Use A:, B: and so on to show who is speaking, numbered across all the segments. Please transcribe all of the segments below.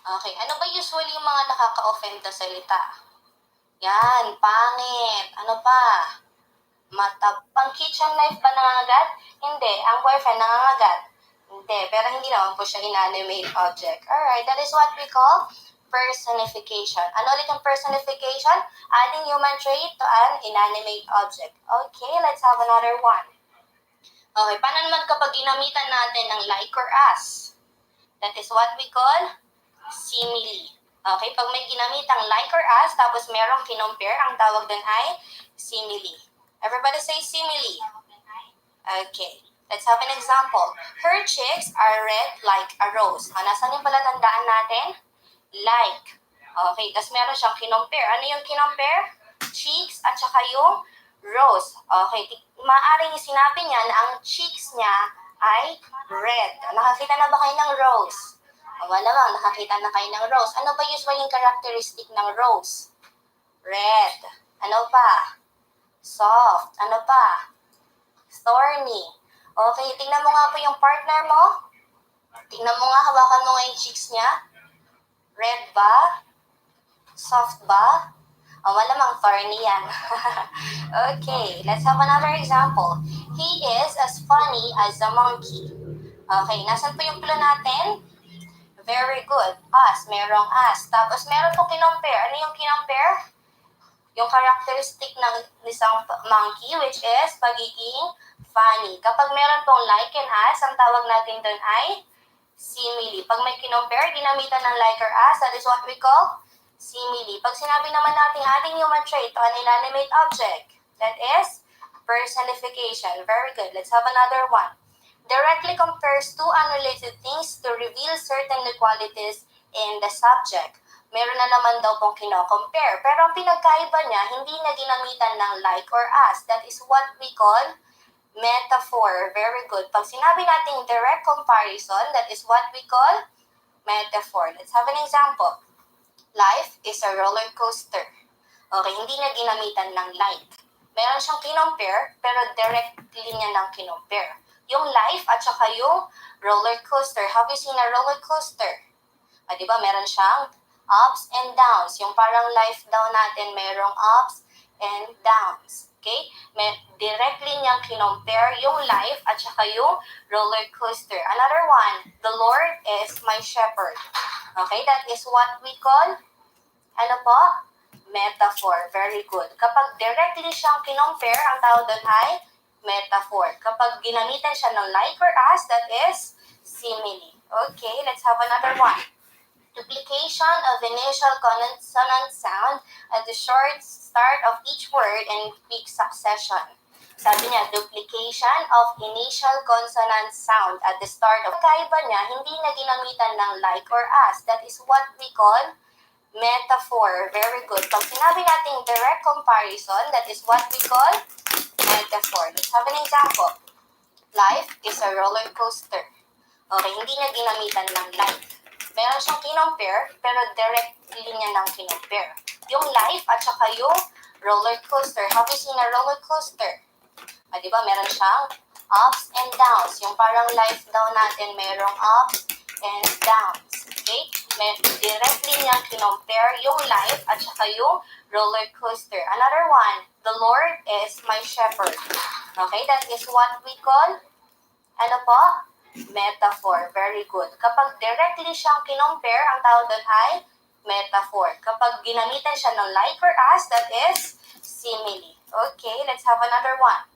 A: Okay, ano ba usually yung mga nakaka-offend na salita? Yan, pangit. Ano pa? Pang kitchen knife ba nangangagat? Hindi. Ang boyfriend nangangagat? Hindi. Pero hindi naman po siya inanimate object. Alright, that is what we call personification. Ano ulit yung personification? Adding human trait to an inanimate object. Okay, let's have another one. Okay, paano naman kapag ginamitan natin ng like or as? That is what we call simile. Okay, pag may ginamitang like or as, tapos merong kinompare, ang tawag dun ay simile. Everybody say simile. Okay, let's have an example. Her cheeks are red like a rose. Nasaan yung palatandaan natin? Like. Okay, tapos meron siyang kinompare. Ano yung kinompare? Cheeks at saka yung rose. Okay, maaaring sinabi niya na ang cheeks niya ay red. Nakakita na ba kayo ng rose? Malamang nakakita na kayo ng rose. Ano ba usually yung characteristic ng rose? Red. Ano pa? Soft. Ano pa? Thorny. Okay, tingnan mo nga po yung partner mo. Tingnan mo nga, hawakan mo nga yung cheeks niya. Red ba? Soft ba? Malamang thorny yan. Okay, let's have another example. He is as funny as a monkey. Okay, nasan po yung clue natin? Very good. As, merong as. Tapos meron po kinompare. Ano yung kinompare? Yung characteristic ng isang monkey, which is pagiging funny. Kapag meron pong like and as, ang tawag natin doon ay simile. Pag may kinompare, ginamitan ng like or as, that is what we call simile. Pag sinabi naman natin adding human trait to an inanimate object, that is personification. Very good. Let's have another one. Directly compares two unrelated things to reveal certain qualities in the subject. Meron na naman daw pong kino-compare. Pero ang pinagkaiba niya, hindi na ginamitan ng like or as. That is what we call metaphor. Very good. Pag sinabi natin direct comparison, that is what we call metaphor. Let's have an example. Life is a roller coaster. Okay, hindi na ginamitan ng like. Meron siyang kinompare, pero directly niya ng kinompare. Yung life at saka yung roller coaster. Have you seen a roller coaster? Diba, meron siyang ups and downs. Yung parang life daw natin, merong ups and downs. Okay? Directly niyang kinompare yung life at saka yung roller coaster. Another one, the Lord is my shepherd. Okay, that is what we call, ano po? Metaphor. Very good. Kapag directly siyang kinompare, ang tawag doon ay metaphor. Kapag ginamitan siya ng like or as, that is simile. Okay, let's have another one. Duplication of initial consonant sound at the short start of each word in quick succession. Sabi niya, duplication of initial consonant sound at the start of... Kaiba niya, hindi na ginamitan ng like or as. That is what we call metaphor. Very good. Pag sinabi natin direct comparison, that is what we call metaphor. Let's have an example. Life is a roller coaster. Okay, hindi niya ginamitan ng like. Meron siyang kinompare, pero directly niya ng kinompare. Yung life at saka yung roller coaster. Have you seen a roller coaster? Diba, meron siyang ups and downs. Yung parang life daw natin, merong ups and downs. Okay? Directly niyang kinompare yung life at saka yung roller coaster. Another one, the Lord is my shepherd. Okay, that is what we call, ano po? Metaphor. Very good. Kapag directly siyang kinompare, ang tawag doon ay metaphor. Kapag ginamitan siya ng like or as, that is simile. Okay, let's have another one.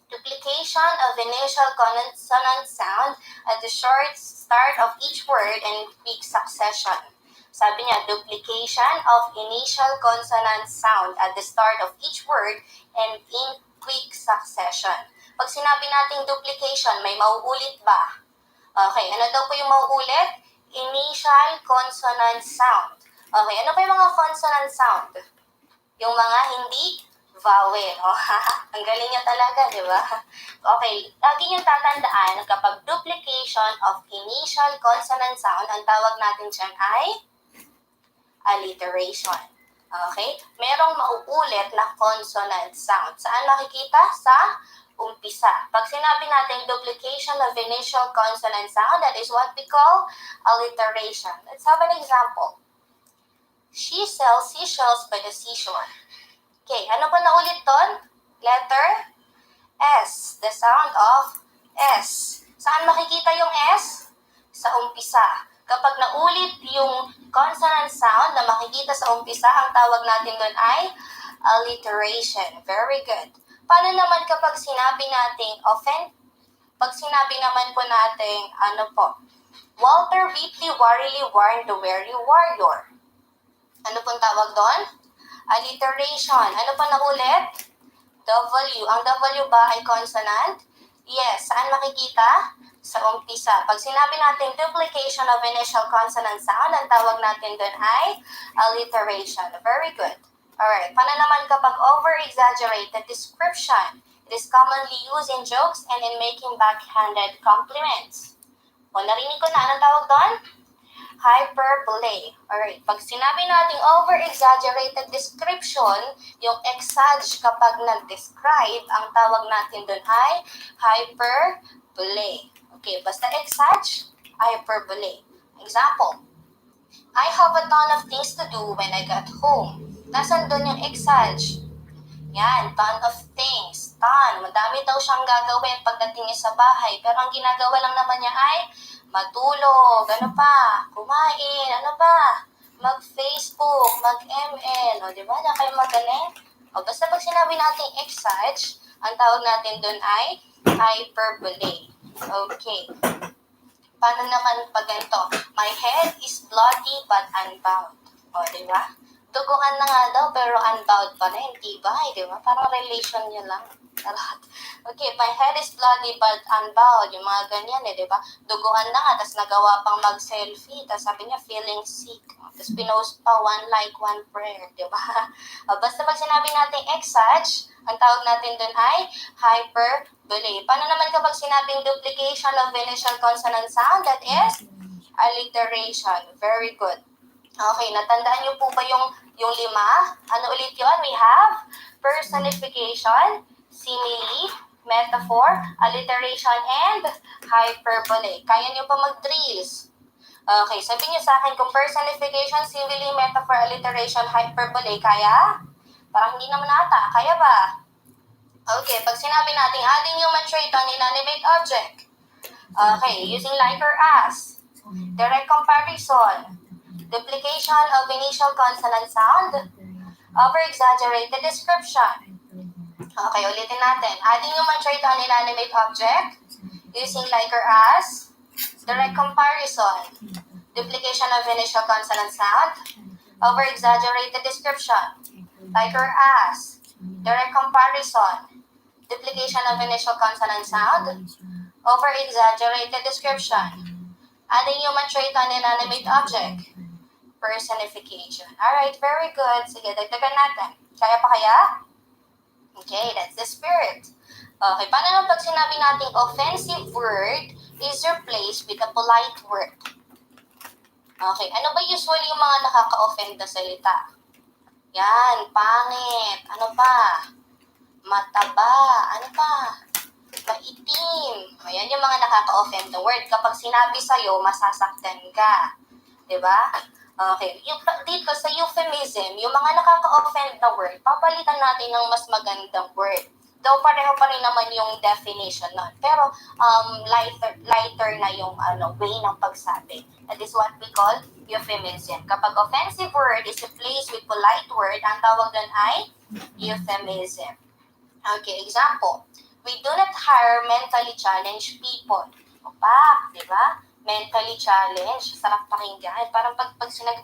A: Duplication of initial consonant sound at the short start of each word in quick succession. Sabi niya, duplication of initial consonant sound at the start of each word and in quick succession. Pag sinabi nating duplication, may mauulit ba? Okay, ano daw po yung mauulit? Initial consonant sound. Okay, ano pa yung mga consonant sound? Yung mga hindi vowel. Oh, ang galing niya talaga, di ba? Okay, lagi niyong tatandaan kapag duplication of initial consonant sound, ang tawag natin dyan ay alliteration. Okay? Merong mauulit na consonant sound. Saan makikita? Sa umpisa. Pag sinabi natin duplication of initial consonant sound, that is what we call alliteration. Let's have an example. She sells seashells by the seashore. Okay, ano ba naulit doon? Letter S. The sound of S. Saan makikita yung S? Sa umpisa. Kapag naulit yung consonant sound na makikita sa umpisa, ang tawag natin doon ay alliteration. Very good. Paano naman kapag sinabi nating pag sinabi naman po nating, Walter Whitley warily warned the weary warrior. Ano pong tawag doon? Alliteration. Ano pa naulit? W. Ang W ba ay consonant? Yes. Saan makikita? Sa umpisa. Pag sinabi natin duplication of initial consonant sound, ang tawag natin doon ay alliteration. Very good. Alright. Paano naman kapag over-exaggerated description? It is commonly used in jokes and in making backhanded compliments. O, narinig ko na. Anong tawag doon? Hyperbole. Alright, pag sinabi nating over-exaggerated description, yung exage kapag nag-describe, ang tawag natin dun ay hyperbole. Okay, basta exage, hyperbole. Example, I have a ton of things to do when I got home. Nasaan dun yung exage? Yan, ton of things. Ton, madami daw siyang gagawin pagdating niya sa bahay. Pero ang ginagawa lang naman niya ay matulog, kumain, mag-Facebook, mag-ML, o diba, na kayo magaling? O basta pag sinabi natin exage, ang tawag natin dun ay hyperbole. Okay. Paano naman pag ganito? My head is bloody but unbound. O diba? Duguan na nga daw, pero unbound pa rin, tibay, diba? Parang relation niya lang. Okay, my head is bloody but unbound. Yung mga ganyan diba? Duguan na nga, tapos nagawa pang mag-selfie, tapos sabi niya, feeling sick. Tapos pinost pa, one like, one prayer, diba? Basta pag sinabi natin exage, ang tawag natin dun ay hyperbole. Paano naman kapag sinabing duplication of initial consonant sound? That is alliteration. Very good. Okay, natandaan niyo po ba yung lima? Ano ulit yun? We have personification, simile, metaphor, alliteration, and hyperbole. Kaya niyo pa mag-drills. Okay, sabihin niyo sa akin kung personification, simile, metaphor, alliteration, hyperbole, kaya? Parang hindi naman ata. Kaya ba? Okay, pag sinabi natin adding human trait on inanimate object. Okay, using like or as. Direct comparison. Duplication of initial consonant sound. Over-exaggerated description. Okay, ulitin natin. Adding human trait on inanimate object. Using like or as. Direct comparison. Duplication of initial consonant sound. Over-exaggerated description. Like or as. Direct comparison. Duplication of initial consonant sound. Over-exaggerated description. Adding human trait on inanimate object. Personification. Alright, very good. Sige, dagdagan natin. Kaya pa kaya? Okay, that's the spirit. Okay, paano naman pag sinabi nating offensive word is replaced with a polite word? Okay, ano ba usually yung mga nakaka-offend na salita? Yan, pangit. Ano pa? Mataba. Ano pa? Maitim. Ayan yung mga nakaka-offend na word. Kapag sinabi sa'yo, masasaktan ka. Diba? Okay. Yung, dito sa euphemism, yung mga nakaka-offend na word, papalitan natin ng mas magandang word. Though pareho pa rin naman yung definition nun. Pero lighter na yung way ng pagsabi. That is what we call euphemism. Kapag offensive word is replaced with polite word, ang tawag dun ay euphemism. Okay, example. We do not hire mentally challenged people. Opa, di ba? Mentally challenged, sarap pakinggan. Parang pag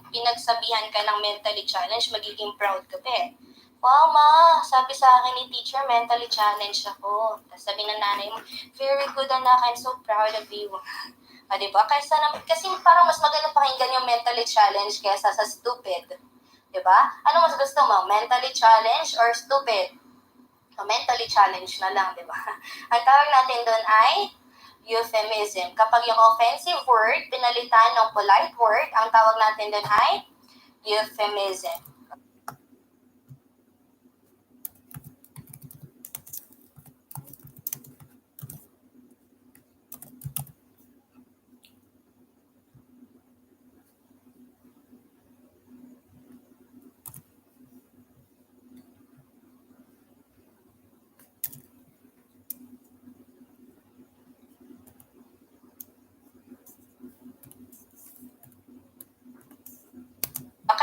A: pinagsabihan ka ng mentally challenged, magiging proud ka pa eh. Wow, ma, sabi sa akin ni teacher, mentally challenged ako. Tapos sabi ng nanay mo, very good anak, I'm so proud of you. Diba? Kasi parang mas maganda pakinggan yung mentally challenged kaysa sa stupid. Diba? Ano mas gusto mo? Mentally challenged or stupid? Mentally challenged na lang, diba? Ang tawag natin doon ay euphemism. Kapag yung offensive word, pinalitan ng polite word, ang tawag natin doon ay euphemism.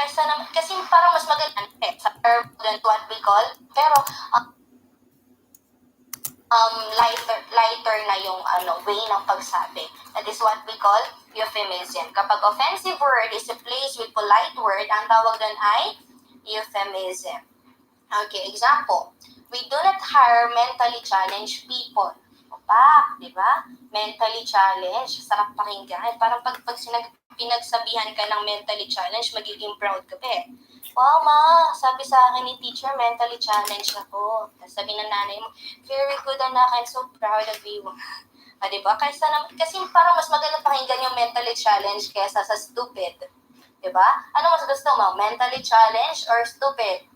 A: kaysa naman, kasi parang mas maganda sa verb than what we call, pero lighter na yung way ng pagsabi. That is what we call euphemism. Kapag offensive word is replaced with polite word, ang tawag doon ay euphemism. Okay, example. We do not hire mentally challenged people. Opa, di ba? Mentally challenged. Sarap pakinggan. Parang pag pinagsabihan ka ng mentally challenged, magiging proud ka pa eh. Wow, ma, sabi sa akin ni teacher, mentally challenged ako. Sabi ng nanay mo, very good anak, I'm so proud of you. Diba? Kasi parang mas maganda pakinggan yung mentally challenged kaysa sa stupid. Diba? Ano mas gusto mo? Mentally challenged or stupid?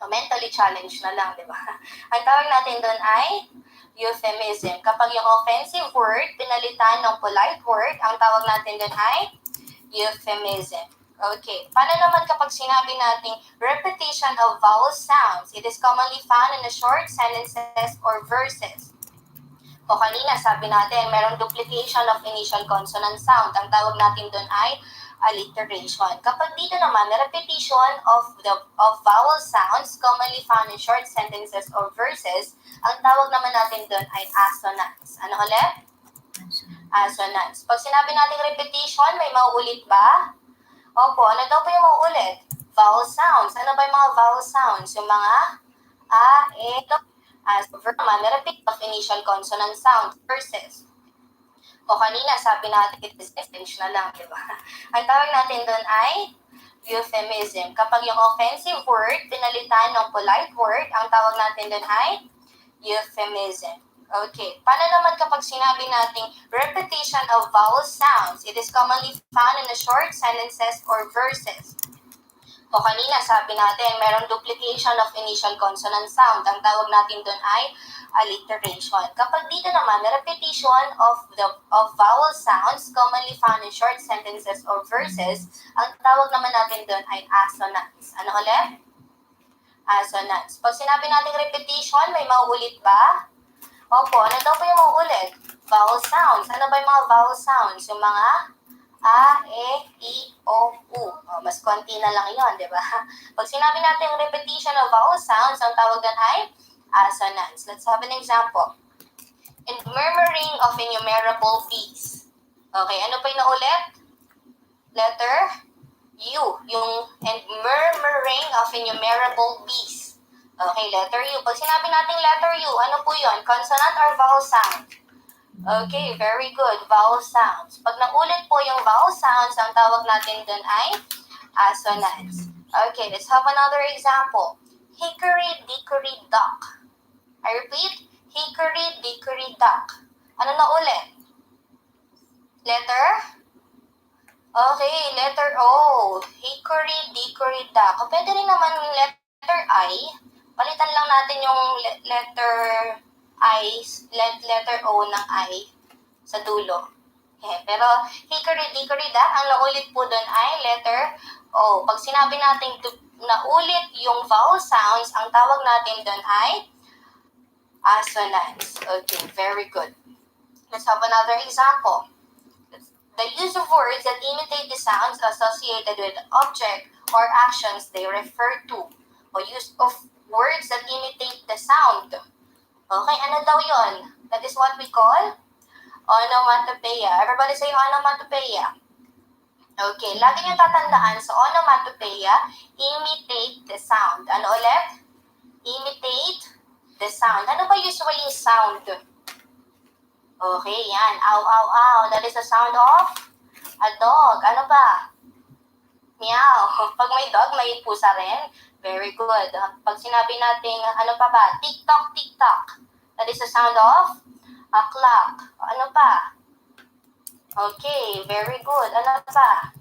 A: Mentally challenged na lang, diba? Ang tawag natin doon ay euphemism. Kapag yung offensive word, pinalitan ng polite word, ang tawag natin doon ay euphemism. Okay. Paano naman kapag sinabi nating repetition of vowel sounds? It is commonly found in the short sentences or verses. O kanina, sabi natin, merong duplication of initial consonant sound. Ang tawag natin doon ay alliteration. Kapag dito naman, repetition of vowel sounds commonly found in short sentences or verses, ang tawag naman natin doon ay assonance. Ano ulit? Assonance. Pag sinabi natin repetition, may mauulit ba? Opo, ano daw po yung mauulit? Vowel sounds. Ano ba yung mga vowel sounds? Yung mga a, e, as verb naman, repeat of initial consonant sound verses. O kanina, sabi natin, it is na lang, di ba? Ang tawag natin doon ay euphemism. Kapag yung offensive word, pinalitan ng polite word, ang tawag natin doon ay euphemism. Okay. Paano naman kapag sinabi nating repetition of vowel sounds? It is commonly found in the short sentences or verses. O kanina, sabi natin, merong duplication of initial consonant sound. Ang tawag natin doon ay alliteration. Kapag dito naman, repetition of vowel sounds commonly found in short sentences or verses, ang tawag naman natin doon ay assonance. Ano ulit? Assonance. Pag sinabi natin repetition, may mauulit ba? Opo, ano daw po yung mauulit? Vowel sounds. Ano ba yung mga vowel sounds? Yung mga a, e, i, o, u. Mas konti na lang yun, di ba? Pag sinabi natin repetition of vowel sounds, ang tawag doon ay assonance. Let's have an example. In murmuring of innumerable bees. Okay, ano pa yung naulit? Letter U. Yung and murmuring of innumerable bees. Okay, letter U. Pag sinabi natin letter U, ano po yun? Consonant or vowel sound? Okay, very good. Vowel sounds. Pag naulit po yung vowel sounds, ang tawag natin dun ay assonance. Okay, let's have another example. Hickory dickory dock. I repeat, hickory dickory dock. Ano na ulit? Letter? Okay, letter O. Hickory dickory dock. O pwede rin naman letter I. Palitan lang natin yung letter O ng I sa dulo. Okay, pero hickory dickory dock, ang naulit po doon ay letter O. Pag sinabi natin naulit yung vowel sounds, ang tawag natin doon ay assonance. Okay, very good. Let's have another example. The use of words that imitate the sounds associated with object or actions they refer to. O use of words that imitate the sound. Okay, ano daw yon? That is what we call onomatopoeia. Everybody say onomatopoeia. Okay, lagi nyo tatandaan sa onomatopoeia, imitate the sound. Ano ulit? Imitate the sound. Ano ba usually yung sound? Okay, yan. Ow, ow, ow. That is the sound of a dog. Ano ba? Meow. Pag may dog, may pusa rin. Very good. Pag sinabi natin, ano pa ba? Tick-tock, tick-tock. That is the sound of a clock. Ano pa? Okay, very good. Ano pa?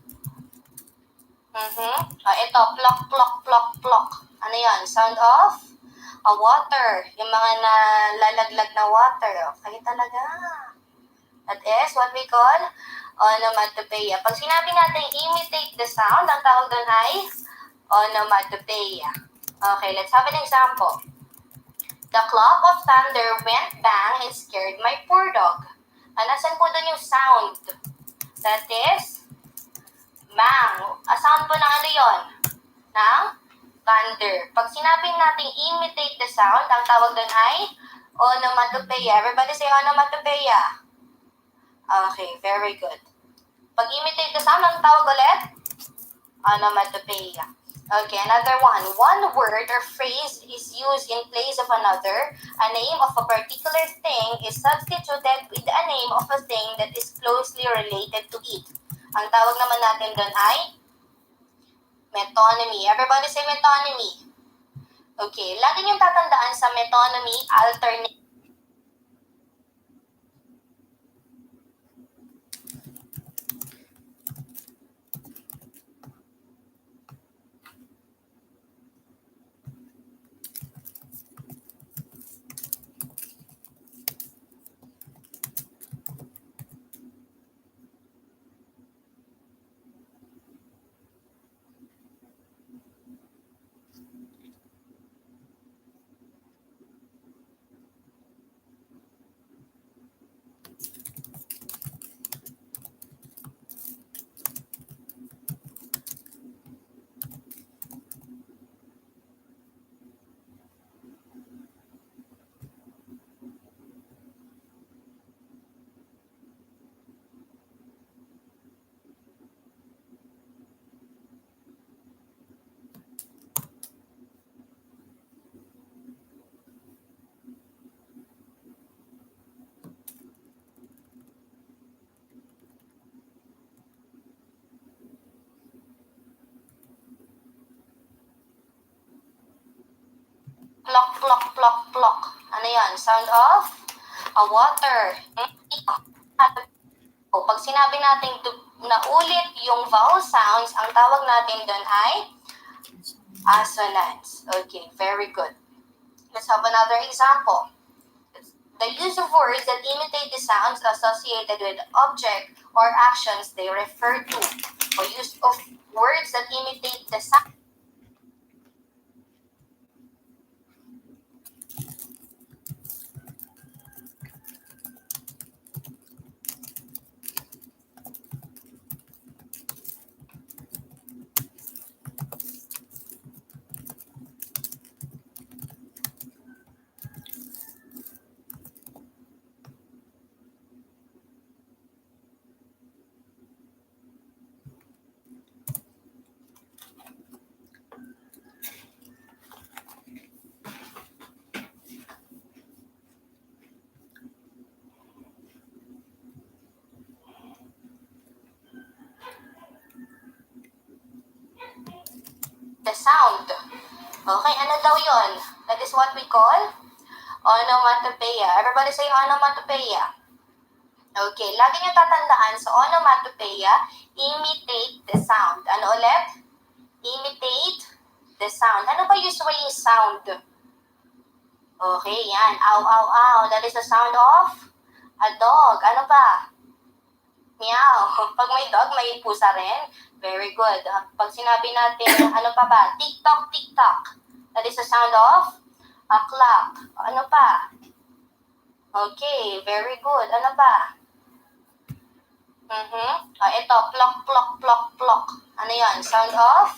A: Ito, plok, plok, plok, plok. Ano yan? Sound of a water. Yung mga nalalaglag na water. Okay talaga. That is what we call onomatopoeia. Pag sinabi natin imitate the sound, ang tawag doon ay onomatopoeia. Okay, let's have an example. The clap of thunder went bang and scared my poor dog. Nasan po doon yung sound? That is Mang. Sound po ng ano yon? Ng thunder. Pag sinabing natin imitate the sound, ang tawag doon ay onomatopoeia. Everybody say onomatopoeia. Okay, very good. Pag imitate the sound, ang tawag ulit? Onomatopoeia. Okay, another one. One word or phrase is used in place of another. A name of a particular thing is substituted with a name of a thing that is closely related to it. Ang tawag naman natin doon ay metonymy. Everybody say metonymy. Okay, lagi niyong tatandaan sa metonymy, alternate. Plok, plok, plok, plok. Ano yan? Sound of a water. O, pag sinabi natin na ulit yung vowel sounds, ang tawag natin doon ay assonance. Okay, very good. Let's have another example. The use of words that imitate the sounds associated with object or actions they refer to. O use of words that imitate the sound. The sound. Okay, ano daw yon? That is what we call onomatopoeia. Everybody say onomatopoeia. Okay, lagi niyo tatandaan sa onomatopoeia, imitate the sound. Ano ulit? Imitate the sound. Ano ba usually sound? Okay, yan. Ow, ow, ow. That is the sound of a dog. Ano pa? Meow. Pag may dog, may pusa rin. Very good. Pag sinabi natin, ano pa ba? Tick-tock, tick-tock. That is the sound of a clock. Ano pa? Okay, very good. Ano pa? Ito, plok, plok, plok, plok. Ano yan? Sound of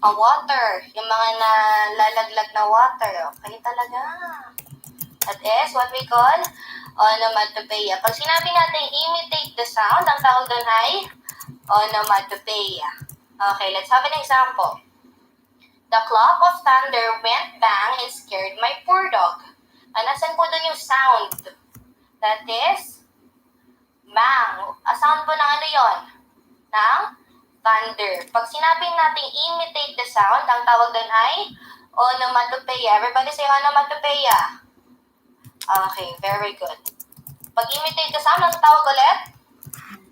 A: a water. Yung mga nalalaglag na water. Okay talaga. That is what we call onomatopoeia. Pag sinabi natin imitate the sound, ang tawag doon ay onomatopoeia. Okay, let's have an example. The clap of thunder went bang and scared my poor dog. Nasan po doon yung sound? That is bang. Sound po ng ano yon? Ng thunder. Pag sinabing natin imitate the sound, ang tawag doon ay onomatopoeia. Everybody say onomatopoeia. Okay, very good. Pag imitate the sound, ang tawag ulit?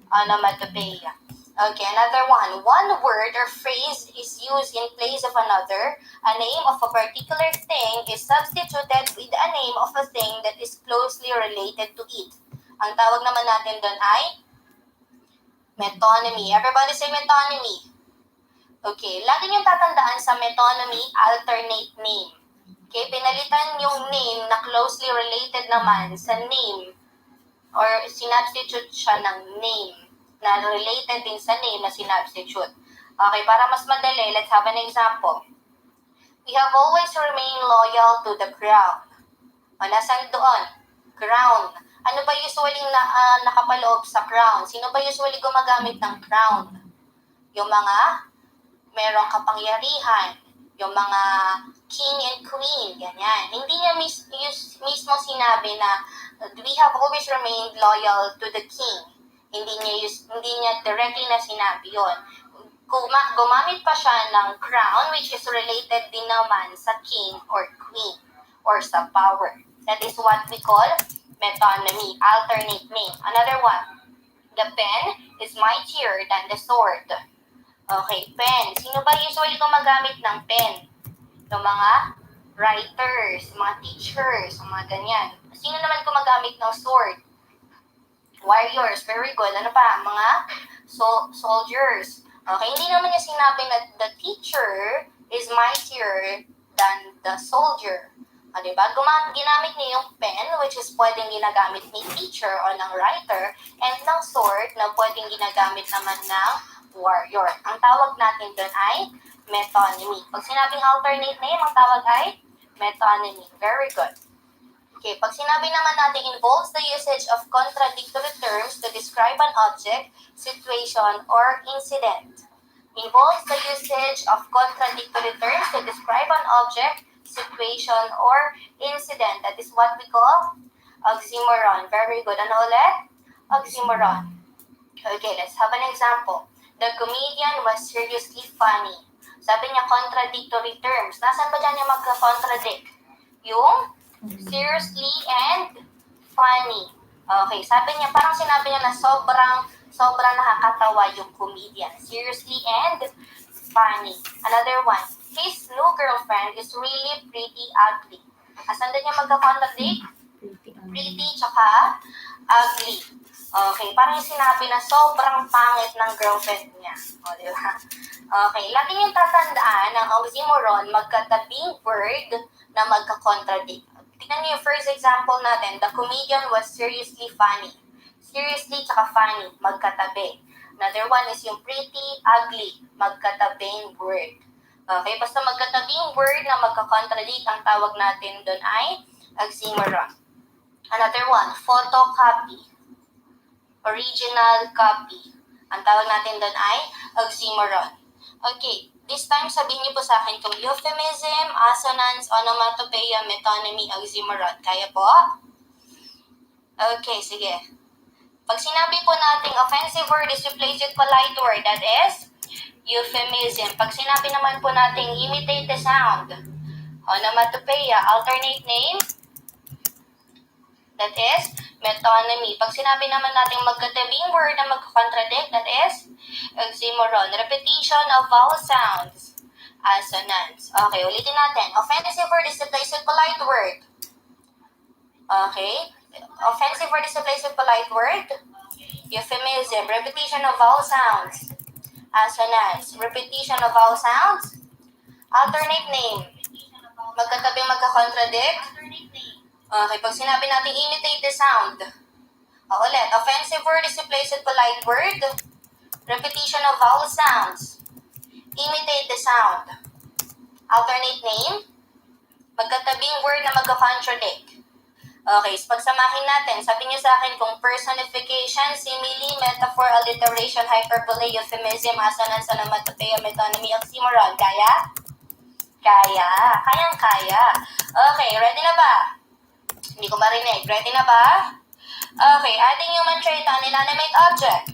A: Onomatopoeia. Okay, another one. One word or phrase is used in place of another. A name of a particular thing is substituted with a name of a thing that is closely related to it. Ang tawag naman natin doon ay metonymy. Everybody say metonymy. Okay, lagi niyong tatandaan sa metonymy, alternate name. Okay, pinalitan yung name na closely related naman sa name or sinubstitute siya ng name. na related din sa name na sinubstitute. Okay, para mas madali, let's have an example. We have always remained loyal to the crown. O, nasan doon? Crown. Ano ba usually nakapaloob sa crown? Sino ba usually gumagamit ng crown? Yung mga merong kapangyarihan, yung mga king and queen, ganyan. Hindi niya mismo sinabi na we have always remained loyal to the king. Hindi niya directly na sinabi yun. Gumamit pa siya ng crown, which is related din naman sa king or queen or sa power. That is what we call metonymy, alternate name. Another one, the pen is mightier than the sword. Okay, pen. Sino ba usually gumagamit ng pen? Yung mga writers, mga teachers, mga ganyan. Sino naman gumagamit ng sword? Warriors, very good. Ano pa? Mga soldiers. Okay, hindi naman niya sinabi na the teacher is mightier than the soldier. Diba? Ginamit niya yung pen, which is pwedeng ginagamit ni teacher o ng writer, and ng sword na pwedeng ginagamit naman ng warrior. Ang tawag natin doon ay metonymy. Pag sinabing alternate name, ang tawag ay metonymy. Very good. Okay, pag sinabi naman natin involves the usage of contradictory terms to describe an object, situation, or incident. Involves the usage of contradictory terms to describe an object, situation, or incident. That is what we call oxymoron. Very good. Ano ulit? Oxymoron. Okay, let's have an example. The comedian was seriously funny. Sabi niya contradictory terms. Nasaan ba dyan yung magka-contradict? Yung seriously and funny. Okay, sabi niya, parang sinabi niya na sobrang nakakatawa yung comedian. Seriously and funny. Another one, his new girlfriend is really pretty ugly. Asan din niya magka-contradict? Pretty tsaka ugly. Okay, parang yung sinabi na sobrang pangit ng girlfriend niya. O, di ba? Okay, lagi niyong tatandaan ang oxymoron, magkatabing word na magka-contradict. Tignan niyo yung first example natin. The comedian was seriously funny. Seriously tsaka funny, magkatabi. Another one is yung pretty, ugly, magkatabing word. Okay, basta magkatabing word na magka-contradict, ang tawag natin doon ay oxymoron. Another one, photocopy. Original copy. Ang tawag natin doon ay oxymoron. Okay, this time sabihin niyo po sa akin kung euphemism, assonance, onomatopoeia, metonymy, oxymoron. Kaya po? Okay, sige. Pag sinabi po nating offensive word is replaced with polite word, that is euphemism. Pag sinabi naman po nating imitate the sound, onomatopoeia, alternate name, that is metonymy. Pag sinabi naman natin magkatabing word na magkakontradict, that is oxymoron. Repetition of vowel sounds, assonance. Okay, ulitin natin. Offensive word is replaced with polite word. Okay, offensive word is replaced with polite word. Euphemism. Repetition of vowel sounds, assonance. Repetition of vowel sounds. Alternate name. Magkatabing magkakontradict. Okay, pag sinabi natin imitate the sound. Ulit, offensive word is replaced with polite word. Repetition of vowel sounds. Imitate the sound. Alternate name. Magkatabing word na magka-contradict. Okay, so pagsamahin natin, sabi niyo sa akin kung personification, simile, metaphor, alliteration, hyperbole, euphemism, assonance, onomatopoeia, metonymy, oxymoron. Kaya? Kaya. Kayang-kaya. Okay, ready na ba? Hindi ko marinig. Ready na ba? Okay, adding human trait on inanimate object.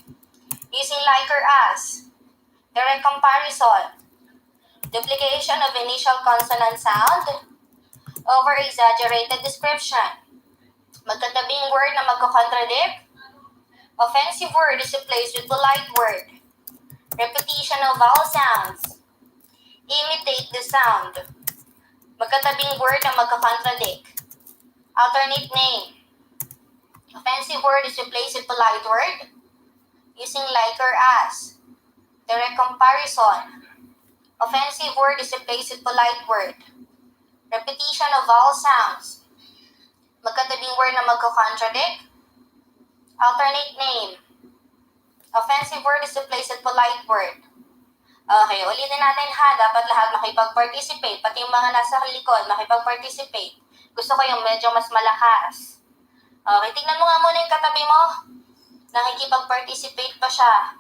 A: Using like or as. Direct comparison. Duplication of initial consonant sound. Over-exaggerated description. Magkatabing word na magko-contradict. Offensive word is replaced with polite word. Repetition of vowel sounds. Imitate the sound. Magkatabing word na magko-contradict. Alternate name. Offensive word is replaced with polite word. Using like or as. Direct comparison. Offensive word is replaced with polite word. Repetition of vowel sounds. Magkatabing word na magko-contradict. Alternate name. Offensive word is replaced with polite word. Okay, ulitin natin ha. Dapat lahat makipag-participate. Pati yung mga nasa likod, makipag-participate. Gusto ko yung medyo mas malakas. Okay, tingnan mo nga muna yung katabi mo. Nakikipag-participate pa siya.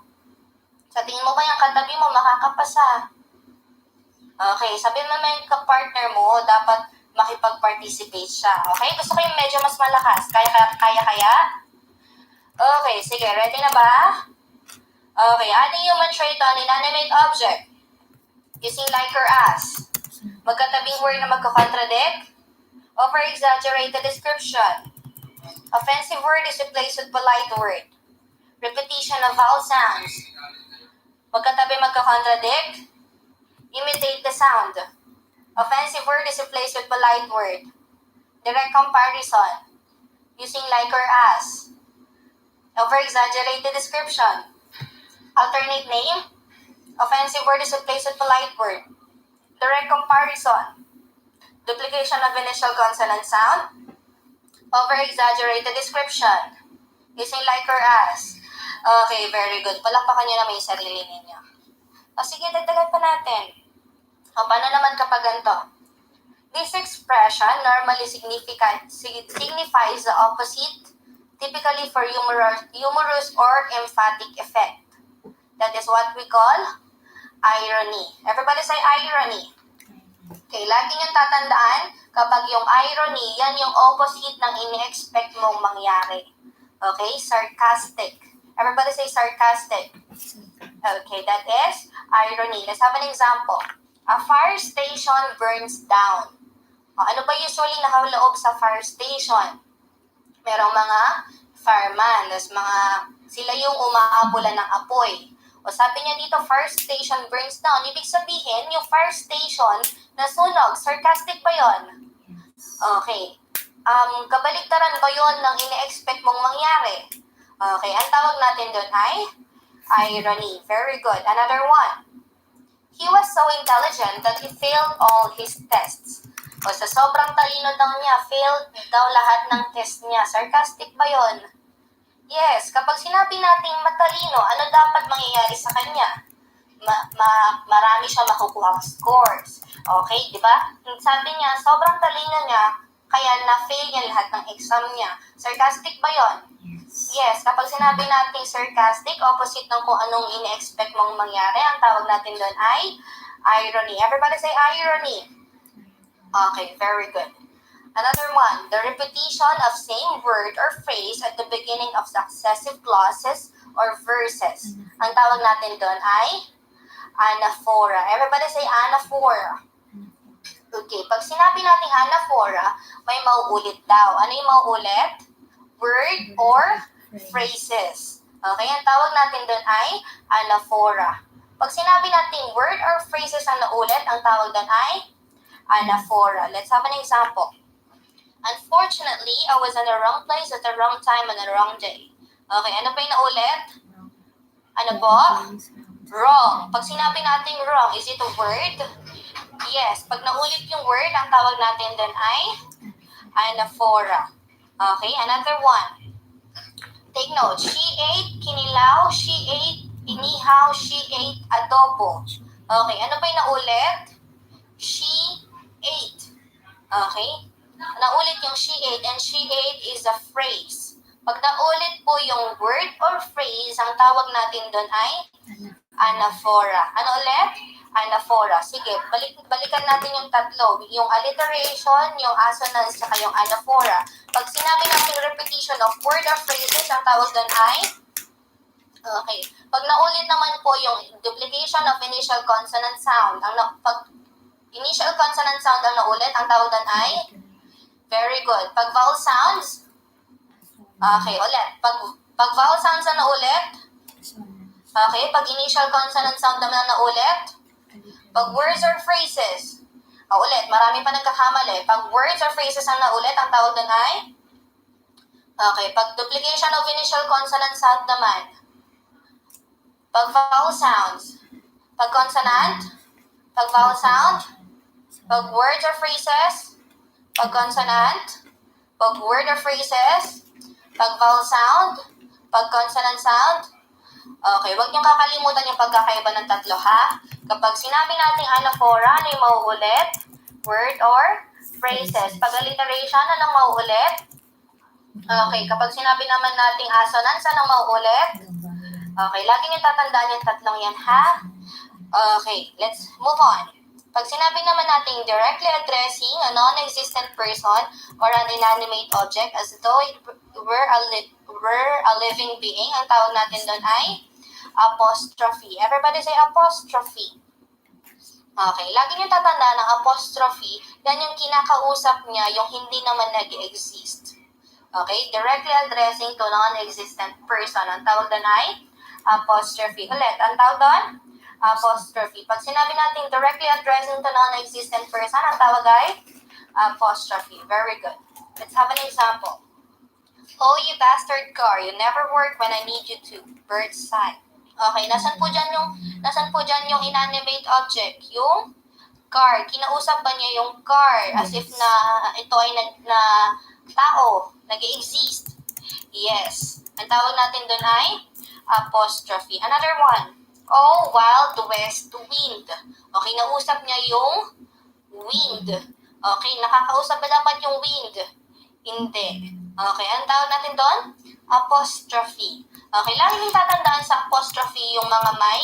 A: Sa tingin mo ba yung katabi mo makakapasa? Okay, sabihin mo may ka-partner mo, dapat makipag-participate siya. Okay, gusto ko yung medyo mas malakas. Kaya? Okay, sige, ready na ba? Okay, adding human trait on inanimate object. Using like or as. Magkatabing word na magkakontradict. Over-exaggerated description. Offensive word is replaced with polite word. Repetition of vowel sounds. Magkatabi magkakontradict. Imitate the sound. Offensive word is replaced with polite word. Direct comparison. Using like or as. Over-exaggerated description. Alternate name. Offensive word is replaced with polite word. Direct comparison. Duplication of initial consonant sound. Over-exaggerated description. Using like or as. Okay, very good. Palakpakan nyo naman yung sarili ninyo. O sige, dagdagan pa natin. O, paano naman kapag ganito? This expression normally signifies the opposite, typically for humorous or emphatic effect. That is what we call irony. Everybody say irony. Okay, lagi niyong tatandaan, kapag yung irony, yan yung opposite ng ini-expect mong mangyari. Okay, sarcastic. Everybody say sarcastic. Okay, that is irony. Let's have an example. A fire station burns down. O, ano ba usually nakaloob sa fire station? Merong mga fireman, sila yung umaabulan ng apoy. O sabi niya dito, fire station burns down. Ibig sabihin, yung fire station nasunog. Sarcastic ba yon? Okay. Kabaligtaran ba yon ng ine-expect mong mangyari? Okay, ang tawag natin doon ay irony. Very good. Another one. He was so intelligent that he failed all his tests. O sa sobrang talino daw niya, failed daw lahat ng test niya. Sarcastic ba yon? Yes, kapag sinabi nating matalino, ano dapat mangyayari sa kanya? Marami siya makukuha scores. Okay, di ba? Sabi niya, sobrang talino niya, kaya na-fail niya lahat ng exam niya. Sarcastic ba yon? Yes, kapag sinabi nating sarcastic, opposite ng kung anong ine-expect mong mangyari, ang tawag natin doon ay irony. Everybody say irony. Okay, very good. Another one, the repetition of same word or phrase at the beginning of successive clauses or verses. Ang tawag natin doon ay anaphora. Everybody say anaphora. Okay, pag sinabi natin anaphora, may mauulit daw. Ano yung mauulit? Word or phrases. Okay, ang tawag natin doon ay anaphora. Pag sinabi natin word or phrases ang naulit, ang tawag doon ay anaphora. Let's have an example. Unfortunately, I was in the wrong place at the wrong time on the wrong day. Okay, ano pa yung naulit? Ano po? Wrong. Pag sinabi natin wrong, is it a word? Yes. Pag naulit yung word, ang tawag natin doon ay anaphora. Okay, another one. Take note. She ate kinilaw, she ate inihaw, she ate adobo. Okay, ano pa yung naulit? She ate. Okay? Naulit yung she ate, and she ate is a phrase. Pag naulit po yung word or phrase, ang tawag natin doon ay anaphora. Ano ulit? Anaphora. Sige, balikan natin yung tatlo. Yung alliteration, yung assonance, saka yung anaphora. Pag sinabi natin repetition of word or phrases, ang tawag doon ay okay. Pag naulit naman po yung duplication of initial consonant sound, pag initial consonant sound ang naulit, ang tawag doon ay very good. Pag vowel sounds, okay, ulit. Pag vowel sounds ang naulit, okay. Pag initial consonant sound naman ang naulit, pag words or phrases, ulit, marami pa nagkakamali. Pag words or phrases ang naulit, ang tawag doon ay okay. Pag duplication of initial consonant sound naman, pag vowel sounds, pag consonant, pag vowel sound, pag words or phrases, pag consonant, pag word or phrases, pag vowel sound, pag consonant sound, Okay, huwag niyong kakalimutan yung pagkakaiba ng tatlo, ha? Kapag sinabi nating anaphora, ano yung mauulit? Word or phrases. Pag alliteration, anong mauulit? Okay, kapag sinabi naman nating assonance, anong mauulit? Okay, lagi niyo tatandaan yung tatlong yan, ha? Okay, let's move on. Pag sinabi naman natin directly addressing a non-existent person or an inanimate object as though it were a living being, ang tawag natin doon ay apostrophe. Everybody say apostrophe. Okay, lagi niyo tatandaan ng apostrophe, yan yung kinakausap niya, yung hindi naman nag-exist. Okay, directly addressing to non-existent person, ang tawag doon ay apostrophe. Ulit, ang tawag doon? Apostrophe. Pag sinabi natin directly addressing to non-existent person, ang tawag ay apostrophe. Very good. Let's have an example. Oh, you bastard car, you never work when I need you to. Bird's sigh. Okay, nasan po dyan yung inanimate object? Yung car. Kinausap ba niya yung car as if na ito ay na tao, nag-exist? Yes. Ang tawag natin doon ay apostrophe. Another one. Oh, wild west wind. Okay, nausap niya yung wind. Okay, nakakausap ba dapat yung wind? Hindi. Okay, ang tawag natin doon? Apostrophe. Okay, lagi yung tatandaan sa apostrophe yung mga may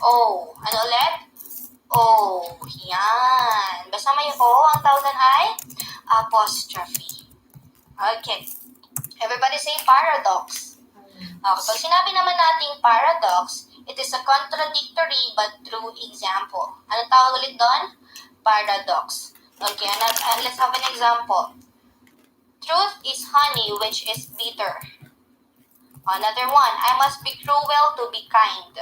A: O. Ano ulit? O. Yan. Basta may O, ang tawag doon ay apostrophe. Okay. Everybody say paradox. Okay, pag sinabi naman nating paradox, it is a contradictory but true example. Ano tawag ulit doon? Paradox. Okay, let's have an example. Truth is honey which is bitter. Another one, I must be cruel to be kind.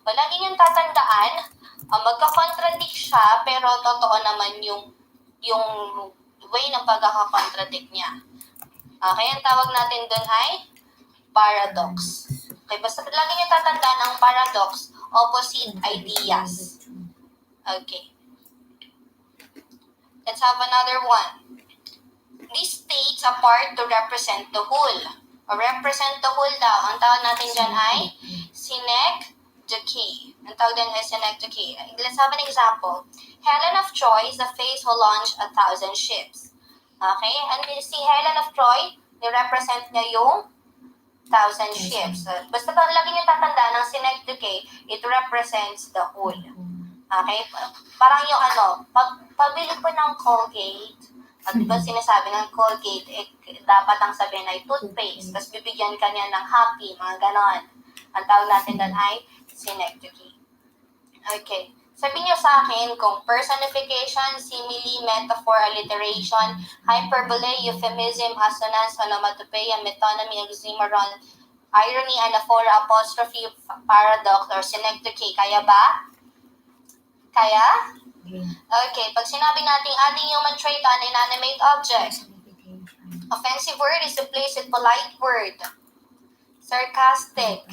A: O, lagi niyong tatandaan, magka-contradict siya, pero totoo naman yung way ng pagkaka-contradict niya. Okay, ang tawag natin doon ay paradox. Okay, basta lagi niyong tatandaan ang paradox, opposite ideas. Okay. Let's have another one. These states a part to represent the whole. O represent the whole daw. Ang tawag natin dyan ay synecdoche. Ang tawag dyan ay synecdoche. Let's have an example. Helen of Troy is the face who launched 1,000 ships. Okay? And si Helen of Troy, ni-represent niya yung 1,000 ships. Basta lagi niyo tatandaan ng synecdoche, it represents the whole. Okay? Parang yung pabili po ng Colgate. At diba sinasabi ng Colgate, dapat ang sabihin ay toothpaste, tapos bibigyan ka niya ng happy, mga ganon. Ang tawag natin doon ay synecdoche. Okay. Sabihin niyo sa akin kung personification, simile, metaphor, alliteration, hyperbole, euphemism, assonance, onomatopoeia, metonymy, oxymoron, irony, anaphora, apostrophe, paradox, or synecdoche. Kaya ba? Kaya? Okay, pag sinabi natin adding human trait to an inanimate object, offensive word is replaced with polite word. Sarcastic.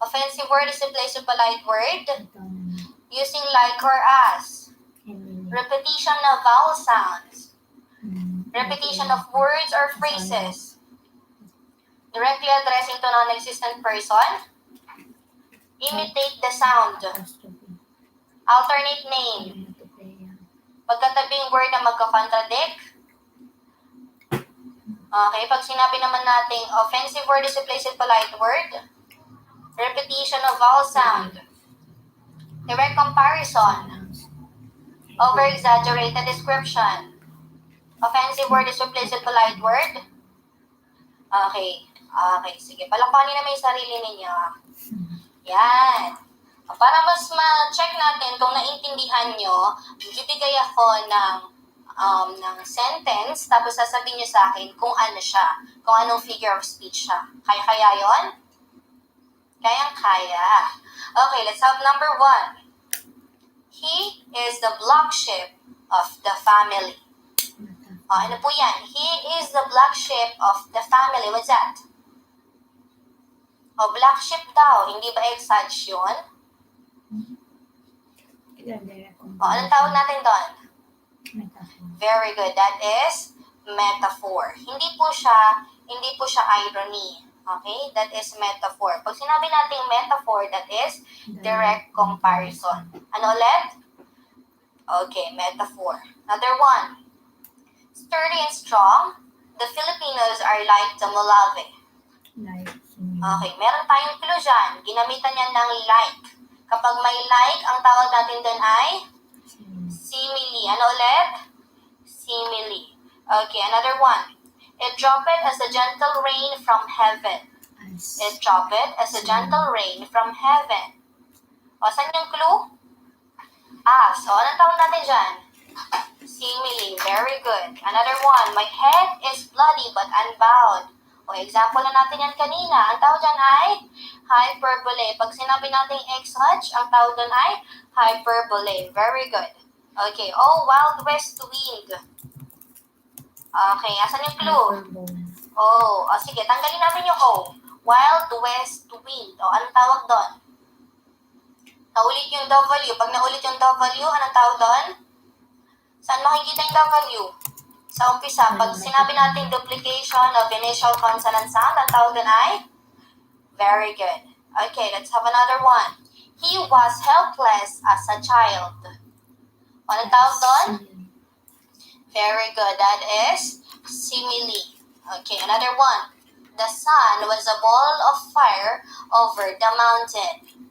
A: Offensive word is replaced with polite word. Using like or as. Repetition of vowel sounds. Repetition of words or phrases. Directly addressing to non-existent person. Imitate the sound. Alternate name. Pagkatabing word na magka-contradict. Okay, pag sinabi naman natin offensive word is replaced with polite word. Repetition of vowel sound. Direct comparison. Over-exaggerated description. Offensive word is replaced with polite word. Okay. Okay, sige. Palakpanin naman yung sarili ninyo. Yan. Para mas ma-check natin kung naintindihan nyo, bibigay ako ng sentence, tapos sasabihin nyo sa akin kung ano siya, kung anong figure of speech siya. Kaya yon? Kayang-kaya. Okay, let's have number 1. He is the black sheep of the family. Ano po yan? He is the black sheep of the family. What's that? Black sheep daw. Hindi ba exage yun? Anong tawag natin doon? Very good. That is metaphor. Hindi po siya irony. Okay? That is metaphor. Pag sinabi nating metaphor, that is direct comparison. Ano ulit? Okay, metaphor. Another one. Sturdy and strong, the Filipinos are like the Malave. Okay, meron tayong clue dyan. Ginamitan niya ng like. Kapag may like, ang tawag natin doon ay simile. Ano ulit? Simile. Okay, another one. It dropped as a gentle rain from heaven. It dropped as a gentle rain from heaven. O, saan yung clue? As. O, anong tawag natin dyan? Simile. Very good. Another one. My head is bloody but unbowed. O, example na natin yan kanina. Ang tawag dyan ay hyperbole. Pag sinabi natin exage, ang tawag dyan ay hyperbole. Very good. Okay. Oh, wild west wind. Okay. Asan yung clue? Oh. O, sige. Tanggalin natin yung O. Wild west wind. O, anong tawag doon? Naulit yung W. Pag naulit yung W, anong tawag doon? Saan makikita yung W? Sa umpisa, pag sinabi natin duplication of initial consonant sound, ang tawag doon ay? Very good. Okay, let's have another one. He was helpless as a child. Anong tawag doon? Very good. That is simile. Okay, another one. The sun was a ball of fire over the mountain.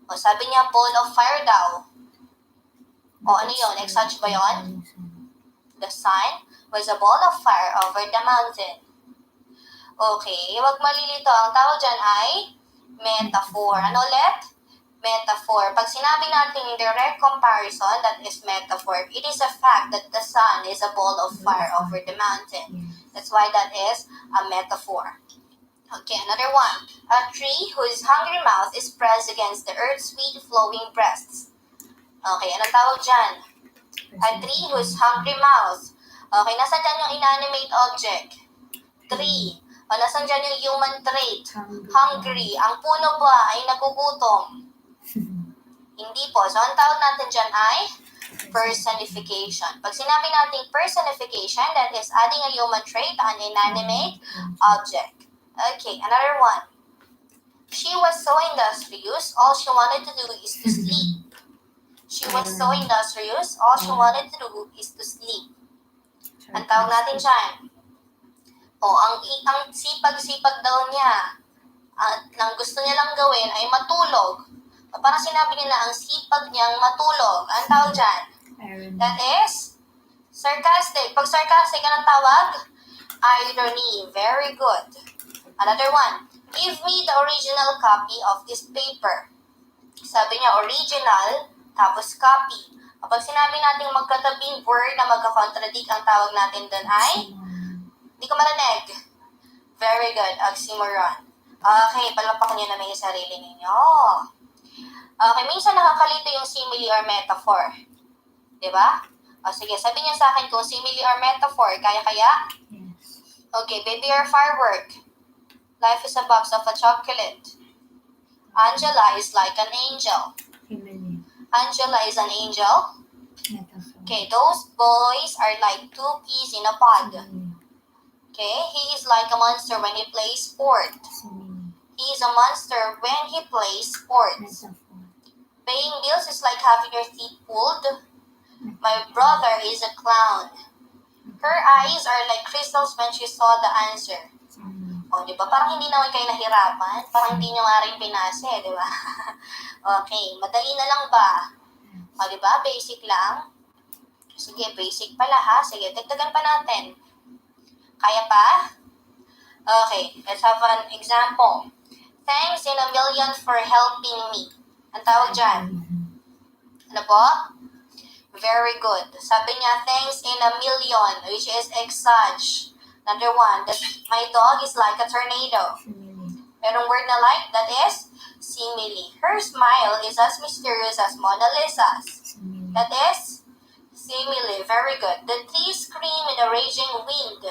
A: O, sabi niya, ball of fire daw. O, ano yun? Exage ba yun? The sun was a ball of fire over the mountain. Okay, wag malilito. Ang tawag dyan ay metaphor. Ano ulit? Metaphor. Pag sinabi natin direct comparison, that is metaphor. It is a fact that the sun is a ball of fire over the mountain. That's why that is a metaphor. Okay, another one. A tree whose hungry mouth is pressed against the earth's sweet flowing breasts. Okay, anong tawag dyan? A tree whose hungry mouth. Okay, nasan dyan yung inanimate object? Tree. O, nasan dyan yung human trait? Hungry. Ang puno ba ay nagugutom? Hindi po. So, ang tawag natin dyan ay personification. Pag sinabi natin personification, that is adding a human trait to an inanimate object. Okay, another one. She was so industrious, all she wanted to do is to sleep. She was so industrious, all she wanted to do is to sleep. Ang tawag natin dyan. O, ang sipag-sipag daw niya. At ang gusto niya lang gawin ay matulog. O, parang sinabi niya na ang sipag niyang matulog. Ang tawag dyan? That is sarcastic. Pag sarcastic, anong tawag? Irony. Very good. Another one. Give me the original copy of this paper. Sabi niya, original, tapos copy. Kapag sinabi natin magkatabing word na magka-contradict, ang tawag natin doon ay? Hindi ko marinig. Very good. Oxymoron. Okay, palakpakan niyo naman yung sarili ninyo. Okay, minsan nakakalito yung simile or metaphor. Diba? O sige, sabi niyo sa akin kung simile or metaphor. Kaya? Okay, baby or firework. Life is a box of a chocolate. Angela is like an angel. Angela is an angel. Okay, those boys are like two peas in a pod. Okay, he is like a monster when he plays sport. He is a monster when he plays sports. Paying bills is like having your teeth pulled. My brother is a clown. Her eyes are like crystals when she saw the answer. O, di ba? Parang hindi naman kayo nahirapan. Parang hindi nyo nga rin pinase, di ba? Okay, madali na lang ba? O, di ba? Basic lang. Sige, basic pala ha. Sige, dagdagan pa natin. Kaya pa? Okay, let's have an example. Thanks in a million for helping me. Ang tawag dyan. Ano po? Very good. Sabi niya, thanks in a million, which is exage. Another one, my dog is like a tornado. Merong word na like, that is simile. Her smile is as mysterious as Mona Lisa's. That is simile. Very good. The trees scream in a raging wind.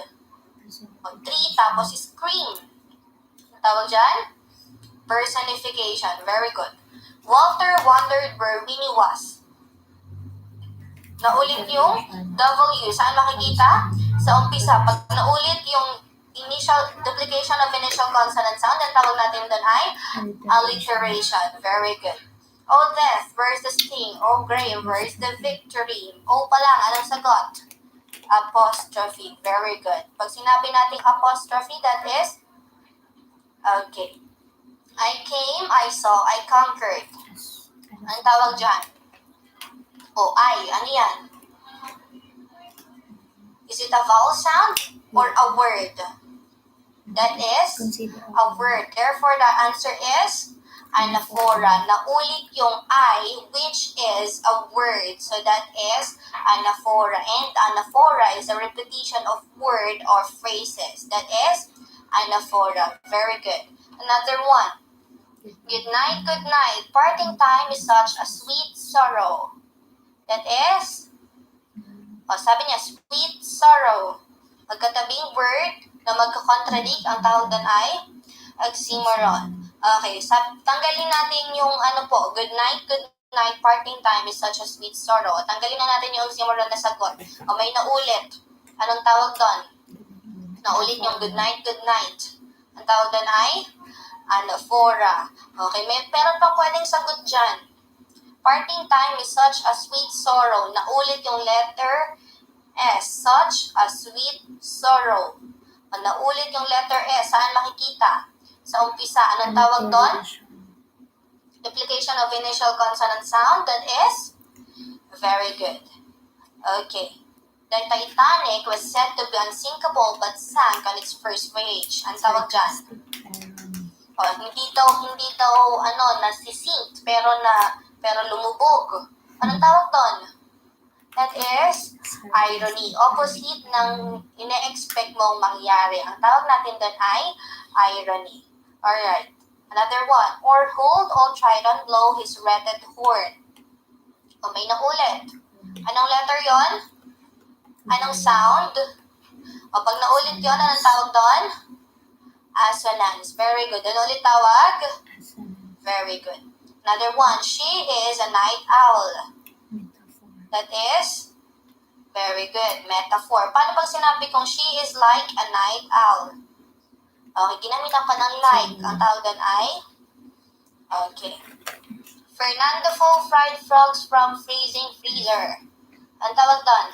A: O, tree tapos scream. Tawag dyan? Personification. Very good. Walter wondered where Winnie was. Naulit yung W. Saan makikita? Sa umpisa. Pag naulit yung duplication of initial consonant sound. Ang tawag natin doon ay alliteration. Very good. O death, where's the sting? O grave, where's the victory? O pa lang, anong sagot? Apostrophe. Very good. Pag sinabi natin apostrophe, that is, okay. I came, I saw, I conquered. Ang tawag dyan? O I, ano yan? Is it a vowel sound or a word? That is a word. Therefore, the answer is anaphora. Naulit yung I, which is a word. So that is anaphora. And anaphora is a repetition of word or phrases. That is anaphora. Very good. Another one. Good night, good night. Parting time is such a sweet sorrow. That is, sabi niya, sweet sorrow. Magkatabing word na magkakontradict, ang tawag doon ay oxymoron. Okay, tanggalin natin yung good night, parting time is such a sweet sorrow. Tanggalin na natin yung oxymoron na sagot. O may naulit. Anong tawag doon? Naulit yung good night, ang tawag doon ay anaphora. Okay, meron pang pwedeng sagot dyan. Parting time is such a sweet sorrow. Naulit yung letter S. Such a sweet sorrow. Naulit yung letter S. Saan makikita? Sa umpisa. Anong tawag doon? Duplication of initial consonant sound. That is very good. Okay. The Titanic was said to be unsinkable but sank on its first voyage. Ang tawag dyan? Hindi daw nasisink pero lumubog. Anong tawag doon? That is irony. Opposite ng ine-expect mong mangyari. Ang tawag natin doon ay irony. Alright. Another one. Or hold all Triton blow his wretched horn. O may naulit. Anong letter yon? Anong sound? O pag naulit yon, anong tawag doon? Assonance. Very good. Ano ulit tawag? Very good. Another one. She is a night owl. That is very good. Metaphor. Paano pag sinabi kong she is like a night owl? Okay, ginamitan pa ng like. Ang tawag doon ay okay. Fernando Fo fried frogs from freezing freezer. Ang tawag doon?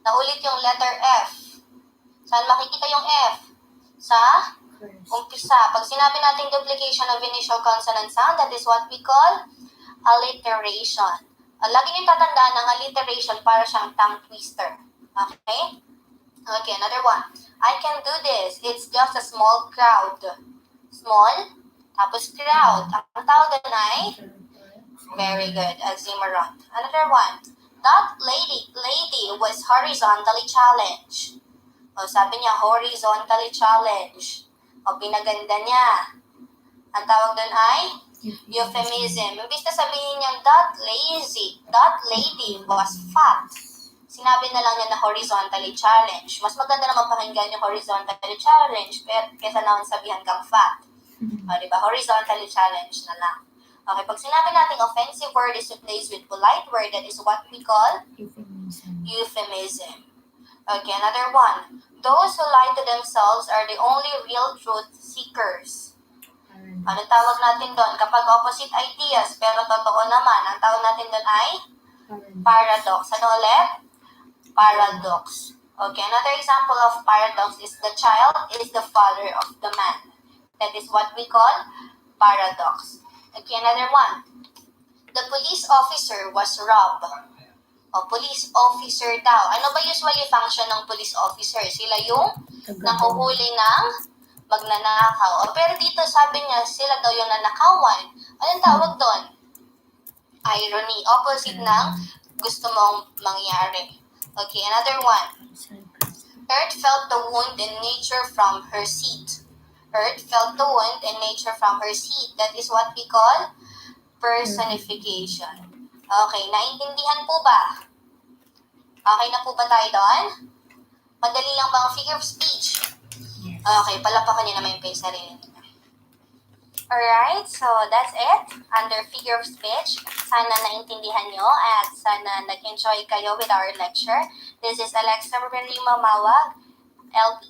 A: Naulit yung letter F. Saan makikita yung F? Sa umpisa. Pag sinabi natin duplication of initial consonant sound, that is what we call alliteration. Lagi nyo tatandaan ng alliteration para siyang tongue twister. Okay? Okay, another one. I can do this. It's just a small crowd. Small, tapos crowd. Ang tawag doon ay very good, oxymoron. Another one. That lady was horizontally challenged. O sabi niya, horizontally challenged. O pinaganda niya. Ang tawag doon ay euphemism. Imbis na sabihin niya, that lady was fat. Sinabi na lang niya na horizontally challenged. Mas maganda naman pakinggan yung horizontally challenged kesa naman sabihan kang fat. Diba? Horizontally challenged na lang. Okay, pag sinabi natin offensive word is replaced with polite word, that is what we call euphemism. Okay, another one. Those who lie to themselves are the only real truth seekers. Ano tawag natin doon? Kapag opposite ideas, pero totoo naman, ang tawag natin doon ay paradox. Ano ulit? Paradox. Okay, another example of paradox is the child is the father of the man. That is what we call paradox. Okay, another one. The police officer was robbed. O, police officer daw. Ano ba usually function ng police officer? Sila yung nahuhuli ng magnanakaw. O, pero dito sabi niya, sila daw yung nanakawan. Anong tawag doon? Irony. Opposite ng gusto mong mangyari. Okay, another one. Earth felt the wound in nature from her seat. Earth felt the wound in nature from her seat. That is what we call personification. Okay, naintindihan po ba? Okay na po ba tayo doon? Madali lang bang figure of speech? Okay, palapakan niyo naman yung sarili niyo. Alright, so that's it. Under figure of speech, sana naintindihan nyo at sana nag-enjoy kayo with our lecture. This is Alexa Marie Mamawag, LP.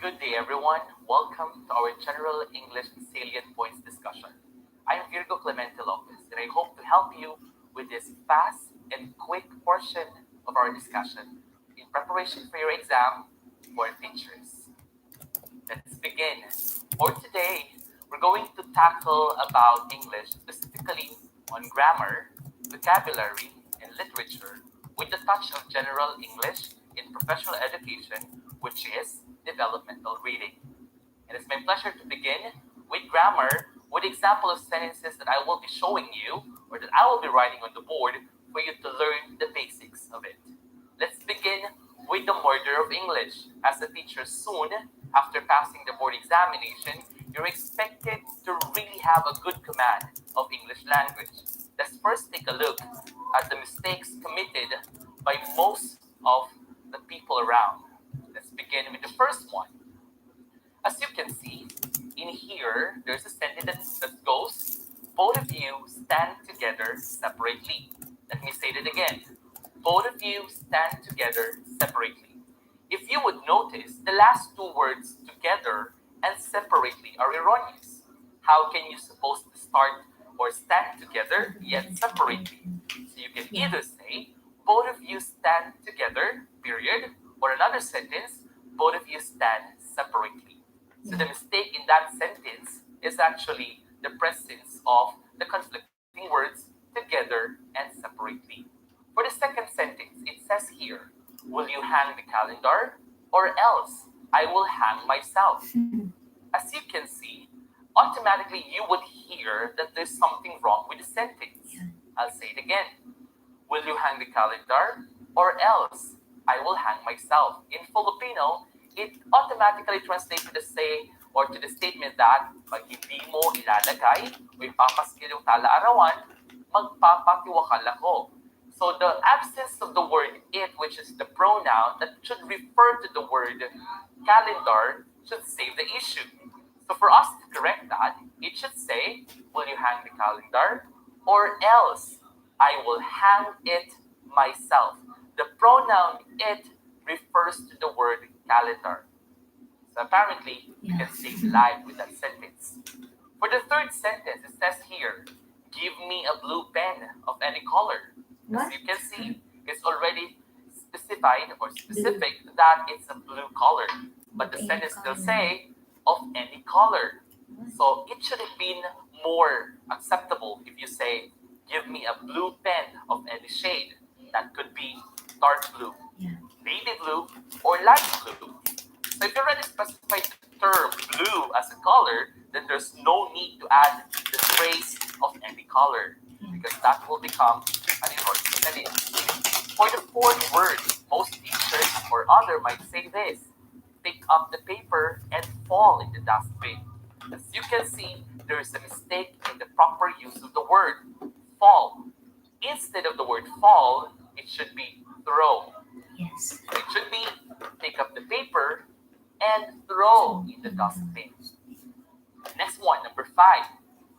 B: Good day, everyone. Welcome to our General English Salient Points discussion. I'm Virgo Clemente Lopez, and I hope to help you with this fast and quick portion of our discussion in preparation for your exam for teachers. Let's begin. For today, we're going to tackle about English, specifically on grammar, vocabulary, and literature, with a touch of general English in professional education, which is developmental reading. And it's my pleasure to begin with grammar with example of sentences that I will be showing you or that I will be writing on the board for you to learn the basics of it. Let's begin with the murder of English. As a teacher soon, after passing the board examination, you're expected to really have a good command of English language. Let's first take a look at the mistakes committed by most of the people around. Let's begin with the first one. As you can see, in here, there's a sentence that goes, both of you stand together separately. Let me say that again. Both of you stand together separately. If you would notice, the last two words, together and separately, are erroneous. How can you supposed to start or stand together yet separately? So you can either say, both of you stand together, period, or another sentence, both of you stand separately. So the mistake in that sentence is actually the presence of the conflicting words together and separately. For the second sentence, it says here, will you hang the calendar or else I will hang myself? As you can see, automatically you would hear that there's something wrong with the sentence. I'll say it again. Will you hang the calendar or else I will hang myself? In Filipino, it automatically translates to the say or to the statement that pag hindi mo ilalagay o ipapaskil yung tala-arawan, magpapatiwakal ako. So the absence of the word it, which is the pronoun that should refer to the word calendar, should save the issue. So for us to correct that, it should say, will you hang the calendar or else I will hang it myself. The pronoun it refers to the word calendar. So apparently, you can save life with that sentence. For the third sentence, it says here, give me a blue pen of any color. As you can see, it's already specified or specific that it's a blue color. But the sentence still say, of any color. So it should have been more acceptable if you say, give me a blue pen of any shade. That could be dark blue, navy blue, or light blue. So if you already specified the term blue as a color, then there's no need to add the phrase of any color because that will become an inverted sentence. For the fourth word, most teachers or other might say this, pick up the paper and fall in the dustbin. As you can see, there is a mistake in the proper use of the word fall. Instead of the word fall, it should be throw.
C: Yes.
B: It should be pick up the paper and throw in the dustbin. Next one, number 5.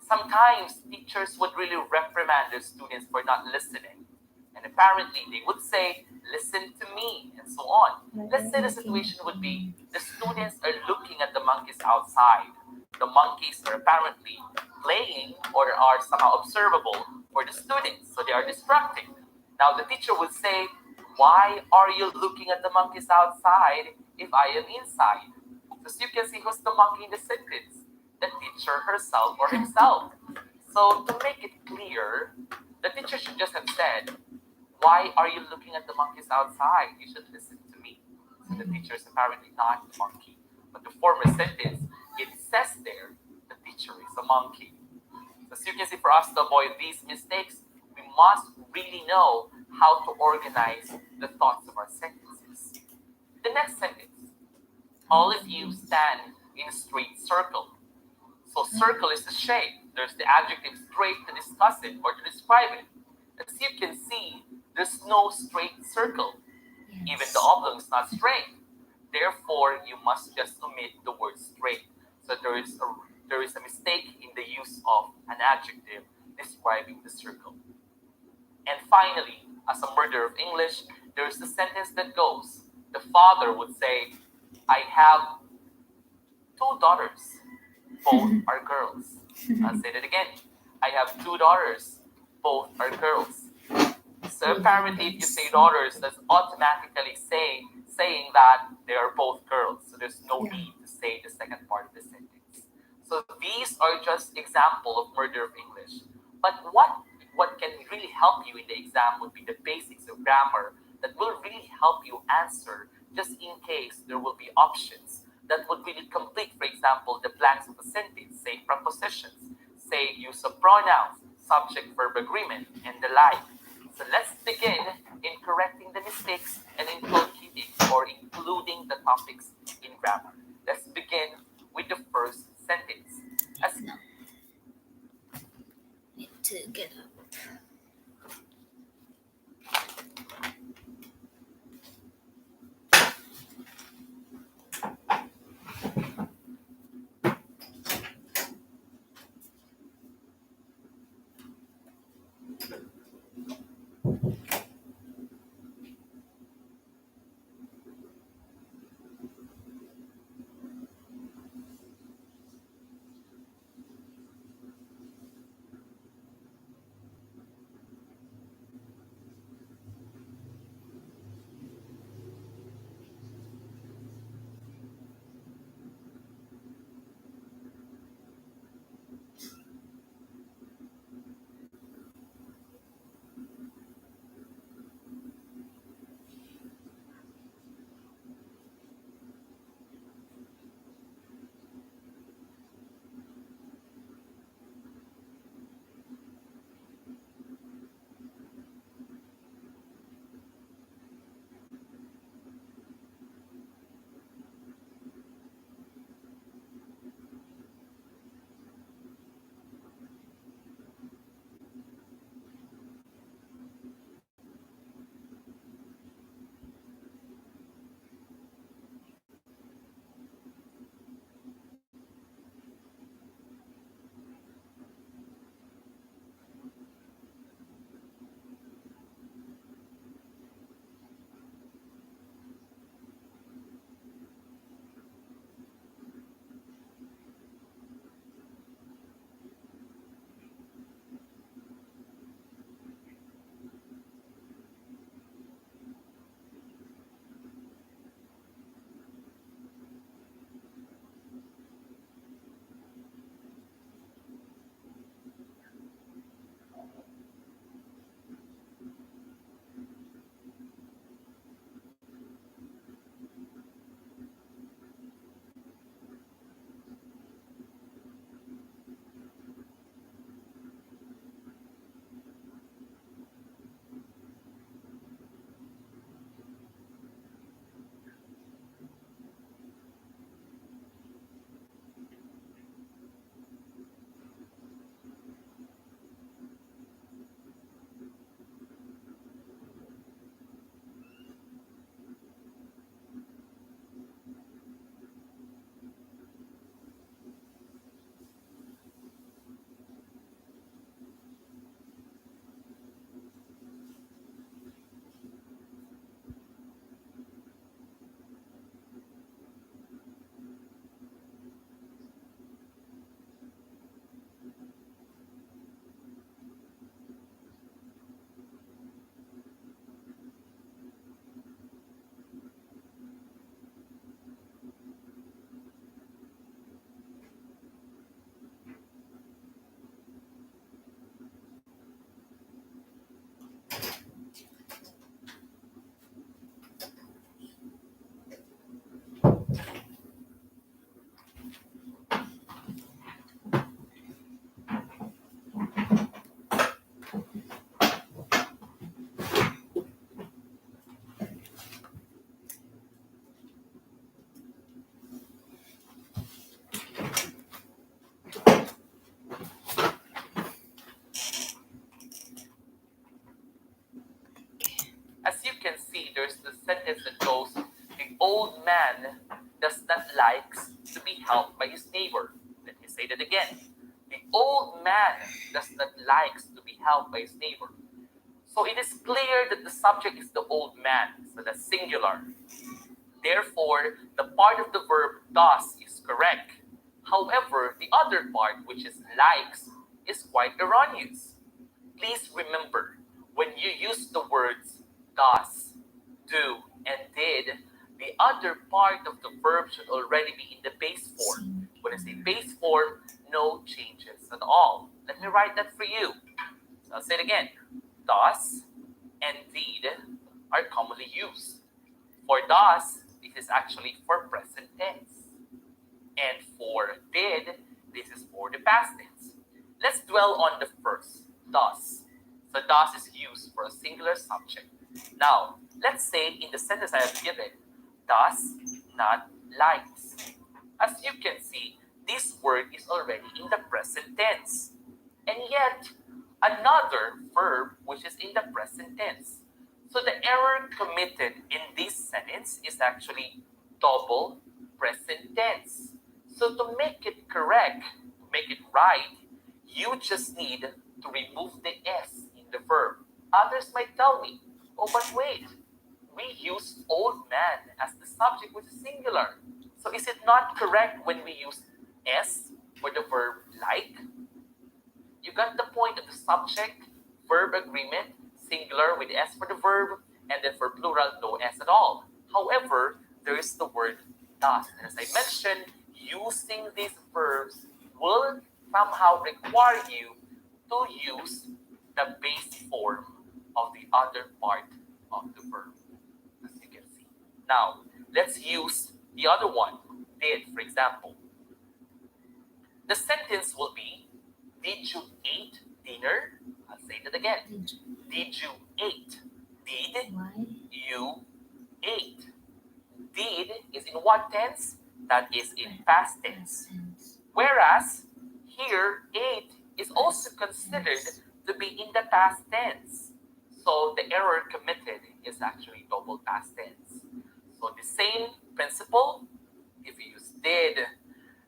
B: Sometimes teachers would really reprimand their students for not listening. And apparently they would say, listen to me, and so on. Let's say the situation would be the students are looking at the monkeys outside. The monkeys are apparently playing or are somehow observable for the students, so they are distracting. Now the teacher would say, why are you looking at the monkeys outside if I am inside? So you can see who's the monkey in the sentence, the teacher herself or himself. So to make it clear, the teacher should just have said, why are you looking at the monkeys outside? You should listen to me. So the teacher is apparently not the monkey. But the former sentence, it says there, the teacher is a monkey. So as you can see, for us to avoid these mistakes, we must really know how to organize the thoughts of our sentences. The next sentence, all of you stand in a straight circle. So circle is the shape. There's the adjective straight to discuss it or to describe it. As you can see, there's no straight circle. Even the oblong is not straight. Therefore, you must just omit the word straight. So there is a mistake in the use of an adjective describing the circle. And finally, as a murder of English, there is a sentence that goes, the father would say, I have 2 daughters. Both are girls. I'll say that again. I have 2 daughters. Both are girls. So apparently, if you say daughters, that's automatically saying that they are both girls. So there's no need to say the second part of the sentence. So these are just example of murder of English. But what can really help you in the exam would be the basics of grammar that will really help you answer just in case there will be options that would really complete, for example, the blanks of a sentence, say prepositions, say use of pronouns, subject verb agreement, and the like. So let's begin in correcting the mistakes and inculcating or including the topics in grammar. Let's begin with the first sentence. As
C: No. Need to get up.
B: as you can see, there's the sentence that goes, the old man does not likes to be helped by his neighbor. Let me say that again. The old man does not likes to be helped by his neighbor. So it is clear that the subject is the old man, so that's singular. Therefore, the part of the verb does is correct. However, the other part, which is likes, is quite erroneous. Please remember, when you use the words does, do, and did, the other part of the verb should already be in the base form. When I say base form, no changes at all. Let me write that for you. So I'll say it again. Does and did are commonly used. For does, this is actually for present tense. And for did, this is for the past tense. Let's dwell on the first, does. So does is used for a singular subject. Now, let's say in the sentence I have given, does not likes. As you can see, this word is already in the present tense. And yet, another verb which is in the present tense. So the error committed in this sentence is actually double present tense. So to make it correct, to make it right, you just need to remove the S in the verb. Others might tell me, oh, but wait, we use old man as the subject which is singular. So is it not correct when we use S for the verb like? You got the point of the subject, verb agreement, singular with S for the verb, and then for plural, no S at all. However, there is the word does. And as I mentioned, using these verbs will somehow require you to use the base form of the other part of the verb, as you can see. Now, let's use the other one, did, for example. The sentence will be, did you eat dinner? I'll say that again. Did you eat? Did you ate? Did is in what tense? That is in past tense. Whereas here, ate is also considered to be in the past tense. So the error committed is actually double past tense. So the same principle, if you use did,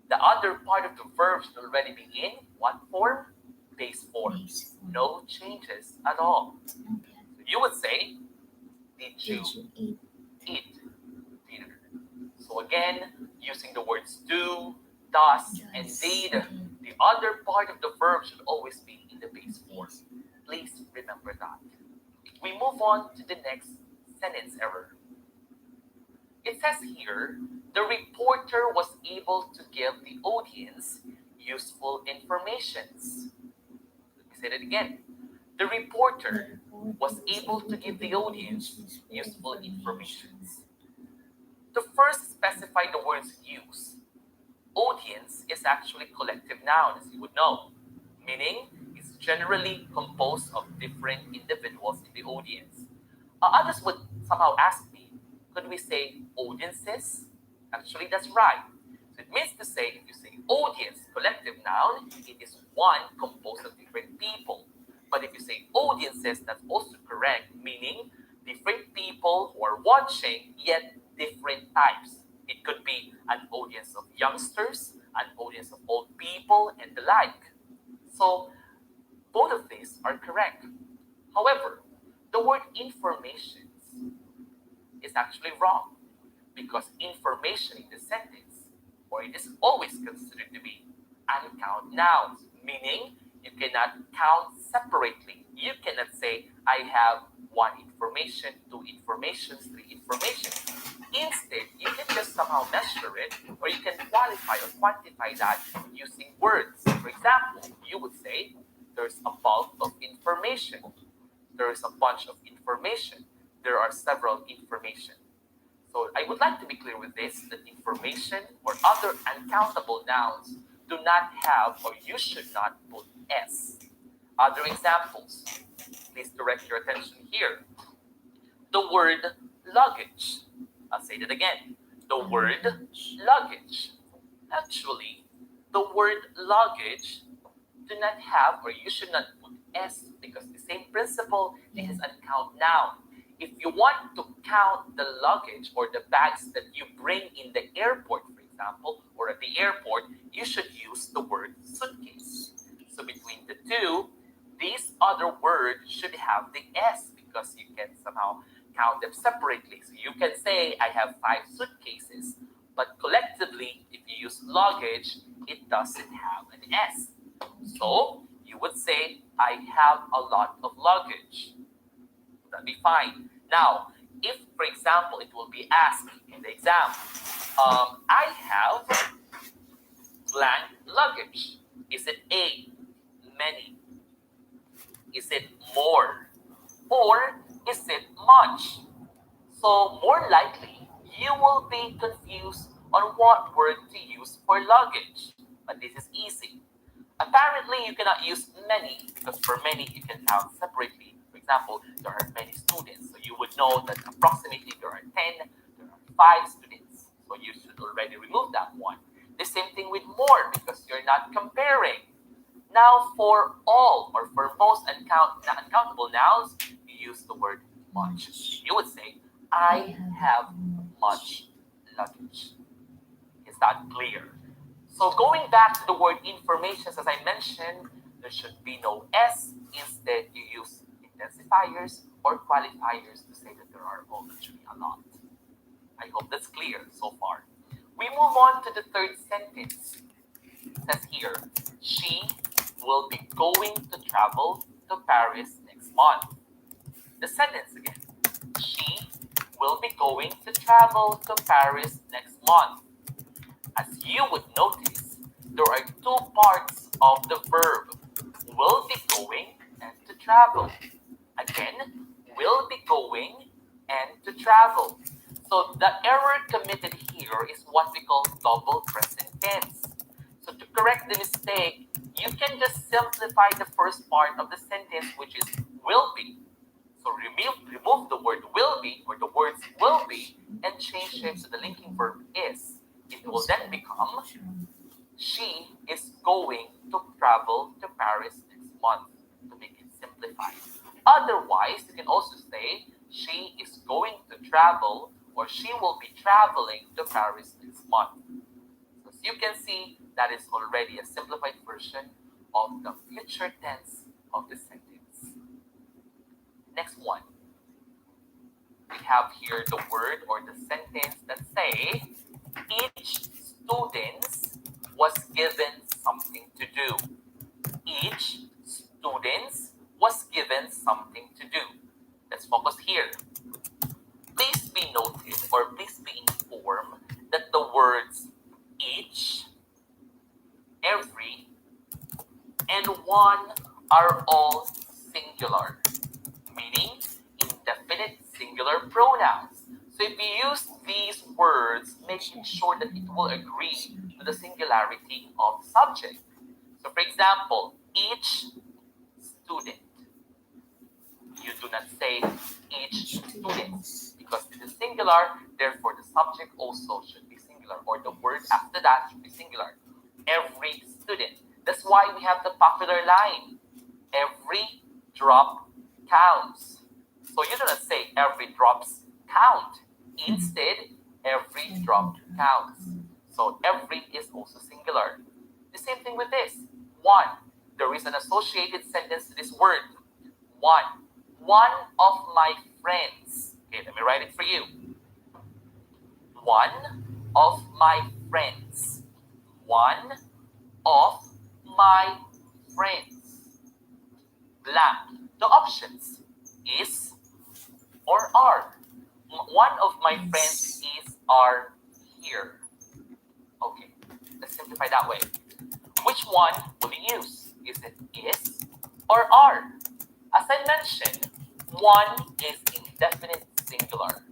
B: the other part of the verb should already be in what form? Base form. No changes at all. So you would say, did you eat dinner? So again, using the words do, does, and did, the other part of the verb should always be in the base form. Please remember that. We move on to the next sentence error. It says here, the reporter was able to give the audience useful informations. Let me say that again. The reporter was able to give the audience useful informations. To first specify the words use, audience is actually collective noun, as you would know, meaning it's generally composed of different individuals in the audience. Others would somehow ask me, could we say audiences? Actually, that's right. So it means to say, if you say audience, collective noun, it is one composed of different people. But if you say audiences, that's also correct, meaning different people who are watching, yet different types. It could be an audience of youngsters, an audience of old people, and the like. So both of these are correct. However, the word informations is actually wrong because information in the sentence, or it is always considered to be uncount nouns, meaning you cannot count separately. You cannot say, I have one information, two informations, three informations. Instead, you can just somehow measure it, or you can qualify or quantify that using words. For example, you would say, there's a bulk of information. There is a bunch of information. There are several information. So I would like to be clear with this, that information or other uncountable nouns do not have, or you should not put S. Other examples, please direct your attention here. The word luggage. I'll say that again. The word luggage. Actually, the word luggage do not have, or you should not put S, because the same principle, it is uncount noun. If you want to count the luggage or the bags that you bring in the airport, for example, or at the airport, you should use the word suitcase. So between the two, this other word should have the S because you can somehow count them separately. So you can say, I have 5 suitcases, but collectively, if you use luggage, it doesn't have an S. So you would say, I have a lot of luggage. That'd be fine. Now, if, for example, it will be asked in the exam, I have blank luggage. Is it A, many? Is it more? Or is it much? So more likely, you will be confused on what word to use for luggage. But this is easy. Apparently, you cannot use many because for many, you can count separately. For example, there are many students. So you would know that approximately there are 10, there are 5 students. So you should already remove that one. The same thing with more because you're not comparing. Now, for all or for most uncountable nouns, you use the word much. You would say, I have much luggage. Is that clear? So going back to the word informations, as I mentioned, there should be no S. Instead, you use intensifiers or qualifiers to say that there are actually a lot. I hope that's clear so far. We move on to the third sentence. It says here, she will be going to travel to Paris next month. The sentence again. She will be going to travel to Paris next month. As you would notice, there are 2 parts of the verb, will be going and to travel. Again, will be going and to travel. So the error committed here is what we call double present tense. So to correct the mistake, you can just simplify the first part of the sentence, which is will be. So remove the word will be or the words will be and change it to the linking verb is. It will then become, she is going to travel to Paris next month, to make it simplified. Otherwise, you can also say, she is going to travel or she will be traveling to Paris next month. So as you can see, that is already a simplified version of the future tense of the sentence. Next one. We have here the word or the sentence that say, each student was given something to do. Each student was given something to do. Let's focus here. Please be noted or please be informed that the words each, every, and one are all singular, meaning indefinite singular pronouns. So if you use these words, making sure that it will agree to the singularity of subject. So for example, each student. You do not say each student because it is singular, therefore the subject also should be singular or the word after that should be singular. Every student. That's why we have the popular line. Every drop counts. So you do not say every drops count. Instead, every drop counts. So every is also singular. The same thing with this. One. There is an associated sentence to this word. One. One of my friends. Okay, let me write it for you. One of my friends. One of my friends. Blank. The options is or are. One of my friends is are here. Okay, let's simplify that way. Which one will you use? Is it is or are? As I mentioned, one is indefinite singular.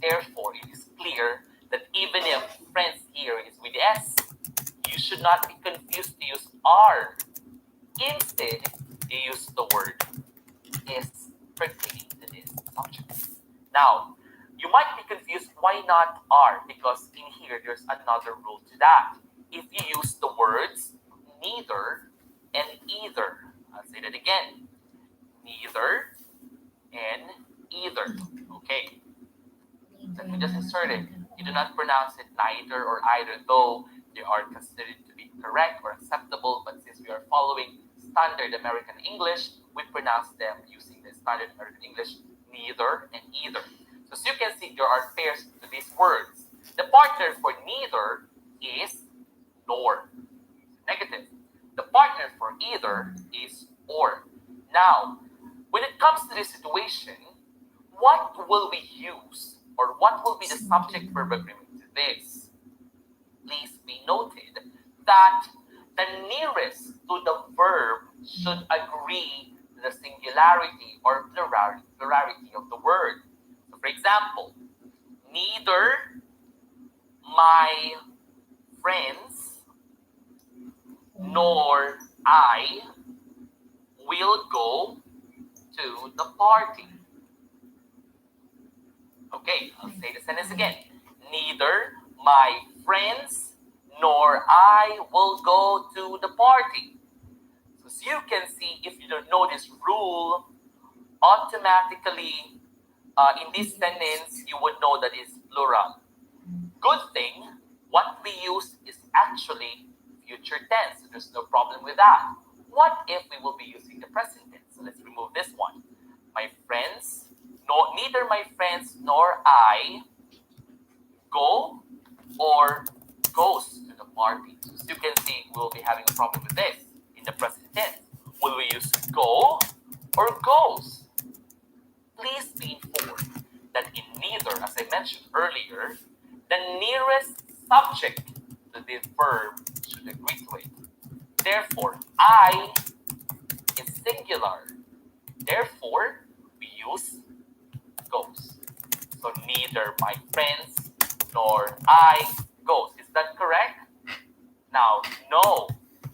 B: Therefore, it is clear that even if friends here is with S, you should not be confused to use are. Instead, you use the word is pertaining to this subject. Now, you might be confused why not are, because in here there's another rule to that. If you use the words neither and either, I'll say that again, neither and either. Okay, let me just insert it. You do not pronounce it neither or either, though they are considered to be correct or acceptable, but since we are following standard American English, we pronounce them using the standard American English, neither and either. So as you can see, there are pairs to these words. The partner for neither is nor. Negative. The partner for either is or. Now, when it comes to this situation, what will we use or what will be the subject verb agreement to this? Please be noted that the nearest to the verb should agree to the singularity or plurality of the word. So for example, neither my friends nor I will go to the party. Okay, I'll say the sentence again. Neither my friends nor I will go to the party. So as you can see, if you don't know this rule, automatically in this sentence, you would know that it's plural. Good thing, what we use is actually future tense. So there's no problem with that. What if we will be using the present tense? So let's remove this one. My friends, no, neither my friends nor I go or goes to the party. So as you can see, we'll be having a problem with this in the present tense. Will we use go or goes? Please be informed that in neither, as I mentioned earlier, the nearest subject to the verb should agree to it. Therefore, I is singular. Therefore, we use goes. So neither my friends nor I goes. Is that correct? Now, no,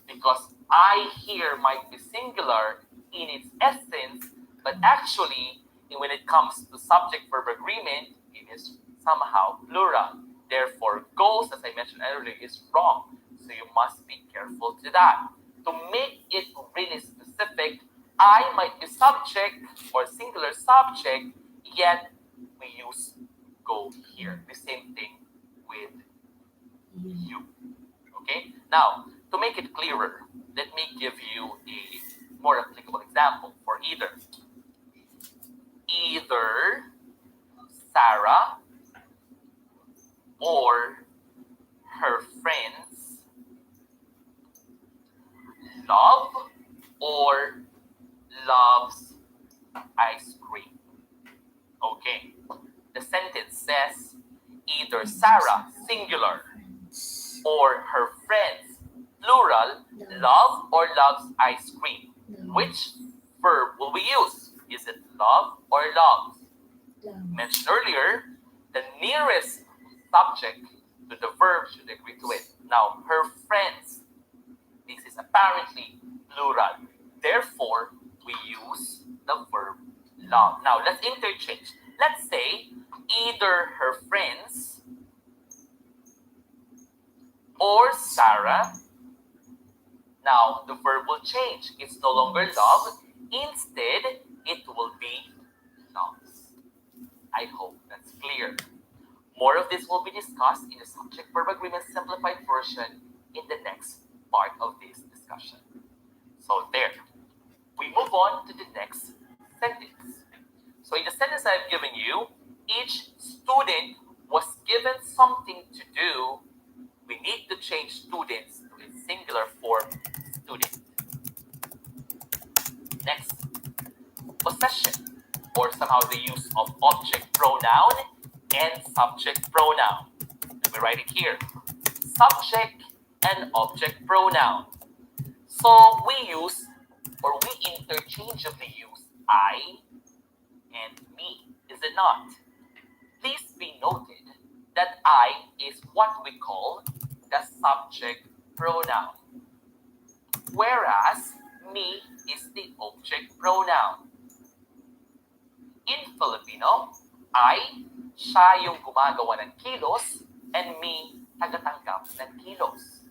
B: because I here might be singular in its essence, but actually, when it comes to subject-verb agreement, it is somehow plural. Therefore, goes, as I mentioned earlier, is wrong. So you must be careful to that. To make it really specific, I might be subject or singular subject, yet we use go here. The same thing with you. Okay? Now, to make it clearer, let me give you a more applicable example for either. Either Sarah or her friends love or loves ice cream. Okay. The sentence says either Sarah, singular, or her friends, plural, love or loves ice cream. Which verb will we use? Is it love or loves? Mentioned earlier, the nearest subject to the verb should agree to it. Now, her friends, this is apparently plural. Therefore, we use the verb love. Now, let's interchange. Let's say either her friends or Sarah. Now, the verb will change. It's no longer love. Instead, it will be loves. I hope that's clear. More of this will be discussed in the subject-verb agreement simplified version in the next part of this discussion. So there. We move on to the next sentence. So in the sentence I've given you, each student was given something to do. We need to change students to a singular form student. Next, possession, or somehow the use of object pronoun and subject pronoun. Let me write it here. Subject and object pronoun. So we use, or we interchangeably use I and me, is it not? Please be noted that I is what we call the subject pronoun, whereas me is the object pronoun. In Filipino, I, siya yung gumagawa ng kilos, and me, tagatanggap ng kilos.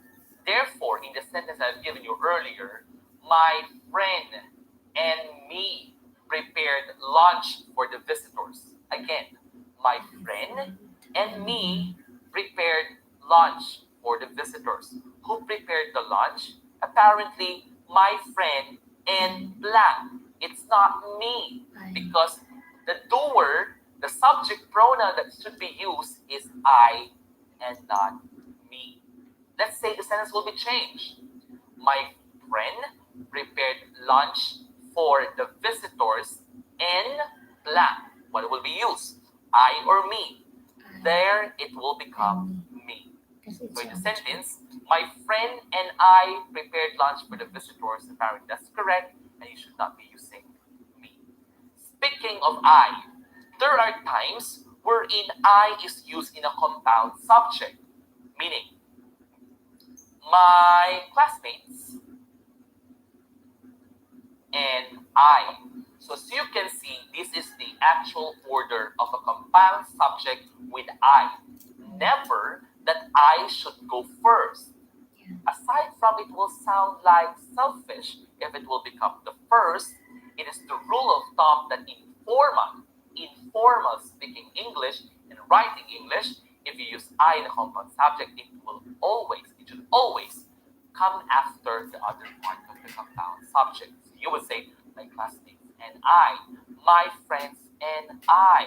B: Therefore, in the sentence I've given you earlier, my friend and me prepared lunch for the visitors. Again, my friend and me prepared lunch for the visitors. Who prepared the lunch? Apparently, my friend and blank. It's not me, because the doer, the subject pronoun that should be used is I and not me. Let's say the sentence will be changed. My friend prepared lunch for the visitors in blank. What will be used? I or me? There it will become me. So in the sentence, my friend and I prepared lunch for the visitors. Apparently that's correct, and you should not be using me. Speaking of I, there are times wherein I is used in a compound subject, meaning my classmates and I. So as you can see, this is the actual order of a compound subject with I. Never that I should go first. Aside from it will sound like selfish if it will become the first, it is the rule of thumb that in informal speaking English and writing English, if you use I in a compound subject, it should always come after the other part of the compound subject. So you would say, my classmates and I, my friends and I,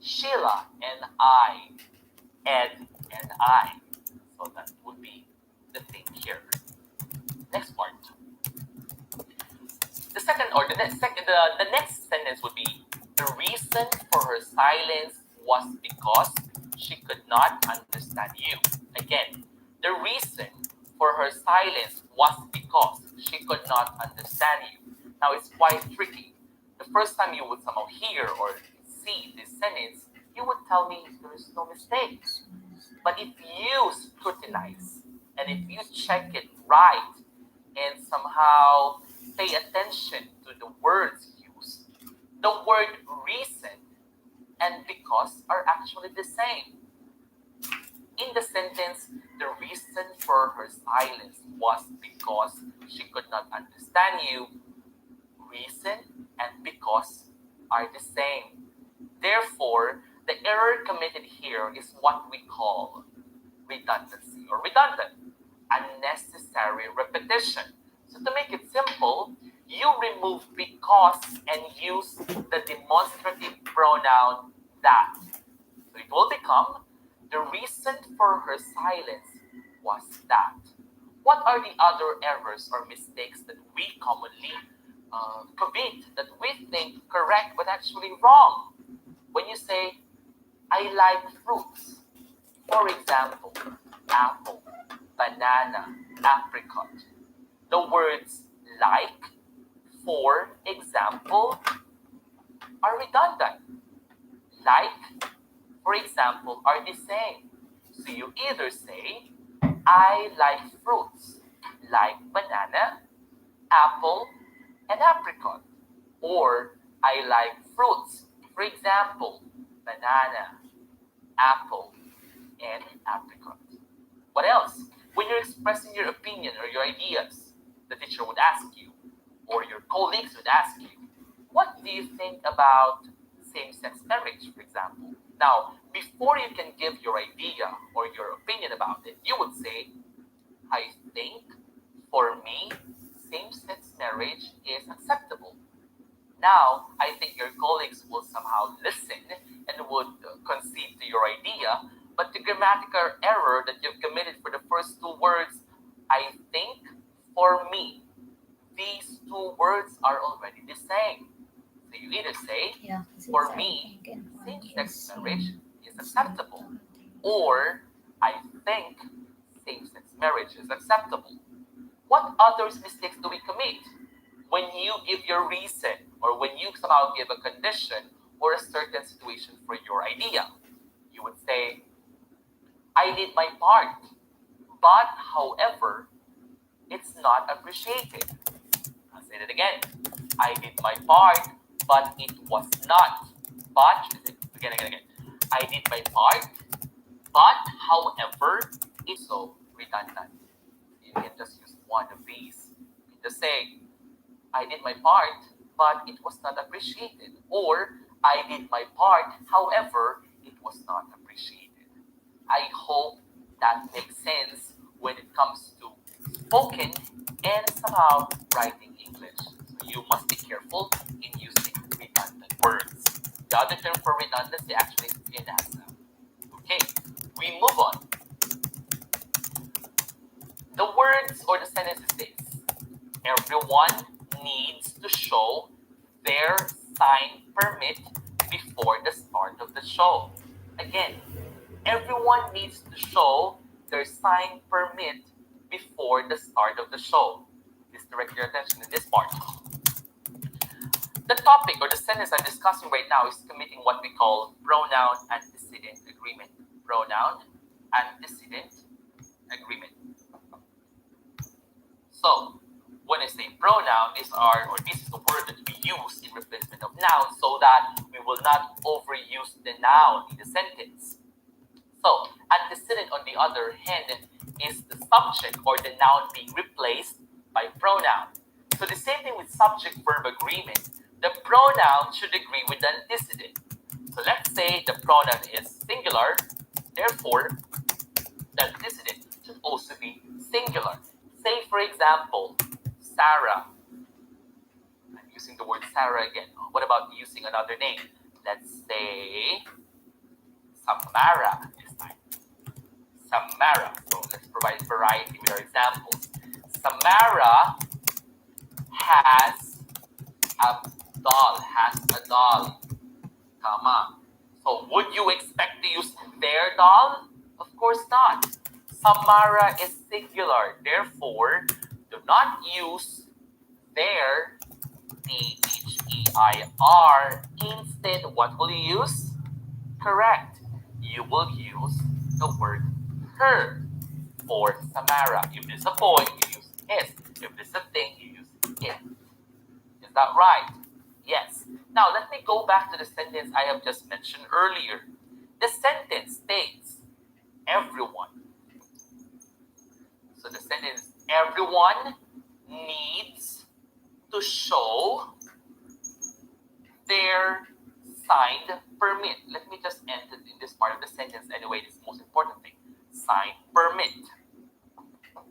B: Sheila and I, Ed and I. So that would be the thing here. Next part. The second or the next sentence would be the reason for her silence was because she could not understand you. Again, the reason for her silence was because she could not understand you. Now it's quite tricky. The first time you would somehow hear or see this sentence, you would tell me there is no mistake. But if you scrutinize and if you check it right and somehow pay attention to the words used, the word reason and because are actually the same. In the sentence, the reason for her silence was because she could not understand you. Reason and because are the same. Therefore, the error committed here is what we call redundancy or redundant, unnecessary repetition. So to make it simple, you remove because and use the demonstrative pronoun that. So it will become the reason for her silence was that. What are the other errors or mistakes that we commonly commit that we think correct but actually wrong? When you say, I like fruits, for example, apple, banana, apricot. The words like, for example, are redundant. Like, for example, are the same. So you either say, I like fruits, like banana, apple, and apricot. Or, I like fruits, for example, banana, apple, and apricot. What else? When you're expressing your opinion or your ideas, the teacher would ask you, or your colleagues would ask you, what do you think about same-sex marriage, for example? Now, before you can give your idea or your opinion about it, you would say, I think, for me, same-sex marriage is acceptable. Now, I think your colleagues will somehow listen and would concede to your idea, but the grammatical error that you've committed for the first two words, I think, for me, these two words are already the same. So you either say, for me, same-sex marriage is acceptable, or I think same-sex marriage is acceptable. What other mistakes do we commit? When you give your reason or when you somehow give a condition or a certain situation for your idea, you would say, I did my part, but however, it's not appreciated. I'll say that again. I did my part, but it was not. But, again. I did my part, but however, it's so redundant. You can just use one of these. You can just say, I did my part, but it was not appreciated. Or, I did my part, however, it was not appreciated. I hope that makes sense when it comes to spoken and somehow writing English. So you must be careful in using redundant words. The other term for redundancy actually is inasa. Okay, we move on. The words or the sentence is this: everyone needs to show their signed permit before the start of the show. Again, everyone needs to show their signed permit before the start of the show. Please direct your attention to this part. The topic or the sentence I'm discussing right now is committing what we call pronoun antecedent agreement. Pronoun antecedent agreement. So, when I say pronoun, this is the word that we use in replacement of noun so that we will not overuse the noun in the sentence. So, antecedent on the other hand is the subject or the noun being replaced by pronoun. So the same thing with subject-verb agreement. The pronoun should agree with the antecedent. So let's say the pronoun is singular, therefore the antecedent should also be singular. Say for example, Sarah. I'm using the word Sarah again. What about using another name? Let's say Samara this time. Samara. So let's provide variety with our examples. Samara has a doll. Tama. So would you expect to use their doll? Of course not. Samara is singular. Therefore, do not use their, their. Instead, what will you use? Correct. You will use the word her for Samara. If it's a boy, you use his. If it's a thing, you use it. Is that right? Yes. Now, let me go back to the sentence I have just mentioned earlier. The sentence states, everyone. So the sentence, everyone needs to show their signed permit. Let me just end in this part of the sentence anyway. This is the most important thing. Signed permit.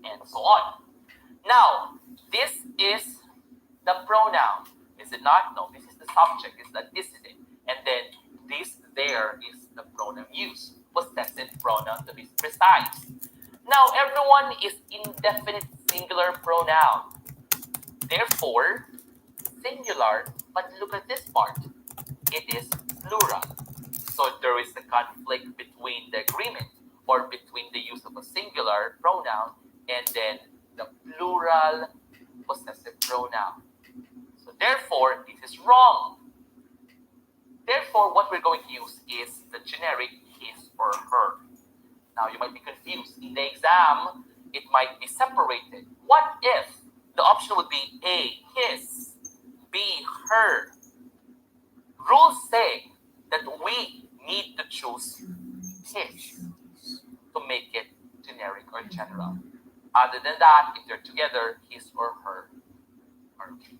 B: And so on. Now, this is the pronoun. Is it not? No, this is the subject. It's the antecedent. And then this there is the pronoun used. Possessive pronoun to be precise. Now, everyone is indefinite singular pronoun. Therefore, singular, but look at this part. It is plural. So there is a conflict between the agreement or between the use of a singular pronoun and then the plural possessive pronoun. So therefore, this is wrong. Therefore, what we're going to use is the generic his or her. Now, you might be confused. In the exam, it might be separated. What if the option would be A, his, B, her? Rules say that we need to choose his to make it generic or general. Other than that, if they're together, his or her are okay.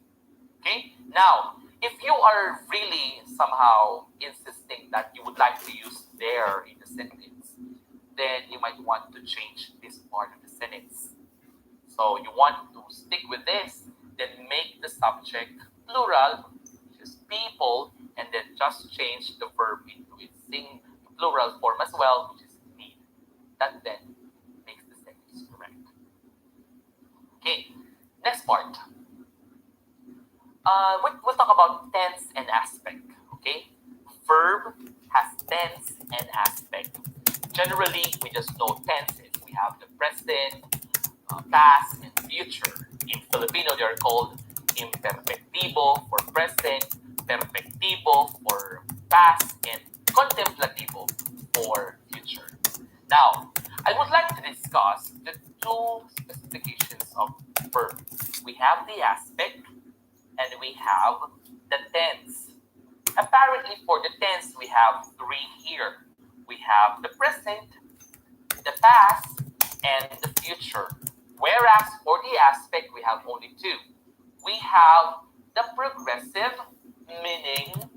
B: Okay? Now, if you are really somehow insisting that you would like to use their in the sentence, then you might want to change this part of the sentence. So you want to stick with this, then make the subject plural, which is people, and then just change the verb into its plural form as well, which is need. That then makes the sentence correct. Okay, next part. We'll talk about tense and aspect. Okay, verb has tense and aspect. Generally, we just know tenses. We have the present, past, and future. In Filipino, they are called imperfectivo for present, perfectivo for past, and contemplativo for future. Now, I would like to discuss the two specifications of verb. We have the aspect and we have the tense. Apparently, for the tense, we have three here. We have the present, the past, and the future. Whereas for the aspect, we have only two. We have the progressive, meaning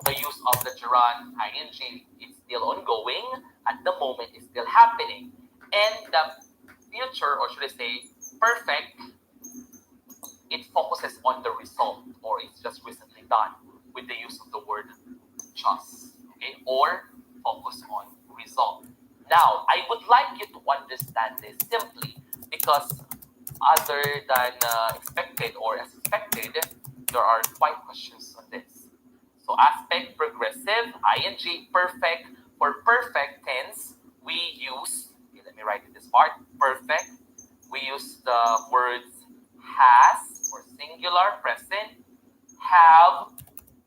B: the use of the gerund ing is still ongoing, at the moment it's still happening. And the future, or should I say perfect, it focuses on the result, or it's just recently done with the use of the word just, okay, or focus on result. Now, I would like you to understand this simply because other than expected or as expected, there are quite questions on this. So aspect, progressive, ing, perfect. For perfect tense, we use, okay, let me write in this part, perfect. We use the words has for singular present, have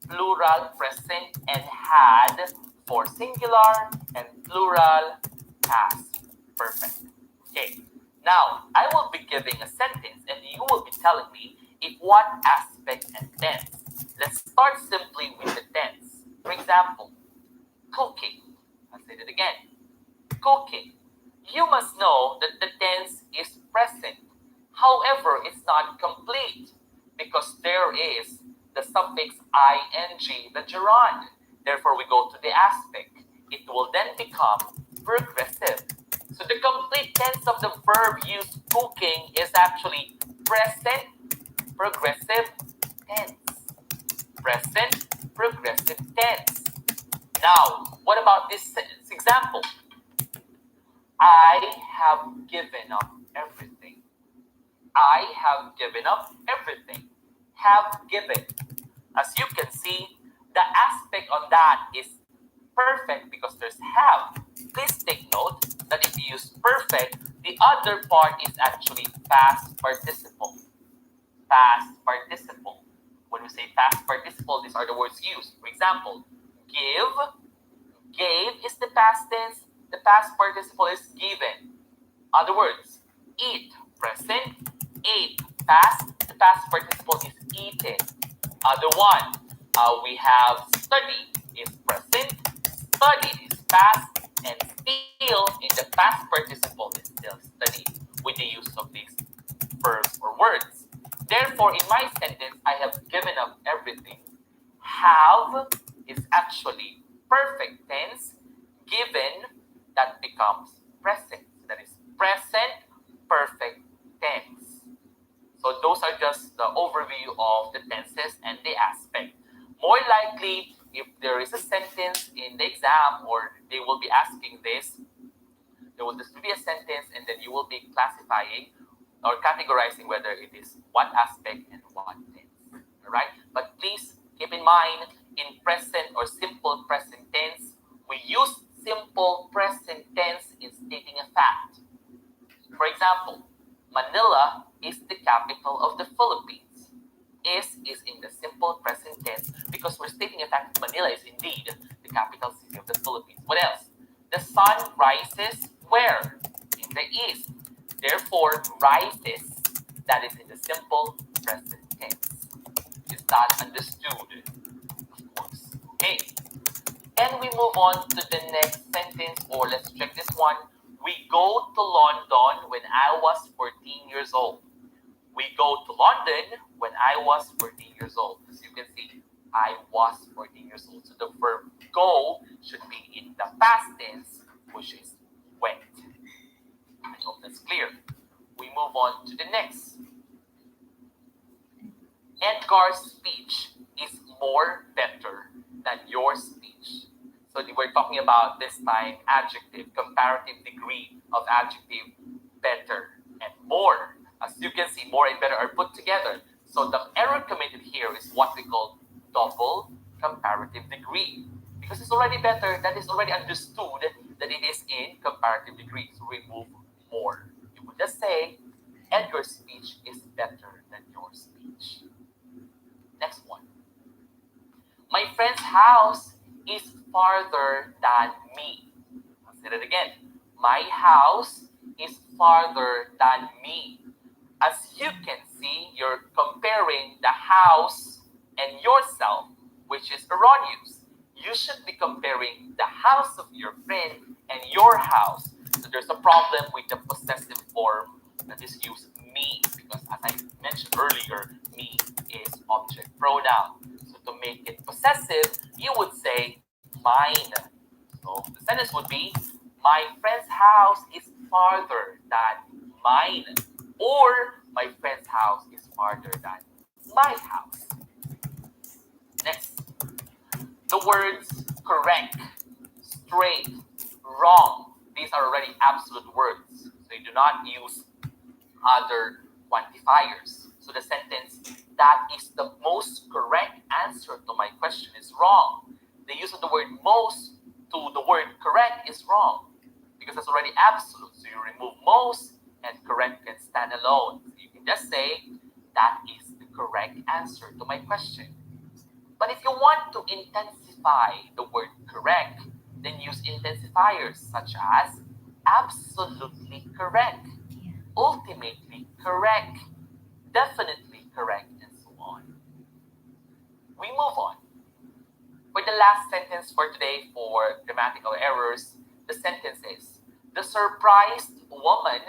B: plural present, and had for singular and plural past perfect. Okay, now I will be giving a sentence and you will be telling me if what aspect and tense. Let's start simply with the tense. For example, cooking. I'll say it again. Cooking. You must know that the tense is present. However, it's not complete because there is the suffix ing, the gerund. Therefore, we go to the aspect. It will then become progressive. So the complete tense of the verb used cooking is actually present progressive tense. Present progressive tense. Now, what about this example? I have given up everything. I have given up everything. Have given. As you can see, the aspect on that is perfect because there's have. Please take note that if you use perfect, the other part is actually past participle. Past participle. When we say past participle, these are the words used. For example, give, gave is the past tense, the past participle is given. Other words, eat, present, ate, past, the past participle is eaten. Other one, we have study is present, studied is past, and still in the past participle is still study with the use of these verbs or words. Therefore, in my sentence, I have given up everything. Have is actually perfect tense, given that becomes present. That is present perfect tense. So those are just the overview of the tenses and the aspect. More likely, if there is a sentence in the exam or they will be asking this, there will just be a sentence and then you will be classifying or categorizing whether it is what aspect and what tense. All right? But please keep in mind, in present or simple present tense, we use simple present tense in stating a fact. For example, Manila is the capital of the Philippines. Is in the simple present tense because we're stating a fact that Manila is indeed the capital city of the Philippines. What else? The sun rises where? In the east. Therefore, rises, that is in the simple present tense. Is that understood? Of course. Okay. And we move on to the next sentence, or let's check this one. We go to London when I was 14 years old. We go to London when I was 14 years old. As you can see, I was 14 years old. So the verb go should be in the past tense, which is went. I hope that's clear. We move on to the next. Edgar's speech is more better than your speech. So we're talking about this time adjective, comparative degree of adjective, better and more. As you can see, more and better are put together. So the error committed here is what we call double comparative degree. Because it's already better, that is already understood that it is in comparative degree. So remove more. You would just say, Edgar's speech is better than your speech. Next one. My friend's house is farther than me. I'll say that again. My house is farther than me. As you can see, you're comparing the house and yourself, which is erroneous. You should be comparing the house of your friend and your house. So there's a problem with the possessive form that is used me, because as I mentioned earlier, me is object pronoun. So to make it possessive, you would say mine. So the sentence would be, my friend's house is farther than mine. Or my friend's house is farther than my house. Next, the words correct, straight, wrong These are already absolute words, so you do not use other quantifiers. So the sentence, that is the most correct answer to my question, is wrong. The use of the word most to the word correct is wrong because it's already absolute. So you remove most and correct can stand alone. So you can just say, that is the correct answer to my question. But if you want to intensify the word correct, then use intensifiers such as absolutely correct, ultimately correct, definitely correct, and so on. We move on. For the last sentence for today for grammatical errors, the sentence is, the surprised woman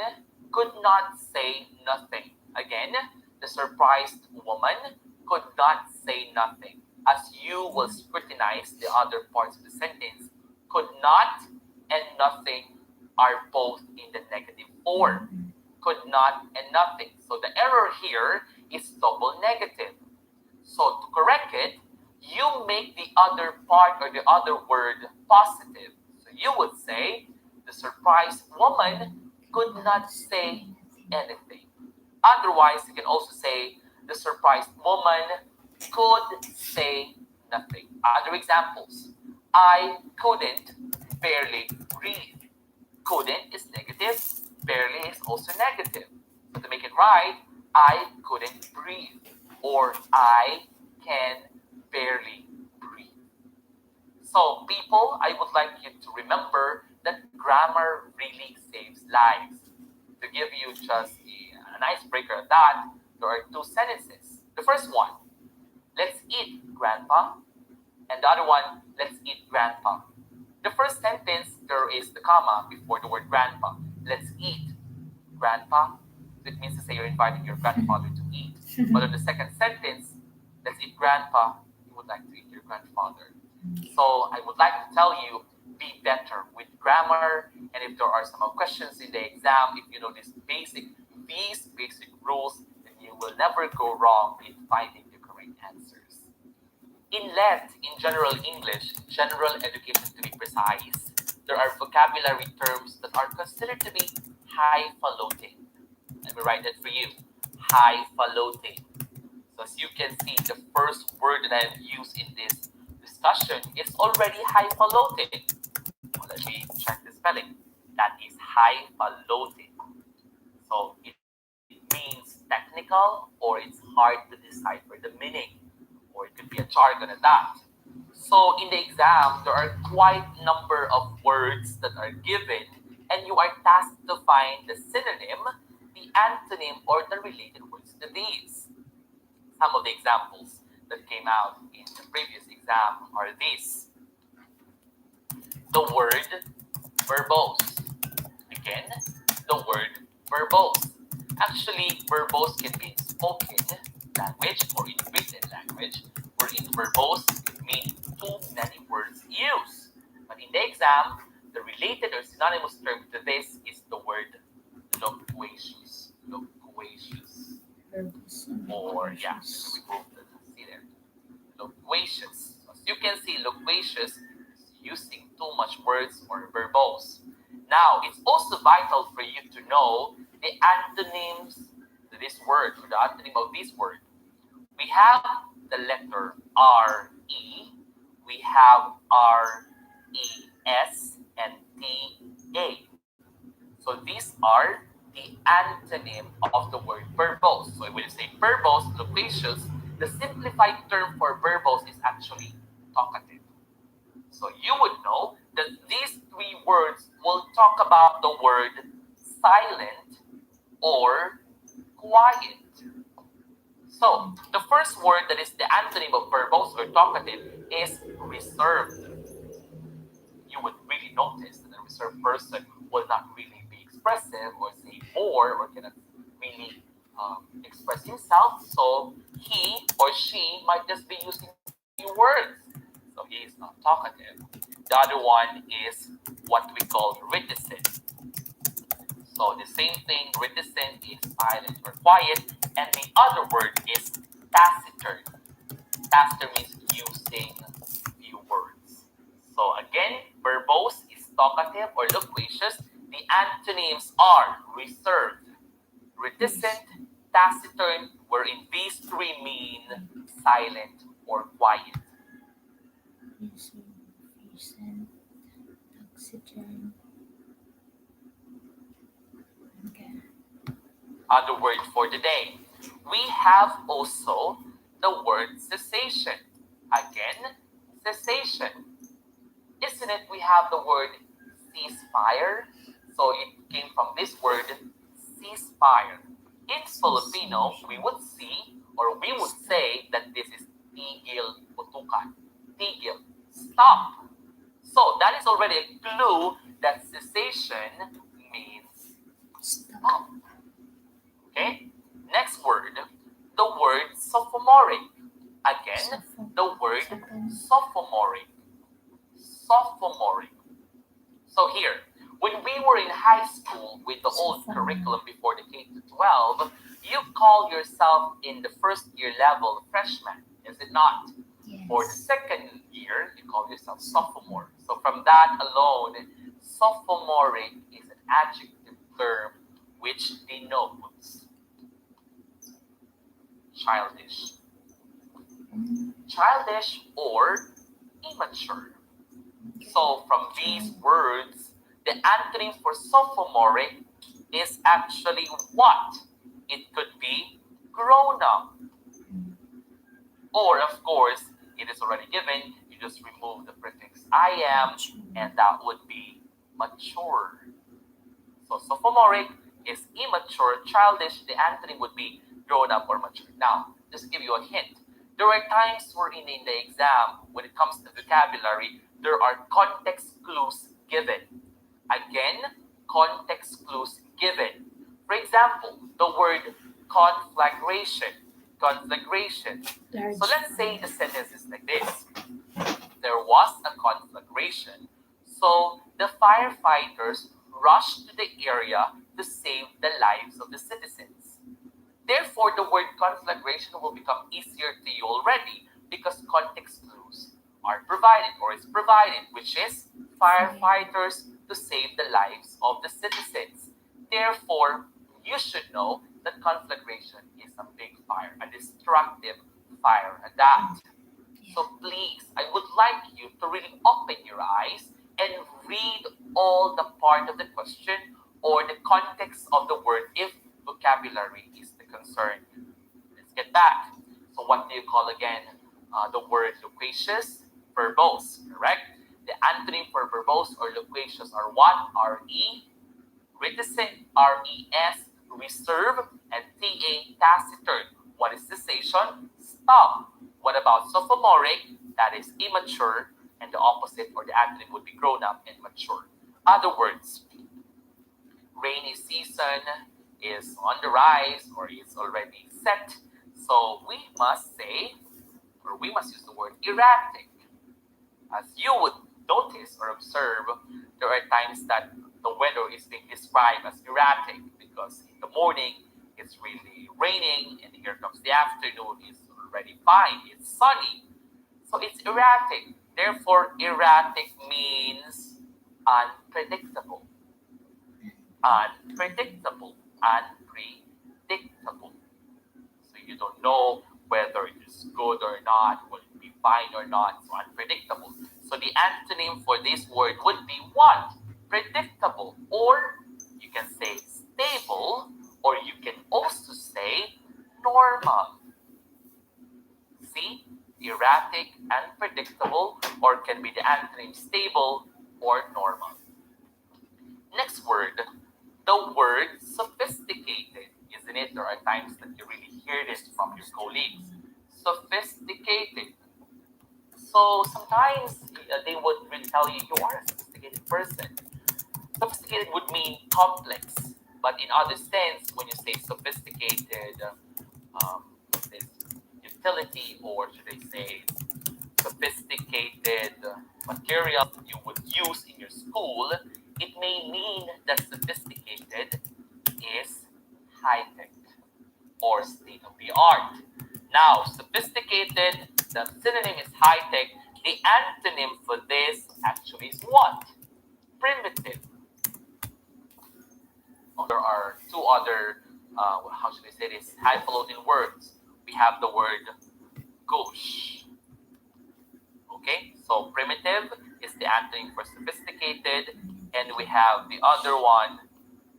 B: could not say nothing. Again, the surprised woman could not say nothing. As you will scrutinize the other parts of the sentence, could not and nothing are both in the negative form. Could not and nothing. So the error here is double negative. So to correct it, you make the other part or the other word positive. So you would say, the surprised woman could not say anything. Otherwise, you can also say, the surprised woman could say nothing. Other examples, I couldn't barely breathe. Couldn't is negative, barely is also negative. So to make it right, I couldn't breathe, or I can barely breathe. So people, I would like you to remember that grammar really saves lives. To give you just an icebreaker of that, there are two sentences. The first one, let's eat, Grandpa. And the other one, let's eat, Grandpa. The first sentence, there is the comma before the word grandpa. Let's eat, Grandpa. It means to say you're inviting your grandfather to eat. But in the second sentence, let's eat, Grandpa, you would like to eat your grandfather. So I would like to tell you, be better with grammar. And if there are some questions in the exam, if you know these basic rules, then you will never go wrong in finding the correct answers. In length, in general English, general education to be precise, there are vocabulary terms that are considered to be highfalutin. Let me write that for you. Highfalutin. So as you can see, the first word that I've used in this discussion is already highfalutin. Well, let me check the spelling. That is highfalutin. So it means technical, or it's hard to decipher the meaning, or it could be a jargon at that. So in the exam, there are quite a number of words that are given, and you are tasked to find the synonym, the antonym, or the related words to these. Some of the examples that came out in the previous exam are these. The word verbose. Again, the word verbose. Actually, verbose can be in spoken language or in written language, or in verbose could mean too many words used. But in the exam, the related or synonymous term to this is the word loquacious. Loquacious. Or, yeah, remove the C there. Loquacious. As you can see, loquacious is using too much words or verbose. Now, it's also vital for you to know the antonyms to this word, or the antonym of this word. We have the letter R-E, we have R-E-S, and T-A. So these are the antonym of the word verbose. So when you say verbose, loquacious, the simplified term for verbose is actually talkative. So you would know that these three words will talk about the word silent or quiet. So the first word that is the antonym of verbose or talkative is reserved. You would really notice that a reserved person will not really be expressive or say more, or cannot really express himself. So he or she might just be using few words. So he is not talkative. The other one is what we call reticent. So the same thing, reticent is silent or quiet, and the other word is taciturn. Taciturn means using few words. So again, verbose is talkative or loquacious, the antonyms are reserved, reticent, taciturn, wherein these three mean silent or quiet.
C: Reservation, oxygen. Okay.
B: Other word for the day. We have also the word cessation. Again, cessation. Isn't it we have the word ceasefire? So it came from this word ceasefire. In Filipino, we would see or we would say that this is tigil putukan. Tigil, stop. So that is already a clue that cessation means stop. Okay? Next word, the word sophomoric. Again, the word sophomoric. Sophomoric. So here, when we were in high school with the old curriculum before the K to 12, you call yourself in the first year level freshman, is it not?
C: Yes.
B: For the second year, you call yourself sophomore. So from that alone, sophomoric is an adjective term which denotes childish. Childish or immature. So from these words, the antonym for sophomoric is actually what? It could be grown up. Or of course, it is already given, you just remove the prefix I am, and that would be mature. So sophomoric is immature, childish, the antonym would be grown up or mature. Now, just to give you a hint, there are times wherein in the exam, when it comes to vocabulary, there are context clues given. Again, context clues given. For example, the word conflagration. Conflagration. So let's say the sentence is like this. There was a conflagration. So the firefighters rushed to the area to save the lives of the citizens. Therefore, the word conflagration will become easier to you already because context clues are provided or is provided, which is firefighters to save the lives of the citizens. Therefore, you should know that conflagration is a big fire, a destructive fire, and that. So please, I would like you to really open your eyes and read all the part of the question or the context of the word if vocabulary is the concern. Let's get back. So what do you call again the word loquacious? Verbose, correct? The antonym for verbose or loquacious are what? R-E, reticent, R-E-S, reserve, and T-A, taciturn. What is cessation? Stop. What about sophomoric? That is immature, and the opposite or the antonym would be grown up and mature. Other words, rainy season is on the rise or is already set. So we must say, or we must use the word erratic. As you would notice or observe, there are times that the weather is being described as erratic because in the morning it's really raining and here comes the afternoon, it's already fine, it's sunny. So it's erratic. Therefore, erratic means unpredictable. Unpredictable. Unpredictable. So you don't know whether it is good or not, will it be fine or not, so unpredictable. So the antonym for this word would be what? Predictable. Or you can say stable, or you can also say normal. See? Erratic, unpredictable, or can be the antonym stable or normal. Next word, the word sophisticated. Isn't it? There are times that you really hear this from your colleagues. Sophisticated. So sometimes they would really tell you, you are a sophisticated person. Sophisticated would mean complex. But in other sense, when you say sophisticated, this utility, or should I say sophisticated material you would use in your school, it may mean that sophisticated is high-tech or state-of-the-art. Now, sophisticated, the synonym is high-tech. The antonym for this actually is what? primitive. There are two other, how should I say this, highfalutin words. We have the word gauche. Okay, so primitive is the antonym for sophisticated, and we have the other one,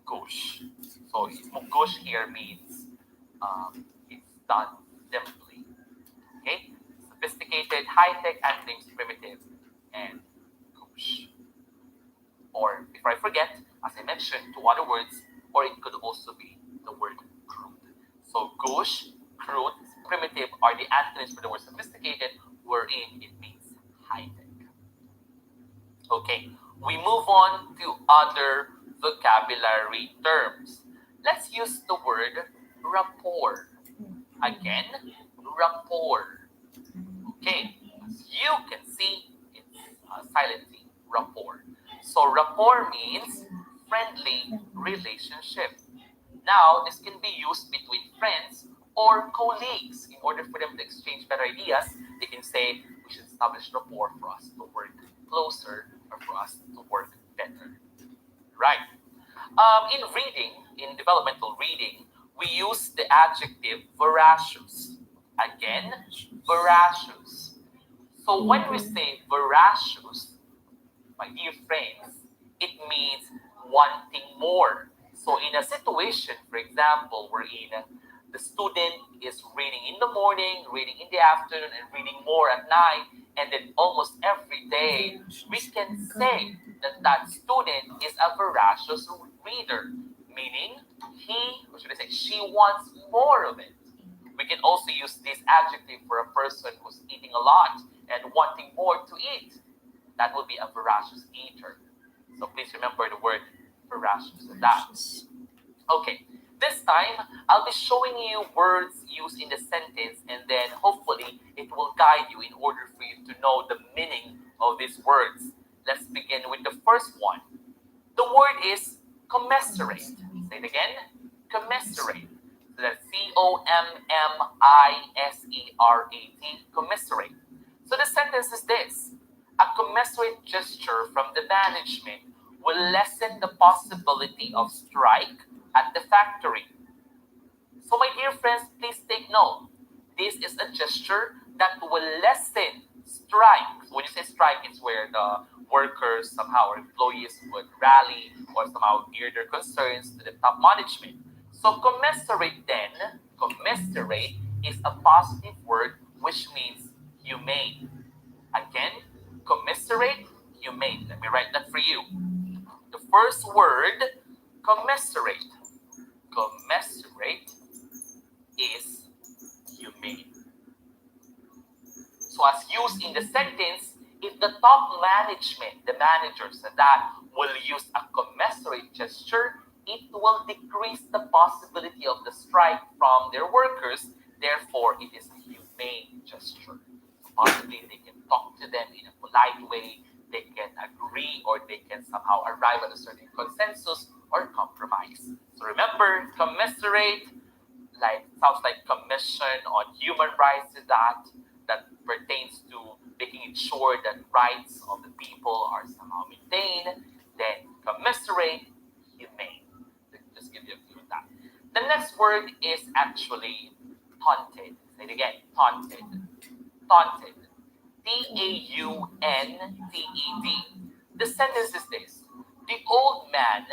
B: gauche. So gauche here means it's done simply. Okay, sophisticated, high-tech antonyms, primitive, and gauche. Or if I forget, as I mentioned, two other words, or it could also be the word crude. So gauche, crude, primitive are the antonyms for the word sophisticated, wherein it means high-tech. Okay, we move on to other vocabulary terms. Let's use the word rapport. Again, rapport. Okay, as you can see, it's silently rapport. So rapport means friendly relationship. Now, this can be used between friends or colleagues. In order for them to exchange better ideas, they can say, we should establish rapport for us to work closer or for us to work better. Right. In reading, in developmental reading, we use the adjective voracious. Again, voracious. So when we say voracious, my dear friends, it means wanting more. So in a situation, for example, wherein the student is reading in the morning, reading in the afternoon, and reading more at night, and then almost every day, we can say that that student is a voracious reader, meaning he, or should I say, she wants more of it. We can also use this adjective for a person who's eating a lot and wanting more to eat. That would be a voracious eater. So please remember the word voracious of that. Okay, this time I'll be showing you words used in the sentence, and then hopefully it will guide you in order for you to know the meaning of these words. Let's begin with the first one. The word is commiserate. Say it again. Commiserate. So that's commiserate. Commiserate. So the sentence is this. A commensurate gesture from the management will lessen the possibility of strike at the factory. So my dear friends, please take note. This is a gesture that will lessen strike. When you say strike, it's where the workers somehow or employees would rally or somehow gear their concerns to the top management. So commiserate then, commiserate is a positive word which means humane. Again, commiserate, humane. Let me write that for you. The first word, commiserate. Commiserate is humane. So as used in the sentence, if the top management, the managers that will use a commiserate gesture, it will decrease the possibility of the strike from their workers. Therefore, it is a humane gesture. Possibly they can talk to them in a polite way, they can agree, or they can somehow arrive at a certain consensus or compromise. So remember, commiserate, like sounds like commission on human rights, that pertains to making sure that rights of the people are somehow maintained. Then commiserate, humane. Just give you a clue of that. The next word is actually taunted. Say it again, taunted. Taunted. Taunted. The sentence is this. The old man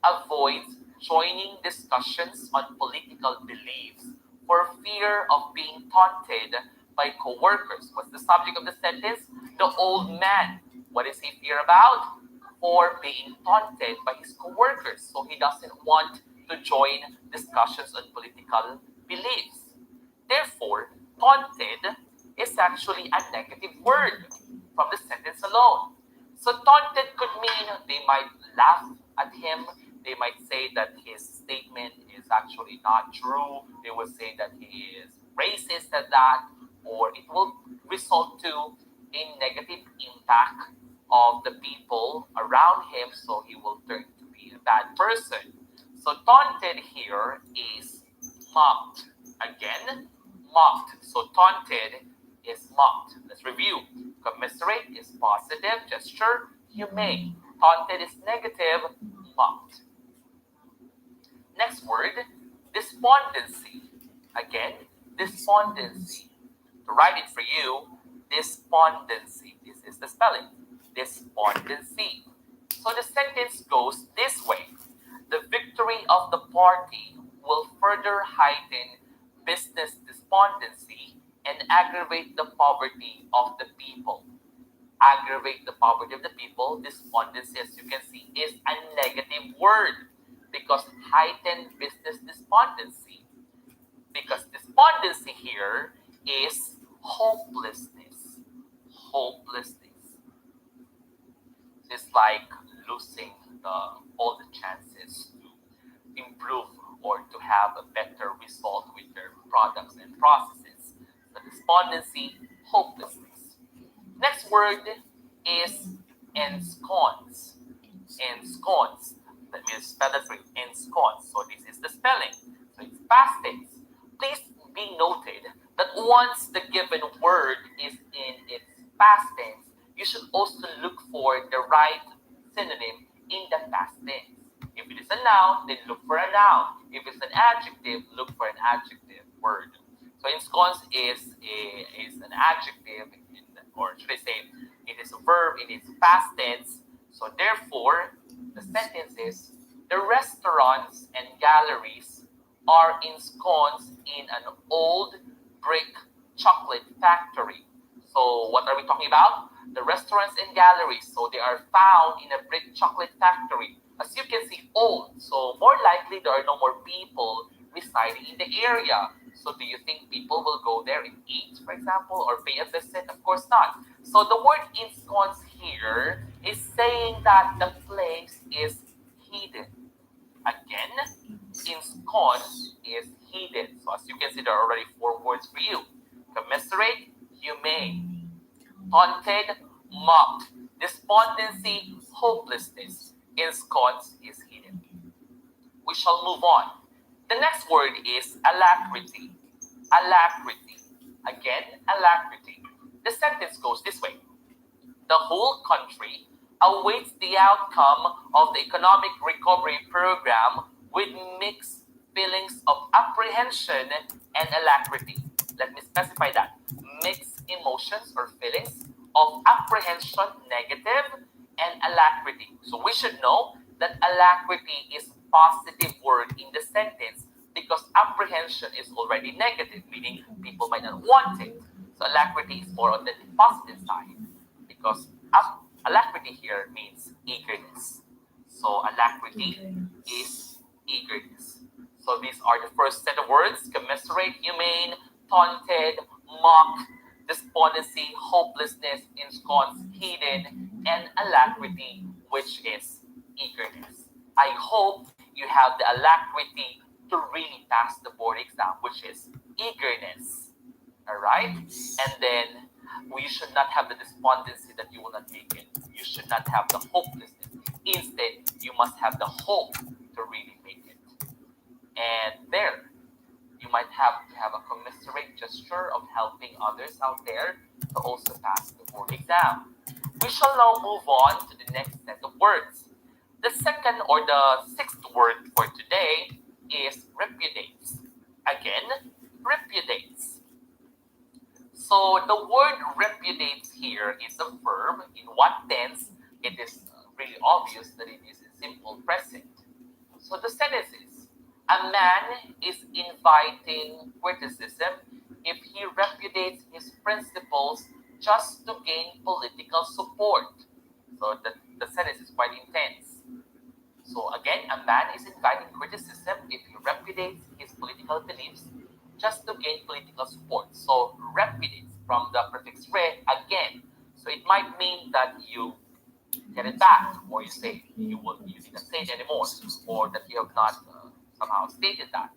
B: avoids joining discussions on political beliefs for fear of being taunted by co-workers. What's the subject of the sentence? The old man. What is he fear about? For being taunted by his co-workers. So he doesn't want to join discussions on political beliefs. Therefore, taunted is actually a negative word from the sentence alone. So taunted could mean they might laugh at him. They might say that his statement is actually not true. They will say that he is racist at that, or it will result to a negative impact of the people around him, so he will turn to be a bad person. So taunted here is mocked. Again, mocked. So taunted is mocked. Let's review. Commiserate is positive gesture, humane. Taunted is negative, mocked. Next word, despondency. Again, despondency. To write it for you, despondency. This is the spelling. Despondency. So the sentence goes this way. The victory of the party will further heighten business despondency and aggravate the poverty of the people. Aggravate the poverty of the people. Despondency, as you can see, is a negative word because heightened business despondency. Because despondency here is hopelessness. Hopelessness. It's like losing all the chances to improve or to have a better result with their products and processes. So despondency, hopelessness. Next word is ensconce. Ensconce. Let me spell it for you. Ensconce. So this is the spelling. So it's past tense. Please be noted that once the given word is in its past tense, you should also look for the right synonym in the past tense. If it is a noun, then look for a noun. If it's an adjective, look for an adjective word. So ensconce is an adjective, or should I say, it is a verb in its past tense. So therefore, the sentence is, the restaurants and galleries are ensconced in an old brick chocolate factory. So what are we talking about? The restaurants and galleries. So they are found in a brick chocolate factory. As you can see, old. So more likely there are no more people residing in the area. So do you think people will go there and eat, for example, or pay a visit? Of course not. So the word ensconce here is saying that the place is hidden. Again, ensconce is hidden. So as you can see, there are already 4 words for you. Commiserate, humane. Taunted, mocked. Despondency, hopelessness. Ensconce is hidden. We shall move on. The next word is alacrity. Alacrity. Again, alacrity. The sentence goes this way. The whole country awaits the outcome of the economic recovery program with mixed feelings of apprehension and alacrity. Let me specify that. Mixed emotions or feelings of apprehension, negative, and alacrity. So we should know that alacrity is a positive word in the sentence because apprehension is already negative, meaning people might not want it. So alacrity is more on the positive side because alacrity here means eagerness. So alacrity is eagerness. So these are the first set of words: commiserate, humane, taunted, mock, despondency, hopelessness, ensconce, hidden, and alacrity, which is eagerness. I hope you have the alacrity to really pass the board exam, which is eagerness. All right? And then you should not have the despondency that you will not make it. You should not have the hopelessness. Instead, you must have the hope to really make it. And there, you might have to have a commiserate gesture of helping others out there to also pass the board exam. We shall now move on to the next set of words. The second or the 6th word for today is repudiates. Again, repudiates. So the word repudiates here is a verb. In what tense? It is really obvious that it is in simple present. So the sentence is, a man is inviting criticism if he repudiates his principles just to gain political support. So the sentence is quite intense. So again, a man is inviting criticism if he repudiates his political beliefs just to gain political support. So repudiates from the prefix re, again. So it might mean that you get it back, or you say you didn't say it anymore, or that you have not somehow stated that.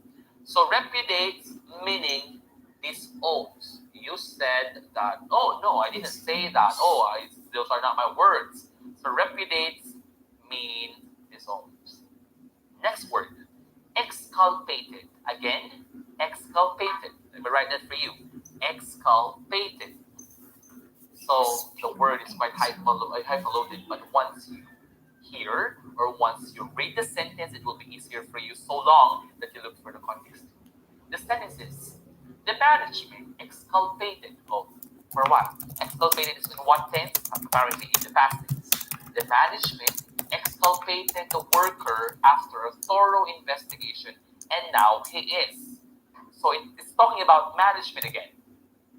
B: So repudiates meaning disowns. You said that, oh no, I didn't say that. Those are not my words. So repudiates mean disowns. Next word, exculpated. Again, exculpated. Let me write that for you. Exculpated. So the word is quite highfalutin, but once you hear or once you read the sentence, it will be easier for you so long that you look for the context. The sentence is, the management exculpated. Oh, for what? Exculpated is in what tense? Apparently in the past tense. The management exculpated the worker after a thorough investigation, and now he is. So it's talking about management again.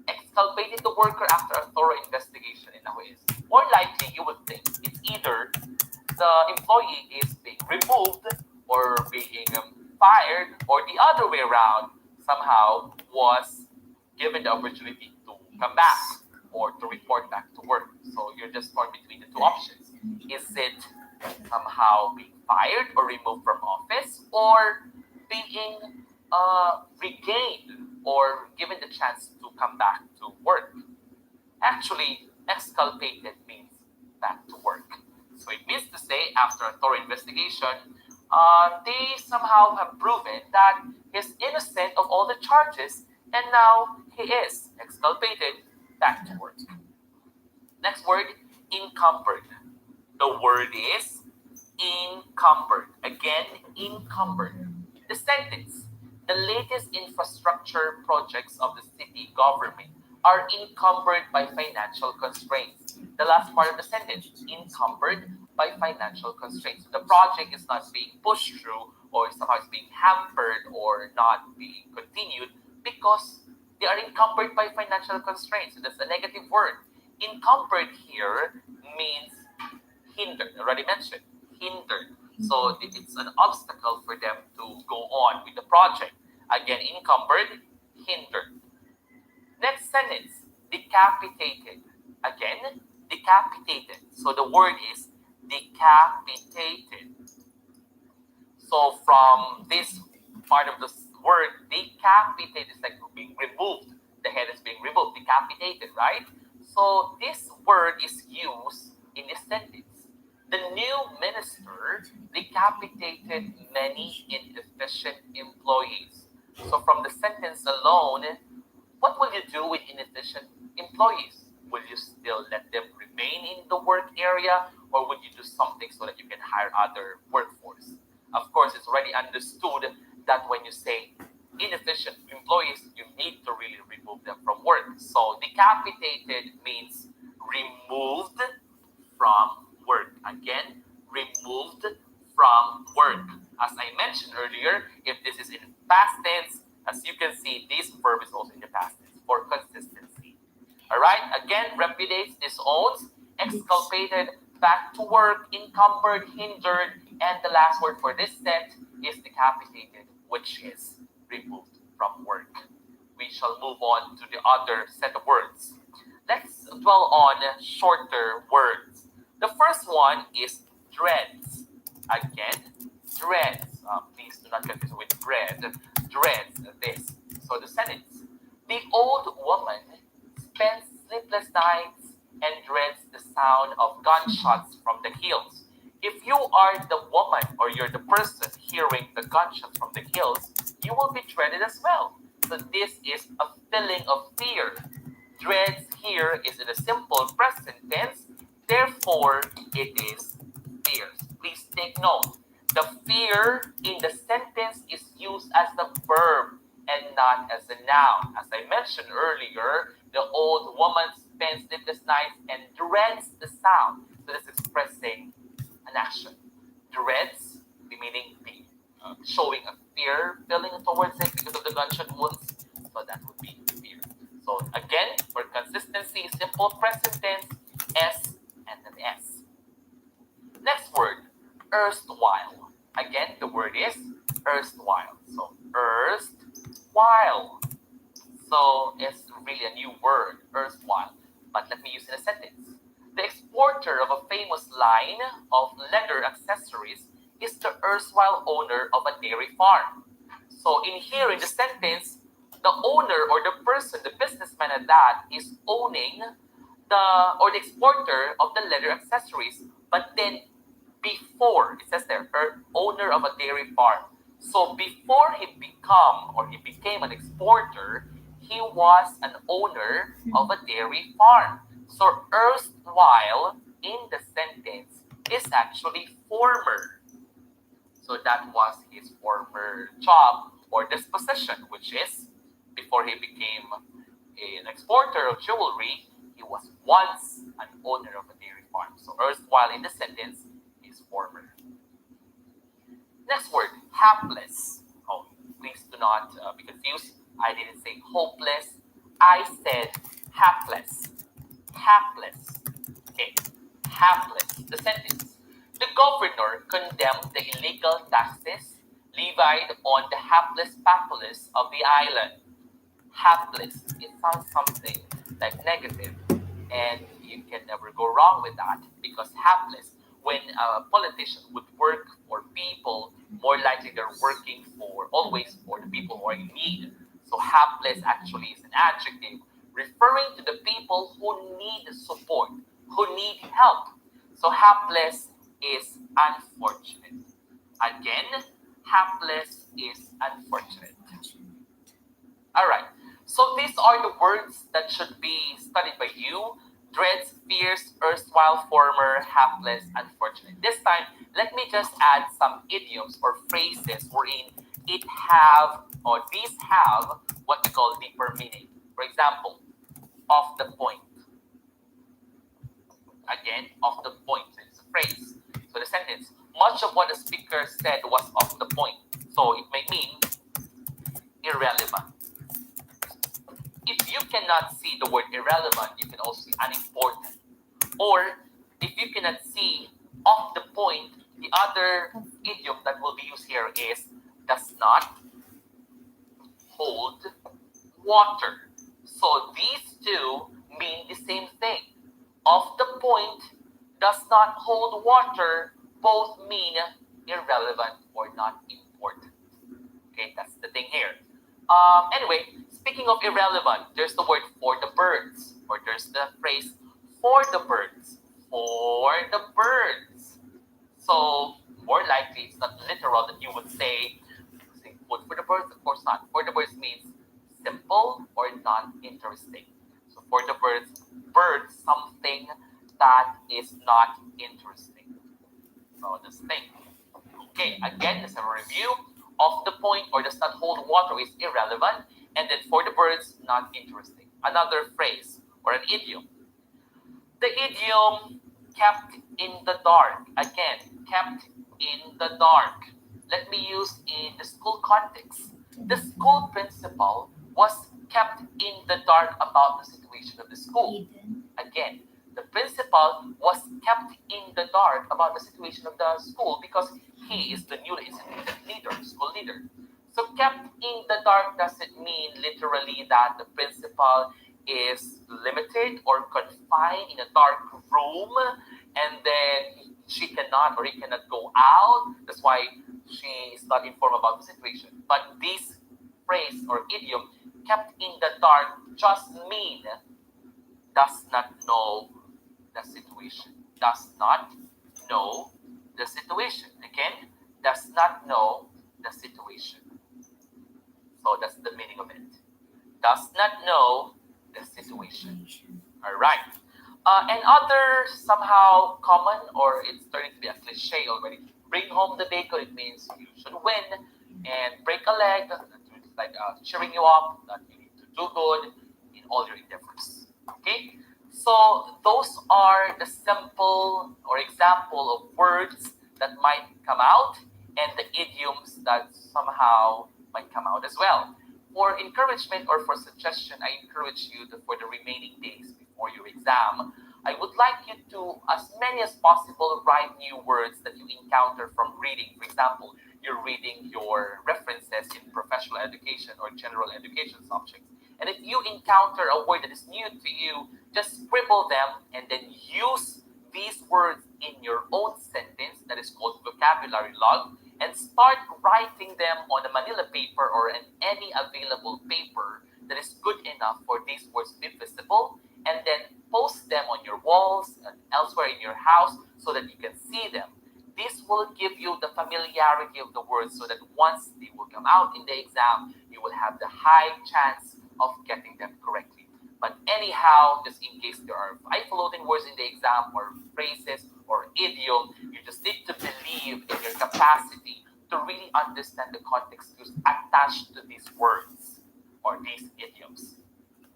B: Exculpated the worker after a thorough investigation, and now he is. More likely, you would think it's either the employee is being removed or being fired, or the other way around, somehow was given the opportunity to come back or to report back to work. So you're just torn between the two options. Is it somehow being fired or removed from office, or being regained or given the chance to come back to work? Actually, exculpated means back to work. So it means to say, after a thorough investigation, they somehow have proven that he's innocent of all the charges, and now he is exculpated back to work. Next word, encumbered. The word is encumbered. Again, encumbered. The sentence, the latest infrastructure projects of the city government are encumbered by financial constraints. The last part of the sentence, encumbered by financial constraints. The project is not being pushed through, or somehow is being hampered or not being continued because they are encumbered by financial constraints. So that's a negative word. Encumbered here means hindered. I already mentioned hindered. So it's an obstacle for them to go on with the project. Again, encumbered, hindered. Next sentence, decapitated. Again, decapitated. So the word is decapitated. So from this part of the word, decapitated is like being removed. The head is being removed, decapitated, right? So this word is used in this sentence. The new minister decapitated many inefficient employees. So from the sentence alone, what will you do with inefficient employees? Will you still let them remain in the work area, or would you do something so that you can hire other workforce? Of course, it's already understood that when you say inefficient employees, you need to really remove them from work. So decapitated means removed from work. Again, removed from work. As I mentioned earlier, if this is in past tense, as you can see, this verb is also in the past tense for consistency. All right, again, repudiates, disowns, exculpated, back to work, encumbered, hindered, and the last word for this set is decapitated, which is removed from work. We shall move on to the other set of words. Let's dwell on shorter words. The first one is dreads. Again, dreads. Please do not confuse with bread. Dreads, this. So the sentence. The old woman spends sleepless nights and dreads the sound of gunshots from the hills. If you are the woman or you're the person hearing the gunshots from the hills, you will be dreaded as well. So this is a feeling of fear. Dreads here is in a simple present tense, therefore it is fears. Please take note. The fear in the sentence is used as the verb and not as a noun. As I mentioned earlier, the old woman spends sleepless nights and dreads the sound. So that's expressing an action. Dreads, meaning the showing a fear feeling towards it because of the gunshot wounds. So that would be fear. So again, for consistency, simple present tense, S and then S. Next word, erstwhile. Again, the word is erstwhile. So erstwhile. So it's really a new word, erstwhile. But let me use it in a sentence. The exporter of a famous line of leather accessories is the erstwhile owner of a dairy farm. So in here in the sentence, the owner or the person, the businessman at that, is owning the exporter of the leather accessories, but then before, it says there, owner of a dairy farm. So before he became an exporter, he was an owner of a dairy farm. So erstwhile in the sentence is actually former. So that was his former job or disposition, which is before he became an exporter of jewelry, he was once an owner of a dairy farm. So erstwhile in the sentence is former. Next word, hapless. Oh, please do not be confused. I didn't say hopeless. I said hapless. Hapless. Okay, hapless. The sentence. The governor condemned the illegal taxes levied on the hapless populace of the island. Hapless. It sounds something like negative, and you can never go wrong with that because hapless, when a politician would work for people, more likely they're working for always for the people who are in need. So hapless actually is an adjective referring to the people who need support, who need help. So hapless is unfortunate. Again, hapless is unfortunate. All right. So these are the words that should be studied by you. Dreads, fierce, erstwhile, former, hapless, unfortunate. This time, let me just add some idioms or phrases wherein it have or these have what we call deeper meaning. For example, off the point. Again, off the point. So it's a phrase. So the sentence, much of what the speaker said was off the point. So it may mean irrelevant. If you cannot see the word irrelevant, you can also see unimportant. Or if you cannot see off the point, the other idiom that will be used here is does not hold water. So these two mean the same thing. Off the point, does not hold water, both mean irrelevant or not important. Okay, that's the thing here. Anyway, speaking of irrelevant, there's the word for the birds, or there's the phrase for the birds. For the birds. So, more likely, it's not literal that you would say food for the birds, of course not. For the birds means simple or not interesting. So, for the birds, something that is not interesting. So, this thing. Okay, again, as a review, off the point or does not hold water is irrelevant, and then for the birds, not interesting. Another phrase or an idiom. The idiom kept in the dark. Again, kept in the dark. Let me use in the school context. The school principal was kept in the dark about the situation of the school. Again, the principal was kept in the dark about the situation of the school because he is the newly instituted leader, school leader. So kept in the dark doesn't mean literally that the principal is limited or confined in a dark room and then she cannot or he cannot go out. That's why she is not informed about the situation. But this phrase or idiom, kept in the dark, just mean does not know the situation. Does not know the situation. Again, does not know the situation. So that's the meaning of it. Does not know the situation. All right. And other somehow common, or it's starting to be a cliche already. Bring home the bacon. It means you should win. And break a leg. That's like cheering you up. That you need to do good in all your endeavors. Okay. So those are the simple or example of words that might come out and the idioms that somehow might come out as well. For encouragement or for suggestion, I encourage you to, for the remaining days before your exam, I would like you to, as many as possible, write new words that you encounter from reading. For example, you're reading your references in professional education or general education subjects. And if you encounter a word that is new to you, just scribble them and then use these words in your own sentence that is called vocabulary log and start writing them on a manila paper or in any available paper that is good enough for these words to be visible, and then post them on your walls and elsewhere in your house so that you can see them. This will give you the familiarity of the words so that once they will come out in the exam, you will have the high chance of getting them correctly. But anyhow, just in case there are floating words in the exam or phrases or idiom, you just need to believe in your capacity to really understand the context clues attached to these words or these idioms.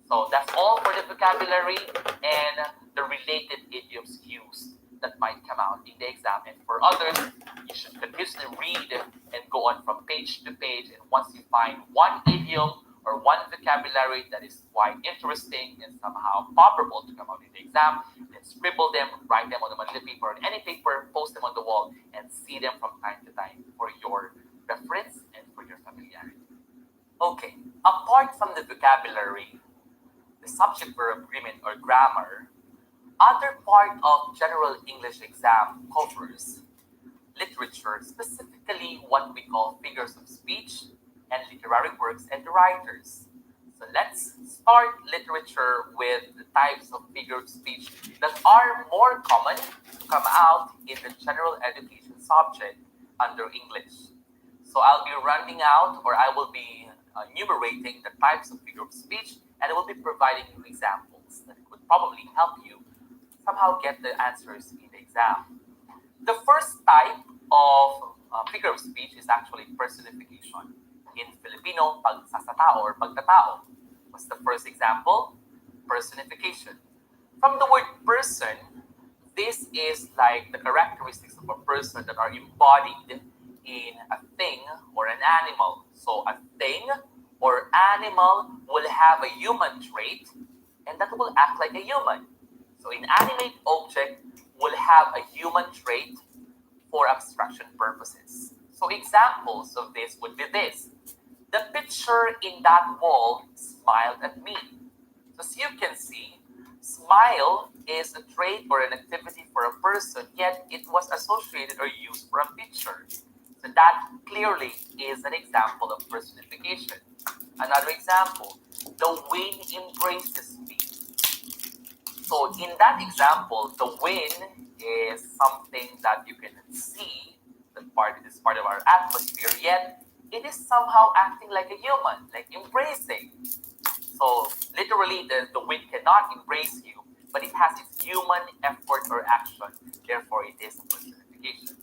B: So that's all for the vocabulary and the related idioms used that might come out in the exam. And for others, you should continuously read and go on from page to page. And once you find one idiom or one vocabulary that is quite interesting and somehow comparable to come out in the exam, then scribble them, write them on the manila paper or any paper, post them on the wall, and see them from time to time for your reference and for your familiarity. Okay, apart from the vocabulary, the subject verb agreement or grammar, other part of general English exam covers literature, specifically what we call figures of speech and literary works and the writers. So let's start literature with the types of figure of speech that are more common to come out in the general education subject under English. So I'll be running out, or I will be enumerating the types of figure of speech, and I will be providing you examples that would probably help you somehow get the answers in the exam. The first type of figure of speech is actually personification. In Filipino, pagsasatao or pagtatao. What's the first example? Personification. From the word person, this is like the characteristics of a person that are embodied in a thing or an animal. So a thing or animal will have a human trait and that will act like a human. So inanimate object will have a human trait for abstraction purposes. So examples of this would be this. The picture in that wall smiled at me. So as you can see, smile is a trait or an activity for a person, yet it was associated or used for a picture. So that clearly is an example of personification. Another example, the wind embraces me. So in that example, the wind is something that you can see, that part is part of our atmosphere, yet it is somehow acting like a human, like embracing. So literally the wind cannot embrace you, but it has its human effort or action, therefore it is a personification.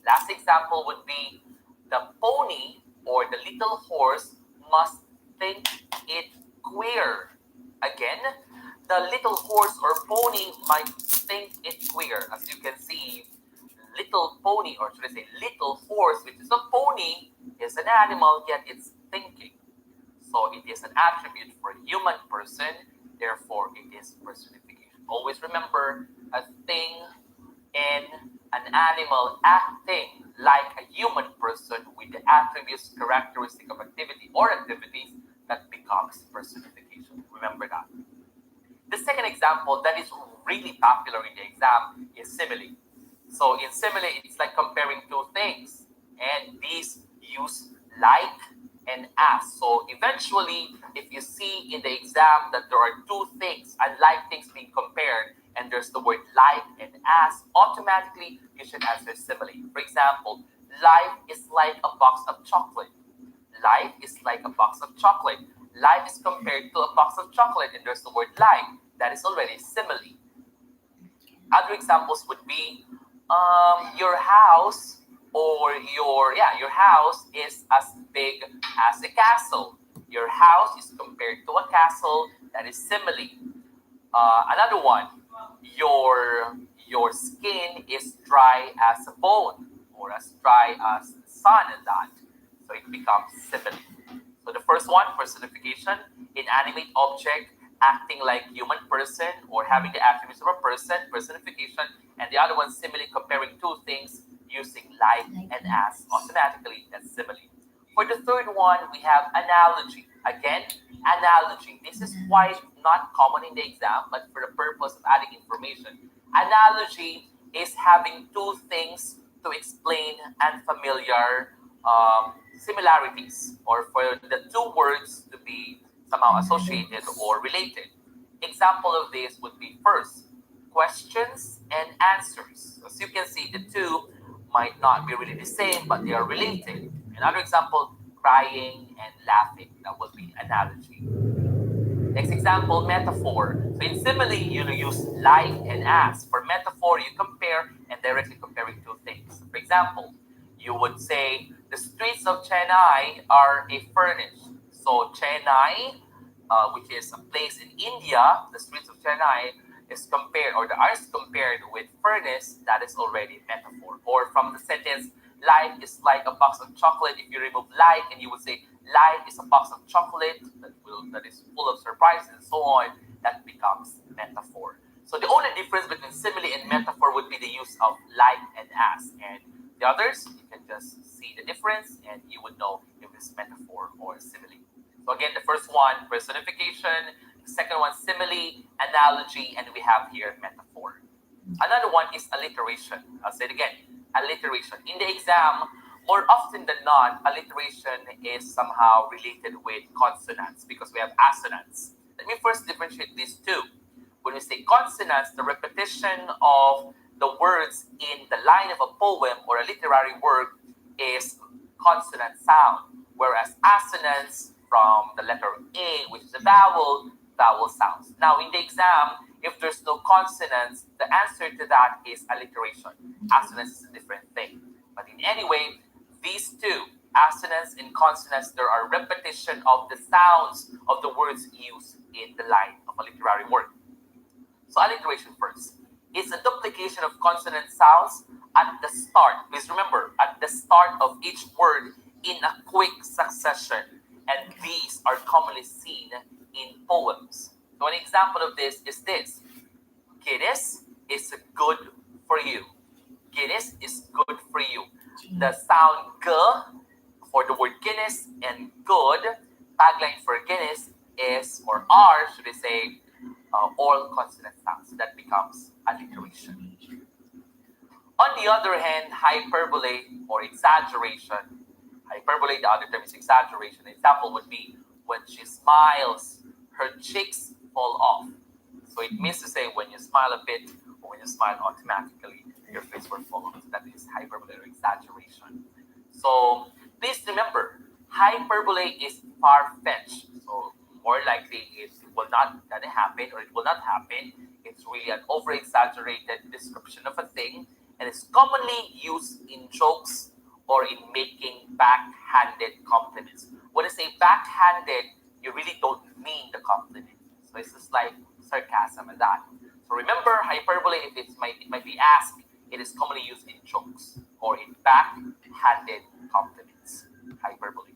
B: Last example would be the pony or the little horse must think it queer. Again, the little horse or pony might think it queer. As you can see, little pony, or should I say little horse, which is a pony, is an animal, yet it's thinking. So it is an attribute for a human person, therefore it is personification. Always remember, a thing and an animal acting like a human person with the attributes, characteristic of activity or activities that becomes personification. Remember that. The second example that is really popular in the exam is simile. So in simile, it's like comparing two things, and these use like and as. So eventually, if you see in the exam that there are two things, unlike things being compared, and there's the word like and as, automatically you should answer simile. For example, life is like a box of chocolate. Life is like a box of chocolate. Life is compared to a box of chocolate, and there's the word like. That is already simile. Other examples would be your house or your house is as big as a castle. Your house is compared to a castle. That is simile. Another one, your skin is dry as a bone or as dry as the sun and that. So it becomes simile. So the first one, personification, inanimate object acting like human person or having the attributes of a person, personification, and the other one, simile, comparing two things using like and as. Automatically, that's simile. For the third one, we have analogy. Again, analogy. This is quite not common in the exam, but for the purpose of adding information. Analogy is having two things to explain unfamiliar similarities, or for the two words to be somehow associated or related. Example of this would be first, questions and answers. As you can see, the two might not be really the same, but they are related. Another example, crying and laughing. That would be analogy. Next example, metaphor. So in simile, you use like and as. For metaphor, you compare and directly comparing two things. For example, you would say the streets of Chennai are a furnace. So Chennai, which is a place in India, the streets of Chennai is compared, or the R is compared with furnace. That is already metaphor. Or from the sentence, life is like a box of chocolate. If you remove like, and you would say life is a box of chocolate that is full of surprises and so on, that becomes metaphor. So the only difference between simile and metaphor would be the use of like and as. And the others, you can just see the difference and you would know if it's metaphor or simile. So again, the first one, personification. The second one, simile, analogy, and we have here metaphor. Another one is alliteration. I'll say it again, alliteration. In the exam, more often than not, alliteration is somehow related with consonants because we have assonants. Let me first differentiate these two. When we say consonants, the repetition of the words in the line of a poem or a literary work is consonant sound, whereas assonants from the letter A, which is a vowel, vowel sounds. Now, in the exam, if there's no consonants, the answer to that is alliteration. Assonance is a different thing. But in any way, these two, assonance and consonants, there are repetition of the sounds of the words used in the line of a literary work. So alliteration first. It's a duplication of consonant sounds at the start. Please remember, at the start of each word in a quick succession. And these are commonly seen in poems. So an example of this is this. Guinness is good for you. Guinness is good for you. The sound G for the word Guinness and good, tagline for Guinness is, or R should I say, all consonant sounds. So that becomes alliteration. On the other hand, hyperbole or exaggeration. Hyperbole, the other term is exaggeration. An example would be when she smiles, her cheeks fall off. So it means to say when you smile a bit or when you smile automatically, your face will fall off. So that is hyperbole or exaggeration. So please remember, hyperbole is far-fetched. So more likely it will not gonna happen or it will not happen. It's really an over-exaggerated description of a thing, and it's commonly used in jokes or in making backhanded compliments. When I say backhanded, you really don't mean the compliment. So it's just like sarcasm and that. So remember, hyperbole, if it might be asked, it is commonly used in jokes or in backhanded compliments. Hyperbole.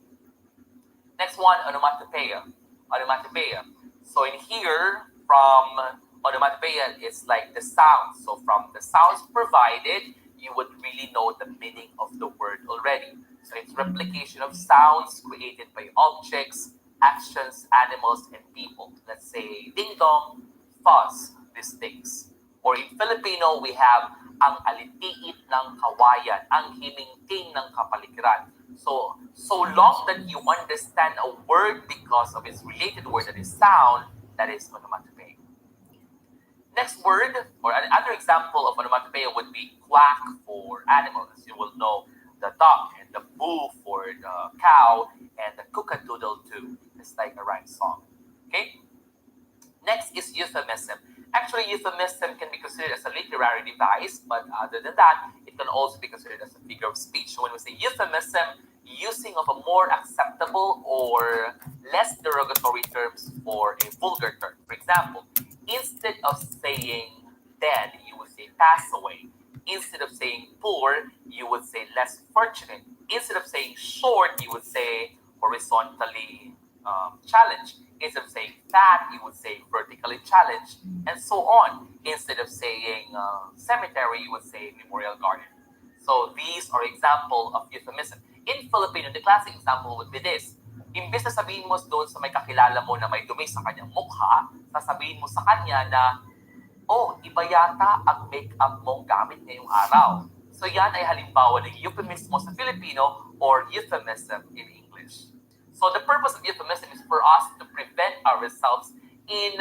B: Next one, onomatopoeia. Onomatopoeia. So in here, from onomatopoeia, it's like the sounds. So from the sounds provided, you would really know the meaning of the word already. So it's replication of sounds created by objects, actions, animals, and people. Let's say ding dong, fuzz, these things. Or in Filipino, we have ang alitiit ng kawayan, ang himingting ng kapaligiran. So long that you understand a word because of its related word that is sound, that is onomatopoeia. Next word, or another example of onomatopoeia would be quack for animals. You will know the duck and the boo for the cow and the cock-a-doodle too. It's like a rhyme song. Okay? Next is euphemism. Actually, euphemism can be considered as a literary device, but other than that, it can also be considered as a figure of speech. So when we say euphemism, using of a more acceptable or less derogatory terms for a vulgar term. For example, instead of saying dead, you would say pass away. Instead of saying poor, you would say less fortunate. Instead of saying short, you would say horizontally challenged. Instead of saying fat, you would say vertically challenged, and so on. Instead of saying cemetery, you would say memorial garden. So these are example of euphemism. In Filipino, the classic example would be this. Imbes na sabihin mo doon sa may kakilala mo na may dumi sa kanyang mukha, sasabihin mo sa kanya na, oh, iba yata ang make-up mong gamit ngayong araw. So yan ay halimbawa ng euphemismo sa Filipino or euphemism in English. So the purpose of euphemism is for us to prevent ourselves in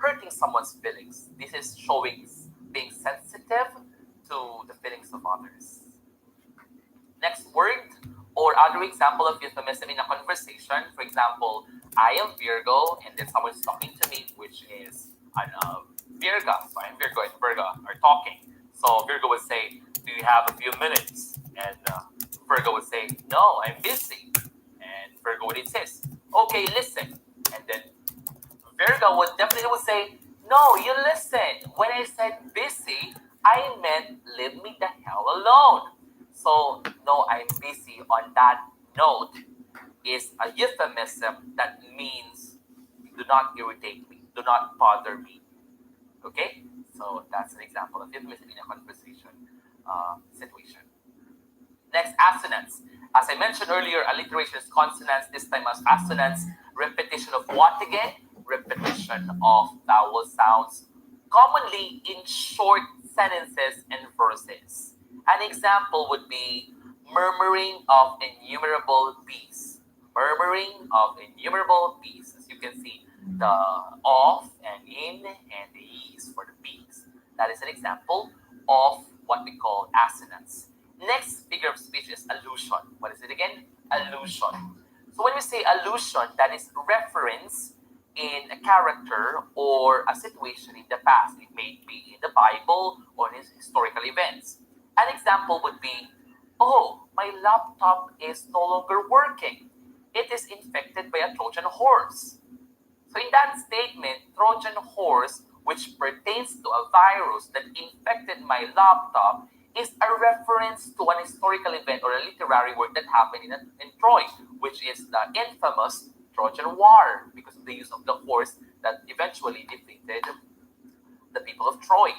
B: hurting someone's feelings. This is showing being sensitive to the feelings of others. Next word, Or other example of euphemism in a conversation, for example, I am Virgo, and then someone's talking to me, which is Virga. So I'm Virgo and Virga are talking. So Virgo would say, do you have a few minutes? And Virgo would say, no, I'm busy. And Virgo would insist, okay, listen. And then Virgo would definitely say, no, you listen. When I said busy, I meant leave me the hell alone. So, no, I'm busy on that note is a euphemism that means do not irritate me, do not bother me. Okay? So that's an example of euphemism in a conversation situation. Next, assonance. As I mentioned earlier, alliteration is consonants. This time as assonance, repetition of what again? Repetition of vowel sounds, commonly in short sentences and verses. An example would be murmuring of innumerable bees. Murmuring of innumerable bees. As you can see, the of and in and the e's for the bees. That is an example of what we call assonance. Next figure of speech is allusion. What is it again? Allusion. So when we say allusion, that is reference in a character or a situation in the past. It may be in the Bible or in historical events. An example would be, oh, my laptop is no longer working. It is infected by a Trojan horse. So in that statement, Trojan horse, which pertains to a virus that infected my laptop, is a reference to an historical event or a literary work that happened in Troy, which is the infamous Trojan War, because of the use of the horse that eventually defeated the people of Troy.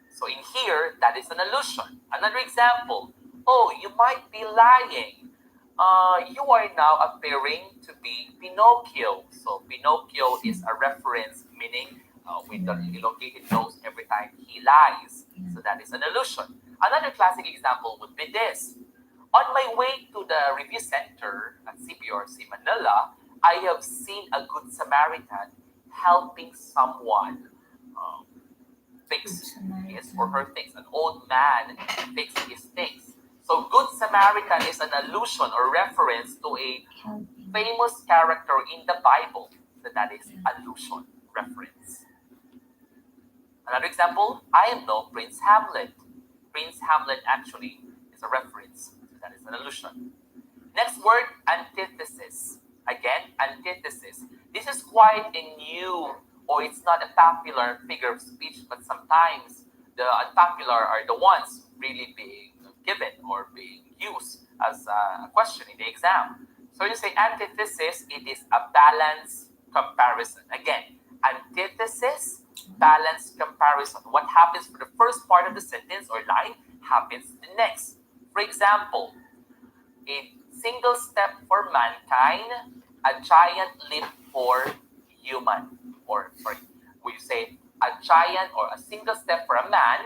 B: So in here, that is an allusion. Another example, oh, you might be lying. You are now appearing to be Pinocchio. So Pinocchio is a reference, meaning with the elongated nose every time he lies. So that is an allusion. Another classic example would be this. On my way to the review center at CBRC Manila, I have seen a good Samaritan helping someone fix his or her things. An old man fixing his things. So good Samaritan is an allusion or reference to a famous character in the Bible. So that is allusion, reference. Another example, I am no Prince Hamlet. Prince Hamlet actually is a reference. So that is an allusion. Next word, antithesis. Again, antithesis. This is quite a new, or it's not a popular figure of speech, but sometimes the unpopular are the ones really being given or being used as a question in the exam. So you say antithesis, it is a balance comparison. Again, antithesis, balance comparison. What happens for the first part of the sentence or line happens the next. For example, a single step for mankind, a giant leap for human. Or, sorry, we say a giant or a single step for a man.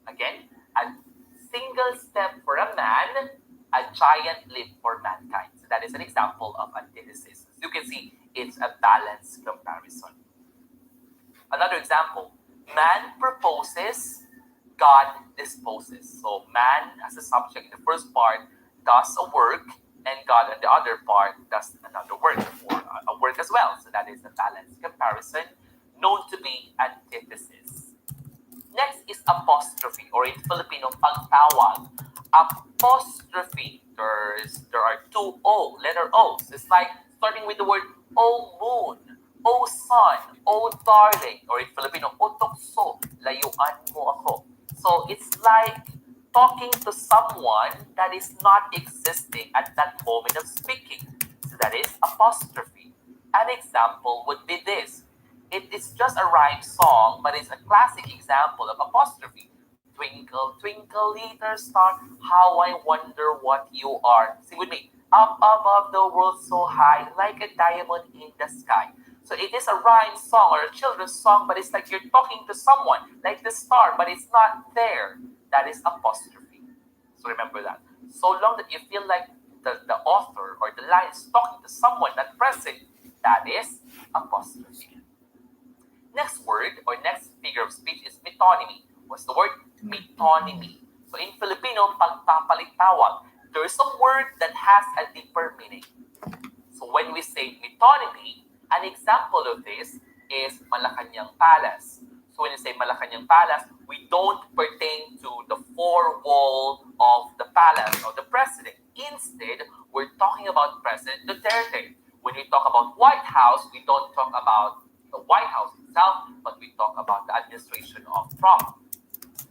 B: Again, a single step for a man, a giant leap for mankind. So that is an example of antithesis. As you can see, it's a balanced comparison. Another example, man proposes, God disposes. So man as a subject in the first part does a work, and God in the other part does another work or a work as well. So that is a balanced comparison known to be antithesis. Next is apostrophe, or in Filipino, pagtawag. Apostrophe, there are two O, letter O's. It's like starting with the word O moon, O sun, O darling, or in Filipino, O tukso, layuan mo ako. So it's like talking to someone that is not existing at that moment of speaking. So that is apostrophe. An example would be this. It is just a rhyme song, but it's a classic example of apostrophe. Twinkle, twinkle, little star, how I wonder what you are. Sing with me. Up above the world so high, like a diamond in the sky. So it is a rhyme song or a children's song, but it's like you're talking to someone, like the star, but it's not there. That is apostrophe. So remember that. So long that you feel like the author or the line is talking to someone not present, that is apostrophe. Next word or next figure of speech is metonymy. What's the word? Metonymy. So in Filipino, pagpapalitawag. there is a word that has a deeper meaning. So when we say metonymy, an example of this is Malacanang Palace. So when you say Malacanang Palace, we don't pertain to the four wall of the palace of the president. Instead, we're talking about President Duterte. When we talk about White House, we don't talk about the White House itself, but we talk about the administration of Trump.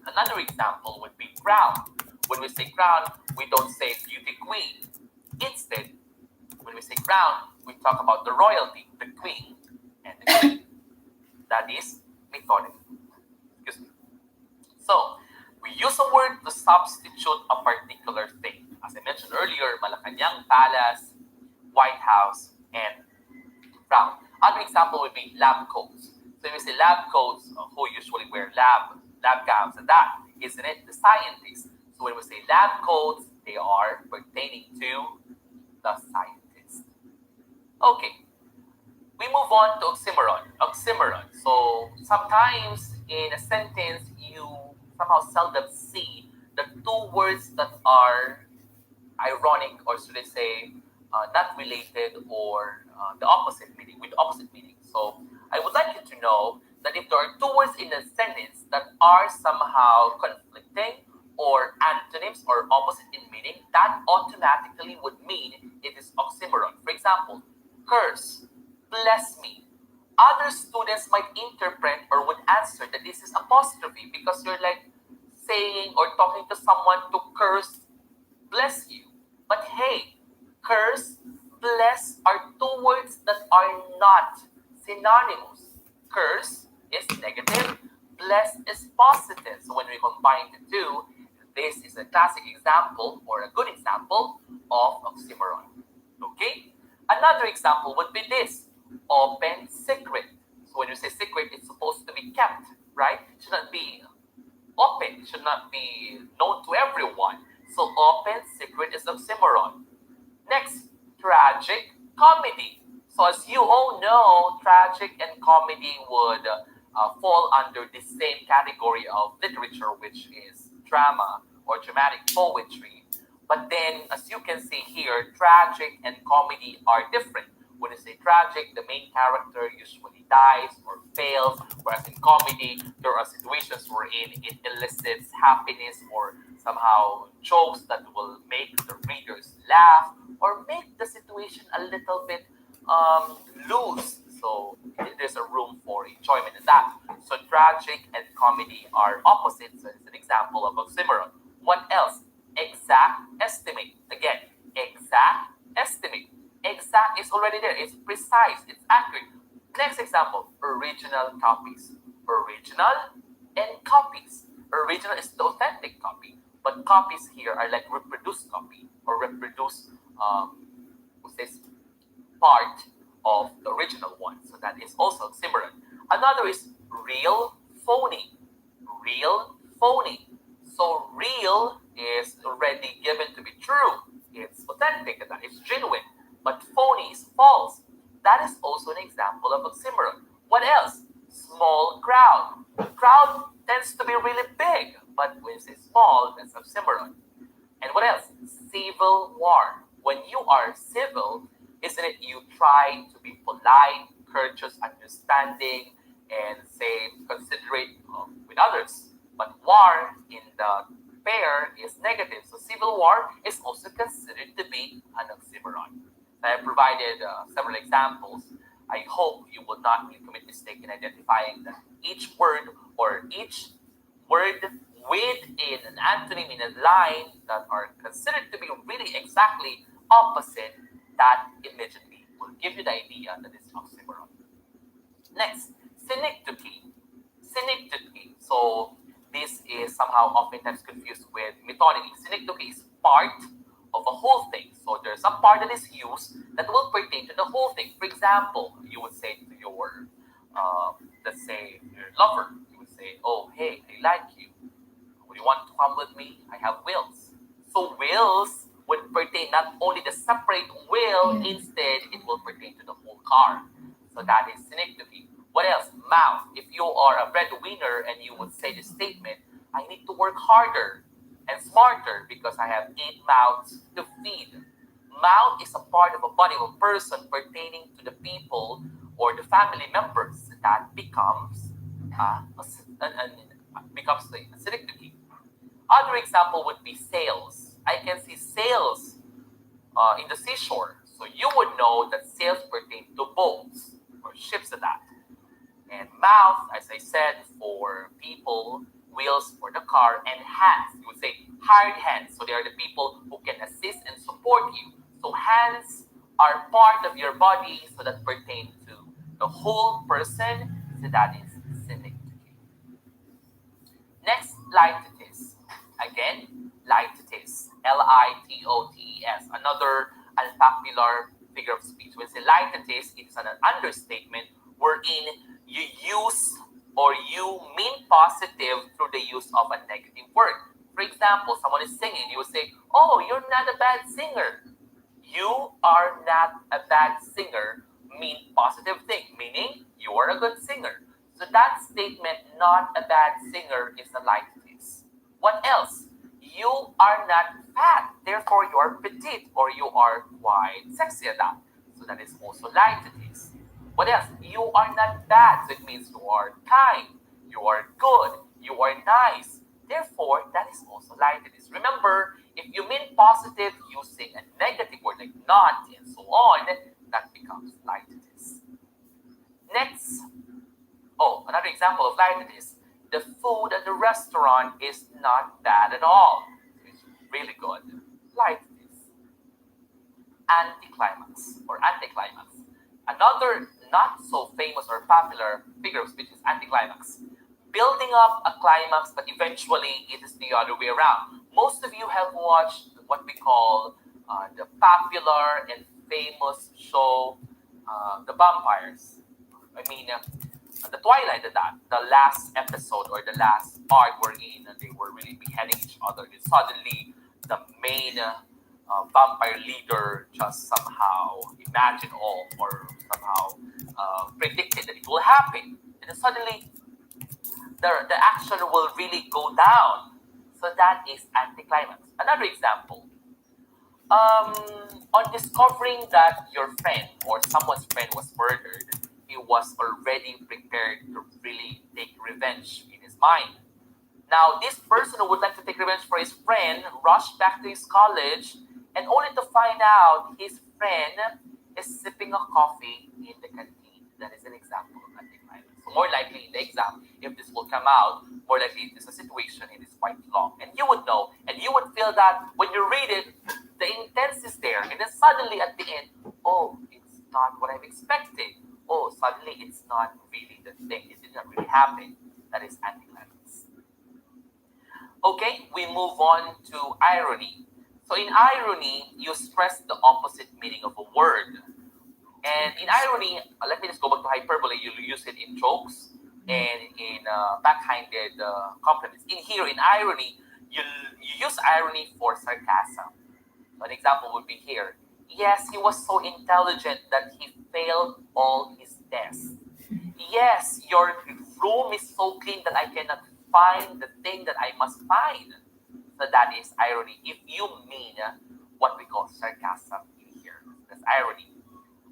B: Another example would be crown. When we say crown, we don't say beauty queen. Instead, when we say crown, we talk about the royalty, the queen, and the king. That is metonymy. Excuse me. So, we use a word to substitute a particular thing. As I mentioned earlier, Malacanang Palace, White House, and crown. Other example would be lab coats. So when we say lab coats, who usually wear lab gowns, and that, isn't it? The scientists. So when we say lab coats, they are pertaining to the scientist. Okay, we move on to oxymoron. Oxymoron. So sometimes in a sentence, you somehow seldom see the two words that are ironic, or should I say, not related, or the opposite meaning, with opposite meaning. So I would like you to know that if there are two words in a sentence that are somehow conflicting or antonyms or opposite in meaning, that automatically would mean it is oxymoron. For example, curse, bless me. Other students might interpret or would answer that this is apostrophe because you're like saying or talking to someone to curse, bless you. But hey, curse, bless are two words that are not synonymous. Curse is negative, bless is positive. So when we combine the two, this is a classic example or a good example of oxymoron. Okay? Another example would be this, open secret. So when you say secret, it's supposed to be kept, right? It should not be open, it should not be known to everyone. So open secret is oxymoron. Next, tragic comedy. So as you all know, tragic and comedy would fall under the same category of literature, which is drama or dramatic poetry. But then, as you can see here, tragic and comedy are different. When you say tragic, the main character usually dies or fails, whereas in comedy, there are situations wherein it elicits happiness or somehow jokes that will make the readers laugh or make the situation a little bit loose. So there's a room for enjoyment in that. So tragic and comedy are opposites. So it's an example of oxymoron. What else? Exact estimate. Again, exact estimate. Exact is already there. It's precise. It's accurate. Next example, original copies. Original and copies. Original is the authentic copy, but copies here are like reproduced copy or reproduced what's this part of the original one. So that is also oxymoron. Another is real, phony. Real, phony. So real is already given to be true. It's authentic and that is genuine. But phony is false. That is also an example of oxymoron. What else? Small crowd. Crowd tends to be really big, but when you say small, that's oxymoron. And what else? Civil war. When you are civil, isn't it you try to be polite, courteous, understanding, and say considerate with others. But war in the pair is negative. So civil war is also considered to be an oxymoron. I have provided several examples. I hope you will not commit mistake in identifying that each word or each word within an antonym in a line that are considered to be really exactly opposite, that immediately will give you the idea that it's oxymoron. Next, synecdoche. Synecdoche. So this is somehow oftentimes confused with metonymy. Synecdoche is part of a whole thing. So there's a part that is used that will pertain to the whole thing. For example, you would say to your, let's say, your lover, you would say, oh, hey, I like you. Would you want to come with me? I have wheels. So wheels would pertain not only the separate wheel, instead it will pertain to the whole car. So that is synecdoche. What else? Mouth. If you are a breadwinner and you would say the statement, I need to work harder. And smarter because I have 8 mouths to feed. Mouth is a part of a body of a person pertaining to the people or the family members that becomes acidic to keep. Other example would be sails. I can see sails in the seashore. So you would know that sails pertain to boats or ships and that. And mouth, as I said, for people, wheels for the car, and hands. You would say hired hands. So they are the people who can assist and support you. So hands are part of your body, so that pertain to the whole person. So that is civic. Next, litotes. Again, litotes. Litotes. Another unpopular figure of speech. When say litotes, it is an understatement wherein you use or you mean positive through the use of a negative word. For example, someone is singing, you will say, "Oh, you're not a bad singer." You are not a bad singer mean positive thing, meaning you are a good singer. So that statement, "not a bad singer," is a litotes. What else? You are not fat, therefore you are petite or you are quite sexy at that. So that is also litotes. What else? You are not bad, so it means you are kind, you are good, you are nice. Therefore, that is also litotes. Remember, if you mean positive using a negative word like not and so on, that becomes litotes. Next, another example of litotes. The food at the restaurant is not bad at all. It's really good. Litotes. Anticlimax or anticlimax. Another not so famous or popular figure of speech is anticlimax. Building up a climax, but eventually it is the other way around. Most of you have watched what we call the popular and famous show, The Vampires. I mean, the Twilight of that, the last episode or the last part wherein they were really beheading each other. And suddenly, the main vampire leader just somehow imagined all or somehow predicted that it will happen. And then suddenly, the action will really go down. So that is anticlimax. Another example, on discovering that your friend or someone's friend was murdered, he was already prepared to really take revenge in his mind. Now, this person who would like to take revenge for his friend rushed back to his college and only to find out his friend is sipping a coffee in the canteen. That is an example of anticlimax. So more likely in the exam, if this will come out, more likely it is a situation it is quite long. And you would know, and you would feel that when you read it, the intense is there. And then suddenly at the end, oh, it's not what I've expected. Oh, suddenly it's not really the thing. It did not really happen. That is anticlimax. Okay, we move on to irony. So in irony, you stress the opposite meaning of a word. And in irony, let me just go back to hyperbole. You use it in jokes and in backhanded compliments. In here, in irony, you use irony for sarcasm. So an example would be here. Yes, he was so intelligent that he failed all his tests. Yes, your room is so clean that I cannot find the thing that I must find. So that is irony. If you mean what we call sarcasm in here, that's irony.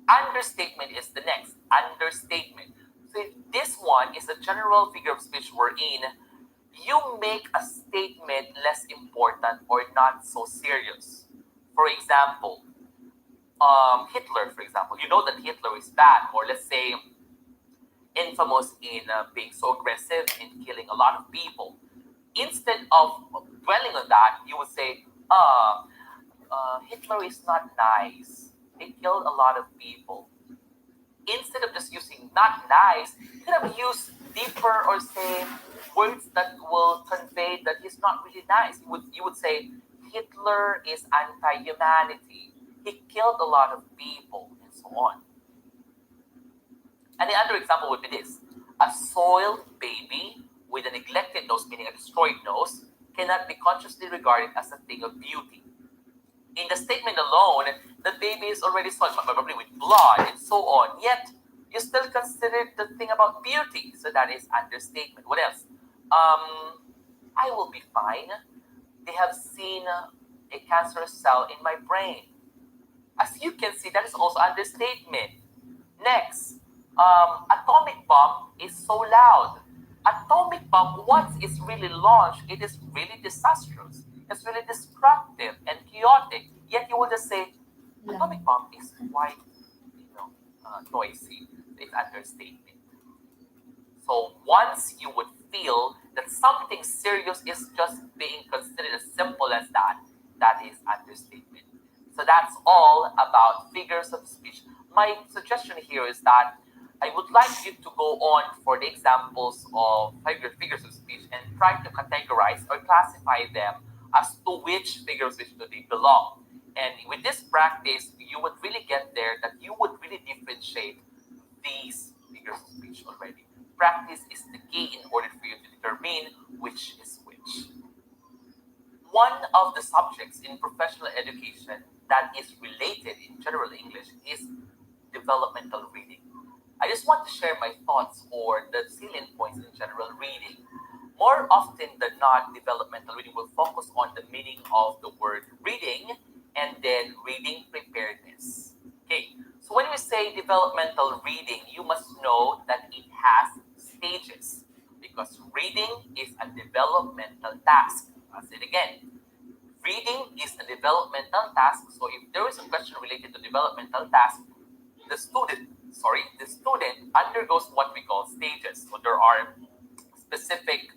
B: Understatement is the next. Understatement. So this one is a general figure of speech wherein you make a statement less important or not so serious. For example, Hitler, for example, you know that Hitler is bad, or let's say infamous in being so aggressive and killing a lot of people. Instead of dwelling on that, you would say, Hitler is not nice. He killed a lot of people. Instead of just using not nice, you could have used deeper or say words that will convey that he's not really nice. You would say Hitler is anti-humanity. He killed a lot of people and so on. And the other example would be this. A soiled baby with a neglected nose, meaning a destroyed nose, cannot be consciously regarded as a thing of beauty. In the statement alone, the baby is already soiled, probably with blood and so on, yet you still consider the thing about beauty. So that is understatement. What else? I will be fine. They have seen a cancerous cell in my brain. As you can see, that is also understatement. Next, atomic bomb is so loud. Atomic bomb, once it's really launched, it is really disastrous. It's really destructive and chaotic. Yet you will just say, atomic bomb is quite, noisy. It's understatement. So once you would feel that something serious is just being considered as simple as that, that is understatement. So that's all about figures of speech. My suggestion here is that I would like you to go on for the examples of figures of speech and try to categorize or classify them as to which figures of speech do they belong. And with this practice, you would really get there that you would really differentiate these figures of speech already. Practice is the key in order for you to determine which is which. One of the subjects in professional education that is related in general English is developmental reading. I just want to share my thoughts or the salient points in general reading. More often than not, developmental reading will focus on the meaning of the word reading and then reading preparedness. Okay, so when we say developmental reading, you must know that it has stages because reading is a developmental task. I'll say it again. Reading is a developmental task. So if there is a question related to developmental task, the student undergoes what we call stages. So there are specific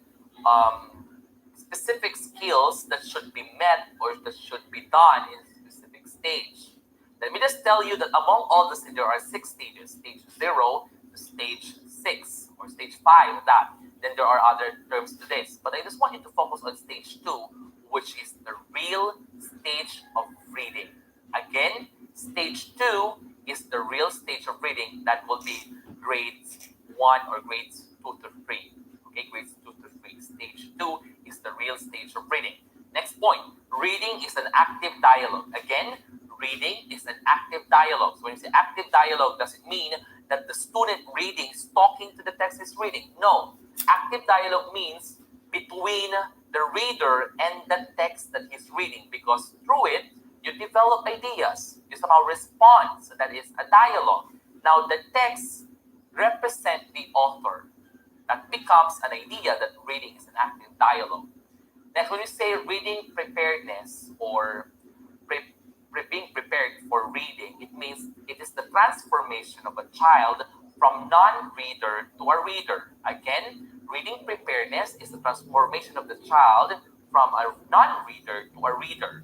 B: specific skills that should be met or that should be done in a specific stage. Let me just tell you that among all this, there are 6 stages: stage 0 to stage 6 or stage 5 of that. Then there are other terms to this. But I just want you to focus on stage 2, which is the real stage of reading. Again, stage 2 is the real stage of reading that will be grades 1 or grades 2 to 3. Okay, grades 2 to 3. Stage 2 is the real stage of reading. Next point, reading is an active dialogue. Again, reading is an active dialogue. So when you say active dialogue, does it mean that the student reading is talking to the text is reading? No. Active dialogue means between the reader and the text that he's reading, because through it, you develop ideas. You somehow respond. So that is a dialogue. Now, the text represent the author. That becomes an idea that reading is an active dialogue. Next, when you say reading preparedness or being prepared for reading, it means it is the transformation of a child from non-reader to a reader. Again, reading preparedness is the transformation of the child from a non-reader to a reader.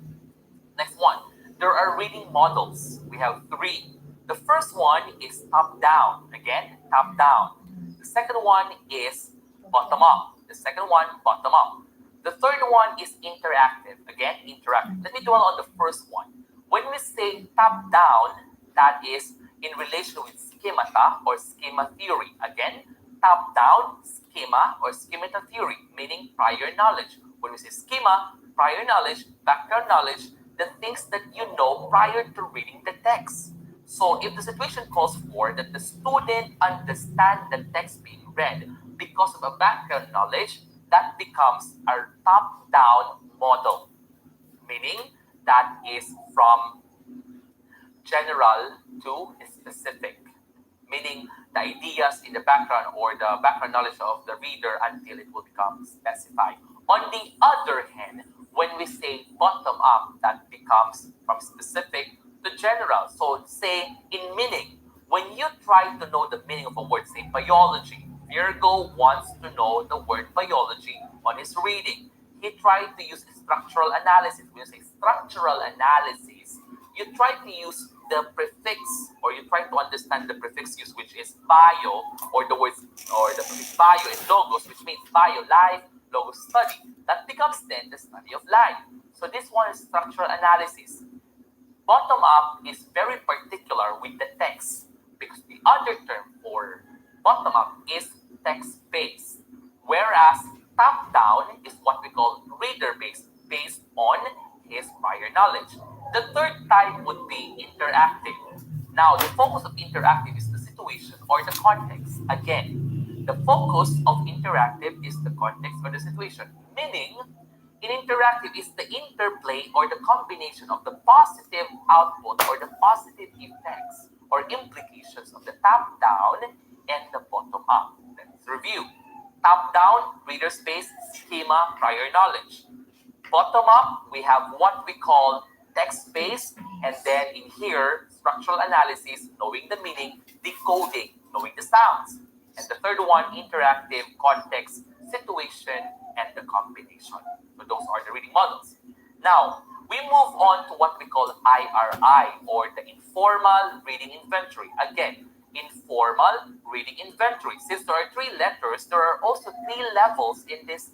B: Next one, there are reading models. We have 3. The first one is top-down. Again, top-down. The second one is bottom-up. The second one, bottom-up. The third one is interactive. Again, interactive. Let me dwell on the first one. When we say top-down, that is in relation with schemata or schema theory. Again, top-down, schema or schemata theory, meaning prior knowledge. When we say schema, prior knowledge, background knowledge, the things that you know prior to reading the text. So if the situation calls for that the student understand the text being read because of a background knowledge, that becomes a top-down model, meaning that is from general to specific, meaning the ideas in the background or the background knowledge of the reader until it will become specified. On the other hand, when we say bottom up, that becomes from specific to general. So say in meaning, when you try to know the meaning of a word, say biology, Virgo wants to know the word biology on his reading. He tried to use structural analysis. When you say structural analysis, you try to use the prefix or you try to understand the prefix use, which is bio, or the words or the prefix bio is logos, which means bio, life, logos, study. That becomes then the study of life. So this one is structural analysis. Bottom up is very particular with the text because the other term for bottom up is text based, whereas top down is what we call reader based, based on his prior knowledge. The third type would be interactive. Now, the focus of interactive is the situation or the context. Again, the focus of interactive is the context or the situation, meaning In interactive is the interplay or the combination of the positive output or the positive effects or implications of the top-down and the bottom-up. Let's review. Top-down, reader space, schema, prior knowledge. Bottom-up, we have what we call text-based, and then in here, structural analysis, knowing the meaning, decoding, knowing the sounds. And the third one, interactive, context, situation, and the combination. So those are the reading models. Now, we move on to what we call IRI, or the informal reading inventory. Again, informal reading inventory. Since there are 3 letters, there are also 3 levels in this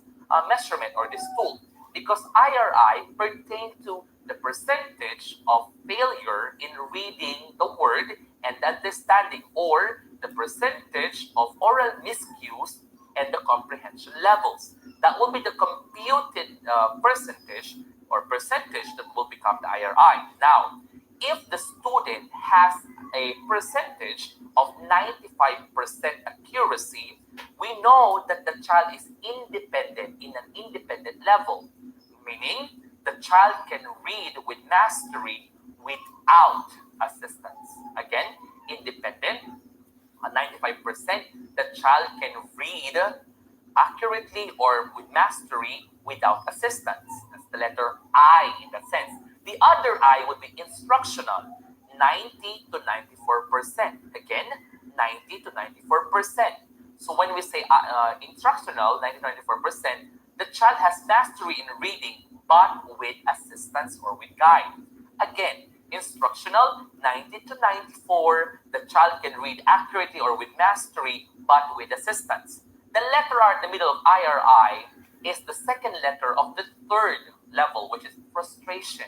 B: measurement or this tool. Because IRI pertain to the percentage of failure in reading the word and understanding, or the percentage of oral miscues and the comprehension levels. That will be the computed percentage that will become the IRI. Now, if the student has a percentage of 95% accuracy, we know that the child is independent in an independent level, meaning the child can read with mastery without assistance. Again, independent, 95%, the child can read accurately or with mastery without assistance. That's the letter I in that sense. The other I would be instructional, 90 to 94%. Again, 90 to 94%. So when we say instructional, 90 to 94%, the child has mastery in reading, but with assistance or with guide. Again, instructional, 90 to 94, the child can read accurately or with mastery, but with assistance. The letter R in the middle of IRI is the second letter of the third level, which is frustration.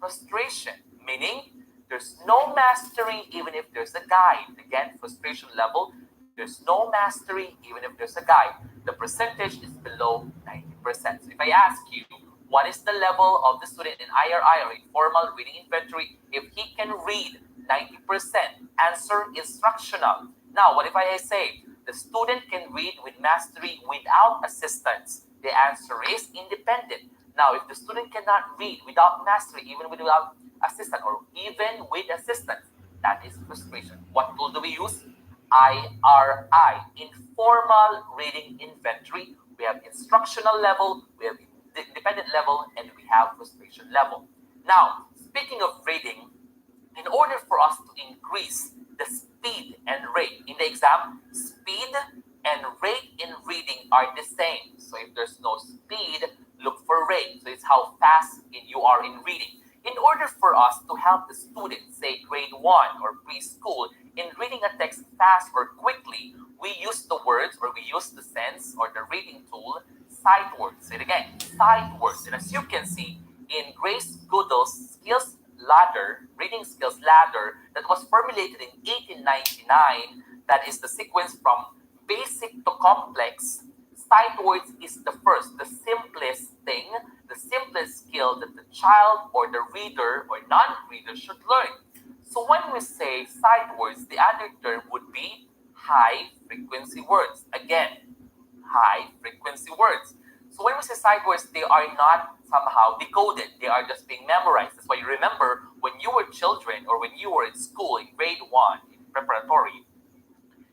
B: Frustration, meaning there's no mastery even if there's a guide. Again, frustration level, there's no mastery even if there's a guide. The percentage is below 90%. So if I ask you, what is the level of the student in IRI or informal reading inventory? If he can read 90%, answer instructional. Now, what if I say the student can read with mastery without assistance? The answer is independent. Now, if the student cannot read without mastery, even without assistance, or even with assistance, that is frustration. What tool do we use? IRI, informal reading inventory. We have instructional level, we have independent level, and we have frustration level. Now, speaking of reading, in order for us to increase the speed and rate in the exam, speed and rate in reading are the same. So if there's no speed, look for rate. So it's how fast you are in reading. In order for us to help the students, say grade 1 or preschool, in reading a text fast or quickly, we use the words, or we use the sense or the reading tool, sight words. Say it again, sight words. And as you can see, in Grace Goodall's skills ladder, reading skills ladder, that was formulated in 1899, that is the sequence from basic to complex, sight words is the first, the simplest thing, the simplest skill that the child or the reader or non-reader should learn. So when we say sight words, the other term would be high frequency words. Again, high frequency words. So when we say sight words, they are not somehow decoded. They are just being memorized. That's why you remember when you were children or when you were in school in grade 1, in preparatory,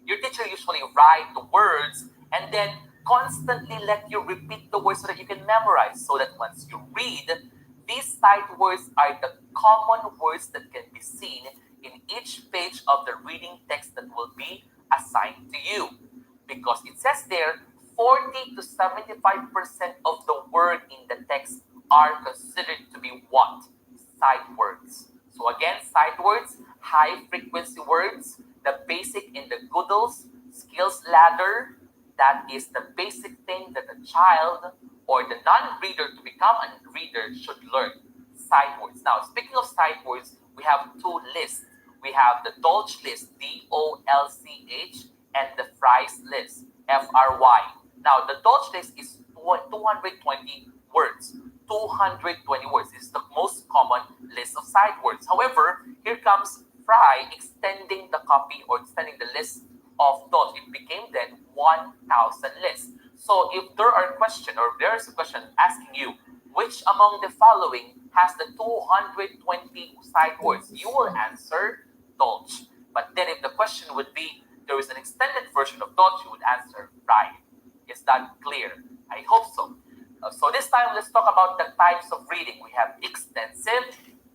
B: your teacher usually write the words and then constantly let you repeat the words so that you can memorize. So that once you read, these sight words are the common words that can be seen in each page of the reading text that will be assigned to you. Because it says there, 40 to 75% of the word in the text are considered to be what? Sight words. So again, sight words, high frequency words, the basic in the Goodall's skills ladder, that is the basic thing that the child or the non-reader to become a reader should learn. Sight words. Now, speaking of sight words, we have 2 lists. We have the Dolch list, D-O-L-C-H, and the Fry's list, F-R-Y. Now, the Dolch list is 220 words. 220 words is the most common list of sight words. However, here comes Fry extending the copy or extending the list of Dolch. It became then 1,000 lists. So if there are question or there's a question asking you, which among the following has the 220 side words, you will answer Dolce. But then if the question would be, there is an extended version of Dolce, you would answer Fried. Is that clear? I hope so. So this time, let's talk about the types of reading. We have extensive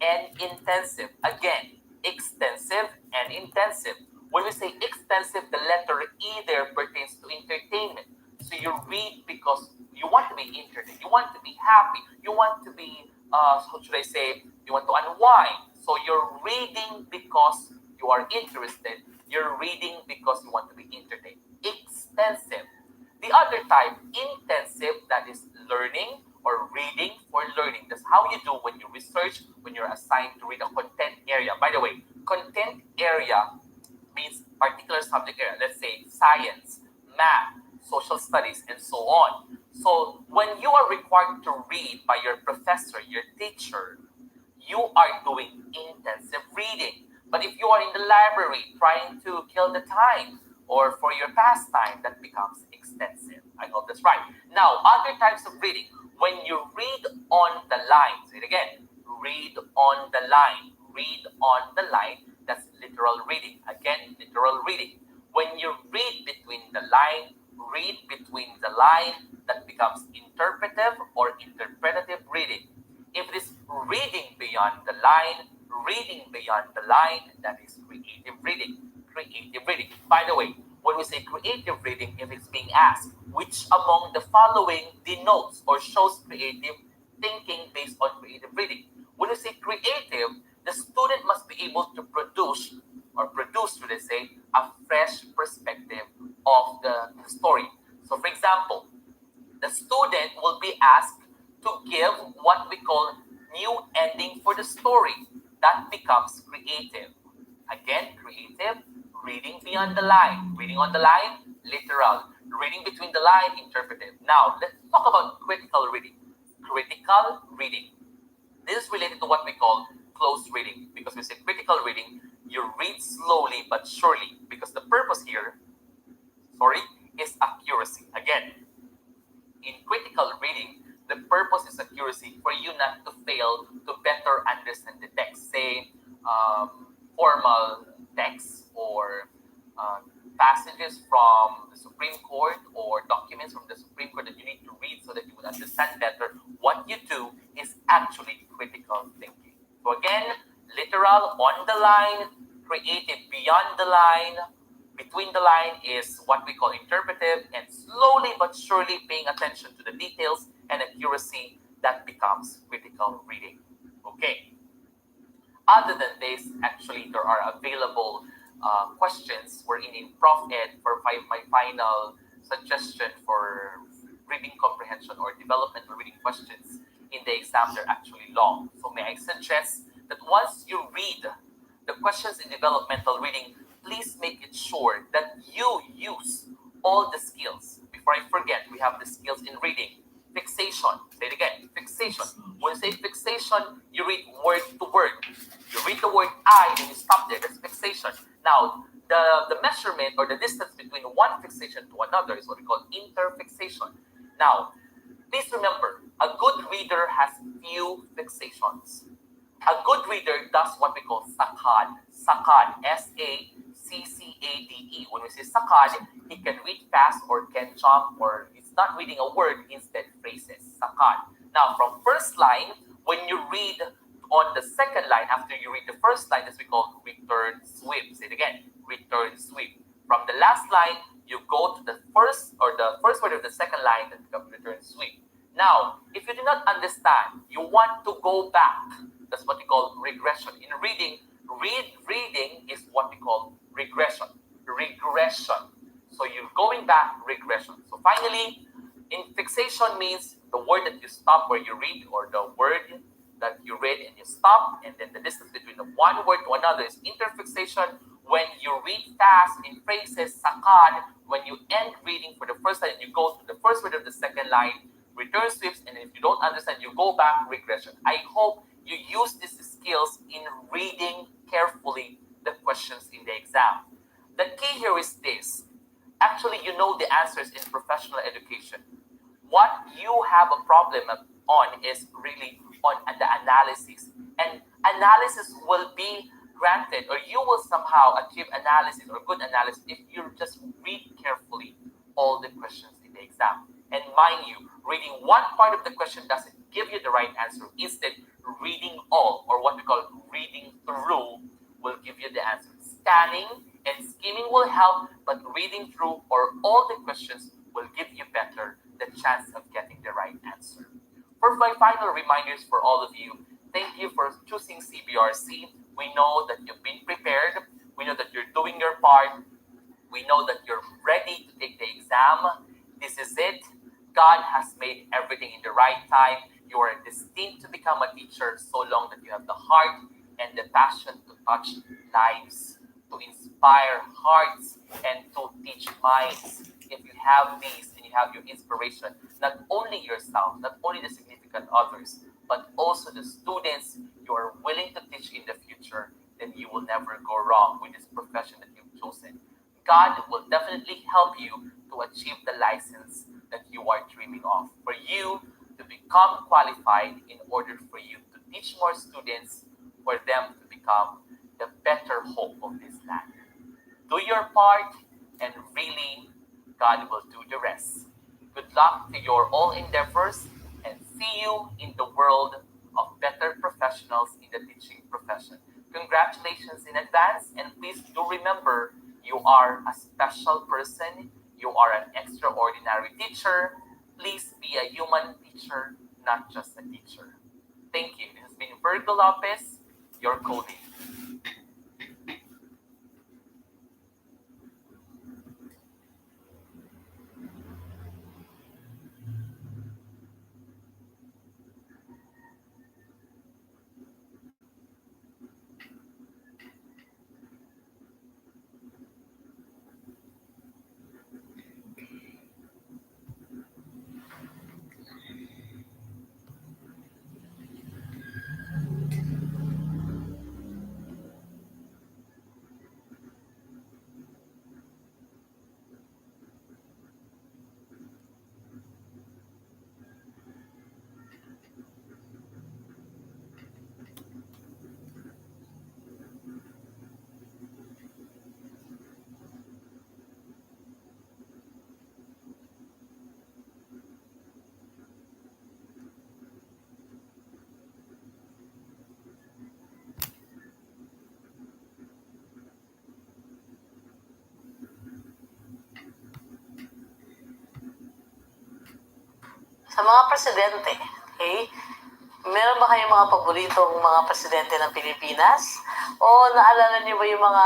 B: and intensive. Again, extensive and intensive. When we say extensive, the letter E there pertains to entertainment. So you read because you want to be entertained, you want to be happy, you want to be, how should I say, you want to unwind. So you're reading because you are interested, you're reading because you want to be entertained. Extensive. The other type, intensive, that is learning or reading for learning. That's how you do when you research, when you're assigned to read a content area. By the way, content area means particular subject area. Let's say science, math, social studies, and so on. So when you are required to read by your professor, your teacher, you are doing intensive reading. But if you are in the library trying to kill the time or for your pastime, that becomes extensive. I hope that's right. Now, other types of reading. When you read on the line, say it again, read on the line, read on the line, that's literal reading. Again, literal reading. When you read between the line, read between the line, that becomes interpretive or interpretative reading. If it is reading beyond the line, reading beyond the line, that is creative reading. Creative reading. By the way, when we say creative reading, if it's being asked, which among the following denotes or shows creative thinking based on creative reading? When we say creative, the student must be able to produce, should I say, a fresh perspective of the story. So, for example, the student will be asked to give what we call new ending for the story. That becomes creative. Again, creative, reading beyond the line. Reading on the line, literal. Reading between the line, interpretive. Now, let's talk about critical reading. Critical reading. This is related to what we call close reading. Because we say critical reading, you read slowly but surely. Because the purpose here, is accuracy. Again, in critical reading, the purpose is accuracy for you not to fail to better understand the text. Say, formal texts or passages from the Supreme Court or documents from the Supreme Court that you need to read so that you would understand better. What you do is actually critical thinking. So again, literal, on the line, creative, beyond the line, between the line is what we call interpretive, and slowly but surely paying attention to the details and accuracy, that becomes critical reading. Okay. Other than this, actually, there are available questions wherein in Prof Ed for my final suggestion for reading comprehension or developmental reading questions in the exam, they're actually long. So may I suggest that once you read the questions in developmental reading, please make it sure that you use all the skills. Before I forget, we have the skills in reading. Fixation. Say it again. Fixation. When you say fixation, you read word to word. You read the word I and you stop there. That's fixation. Now, the measurement or the distance between one fixation to another is what we call interfixation. Now, please remember, a good reader has few fixations. A good reader does what we call saccade. Saccade. S-A-C-C-A-D-E. When we say saccade, he can read fast or can jump, or it's not reading a word, instead phrases. Saccade. Now, from first line, when you read on the second line, after you read the first line, this we call return sweep. Say it again. Return sweep. From the last line, you go to the first word of the second line, that becomes return sweep. Now, if you do not understand, you want to go back. That's what we call regression. In reading, reading is what we call regression. Regression. So you're going back, regression. So finally, in fixation means the word that you stop where you read, or the word that you read and you stop, and then the distance between the one word to another is interfixation. When you read fast in phrases, saccade. When you end reading for the first line, you go to the first word of the second line, return sweeps, and if you don't understand, you go back, regression. I hope you use these skills in reading carefully the questions in the exam. The key here is this. Actually, you know the answers in professional education. What you have a problem on is really on the analysis. And analysis will be granted, or you will somehow achieve analysis or good analysis if you just read carefully all the questions in the exam. And mind you, reading one part of the question doesn't give you the right answer. Instead, reading all, or what we call reading through, will give you the answer. Scanning and skimming will help, but reading through or all the questions will give you better the chance of getting the right answer. For my final reminders for all of you, thank you for choosing CBRC. We know that you've been prepared. We know that you're doing your part. We know that you're ready to take the exam. This is it. God has made everything in the right time. You are destined to become a teacher so long that you have the heart and the passion to touch lives, to inspire hearts, and to teach minds. If you have these and you have your inspiration, not only yourself, not only the significant others, but also the students you are willing to teach in the future, then you will never go wrong with this profession that you've chosen. God will definitely help you to achieve the license that you are dreaming of, for you to become qualified in order for you to teach more students, for them to become the better hope of this land. Do your part, and really, God will do the rest. Good luck to your all endeavors, and see you in the world of better professionals in the teaching profession. Congratulations in advance, and please do remember you are a special person. You are an extraordinary teacher. Please be a human teacher, not just a teacher. Thank you. This has been Virgo Lopez, your coding.
D: Sa mga presidente, okay? Meron ba kayong mga paboritong mga presidente ng Pilipinas? O naalala niyo ba yung mga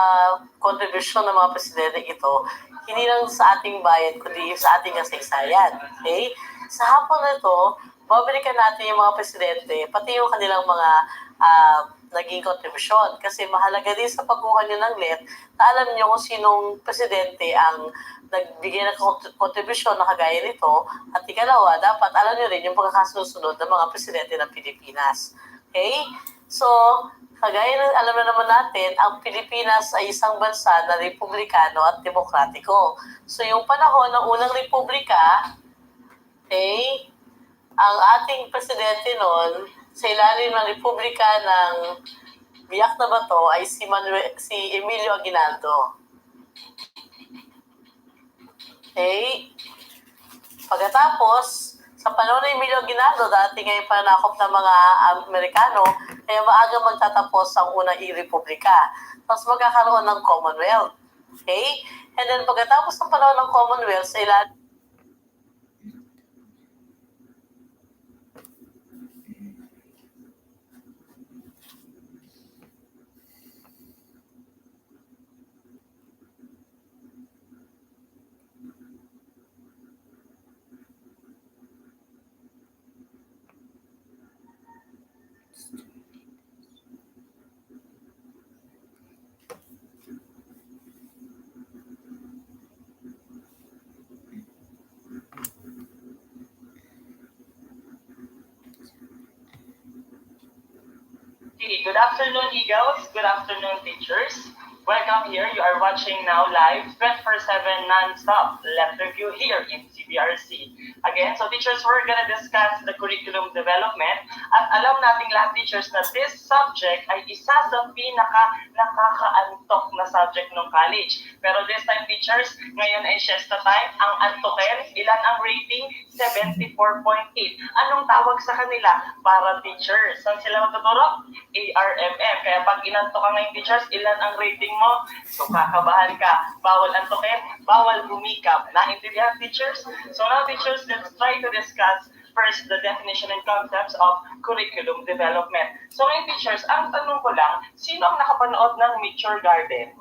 D: kontribusyon ng mga presidente ito? Hindi lang sa ating bayan, kundi sa ating kasaysayan. Okay? Sa hapon na ito, babalikan natin yung mga presidente, pati yung kanilang mga naging kontribusyon. Kasi mahalaga din sa pagkuha nyo ng let na alam nyo kung sinong presidente ang nagbigay ng kontribusyon na kagaya nito. At ikalawa, dapat alam nyo rin yung pagkakasunod ng mga presidente ng Pilipinas. Okay? So, kagaya ng alam na naman natin, ang Pilipinas ay isang bansa na republikano at demokratiko. So, yung panahon ng unang republika, okay, ang ating presidente noon, sa ilalim ng republika ng Biak na Bato ay si Emilio Aguinaldo. Okay? Pagkatapos, sa panahon ng Emilio Aguinaldo, dati ngayon pananakop ng mga Amerikano, kaya maaga magtatapos ang unang i-republika. Tapos magkakaroon ng Commonwealth. Okay? And then pagkatapos ng panahon ng Commonwealth, sa ilalim
E: Okay, good afternoon, Eagles. Good afternoon, teachers. Welcome here. You are watching now live 24/7 non-stop left review here in CBRC. Again, so teachers, we're gonna discuss the curriculum development at alam nating lahat teachers na this subject ay isa sa nakakaantok na subject ng college. Pero this time teachers, ngayon ay siesta time. Ang antoken, ilan ang rating? 74.8. Anong tawag sa kanila? Para teachers. Saan sila matuturo? ARMM. Kaya pag inantok ka ngayon teachers, ilan ang rating mo? So kakabahan ka. Bawal antokin, bawal humikap. Naintindihan teachers? So now teachers, let's try to discuss first the definition and concepts of curriculum development. So ngayon teachers, ang tanong ko lang, sino ang nakapanood ng Mature Garden?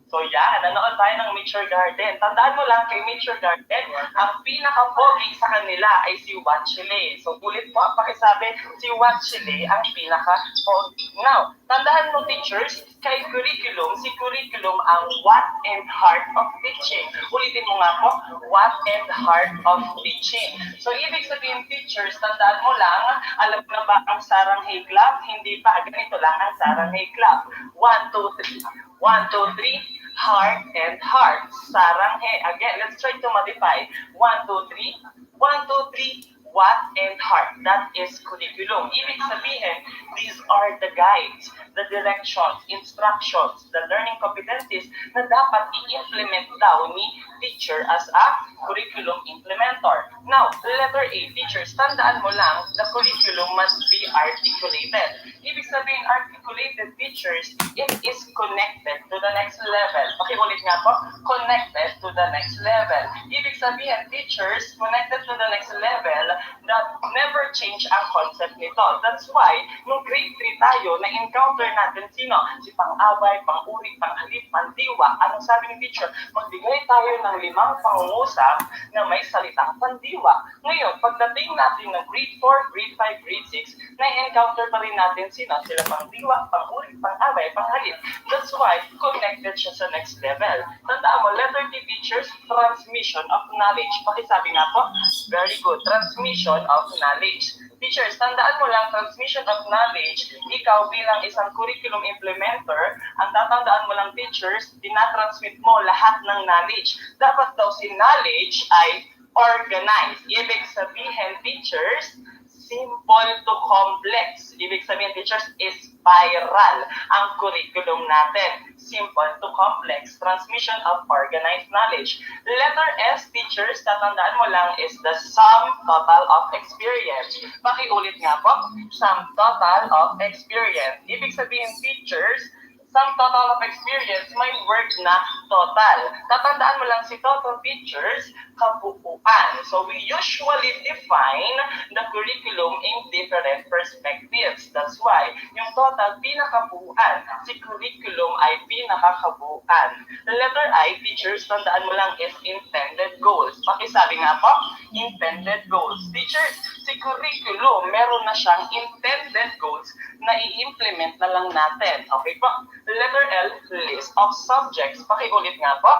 E: So yan, nanood tayo ng Mature Garden. Tandaan mo lang kay Mature Garden, ang pinaka-pogi sa kanila ay si Watchile. So ulit po, pakisabi, si Watchile ang pinaka-pogi. Now, tandaan mo teachers, kay curriculum, si curriculum ang what and heart of teaching. Ulitin mo nga po, what and heart of teaching. So ibig sabihin teachers, tandaan mo lang, alam na ba ang Saranghay Club? Hindi pa, ganito lang ang Saranghay Club. 1, 2, 3. 1, 2, 3. Heart and heart. Saranghe. Again, let's try to modify. 1, 2, 3. 1, 2, 3. What and heart. That is curriculum. Ibig sabihin, these are the guides, the directions, instructions, the learning competencies na dapat i-implement daw ni teacher as a curriculum implementer. Now, letter A, teachers, tandaan mo lang, the curriculum must be articulated. Ibig sabihin, articulated teachers, it is connected to the next level. Pakiulit nga po, connected to the next level. Ibig sabihin, teachers, connected to the next level, that never change ang concept nito. That's why, nung grade 3 tayo, na-encounter natin sino? Si pang-away, pang-uri, pang-alip, pandiwa. Anong sabi ng teacher? Magbigay tayo ng 5 pangungusap na may salitang pandiwa. Ngayon, pagdating natin ng grade 4, grade 5, grade 6, na-encounter pa rin natin sino? Sila pang-diwa, pang-uri, pang-away, pang-alip. That's why, connected siya sa next level. Tandaan mo, letter T teachers, transmission of knowledge. Pakisabi nga po, very good. Transmission of knowledge. Teachers, tandaan mo lang, transmission of knowledge, ikaw bilang isang curriculum implementer, ang tatandaan mo lang teachers, tinatransmit mo lahat ng knowledge. Dapat daw si knowledge ay organized. Ibig sabihin, teachers, simple to complex. Ibig sabihin, teachers, spiral ang curriculum natin. Simple to complex. Transmission of organized knowledge. Letter S, teachers, tatandaan mo lang is the sum total of experience. Pakiulit nga po, sum total of experience. Ibig sabihin, teachers, sum total of experience, may word na total. Tatandaan mo lang si total teachers, kabuuan. So we usually define the curriculum in different perspectives. That's why, yung total pinakabuuan, si curriculum ay pinakakabuuan. Letter I, teachers, tandaan mo lang is intended goals. Pakisabi nga po, intended goals. Teachers, si curriculum, meron na siyang intended goals na i-implement na lang natin. Okay po? Letter L, list of subjects. Pakiulit nga po,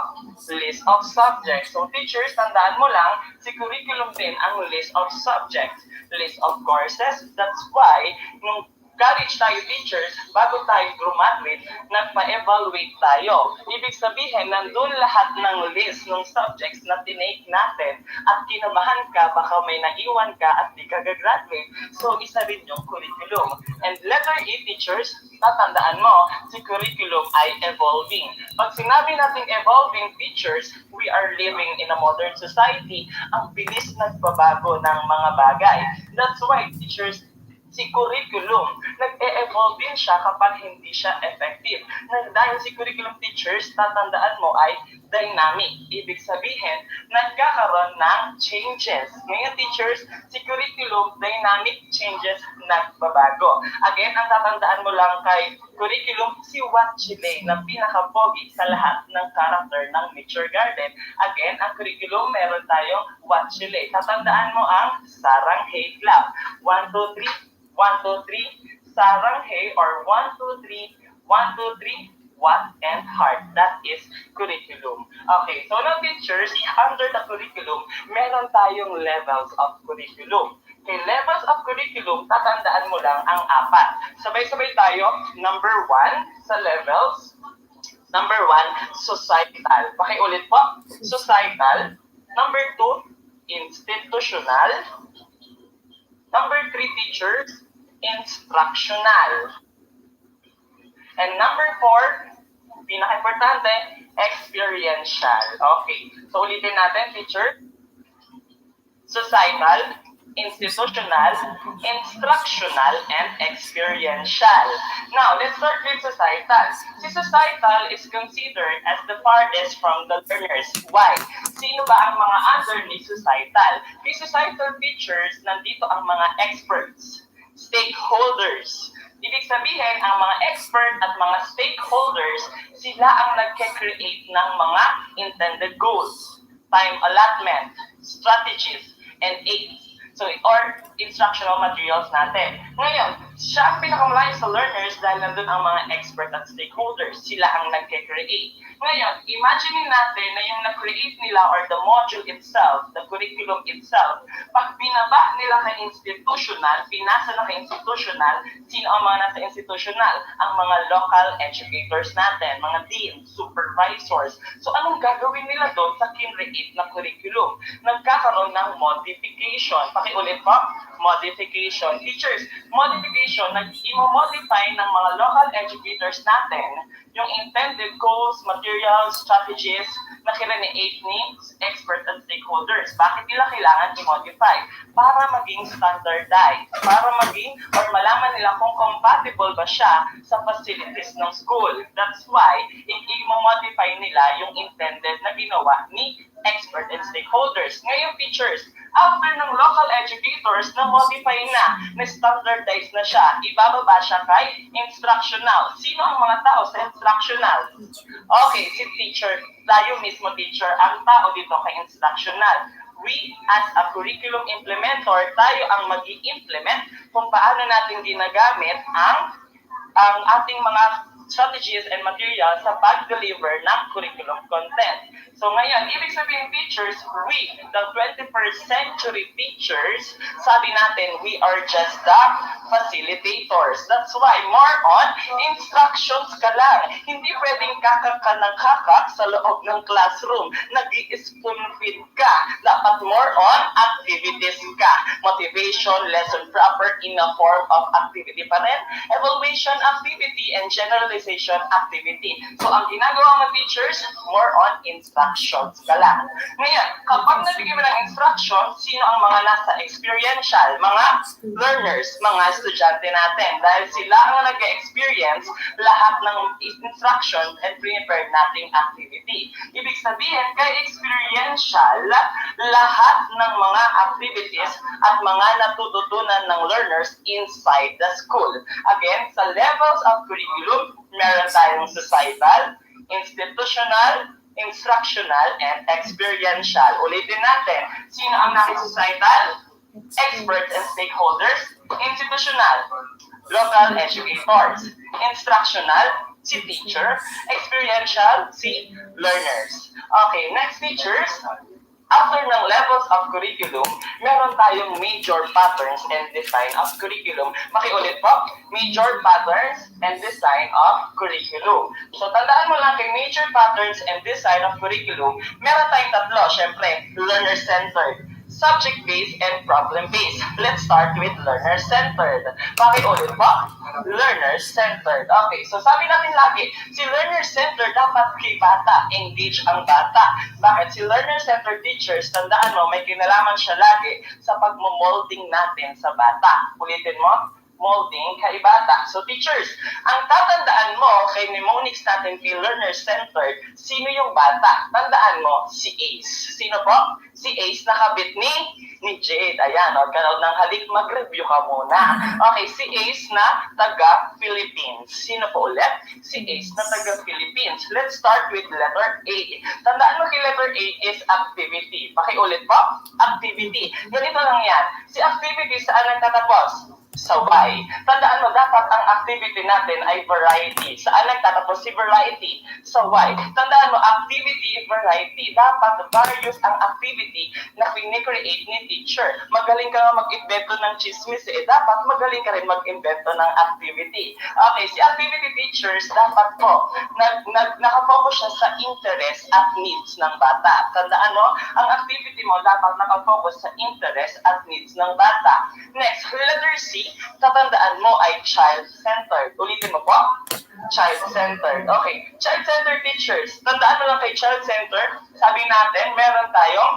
E: list of subjects. So teachers, tandaan mo lang, si curriculum din ang list of subjects, list of courses. That's why, nung college tayo teachers, bago tayo graduate, nagpa-evaluate tayo. Ibig sabihin, nandun lahat ng list ng subjects na tinake natin at kinabahan ka, baka may naiwan ka at di ka gagraduate. So, isa rin yung curriculum. And letter E, teachers, tatandaan mo, si curriculum ay evolving. Pag sinabi natin evolving, teachers, we are living in a modern society. Ang bilis nagbabago ng mga bagay. That's why, teachers, si curriculum, nag-e-evolve din siya kapag hindi siya effective. Dahil si curriculum teachers, tatandaan mo ay dynamic. Ibig sabihin, nagkakaroon ng changes. Ngayon teachers, si curriculum, dynamic changes, nagbabago. Again, ang tatandaan mo lang kay curriculum, si Watchile na pinaka-pogi sa lahat ng character ng Mature Garden. Again, ang curriculum, meron tayong Watchile. Tatandaan mo ang Saranghay Club. 1, 2, 3. 1, 2, 3, Saranghay, or 1, 2, 3, 1, 2, 3, what and heart. That is curriculum. Okay, so now teachers, under the curriculum, meron tayong levels of curriculum. Okay, levels of curriculum, tatandaan mo lang ang 4. Sabay-sabay tayo, number 1 sa levels. Number 1, societal. Pakiulit po. Societal. Number 2, institutional. Number 3, teachers, instructional. And number 4, pinaka-importante, experiential. Okay. So, ulitin natin, teacher. Societal, institutional, instructional, and experiential. Now, let's start with societal. Si societal is considered as the farthest from the learners. Why? Sino ba ang mga under ni societal? Kay societal features, nandito ang mga experts, stakeholders. Ibig sabihin, ang mga expert at mga stakeholders, sila ang nagke-create ng mga intended goals, time allotment, strategies, and aids. So, or instructional materials natin. Ngayon, siya ang pinakamalayo sa learners dahil nandun ang mga expert at stakeholders. Sila ang nagke-create. Ngayon, imagine natin na yung na-create nila or the module itself, the curriculum itself, pag binaba nila kay institutional, pinasa na kay institutional, sino ang mga nasa institutional? Ang mga local educators natin, mga deans, supervisors. So, anong gagawin nila doon sa kinreate na curriculum? Nagkakaroon ng modification. Pakiulit po, modification. Teachers, modification, nag-i-modify ng mga local educators natin yung intended goals, materials, strategies na kinreate ni expert and stakeholders. Bakit nila kailangan i-modify? Para maging standardized, para maging or malaman nila kung compatible ba siya sa facilities ng school. That's why, i-modify nila yung intended na ginawa ni expert and stakeholders. Ngayon, teachers, after ng local educators na modify na standardize na siya, ibababa siya kay instructional. Sino ang mga tao sa instructional? Okay, si teacher, tayo mismo teacher, ang tao dito kay instructional. We, as a curriculum implementer, tayo ang mag-i-implement kung paano natin ginagamit ang ating mga strategies and materials sa pag-deliver ng curriculum content. So ngayon, ibig sabihin teachers, we, the 21st century teachers, sabi natin, we are just the facilitators. That's why more on instructions ka lang. Hindi pwedeng kakak ka ng kakak sa loob ng classroom. Nag-i-spoon feed ka. Dapat more on activities ka. Motivation, lesson proper in a form of activity pa rin. Evaluation activity and generalization activity. So ang ginagawa mo teachers, more on instructions ka lang. Ngayon, kapag nabigyan mo ng instruction, sino ang mga nasa experiential? Mga learners, mga estudyante natin. Dahil sila ang nag-experience lahat ng instruction and prepare nating activity. Ibig sabihin, kay experiential, lahat ng mga activities at mga natututunan ng learners inside the school. Again, sa levels of curriculum, meron tayong societal, institutional, instructional, and experiential. Ulitin natin, sino ang naki-societal? Experts and stakeholders. Institutional, local educators. Instructional, si teacher. Experiential, si learners. Okay, next teachers. After ng levels of curriculum, meron tayong major patterns and design of curriculum. Makiulit po, major patterns and design of curriculum. So, tandaan mo lang kay major patterns and design of curriculum, meron tayong tatlo. Siyempre, learner-centered, subject-based, and problem-based. Let's start with learner-centered. Pakiulit po, learner-centered. Okay, so sabi natin lagi, si learner-centered dapat kay bata, engage ang bata. Bakit? Si learner-centered teachers, tandaan mo, may kinalaman siya lagi sa pagmo-molding natin sa bata. Ulitin mo, molding kay bata. So teachers, ang tatandaan mo kay mnemonics natin kay learner-centered, sino yung bata? Tandaan mo, si Ace. Sino po? Si Ace na kabit ni Jade. Ayan, huwag ka ng halik, mag-review ka muna. Okay, si Ace na taga-Philippines. Sino po ulit? Si Ace na taga-Philippines. Let's start with letter A. Tandaan mo kay letter A is activity. Pakiulit po, activity. Ganito lang yan. Si activity saan nagtatapos? sa why. Tandaan mo, dapat ang activity natin ay variety. Saan nagtatapos si variety? Sa why. Tandaan mo, activity, variety. Dapat various ang activity na pinecreate ni teacher. Magaling ka nga mag-invento ng chismis dapat magaling ka rin mag-invento ng activity. Okay, si activity teachers, dapat po, nakafocus siya sa interest at needs ng bata. Tandaan mo, ang activity mo dapat nakafocus sa interest at needs ng bata. Next, letter C, tatandaan mo ay child-centered. Ulitin mo po, child-centered. Okay, child-centered teachers. Tandaan mo lang kay child-centered, sabi natin, meron tayong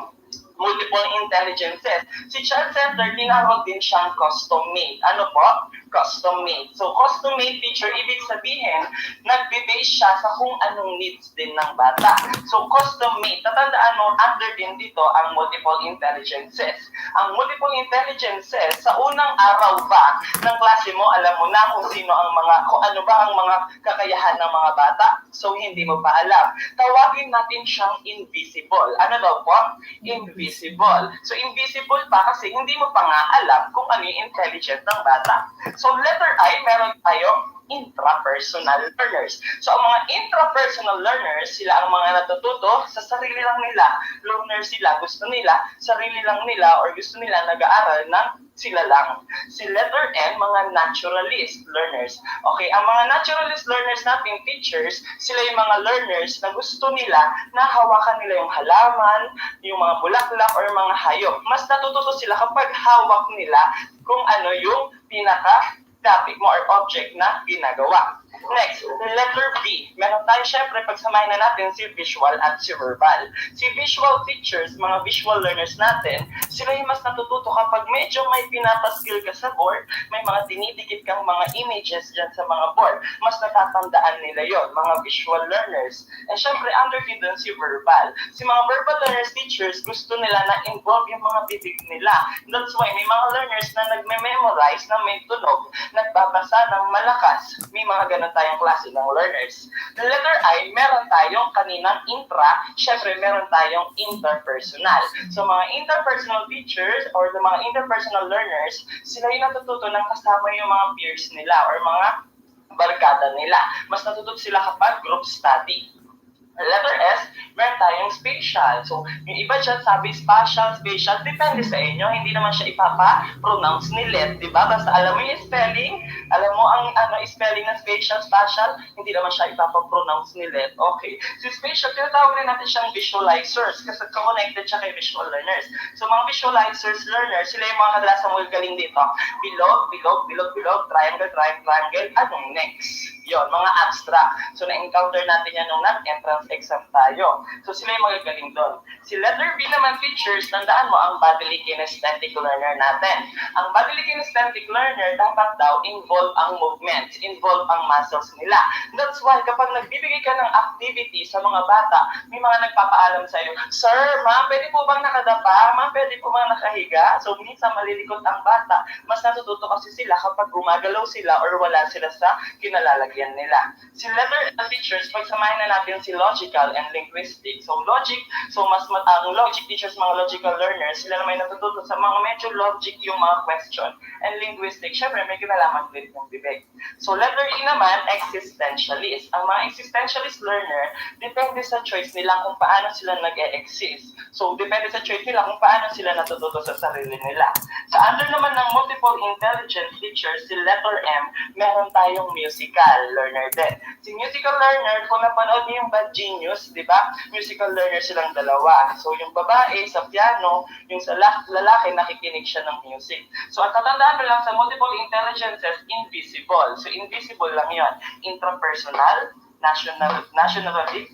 E: multiple intelligences. Si child-centered, tinawag din siyang custom-made. Ano po? Custom-made. So, custom-made teacher, ibig sabihin, nagbe-base siya sa kung anong needs din ng bata. So, custom-made. Tatandaan mo, under din dito ang multiple intelligences. Ang multiple intelligences, sa unang araw ba ng klase mo, alam mo na kung ano ba ang mga kakayahan ng mga bata? So, hindi mo pa alam. Tawagin natin siyang invisible. Ano daw po? Invisible. So, invisible pa kasi hindi mo pa nga alam kung ano yung intelligent ng bata. So, letter I, meron tayong intrapersonal learners. So, ang mga intrapersonal learners, sila ang mga natututo sa sarili lang nila. Loner sila, gusto nila, sarili lang nila, or gusto nila nag-aaral ng sila lang. Si letter N, mga naturalist learners. Okay, ang mga naturalist learners natin, teachers, sila yung mga learners na gusto nila na hawakan nila yung halaman, yung mga bulaklak, or mga hayop. Mas natututo sila kapag hawak nila kung ano yung pinaka-topic mo or object na ginagawa. Next, letter B. Meron tayo syempre, pagsamahin na natin si visual at si verbal. Si visual teachers, mga visual learners natin, sila yung mas natututo kapag medyo may pinapaskill ka sa board, may mga dinidikit kang mga images dyan sa mga board. Mas natatandaan nila yon, mga visual learners. And syempre, under din dun si verbal. Si mga verbal learners teachers, gusto nila na involve yung mga bibig nila. That's why may mga learners na nagme-memorize na may tunog, nagbabasa ng malakas. May mga ganun tayong klase ng learners. The letter I, meron tayong kaninang intra, syempre meron tayong interpersonal. So mga interpersonal teachers or the mga interpersonal learners, sila yung natututo ng kasama yung mga peers nila or mga barkada nila. Mas natututo sila kapag group study. Letter S, meron tayong spatial. So, yung iba dyan sabi spatial, spatial, depende sa inyo. Hindi naman siya ipapa-pronounce ni Let, di ba? Basta alam mo yung spelling, alam mo ang spelling ng spatial, spatial, hindi naman siya ipapa-pronounce ni Let. Okay. So, spatial, tinatawag rin natin siyang visualizers kasi connected siya kay visual learners. So, mga visualizers learners, sila yung mga kadalasang magaling dito. Bilog, bilog, bilog, bilog, triangle, triangle, triangle. Anong next? Yon, mga abstract. So, na-encounter natin yan nung entrance exam tayo. So, sila yung magagaling doon. Si letter B naman, teachers, tandaan mo ang bodily kinesthetic learner natin. Ang bodily kinesthetic learner, dapat daw involve ang movements, involve ang muscles nila. That's why, kapag nagbibigay ka ng activity sa mga bata, may mga nagpapaalam sa'yo, Sir, ma'am, pwede po bang nakadapa? Ma'am, pwede po bang nakahiga? So, minsan malilikot ang bata. Mas natututo kasi sila kapag gumagalaw sila or wala sila sa kinalalagyan nila. Si letter L teachers, pagsamahin na natin si logical and linguistic. So, ang logic teachers, mga logical learners, sila naman natututo sa mga medyo logic yung mga question. And linguistic, syempre, may kinalaman din yung bibig. So, letter E naman, existentialist. Ang mga existentialist learner, depende sa choice nila kung paano sila nag-e-exist. So, depende sa choice nila kung paano sila natututo sa sarili nila. Sa under naman ng multiple intelligence teachers, si letter M, meron tayong musical learner din. Si musical learner, kung napanood niyo yung Bad Genius, di ba? Musical learner silang dalawa. So, yung babae sa piano, yung sa lalaki, nakikinig siya ng music. So, at tatandaan mo lang sa multiple intelligences, invisible. So, invisible lang yon. Intrapersonal, nationalist,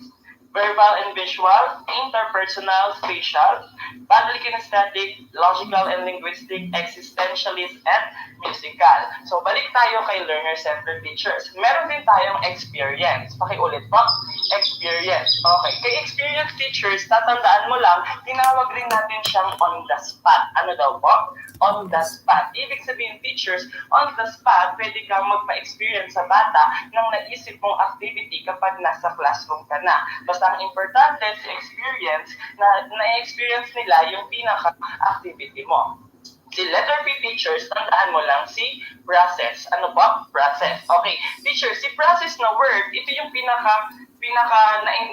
E: verbal and visual, interpersonal, spatial, bodily kinesthetic, logical and linguistic, existentialist, and musical. So, balik tayo kay learner-centered teachers. Meron din tayong experience. Pakiulit po. Experience. Okay. Kay experience teachers, tatandaan mo lang, tinawag rin natin siyang on the spot. Ano daw po? On the spot. Ibig sabihin, teachers, on the spot, pwede kang magpa-experience sa bata ng naisip mong activity kapag nasa classroom ka na. Basta ang importante sa experience, na na-experience nila yung pinaka-activity mo. Si Si letter P, teachers, tandaan mo lang si process. Ano ba? Process. Okay. Teacher, si process na word, ito yung pinaka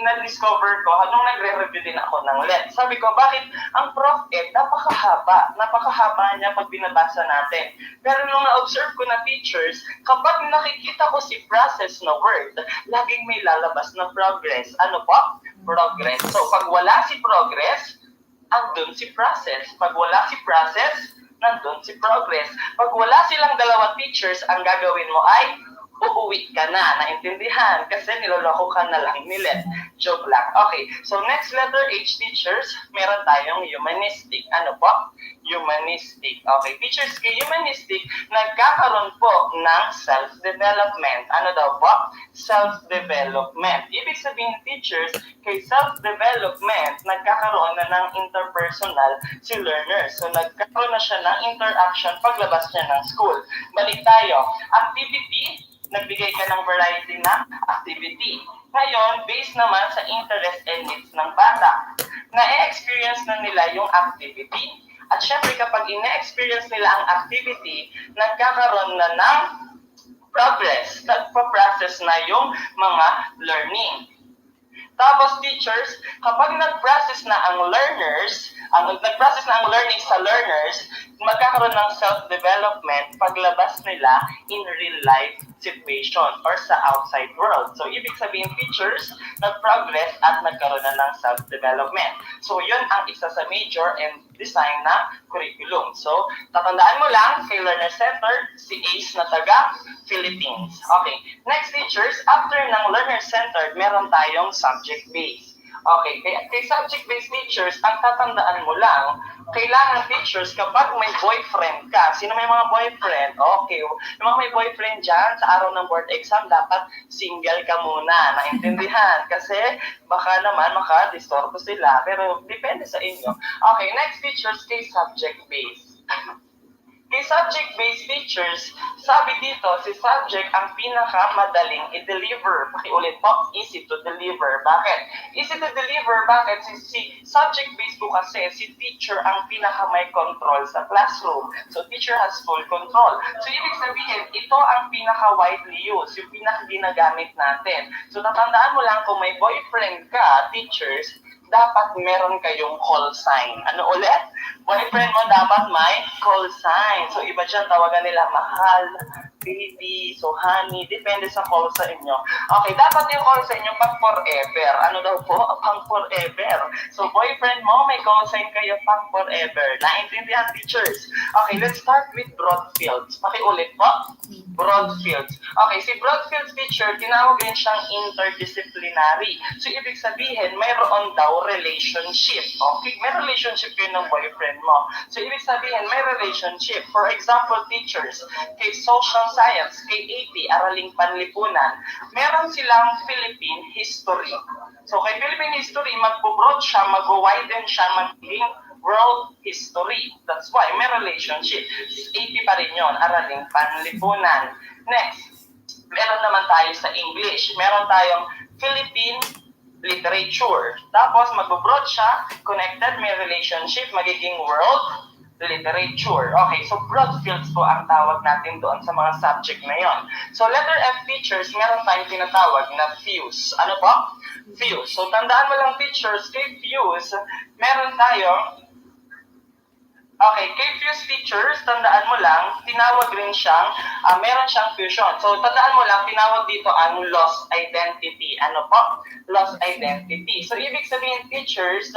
E: na-discover ko nung nagre-review din ako ng LET. Sabi ko, bakit ang Prof. Ed, napakahaba niya pag binabasa natin. Pero nung na-observe ko na teachers, kapag nakikita ko si process na word, laging may lalabas na progress. Ano po? Progress. So, pag wala si progress, andun si process. Pag wala si process, nandun si progress. Pag wala silang dalawa teachers, ang gagawin mo ay uuwi ka na, naintindihan? Kasi niloloko ka na lang nila. Joke lang. Okay, so next letter H, teachers, meron tayong humanistic. Ano po? Humanistic. Okay, teachers, kay humanistic, nagkakaroon po ng self-development. Ano daw po? Self-development. Ibig sabihin, teachers, kay self-development, nagkakaroon na ng interpersonal si learner. So, nagkakaroon na siya ng interaction paglabas niya ng school. Balik tayo. Activity, nagbigay ka ng variety na activity. Ngayon, based naman sa interest and needs ng bata, na-experience na nila yung activity. At syempre, kapag ine-experience nila ang activity, nagkakaroon na ng progress. Nagpa-process na yung mga learning. Tapos teachers, kapag nag-process na ang learners, nag-process na ang learning sa learners, magkakaroon ng self-development paglabas nila in real life situation or sa outside world. So, ibig sabihin, teachers, nag-progress at nagkaroon na ng self-development. So, yun ang isa sa major and design na curriculum. So, tatandaan mo lang, kay learner center, si ACE na taga Philippines. Okay. Next, teachers, after ng learner-centered, meron tayong subject-based. Okay. Kay subject-based teachers, ang tatandaan mo lang, kailangan teachers, kapag may boyfriend ka, sino may mga boyfriend? Okay. Yung mga may boyfriend dyan, sa araw ng board exam, dapat single ka muna. Naintindihan? Kasi baka naman makadistorbo sila. Pero depende sa inyo. Okay. Next, teachers, kay subject-based. Kay subject-based teachers, sabi dito, si subject ang pinakamadaling i-deliver. Pakiulit po, easy to deliver. Bakit? Easy to deliver, bakit? Si subject-based po kasi, si teacher ang pinakamay control sa classroom. So, teacher has full control. So, ibig sabihin, ito ang pinaka-widely used, yung pinaka-ginagamit natin. So, tatandaan mo lang kung may boyfriend ka, teachers, dapat meron kayong call sign. Ano ulit? Boyfriend mo dapat may call sign. So, iba dyan, tawagan nila mahal, baby, so honey, depende sa call sa inyo. Okay, dapat yung call sa inyo pang forever. Ano daw po? Pang forever. So, boyfriend mo, may call sign kayo pang forever. Naintindihan, teachers? Okay, let's start with Broadfields. Pakiulit po. Broadfields. Okay, si Broadfields teacher, tinawag din siyang interdisciplinary. So, ibig sabihin, mayroon daw relationship. Okay, may relationship kayo ng boyfriend mo. So, ibig sabihin, may relationship. For example, teachers, kay social science, kay AP, Araling Panlipunan, meron silang Philippine history. So, kay Philippine history, mag-broad siya, mag-widen siya, magiging world history. That's why may relationship. AP pa rin yun, Araling Panlipunan. Next, meron naman tayo sa English. Meron tayong Philippine literature. Tapos, mag-broad siya, connected, may relationship, magiging world literature. Okay, so broad fields po ang tawag natin doon sa mga subject na yon. So, letter F teachers, meron tayong tinatawag na fuse. Ano po? Fuse. So, tandaan mo lang teachers, kay fuse, meron tayong okay, kay fuse teachers, tandaan mo lang, tinawag rin siyang, meron siyang fusion. So, tandaan mo lang, tinawag dito ang lost identity. Ano po? Lost identity. So, ibig sabihin, teachers,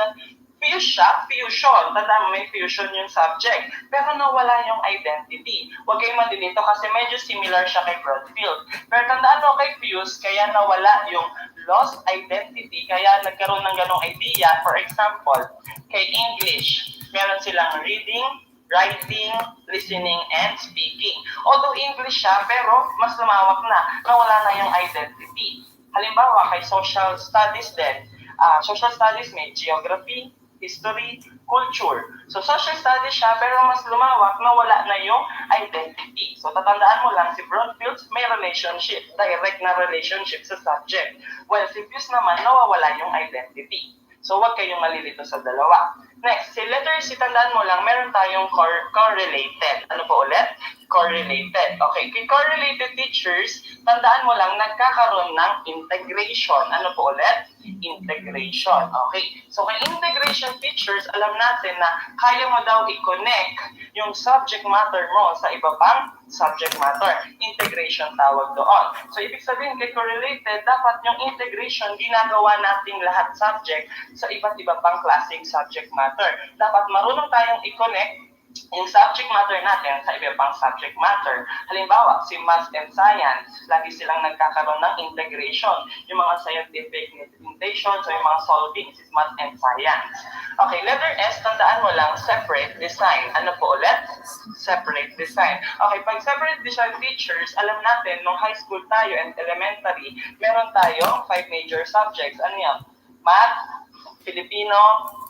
E: fuse siya, fusion. Tandaan mo, may fusion yung subject. Pero nawala yung identity. Huwag kayong madilito kasi medyo similar siya kay Broadfield. Pero tandaan mo kay fuse, kaya nawala yung lost identity. Kaya nagkaroon ng ganong idea. For example, kay English, meron silang reading, writing, listening, and speaking. Although English siya, pero mas lumawak na. Nawala na yung identity. Halimbawa, kay social studies din. Social studies may geography, history, culture. So, social studies siya, pero mas lumawak, nawala na yung identity. So, tatandaan mo lang, si Broadfields may relationship, direct na relationship sa subject. Well, si Fuse naman, nawawala yung identity. So, huwag kayong malilito sa dalawa. Next, si letter C, tandaan mo lang, meron tayong correlated. Ano po ulit? Correlated. Okay, kay correlated teachers, tandaan mo lang, nagkakaroon ng integration. Ano po ulit? Integration. Okay, so kay integration teachers, alam natin na kaya mo daw i-connect yung subject matter mo sa iba pang subject matter. Integration tawag doon. So, ibig sabihin kay correlated, dapat yung integration, ginagawa nating lahat subject sa iba't iba pang klaseng subject matter. Dapat marunong tayong i-connect yung subject matter natin sa iba pang subject matter. Halimbawa, si Math and Science, lagi silang nagkakaroon ng integration. Yung mga scientific implementation, so yung mga solving, is Math and Science. Okay, letter S, tandaan mo lang, separate design. Ano po ulit? Separate design. Okay, pag separate design teachers, alam natin, nung high school tayo and elementary, meron tayong 5 major subjects. Ano yan? Math, Filipino,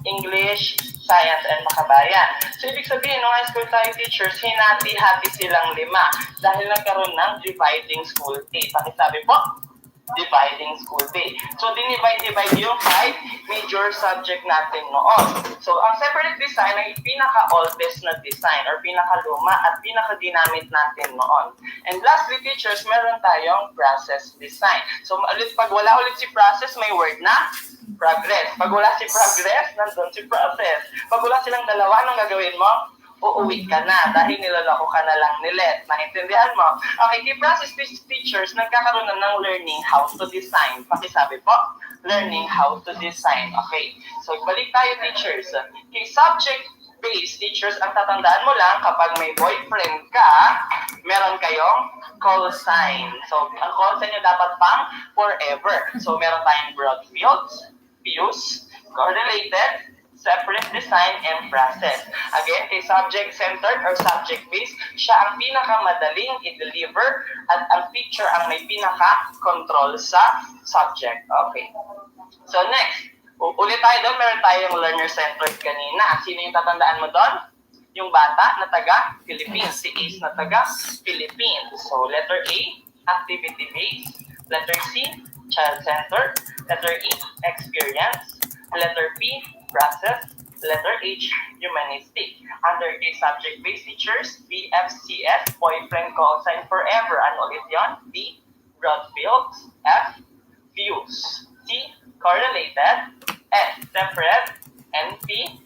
E: English, Science, and Makabayan. So, ibig sabihin, nung high school tayo teachers, hinati-hati silang 5 dahil nagkaroon ng dividing school day. Pakisabi po, dividing school day. So, dinivide yung 5 major subject natin noon. So, ang separate design ay pinaka-oldest na design or pinaka-luma at pinaka-ginamit natin noon. And lastly, teachers, meron tayong process design. So, pag wala ulit si process, may word na progress. Pag wala si progress, nandun si process. Pag wala silang dalawa, anong gagawin mo? Uuwi ka na dahil niloloko ka na lang nilet. Naintindihan mo? Okay, kay process teachers, nagkakaroon na ng learning how to design. Pakisabi po, learning how to design. Okay, so balik tayo teachers. Kay subject-based teachers, ang tatandaan mo lang, kapag may boyfriend ka, meron kayong call sign. So, ang call sign nyo dapat pang forever. So, meron tayong broad fields, views, correlated, separate design, and process. Again, kay subject-centered or subject-based, siya ang pinakamadaling i-deliver at ang teacher ang may pinaka-control sa subject. Okay. So next, ulit tayo doon, meron tayong learner-centered kanina. Sino yung tatandaan mo doon? Yung bata na taga-Philippines. Si Ace na taga-Philippines. So letter A, activity-based. Letter C, child-centered. Letter E, experience. Letter P, process. Letter H, humanistic. Under A, subject-based teachers, B, FCS, boyfriend call sign forever. Ano ulit yun? B, broad fields. F, views. C, correlated. S, separate. And P,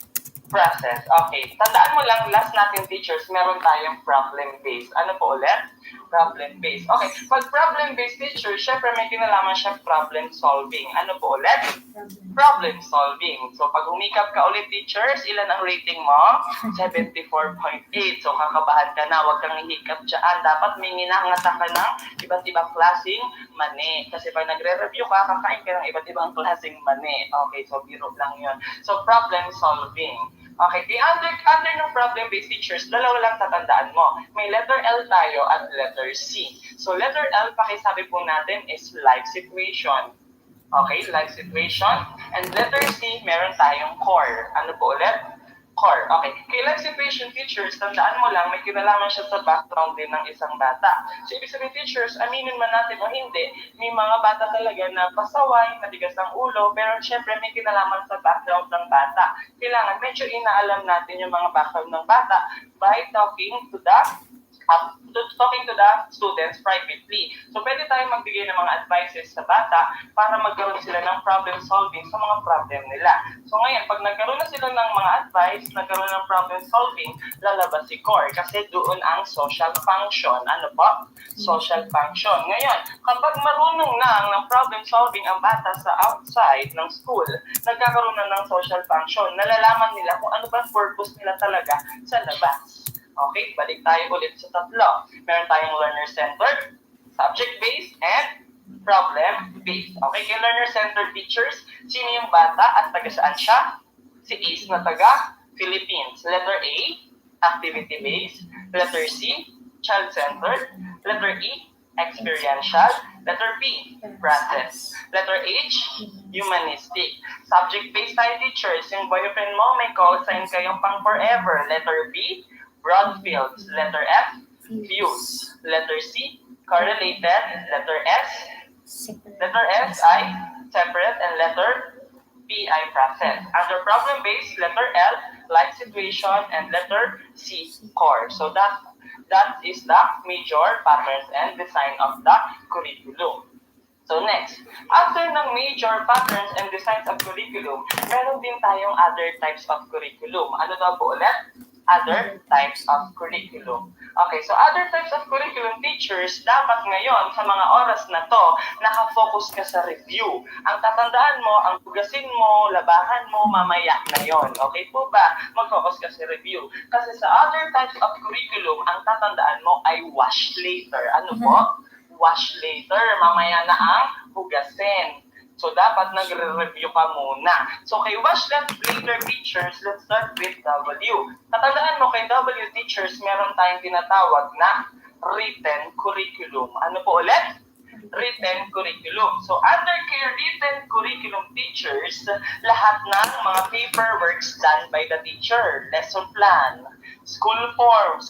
E: process. Okay, tandaan mo lang, last natin teachers, meron tayong problem-based. Ano po ulit? Problem-based. Okay, pag problem-based teacher, syempre may kinalaman siya problem-solving. Ano po ulit? Problem-solving. So, pag humikap ka ulit teachers, ilan ang rating mo? 74.8. So, kakabahan ka na. Huwag kang hihikap dyan. Dapat may nginangata ka ng iba't ibang klaseng mani. Kasi pag nagre-review ka, kakain ka ng iba't ibang klaseng mani. Okay, so biro lang yun. So, problem-solving. Okay, the under ng problem-based teachers, dalawa lang tatandaan mo. May letter L tayo at letter C. So, letter L, pakisabi po natin is life situation. Okay, life situation. And letter C, meron tayong core. Ano po ulit? Core. Okay. Kay life situation teachers, tandaan mo lang, may kinalaman siya sa background din ng isang bata. So, ibig sabihin teachers, aminin man natin o hindi, may mga bata talaga na pasaway, matigas ang ulo, pero syempre may kinalaman sa background ng bata. Kailangan medyo inaalam natin yung mga background ng bata by talking to the students privately. So, pwede tayong magbigay ng mga advices sa bata para magkaroon sila ng problem solving sa mga problem nila. So, ngayon, pag nagkaroon na sila ng mga advice, nagkaroon ng problem solving, lalabas si core kasi doon ang social function. Ano po? Social function. Ngayon, kapag marunong na ng problem solving ang bata sa outside ng school, nagkakaroon na ng social function. Nalalaman nila kung ano ba purpose nila talaga sa labas. Okay, balik tayo ulit sa tatlo. Meron tayong learner-centered, subject-based, and problem-based. Okay, kay learner-centered teachers, sino yung bata at taga saan siya? Si Ace na taga Philippines. Letter A, activity-based. Letter C, child-centered. Letter E, experiential. Letter B, process. Letter H, humanistic. Subject-based tayo teachers, yung boyfriend mo may call sign kayong pang forever. Letter B, broad fields. Letter F, views. Letter C, correlated. Letter S ay separate. And letter PI process. Under problem-based, letter L, life situation, and letter C, core. So that is the major patterns and design of the curriculum. So next, after ng major patterns and designs of curriculum, meron din tayong other types of curriculum. Ano daw po ulit? Other types of curriculum. Okay, so other types of curriculum teachers, dapat ngayon sa mga oras na to, nakafocus ka sa review. Ang tatandaan mo, ang tugasin mo, labahan mo, mamaya na yon. Okay po ba? Mag-focus ka sa review. Kasi sa other types of curriculum, ang tatandaan mo ay wash later. Ano po? Wash later, mamaya na ang hugasin. So, dapat nagre-review ka muna. So, kay wash later teachers, let's start with W. Tatandaan mo, kay W teachers, meron tayong tinatawag na written curriculum. Ano po ulit? Written curriculum. So, under kay written curriculum teachers, lahat ng mga paperworks done by the teacher, lesson plan, school forms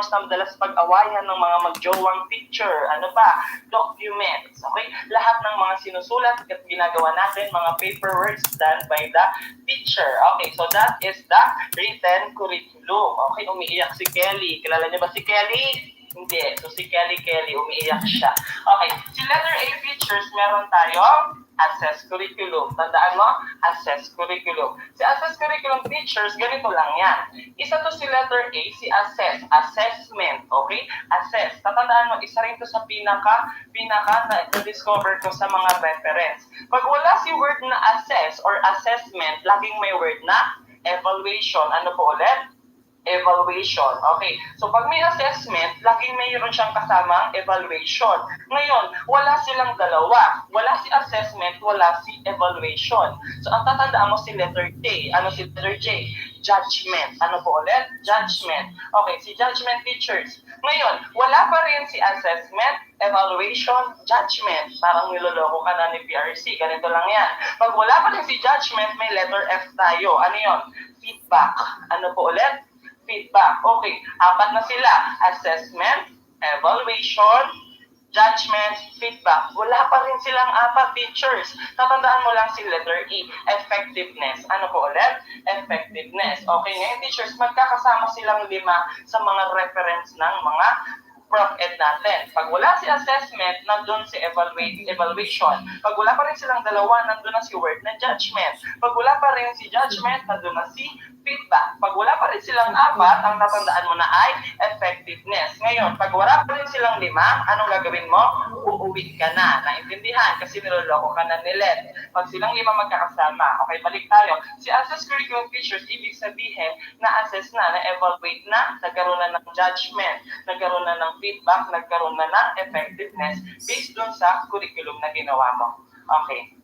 E: na madalas pag-awayan ng mga magjowang teacher, ano pa, documents, okay? Lahat ng mga sinusulat at ginagawa natin, mga paperworks done by the teacher. Okay, so that is the written curriculum. Okay, umiiyak si Kelly. Kilala niyo ba si Kelly? Hindi. So, si Kelly, umiiyak siya. Okay, si letter A features, meron tayong assess curriculum. Tandaan mo, assess curriculum. Si assess curriculum teachers, ganito lang yan. Isa to si letter A, si assess, assessment, okay? Assess. Tatandaan mo, isa rin to sa pinaka na-discover ko sa mga reference. Pag wala si word na assess or assessment, laging may word na evaluation. Ano po ulit? Evaluation. Okay. So, pag may assessment, laging mayroon siyang kasamang evaluation. Ngayon, wala silang dalawa. Wala si assessment, wala si evaluation. So, ang tatandaan mo si letter J. Ano si letter J? Judgment. Ano po ulit? Judgment. Okay, si judgment teachers. Ngayon, wala pa rin si assessment, evaluation, judgment. Parang niloloko ka na ni PRC. Ganito lang yan. Pag wala pa rin si judgment, may letter F tayo. Ano yon? Feedback. Ano po ulit? Feedback. Okay, apat na sila. Assessment, evaluation, judgment, feedback. Wala pa rin silang apat teachers. Tatandaan mo lang si letter E, effectiveness. Ano po ulit? Effectiveness. Okay, ngayon teachers, magkakasama silang 5 sa mga reference ng mga prof-ed natin. Pag wala si assessment, nandun si evaluation. Pag wala pa rin silang dalawa, nandun na si word na judgment. Pag wala pa rin si judgment, nandun na si feedback. Pag wala pa rin silang 4, ang tatandaan mo na ay effectiveness. Ngayon, pag wala pa rin silang 5, anong gagawin mo? Uuwi ka na. Naintindihan? Kasi niloloko ka na nilet. Pag silang 5 magkakasama, okay, balik tayo. Si assess curriculum features, ibig sabihin, na-assess na, na-evaluate na, nagkaroon na ng judgment, nagkaroon na ng feedback, nagkaroon na ng effectiveness based dun sa curriculum na ginawa mo. Okay.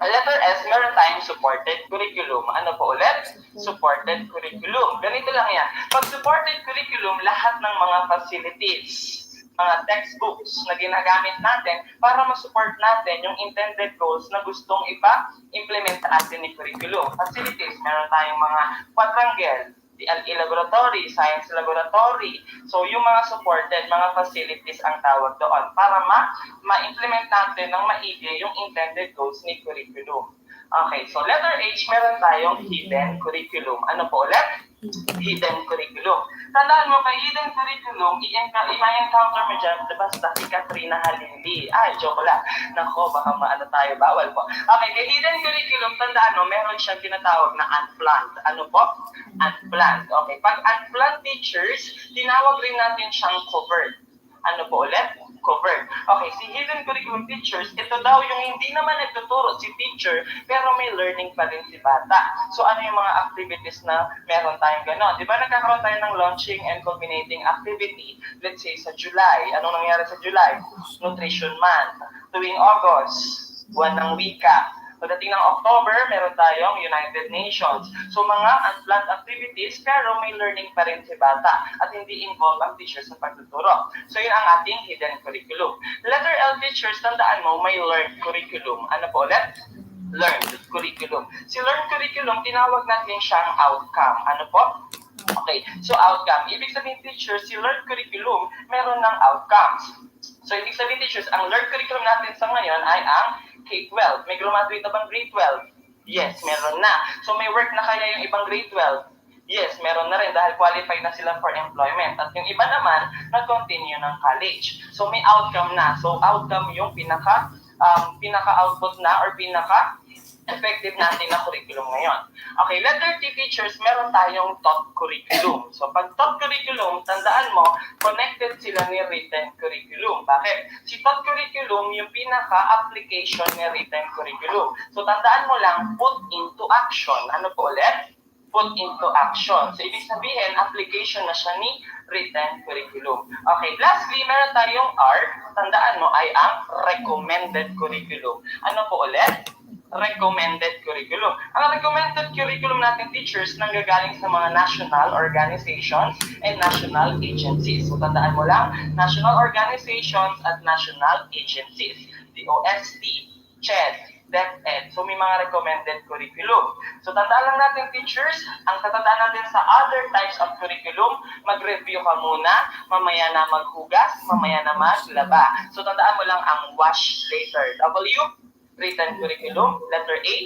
E: Letter S, meron tayong supported curriculum. Ano po ulit? Supported curriculum. Ganito lang yan. Pag supported curriculum, lahat ng mga facilities, mga textbooks na ginagamit natin para ma-support natin yung intended goals na gustong ipa-implement sa atin ni curriculum. Facilities, meron tayong mga quadrangle, DLE laboratory, science laboratory. So, yung mga supported, mga facilities ang tawag doon para ma-implement natin ng maigi yung intended goals ni curriculum. Okay, so letter H, meron tayong hidden curriculum. Ano po ulit? Hidden curriculum. Tandaan mo, kay hidden curriculum, i-encounter mo dyan, basta si Katrina Halili. Ay, joke lang. Nako, baka maano tayo, bawal po. Okay, kay hidden curriculum, tandaan mo, meron siyang tinatawag na unplanned. Ano po? Unplanned. Okay, pag unplanned teachers, tinawag rin natin siyang covered. Ano po ulit? Covered. Okay, si hidden curriculum teachers, ito daw yung hindi naman nagtuturo si teacher, pero may learning pa rin si bata. So, ano yung mga activities na meron tayong gano'n? Di ba nagkakaroon tayo ng launching and culminating activity? Let's say sa July. Anong nangyari sa July? Nutrition Month. Tuwing August, buwan ng wika. Pagdating ng October, meron tayong United Nations. So, mga unplanned activities, pero may learning pa rin si bata at hindi involve ang teacher sa pagtuturo. So, yun ang ating hidden curriculum. Letter L teachers, tandaan mo, may learned curriculum. Ano po ulit? Learned curriculum. Si learned curriculum, tinawag natin siyang outcome. Ano po? Okay, so outcome. Ibig sabihin, teachers, si learned curriculum, meron ng outcomes. So, ibig sabihin, teachers, ang learned curriculum natin sa ngayon ay ang K-12. May graduate na bang grade 12? Yes, meron na. So may work na kaya yung ibang grade 12? Yes, meron na rin dahil qualified na sila for employment. At yung iba naman, nag-continue ng college. So may outcome na. So outcome yung pinaka-output na or pinaka-effective natin na curriculum ngayon. Okay, letter T teachers, meron tayong taught curriculum. So pag taught curriculum, tandaan mo, connected sila ni written curriculum. Bakit? Si taught curriculum yung pinaka-application ni written curriculum. So tandaan mo lang, put into action. Ano po ulit? Put into action. So, ibig sabihin, application na siya ni written curriculum. Okay, lastly, meron tayong R, tandaan mo, ay ang recommended curriculum. Ano po ulit? Recommended curriculum. Ang recommended curriculum natin, teachers, nanggagaling sa mga national organizations and national agencies. So, tandaan mo lang, national organizations at national agencies. DOST, CHED, DepEd. So, may mga recommended curriculum. So, tandaan lang natin, teachers, ang tatandaan natin sa other types of curriculum, mag-review ka muna, mamaya na maghugas, mamaya na maglaba. So, tandaan mo lang ang wash later. W, written curriculum. Letter A,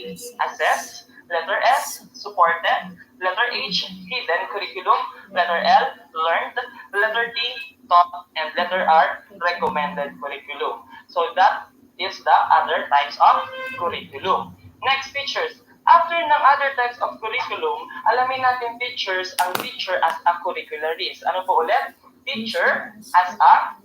E: assess. Letter S, supported. Letter H, hidden curriculum. Letter L, learned. Letter D, taught. And letter R, recommended curriculum. So, that is the other types of curriculum. Next, teachers. After ng other types of curriculum, alamin natin, teachers, ang teacher as a curricularist. Ano po ulit? Teacher as a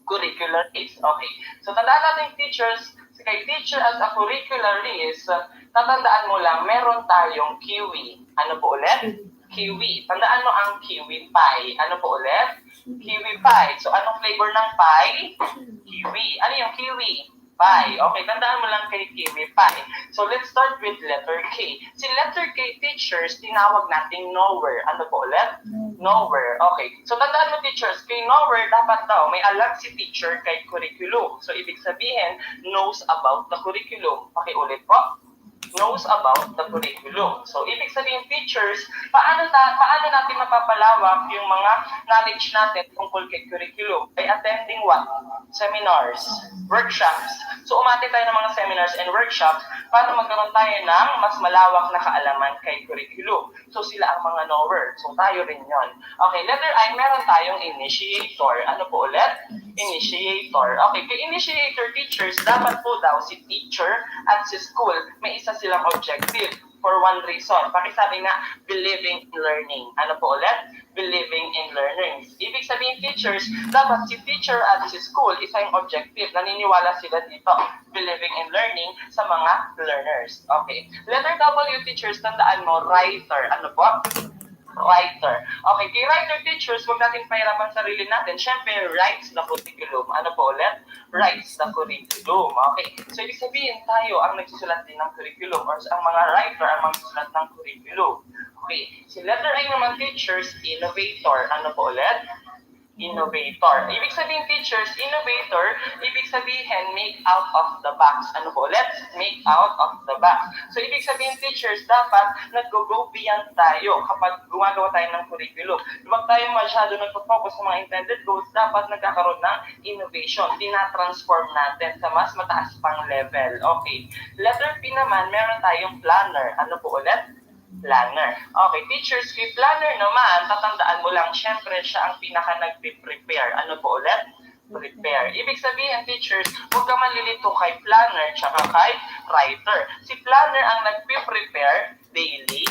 E: curricularist. Okay. So, tandaan natin, teachers, kay teacher as a curricularist, tatandaan mo lang, meron tayong kiwi. Ano po ulit? Kiwi. Tandaan mo ang kiwi pie. Ano po ulit? Kiwi pie. So, anong flavor ng pie? Kiwi. Ano yung kiwi? Pie. Okay, tandaan mo lang kay kiwi pie. So, let's start with letter K. Si letter K, teachers, tinawag nating nowhere. Ano po ulit? Nowhere. Okay. So, tandaan mo, teachers, kay nowhere, dapat daw may alam si teacher kay curriculum. So, ibig sabihin, knows about the curriculum. Pakiulit po. Knows about the curriculum. So, ibig sabihin, teachers, paano natin mapapalawak yung mga knowledge natin tungkol kay curriculum? By attending what? Seminars, workshops. So, umati tayo ng mga seminars and workshops para magkaroon tayo ng mas malawak na kaalaman kay curriculum. So, sila ang mga knower. So, tayo rin yon. Okay, letter I, meron tayong initiator. Ano po ulit? Initiator. Okay, kay initiator, teachers, dapat po daw si teacher at si school, may isa silang objective for one reason. Pakisabi nga, believing in learning. Ano po ulit? Believing in learning. Ibig sabihin, teachers, dapat si teacher at si school, isa yung objective. Naniniwala sila dito, believing in learning sa mga learners. Okay. Letter W, teachers, tandaan mo, writer. Ano po? Writer. Okay, kay writer, teachers, huwag natin pahirapan sarili natin. Siyempre, writes the curriculum. Ano po ulit? Writes the curriculum. Okay, so ibig sabihin tayo ang nagsusulat din ng curriculum or ang mga writer ang magsusulat ng curriculum. Okay, si letter I naman, teachers, innovator. Ano po ulit? Innovator. Ibig sabihin, teachers, innovator, ibig sabihin, make out of the box. Ano po ulit? Make out of the box. So, ibig sabihin, teachers, dapat nag-go beyond tayo kapag gumagawa tayo ng curriculum. Huwag tayo masyado nagpo-focus sa mga intended goals, dapat nagkakaroon ng innovation. Tina-transform natin sa mas mataas pang level. Okay. Letter P naman, meron tayong planner. Ano po ulit? Planner. Okay, teachers, kay planner naman, tatandaan mo lang, syempre siya ang pinaka nagpe-prepare. Ano po ulit? Prepare. Ibig sabihin, teachers, huwag ka malilito kay planner tsaka kay writer. Si planner ang nagpe-prepare daily,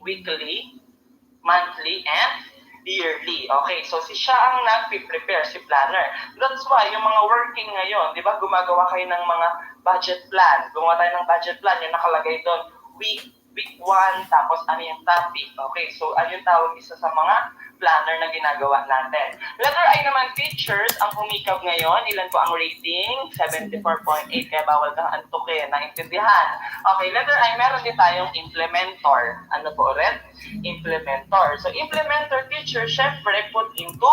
E: weekly, monthly, and yearly. Okay, so siya ang nagpe-prepare, si planner. That's why, yung mga working ngayon, di ba, gumagawa kayo ng mga budget plan. Gumawa tayo ng budget plan, yung nakalagay doon, week 1, tapos ano yung topic. Okay, so ano yung tawag isa sa mga planner na ginagawa natin. Letter I naman, teachers, ang humikap ngayon, ilan po ang rating? 74.8, kaya bawal kang antukin, naintindihan. Okay, letter I, meron din tayong implementor. Ano po ulit? Implementor. So, implementor, teacher, syempre, put into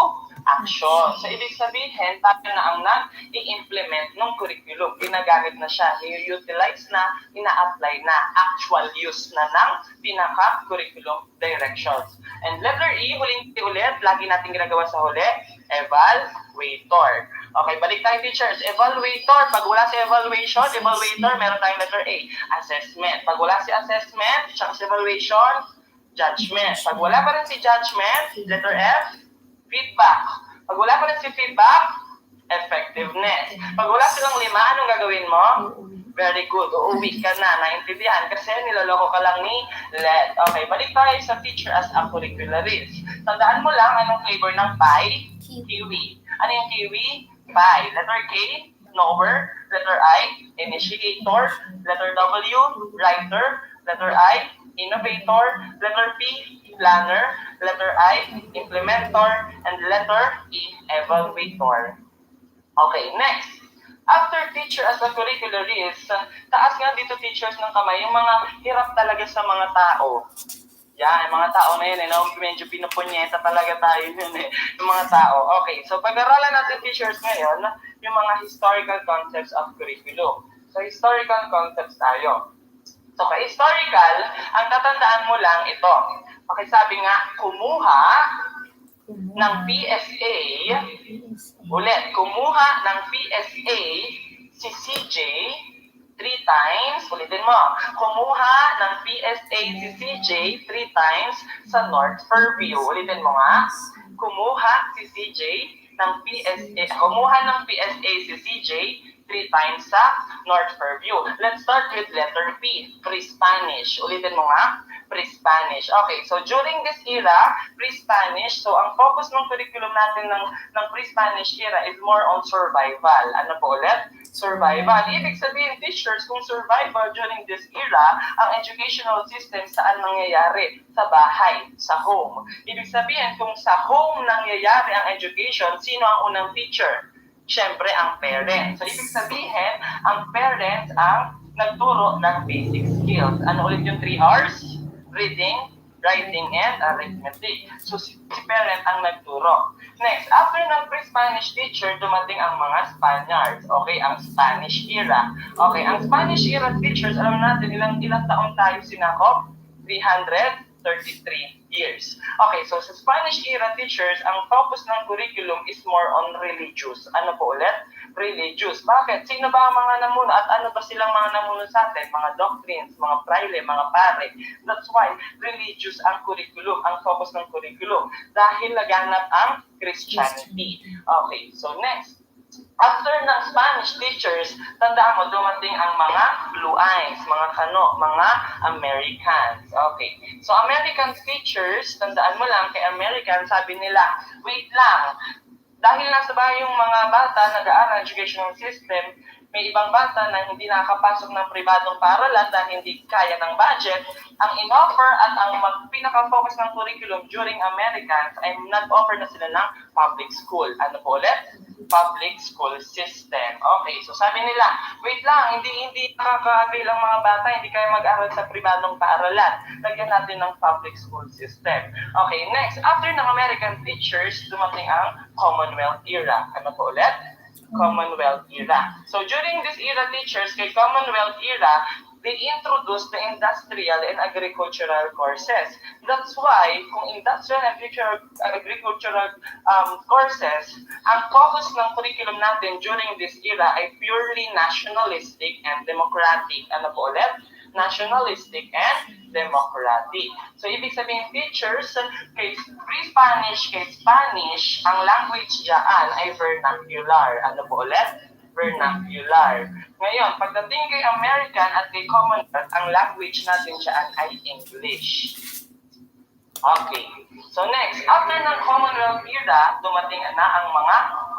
E: action. So, ibig sabihin, tayo na ang nag-i-implement ng curriculum. Ginagamit na siya, i-utilize na, ina-apply na, actual use na ng pinaka-curriculum directions. And letter E, huling ulit, lagi natin ginagawa sa huli, evaluator. Okay, balik tayo teachers. Evaluator, pag wala si evaluation, evaluator, meron tayong letter A, assessment. Pag wala si assessment, tsaka si evaluation, judgment. Pag wala pa rin si judgment, letter F, feedback. Pag wala pa rin si feedback, effectiveness. Pag wala silang 5, anong gagawin mo? Very good. Uuwi ka na. Naintindihan. Kasi niloloko ka lang ni LED. Okay, balik tayo sa teacher as a curricularist. Tandaan mo lang anong flavor ng pie? Kiwi. Ano yung kiwi? Pie. Letter K, knower. Letter I, initiator. Letter W, writer. Letter I, innovator. Letter P, planner. Letter I, implementer. And letter E, evaluator. Okay, next. After teacher as a curricularist, taas nga dito teachers ng kamay, yung mga hirap talaga sa mga tao. Yan, mga tao na yun, medyo pinupunyeta talaga tayo yun yung mga tao. Okay, so pag-aralan natin teachers ngayon, yung mga historical concepts of curriculum. So, historical concepts tayo. So, historical, ang tatandaan mo lang ito. Okay, sabi nga, kumuha ng PSA, ulit, kumuha ng PSA si CJ 3 times, ulitin mo, kumuha ng PSA si CJ 3 times sa North Fairview. Ulitin mo nga, kumuha si CJ ng PSA, kumuha ng PSA si CJ 3 times sa North Fairview. Let's start with letter P, pre-Spanish. Ulitin mo nga, pre-Spanish. Okay, so during this era, pre-Spanish, so ang focus ng curriculum natin ng pre-Spanish era is more on survival. Ano po ulit? Survival. Ibig sabihin, teachers, kung survival during this era, ang educational system saan nangyayari? Sa bahay, sa home. Ibig sabihin, kung sa home nangyayari ang education, sino ang unang teacher? Siyempre, ang parents. So, ibig sabihin, ang parents ang nagturo ng basic skills. Ano ulit yung 3 R's? Reading, writing, and arithmetic. So, si parent ang nagturo. Next, after ng pre-Spanish teacher, dumating ang mga Spaniards. Okay, ang Spanish era. Okay, ang Spanish era teachers, alam natin ilang taon tayo sinakop? 333 years. Okay, so sa Spanish era teachers, ang focus ng curriculum is more on religious. Ano po ulit? Religious. Bakit? Sino ba ang mga namuno at ano ba silang mga namuno sa atin? Mga doctrines, mga praile, mga pare. That's why religious ang curriculum, ang focus ng curriculum. Dahil laganap ang Christianity. Okay, so next. After ng Spanish teachers, tandaan mo, dumating ang mga blue eyes, mga kano, mga Americans. Okay. So, American teachers, tandaan mo lang, kay American, sabi nila, wait lang, dahil nasa bahay yung mga bata, nag-aaral educational system, may ibang bata na hindi nakakapasok ng pribadong paaralan dahil hindi kaya ng budget, ang in-offer at ang pinaka-focus ng curriculum during Americans ay nag-offer na sila ng public school. Ano po ulit? Public school system. Okay, so sabi nila, wait lang, hindi nakaka-avail ang mga bata, hindi kaya mag-aral sa pribadong paaralan. Lagyan natin ng public school system. Okay, next, after ng American teachers, dumating ang Commonwealth era. Ano po ulit? Commonwealth era. So during this era, teachers, kay Commonwealth era, they introduced the industrial and agricultural courses. That's why, kung industrial and agricultural courses, ang focus ng curriculum natin during this era ay purely nationalistic and democratic. Ano po ulit? Nationalistic and democratic. So, ibig sabihin, teachers, kay pre-Spanish, kay Spanish, ang language dyan ay vernacular. Ano po ulit? Vernacular. Ngayon, pagdating kay American at kay Commonwealth, ang language natin dyan ay English. Okay. So next, after ng Commonwealth era, dumating na ang mga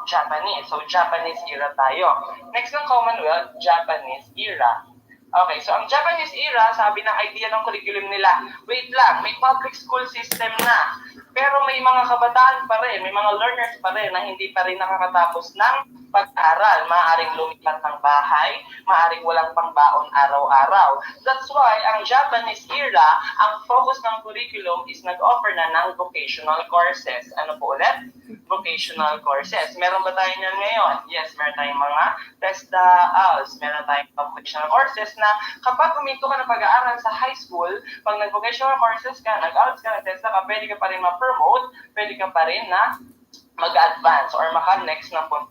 E: Japanese. So Japanese era tayo. Next ng Commonwealth, Japanese era. Okay, so ang Japanese era, sabi ng idea ng curriculum nila, wait lang, may public school system na. Pero may mga kabataan pa rin, may mga learners pa rin na hindi pa rin nakakatapos ng pag-aral. Maaaring lumipat ng bahay, maaaring walang pangbaon araw-araw. That's why ang Japanese era, ang focus ng curriculum is nag-offer na ng vocational courses. Ano po ulit? Vocational courses. Meron ba tayo niyan ngayon? Yes, meron tayong mga TESDA, ALS. Meron tayong vocational courses na kapag huminto ka ng pag-aaral sa high school, pag nag-vocational courses ka, nag-ALS ka, nag-TESDA ka, pwede ka pa rin ma-promote, pwede ka pa rin na mag-advance or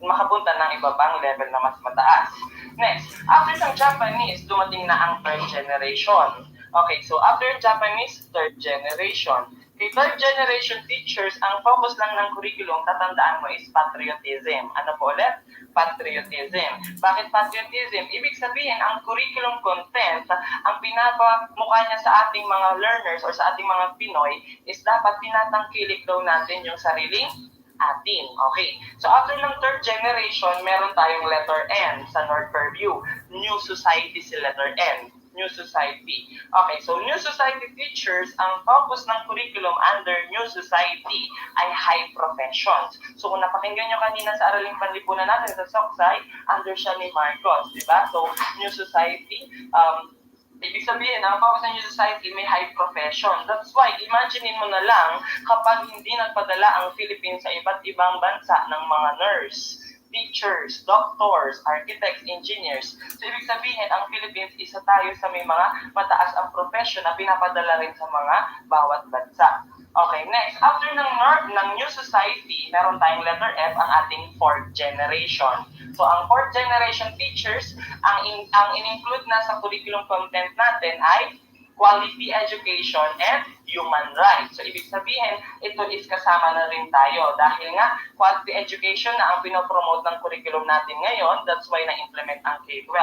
E: makapunta ng ibabang level na mas mataas. Next, after ng Japanese, dumating na ang third generation. Okay, so after Japanese, third generation. Kay third generation teachers, ang focus lang ng curriculum, tatandaan mo, is patriotism. Ano po ulit? Patriotism. Bakit patriotism? Ibig sabihin, ang curriculum content, ang pinapamukha niya sa ating mga learners or sa ating mga Pinoy is dapat tinatangkilik daw natin yung sariling atin. Okay. So after ng third generation, meron tayong letter N sa North Fairview. New Society si letter N. New Society. Okay, so New Society teachers, ang focus ng curriculum under New Society ay high professions. So kung napakinggan nyo kanina sa Araling Panlipunan natin sa Soksay, under siya ni Marcos, di ba? So New Society, ibig sabihin, ang focus ng New Society may high profession. That's why, imaginein mo na lang kapag hindi nagpadala ang Philippines sa iba't ibang bansa ng mga nurse, teachers, doctors, architects, engineers. So, ibig sabihin, ang Philippines, isa tayo sa may mga mataas ang profession na pinapadala rin sa mga bawat bansa. Okay, next. After ng New Society, meron tayong letter F, ang ating fourth generation. So, ang fourth generation teachers, ang in-include na sa curriculum content natin ay quality education and human rights. So, ibig sabihin, ito is kasama na rin tayo dahil nga quality education na ang pinopromote ng curriculum natin ngayon. That's why na-implement ang K-12.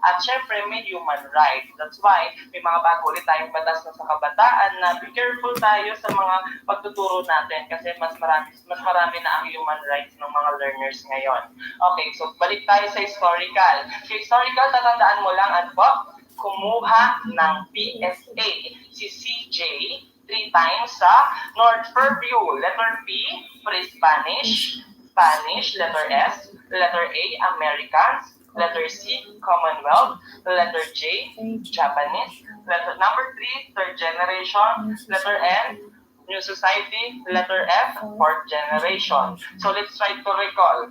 E: At syempre, may human rights. That's why may mga bago ulit tayong batas na sa kabataan na be careful tayo sa mga pagtuturo natin kasi mas marami na ang human rights ng mga learners ngayon. Okay, so balik tayo sa historical. Sa historical, tatandaan mo lang at po, kumuha ng PSA si CJ 3 times sa North Fairview. Letter P, pre-Spanish, Spanish, letter S, letter A, Americans, letter C, Commonwealth, letter J, Japanese, letter number 3, third generation, letter N, New Society, letter F, fourth generation. So let's try to recall.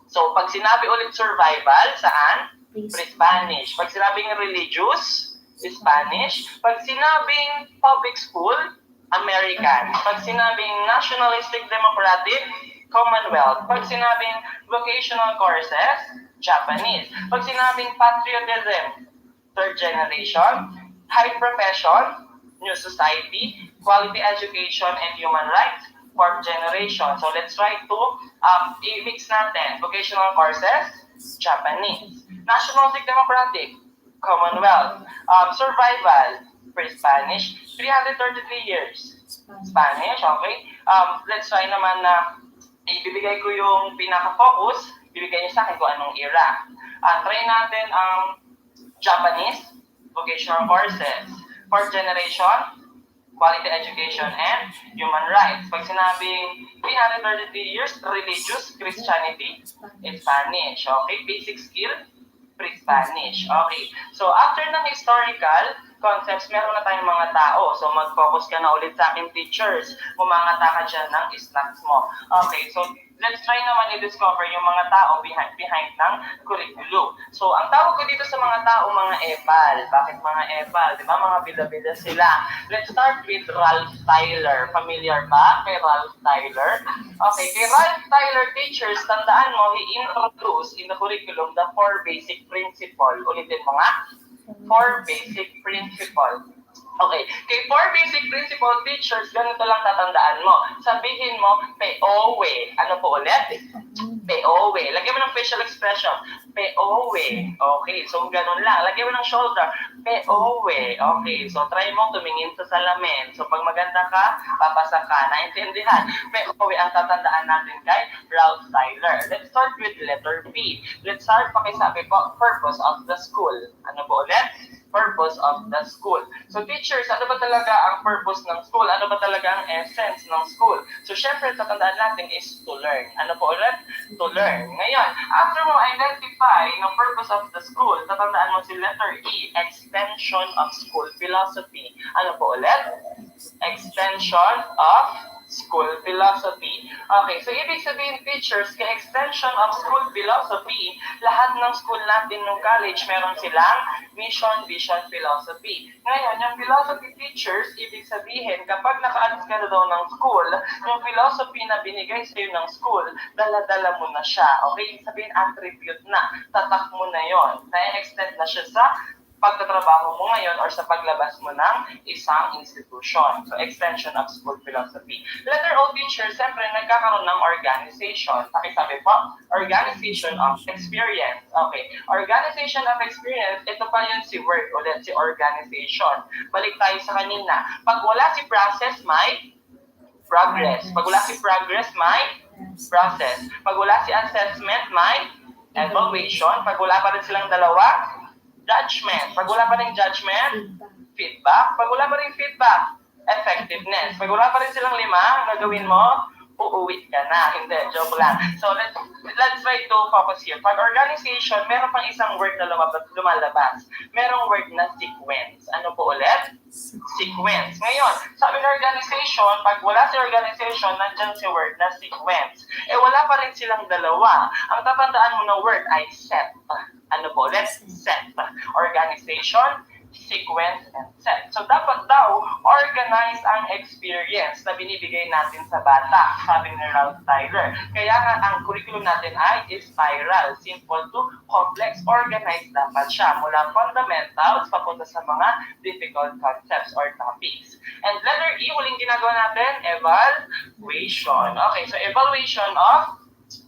E: So pag sinabi ulit survival, saan? Pre-Spanish. Pag sinabing religious, Spanish. Pag sinabing public school, American. Pag sinabing nationalistic democratic, Commonwealth. Pag sinabing vocational courses, Japanese. Pag sinabing patriotism, third generation. High profession, New Society. Quality education and human rights, fourth generation. So let's try to i-mix natin. Vocational courses, Japanese. Nationalistic democratic, Commonwealth. Survival, pre-Spanish. 333 years, Spanish. Okay. Let's try naman na ibibigay ko yung pinaka-focus. Bibigay niyo sa akin kung anong era. Try natin ang Japanese, vocational courses. Fourth generation, quality education and human rights. Pag sinabing 333 years, religious, Christianity, Spanish. Okay, basic skill, pre-Spanish. Okay, so after ng historical concepts, meron na tayong mga tao. So mag-focus ka na ulit sa akin, teachers. Umangata ka dyan ng snacks mo. Okay, so let's try naman i-discover yung mga tao behind ng curriculum. So, ang tawag ko dito sa mga tao, mga epal. Bakit mga epal? Di ba? Mga bida-bida sila. Let's start with Ralph Tyler. Familiar ba kay Ralph Tyler? Okay, kay Ralph Tyler teachers, tandaan mo, he introduced in the curriculum the 4 basic principles. Ulitin mo nga. 4 basic principles. Okay, kay 4 basic principle teachers, ganito lang tatandaan mo. Sabihin mo, peowe. Ano po ulit? Peowe. Lagyan mo ng facial expression. Peowe. Okay, so ganun lang. Lagyan mo ng shoulder. Peowe. Okay, so try mo tumingin sa salamin. So pag maganda ka, papasa ka. Naintindihan? Peowe ang tatandaan natin kay Ralph Tyler. Let's start with letter P. Let's start pakisabi po, purpose of the school. Ano po ulit? purpose of the school. So teachers, ano ba talaga ang purpose ng school? Ano ba talaga ang essence ng school? So syempre, tatandaan natin is to learn. Ano po ulit? To learn. Ngayon, after mo identify ng purpose of the school, tatandaan mo si letter E, extension of school philosophy. Ano po ulit? Extension of school philosophy. Okay, so ibig sabihin, teachers, ka-extension of school philosophy, lahat ng school natin ng college, meron silang mission, vision, philosophy. Ngayon, yung philosophy, teachers, ibig sabihin, kapag nakaalis ka na daw ng school, yung philosophy na binigay sa'yo ng school, dala-dala mo na siya. Okay, ibig sabihin, attribute na, tatak mo na yon, na-extend na siya sa pagtatrabaho mo ngayon or sa paglabas mo ng isang institution. So, extension of school philosophy. Letter O, teacher, siyempre, nagkakaroon ng organization. Pakisabi po, organization of experience. Okay, organization of experience, ito pa yun si word ulit, si organization. Balik tayo sa kanina. Pag wala si process, may progress. Pag wala si progress, may process. Pag wala si assessment, may evaluation. Pag wala pa rin silang dalawa, judgment. Pag wala pa rin judgment, feedback. Pag wala pa rin feedback, effectiveness. Pag wala pa rin silang lima, gagawin mo, uuwi ka na. Hindi, joke lang. So, let's try to focus here. Pag organization, meron pang isang word na lumalabas. Merong word na sequence. Ano po ulit? Sequence. Ngayon, sabi ng organization, pag wala si organization, nandyan si word na sequence. Eh, wala pa rin silang dalawa. Ang tatandaan mo na word ay set. Ano po ulit? Set. Organization, sequence, and set. So, dapat daw, organize ang experience na binibigay natin sa bata, sabi ni Ralph Tyler. Kaya nga, ang curriculum natin ay spiral, simple to complex, organized dapat siya, mula fundamentals, papunta sa mga difficult concepts or topics. And letter E, huling ginagawa natin, evaluation. Okay, so evaluation of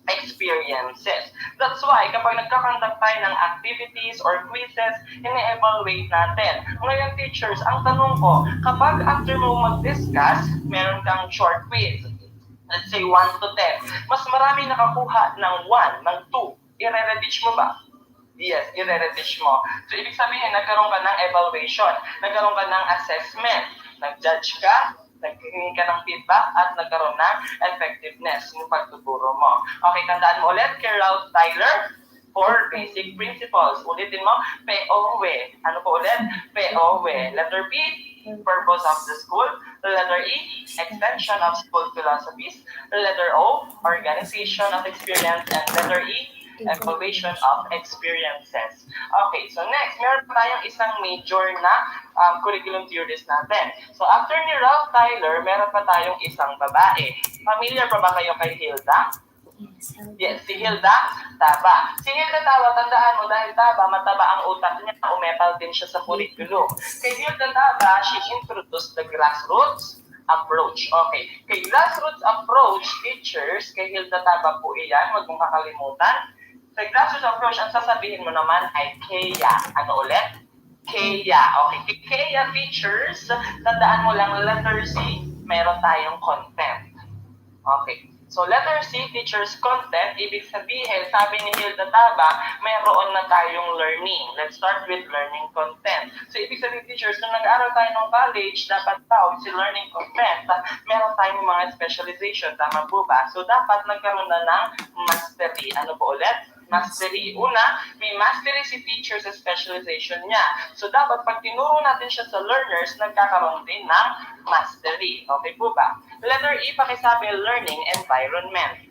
E: experiences. That's why, kapag nagkakandak tayo ng activities or quizzes, ini-evaluate natin. Ngayon, teachers, ang tanong ko, kapag after mo mag-discuss, meron kang short quiz, let's say 1 to 10, mas marami nakakuha ng 1, ng 2, i-re-reteach mo ba? Yes, i-re-reteach mo. So, ibig sabihin, nagkaroon ka ng evaluation, nagkaroon ka ng assessment, nag-judge ka, naghingi ka ng feedback, at nagkaroon ng effectiveness yung pagtuturo mo. Okay, tandaan mo ulit kay Ralph Tyler, 4 basic principles. Ulitin mo, POW. Ano po ulit? POW. Letter P, purpose of the school. Letter E, extension of school philosophies. Letter O, organization of experience. And letter E, evaluation of experiences. Okay, so next, meron pa tayong isang major na curriculum theories natin. So after ni Ralph Tyler, meron pa tayong isang babae. Familiar pa ba kayo kay Hilda? Yes, si Hilda Taba. Si Hilda Taba, tandaan mo, dahil Taba, mataba ang utak niya, umetal din siya sa curriculum. Kay Hilda Taba, she introduced the grassroots approach. Okay. Kay grassroots approach, teachers, kay Hilda Taba po iyan, huwag mong kakalimutan. Sa grassroots approach, ang sasabihin mo naman ay KEA. Ano ulit? KEA. Okay. Kay KEA, teachers, tandaan mo lang, letter C, meron tayong content. Okay. So, letter C, teacher's content, ibig sabihin, sabi ni Hilda Taba, mayroon na tayong learning. Let's start with learning content. So, ibig sabihin, teachers, nung nag-aaral tayo ng college, dapat daw, si learning content, meron tayong mga specialization. Tama po ba? So, dapat nagkaroon na ng mastery. Ano po ulit? Mastery. Una, may mastery si teacher sa specialization niya. So, dapat pag tinuro natin siya sa learners, nagkakaroon din ng mastery. Okay po ba? Letter E, pakisabi, learning environment.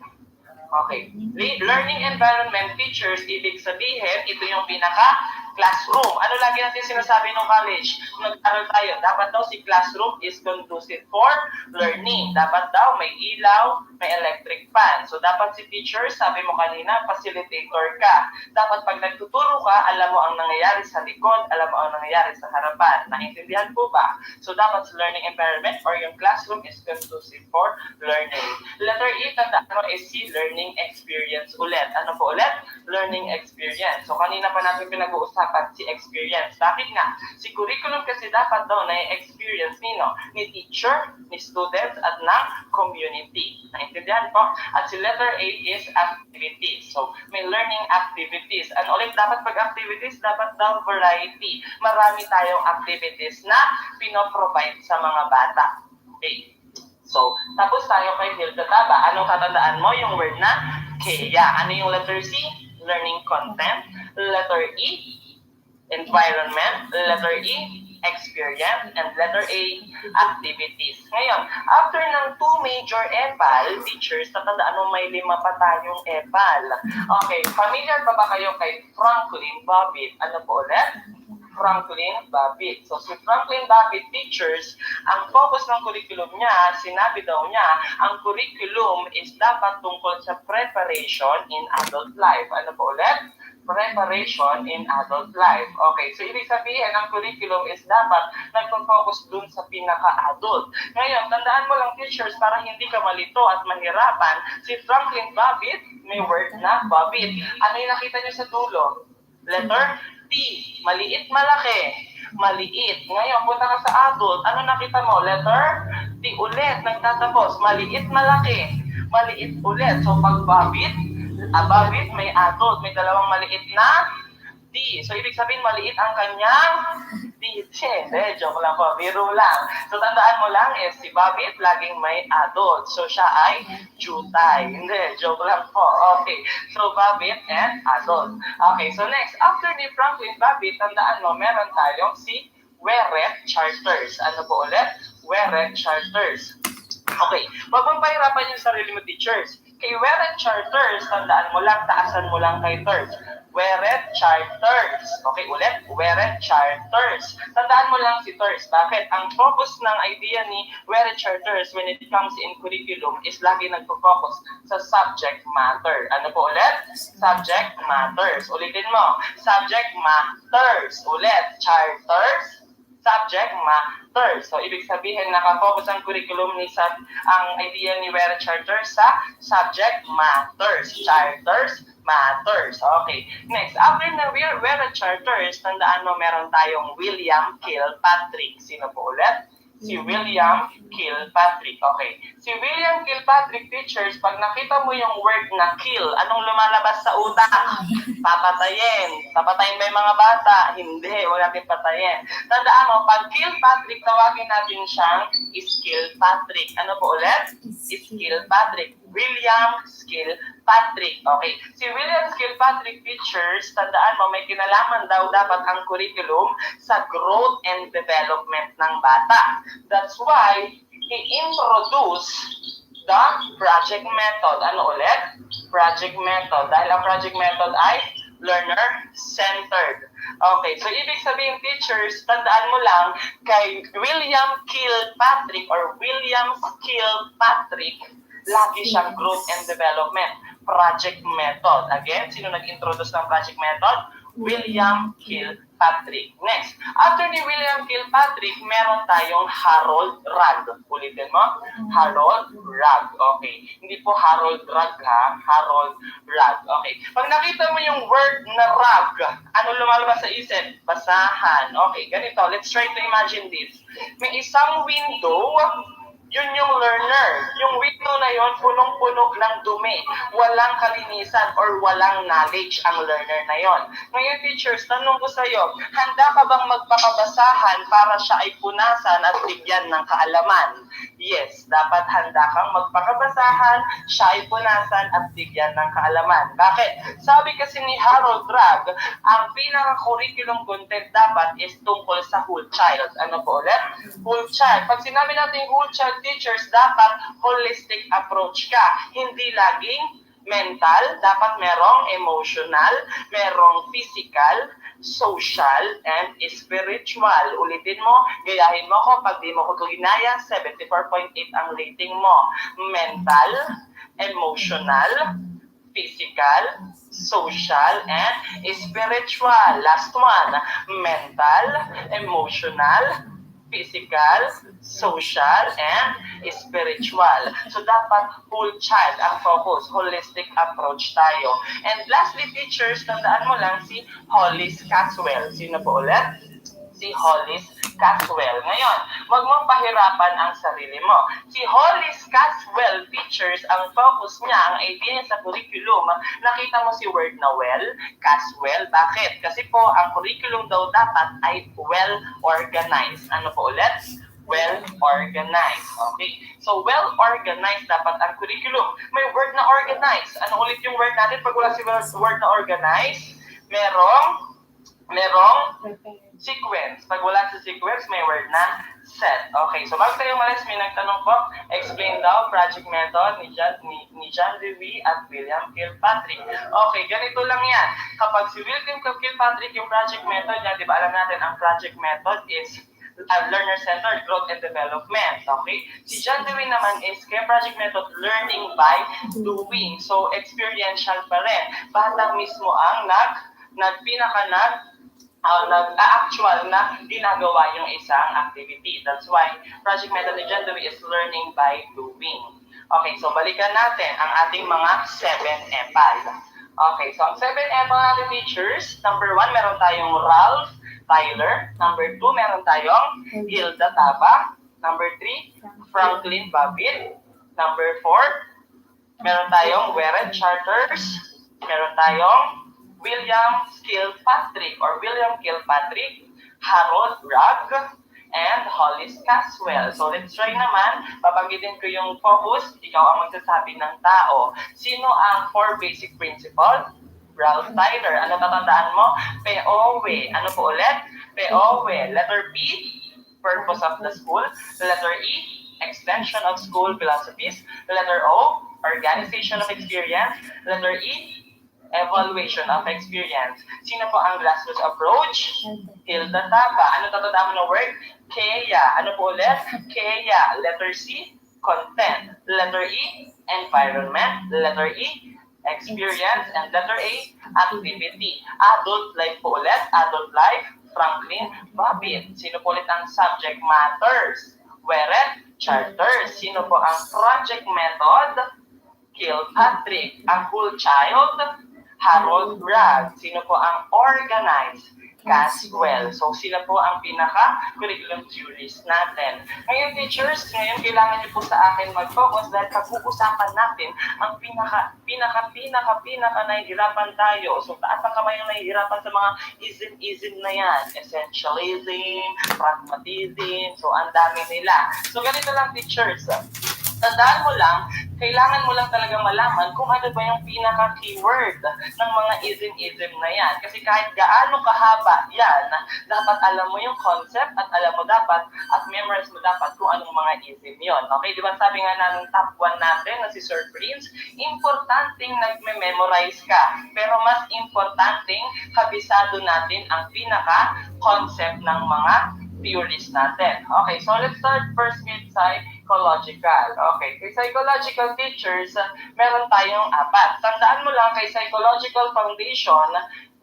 E: Okay. Learning environment, teachers, ibig sabihin, ito yung pinaka-classroom. Ano lagi natin sinasabi ng college? Nag-aral tayo, dapat daw si classroom is conducive for learning. Dapat daw may ilaw, may electric fan. So, dapat si teacher, sabi mo kanina, facilitator ka. Dapat pag nagtuturo ka, alam mo ang nangyayari sa likod, alam mo ang nangyayari sa harapan. Naintindihan po ba? So, dapat sa learning environment or yung classroom is conducive for learning. Letter E, tandaan mo is si learning experience ulit. Ano po ulit? Learning experience. So, kanina pa natin pinag-uusapan dapat si experience. Bakit nga? Si curriculum kasi dapat daw na experience nino, ni teacher, ni students, at ng community. Naintindihan po? At si letter A is activities. So, may learning activities. Ano ulit dapat pag activities? Dapat daw variety. Marami tayong activities na pinoprovide sa mga bata. Okay. So, tapos tayo kay Hilda Taba. Anong tatandaan mo? Yung word na kaya. Ano yung letter C? Learning content. Letter E, environment. Letter E, experience. And letter A, activities. Ngayon, after ng 2 major EPAL, teachers, tatandaan mo may 5 pa tayong EPAL. Okay, familiar pa ba kayo kay Franklin Babbitt? Ano po ulit? Franklin Babbitt. So, si Franklin Babbitt, teachers, ang focus ng curriculum niya, sinabi daw niya, ang curriculum is dapat tungkol sa preparation in adult life. Ano po ulit? Preparation in adult life. Okay, so ibig sabihin, ang curriculum is dapat nagpo-focus dun sa pinaka-adult. Ngayon, tandaan mo lang, teachers, para hindi ka malito at mahirapan, si Franklin Babbitt, may word na Babbitt. Ano yung nakita niyo sa dulo? Letter T, maliit, malaki. Maliit. Ngayon, punta ka sa adult. Ano nakita mo? Letter T ulit. Nagtatapos. Maliit, malaki. Maliit ulit. So, pag Babbitt, Babbitt, may adult. May dalawang maliit na T. So, ibig sabihin, maliit ang kanyang teacher. Joke lang po. Biro lang. So, tandaan mo lang is si Babbitt laging may adult. So, siya ay jutay. Hindi. Joke lang po. Okay. So, Babbitt and adult. Okay. So, next. After ni Franklin Babbitt, tandaan mo, meron tayong si Weret Charters. Ano po ulit? Weret Charters. Okay. Huwag mong pahirapan yung sarili mo, teachers. Kay Weret Charters, tandaan mo lang, taasan mo lang kay Terz. Weret Charters. Okay, ulit. Weret Charters. Tandaan mo lang si Terz. Bakit? Ang focus ng idea ni Weret Charters when it comes in curriculum is lagi nagpo-focus sa subject matter. Ano po ulit? Subject matters. Ulitin mo. Subject matters. Ulit. Charters. Subject matters. So, ibig sabihin, nakafocus ang curriculum ni ang idea ni Weret Charters sa subject matters. Charters matters. Okay. Next, after na Weret Charters, tandaan mo meron tayong William Kilpatrick. Sino po ulit? Si William Kilpatrick. Okay. Si William Kilpatrick, teachers, pag nakita mo yung word na kill, anong lumalabas sa utak? Papatayin. Papatayin ba yung mga bata? Hindi. Huwag natin patayin. Tandaan mo, pag Kilpatrick, tawagin natin siyang Skillpatrick. Ano po ulit? Skillpatrick. William Skillpatrick. Okay. Si William Skillpatrick, teachers, tandaan mo, may kinalaman daw dapat ang curriculum sa growth and development ng bata. That's why he introduced the project method. Ano ulit? Project method. Dahil ang project method ay learner-centered. Okay, so ibig sabihin, teachers, tandaan mo lang, kay William Kilpatrick or William Skillpatrick, lagi siyang growth and development. Project method. Again, sino nag-introduce ng project method? William Kilpatrick. Next, after ni William Kilpatrick, meron tayong Harold Rugg. Ulitin mo? Harold Rugg. Okay. Hindi po Harold Rugg ha. Harold Rugg. Okay. Pag nakita mo yung word na Rugg, ano lumalabas sa isip? Basahan. Okay. Ganito. Let's try to imagine this. May isang window. Yun yung learner. Yung window na yun, punong-puno ng dumi. Walang kalinisan or walang knowledge ang learner na yon. Ngayon, teachers, tanong ko sa iyo, handa ka bang magpakabasahan para siya ay punasan at bigyan ng kaalaman? Yes, dapat handa kang magpakabasahan, siya ay punasan at bigyan ng kaalaman. Bakit? Sabi kasi ni Harold Rugg, ang pinaka-curriculum content dapat is tungkol sa whole child. Ano po ulit? Whole child. Pag sinabi natin whole child, teachers, dapat holistic approach ka. Hindi laging mental, dapat merong emotional, merong physical, social, and spiritual. Ulitin mo, gayahin mo ko, pag di mo ko ginaya, 74.8 ang rating mo. Mental, emotional, physical, social, and spiritual. Last one, mental, emotional, physical, social, and spiritual. So dapat whole child ang focus, holistic approach tayo. And lastly, teachers, tandaan mo lang si Hollis Caswell. Sino po ulit? Si Hollis Caswell. Ngayon, wag mong pahirapan ang sarili mo. Si Hollis Caswell, teachers, ang focus niya, ang idea niya sa curriculum, nakita mo si word na well, Caswell. Bakit? Kasi po, ang curriculum daw dapat ay well-organized. Ano po ulit? Well-organized. Okay. So, well-organized dapat ang curriculum. May word na organized. Ano ulit yung word natin pag wala si word na organized? Merong sequence. Pag wala sa sequence, may word na set. Okay, so bago tayo umalis, may nagtanong po, explain daw project method ni John Dewey at William Kilpatrick. Okay, ganito lang yan. Kapag si William Kilpatrick yung project method niya, di ba alam natin ang project method is learner-centered growth and development. Okay? Si John Dewey naman is kaya project method learning by doing. So, experiential pa rin. Bata mismo ang actual na ginagawa yung isang activity. That's why project method ni John Dewey is learning by doing. Okay, so balikan natin ang ating mga 7 EPAL. Okay, so ang 7 EPAL natin, teachers, number 1, meron tayong Ralph Tyler. Number 2, meron tayong Hilda Taba. Number 3, Franklin Babbitt. Number 4, meron tayong Warren Charters. Meron tayong William Kilpatrick, Harold Rugg, and Hollis Caswell. So let's try naman, babanggitin ko yung focus, ikaw ang magsasabi ng tao. Sino ang 4 basic principles? Ralph Tyler. Ano tatandaan mo? POW. Ano po ulit? POW. Letter B, purpose of the school. Letter E, extension of school philosophies. Letter O, organization of experience. Letter E, evaluation of experience. Sino po ang grassroots approach? Hilda Taba. Ano tatandaan mo ng word? Kea. Ano po ulit? Kea. Letter C, content. Letter E, environment. Letter E, experience. And letter A, activity. Adult life po ulit. Adult life, Franklin Babbitt. Sino po ulit ang subject matters? Warren Charters. Sino po ang project method? Kilpatrick. Ang whole child? Harold Rugg. Sino po ang organized? Caswell. So, sila po ang pinaka-curriculum theories natin. Ngayon, teachers, ngayon kailangan niyo po sa akin mag-focus dahil pag-uusapan natin ang pinaka nahihirapan tayo. So, taas ang kamay yung nahihirapan sa mga ism na yan. Essentialism, pragmatism, so ang dami nila. So, ganito lang, teachers. Tandaan mo lang, kailangan mo lang talaga malaman kung ano ba yung pinaka-keyword ng mga ism na yan. Kasi kahit gaano kahaba yan, dapat alam mo yung concept at alam mo dapat at memorize mo dapat kung anong mga ism yon. Okay, di ba sabi nga namin top 1 natin na si Sir Prince, importanteng nagme-memorize ka. Pero mas importanteng kabisado natin ang pinaka-concept ng mga theories natin. Okay, so let's start first with psychological. Okay, kay psychological teachers, meron tayong 4. Tandaan mo lang, kay psychological foundation,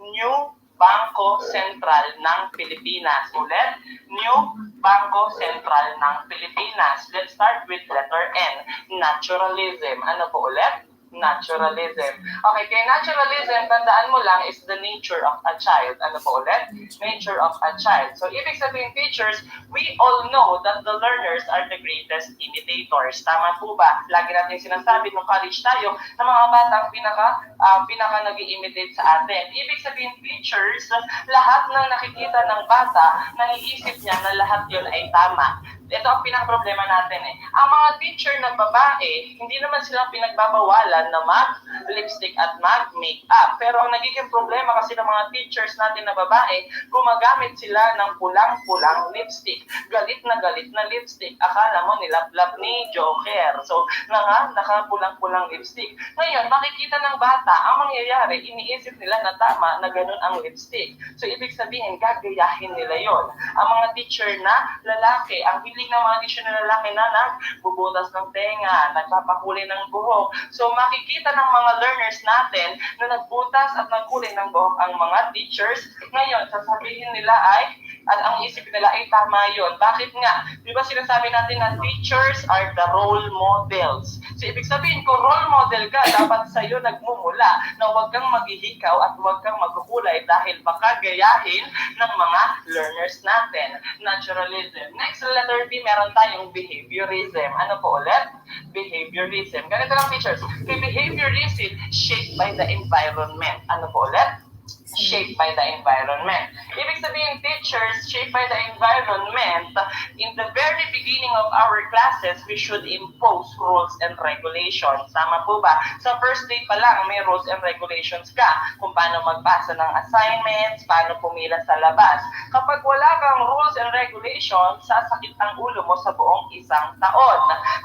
E: New Bangko Sentral ng Pilipinas. Ulit, New Bangko Sentral ng Pilipinas. Let's start with letter N, naturalism. Ano po ulit? Naturalism. Okay, kay naturalism, tandaan mo lang is the nature of a child. Ano po ulit? Nature of a child. So, ibig sabihin, teachers, we all know that the learners are the greatest imitators. Tama po ba? Lagi natin sinasabi nung college tayo na mga batang pinaka nag-i-imitate sa atin. Ibig sabihin, teachers, lahat ng nakikita ng bata, naiisip niya na lahat yun ay tama. Ito ang pinaka-problema natin eh. Ang mga teacher na babae, hindi naman silang pinagbabawalan na mag-lipstick at mag-makeup. Pero ang nagiging problema kasi ng mga teachers natin na babae, gumagamit sila ng pulang-pulang lipstick. Galit na lipstick. Akala mo nilablab ni Joker. So, naka-pulang-pulang lipstick. Ngayon, makikita ng bata, ang mangyayari, iniisip nila na tama na ganun ang lipstick. So, ibig sabihin, gagayahin nila yon. Ang mga teacher na lalaki, ang hiling ng mga teacher na lalaki na nagbubutas ng tenga, nagpapahuli ng buhok. So, makikita ng mga learners natin na nagbutas at naghuli ng buhok ang mga teachers. Ngayon, sasabihin nila ay At ang isip nila ay tama yun. Bakit nga? Di ba sinasabi natin na teachers are the role models. So ibig sabihin, kung role model ka, dapat sa'yo nagmumula na huwag kang maghihikaw at huwag kang magkukulay dahil baka gayahin ng mga learners natin. Naturalism. Next, letter B, meron tayong behaviorism. Ano po ulit? Behaviorism. Ganito lang, teachers. The behaviorism shaped by the environment. Ano po ulit? Shaped by the environment. Ibig sabihin, teachers, shaped by the environment, in the very beginning of our classes, we should impose rules and regulations. Tama po ba? Sa first day pa lang, may rules and regulations ka. Kung paano magpasa ng assignments, paano pumila sa labas. Kapag wala kang rules and regulations, sasakit ang ulo mo sa buong isang taon.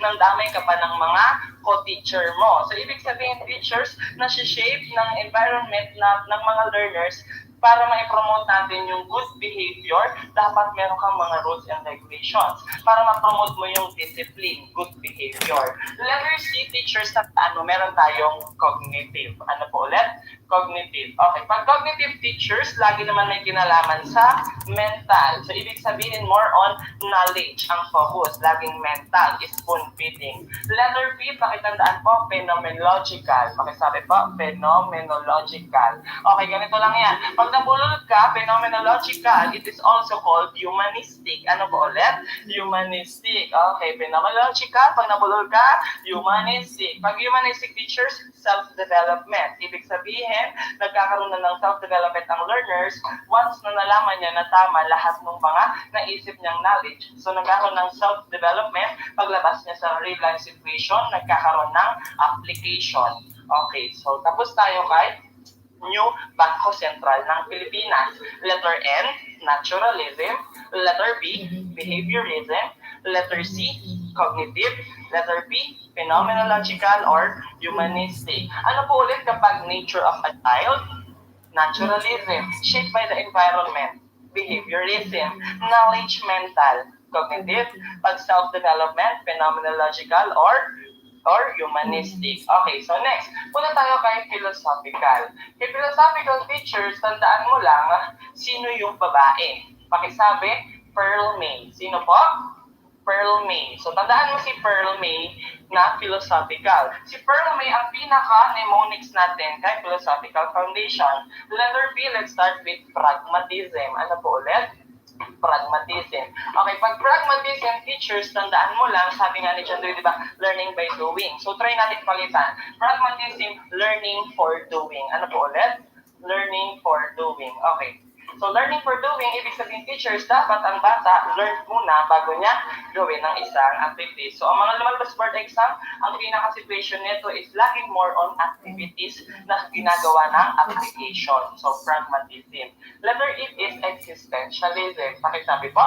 E: Nang damay ka pa ng mga co-teacher mo. So, ibig sabihin, teachers, na-shape ng environment ng mga learners para ma-promote natin yung good behavior, dapat meron kang mga rules and regulations para ma-promote mo yung discipline, good behavior. Letter C, teachers, na meron tayong cognitive. Ano po ulit? Cognitive. Okay, pag cognitive teachers, lagi naman may kinalaman sa mental. So, ibig sabihin, more on knowledge ang focus. Laging mental, spoon feeding. Letter B, pakitandaan po, phenomenological. Pakisabi po, phenomenological. Okay, ganito lang yan. Pag nabulol ka, phenomenological, it is also called humanistic. Ano po ulit? Humanistic. Okay, phenomenological, pag nabulol ka, humanistic. Pag humanistic teachers, self-development. Ibig sabihin, nagkakaroon na ng self-development ang learners once na nalaman niya na tama lahat ng mga naisip niyang knowledge. So, nagkakaroon ng self-development, paglabas niya sa real-life situation, nagkakaroon ng application. Okay, so tapos tayo kay New Bangko Sentral ng Pilipinas. Letter N, naturalism. Letter B, behaviorism. Letter C, cognitive. Letter B, phenomenological or humanistic. Ano po ulit kapag nature of a child? Naturalism, shaped by the environment. Behaviorism, knowledge mental. Cognitive, pag self-development, phenomenological or humanistic. Okay, so next, punta tayo kay philosophical. Kay philosophical teachers, tandaan mo lang, sino yung babae? Pakisabi, Pearl May. Sino po? Pearl May. So, tandaan mo si Pearl May na philosophical. Si Pearl May ang pinaka-mnemonics natin kay Philosophical Foundation. Letter B, let's start with pragmatism. Ano po ulit? Pragmatism. Okay, pag pragmatism, teachers, tandaan mo lang, sabi nga ni John Dewey, di ba, learning by doing. So, try natin palitan. Pragmatism, learning for doing. Ano po ulit? Learning for doing. Okay. So, learning for doing, ibig sabihin, teachers, dapat ang bata learn muna bago niya gawin ng isang activity. So, ang mga lumalabas board exam, ang pinaka-situation nito is laging more on activities na ginagawa ng application. So, pragmatism. Letter E is existentialism. Pakisabi po,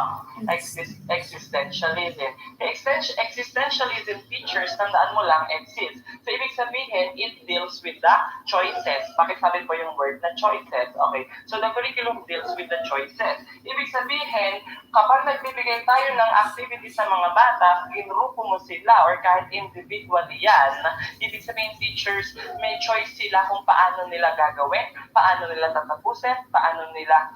E: existentialism. Existentialism, teachers, tandaan mo lang, exist. So, ibig sabihin, it deals with the choices. Pakisabi po yung word na choices. Okay. So, the curriculum deals with the choices. Ibig sabihin, kapag nagbibigay tayo ng activity sa mga bata, ginrupo mo sila or kahit individually yan, ibig sabihin, teachers, may choice sila kung paano nila gagawin, paano nila tatapusin, paano nila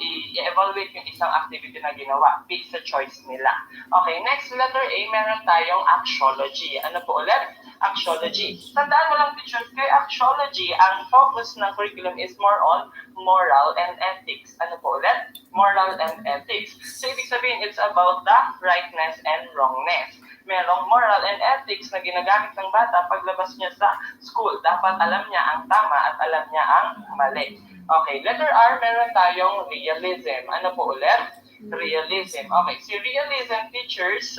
E: i-evaluate yung isang activity na ginawa based sa choice nila. Okay, next, letter A, meron tayong axiology. Ano po ulit? Axiology. Tandaan mo lang, teachers, kay axiology, ang focus ng curriculum is more on moral and ethics. Ano po ulit? Moral and ethics. So, ibig sabihin, it's about the rightness and wrongness. Merong moral and ethics na ginagamit ng bata paglabas niya sa school. Dapat alam niya ang tama at alam niya ang mali. Okay, letter R, meron tayong realism. Ano po ulit? Realism. Okay, si realism, teachers,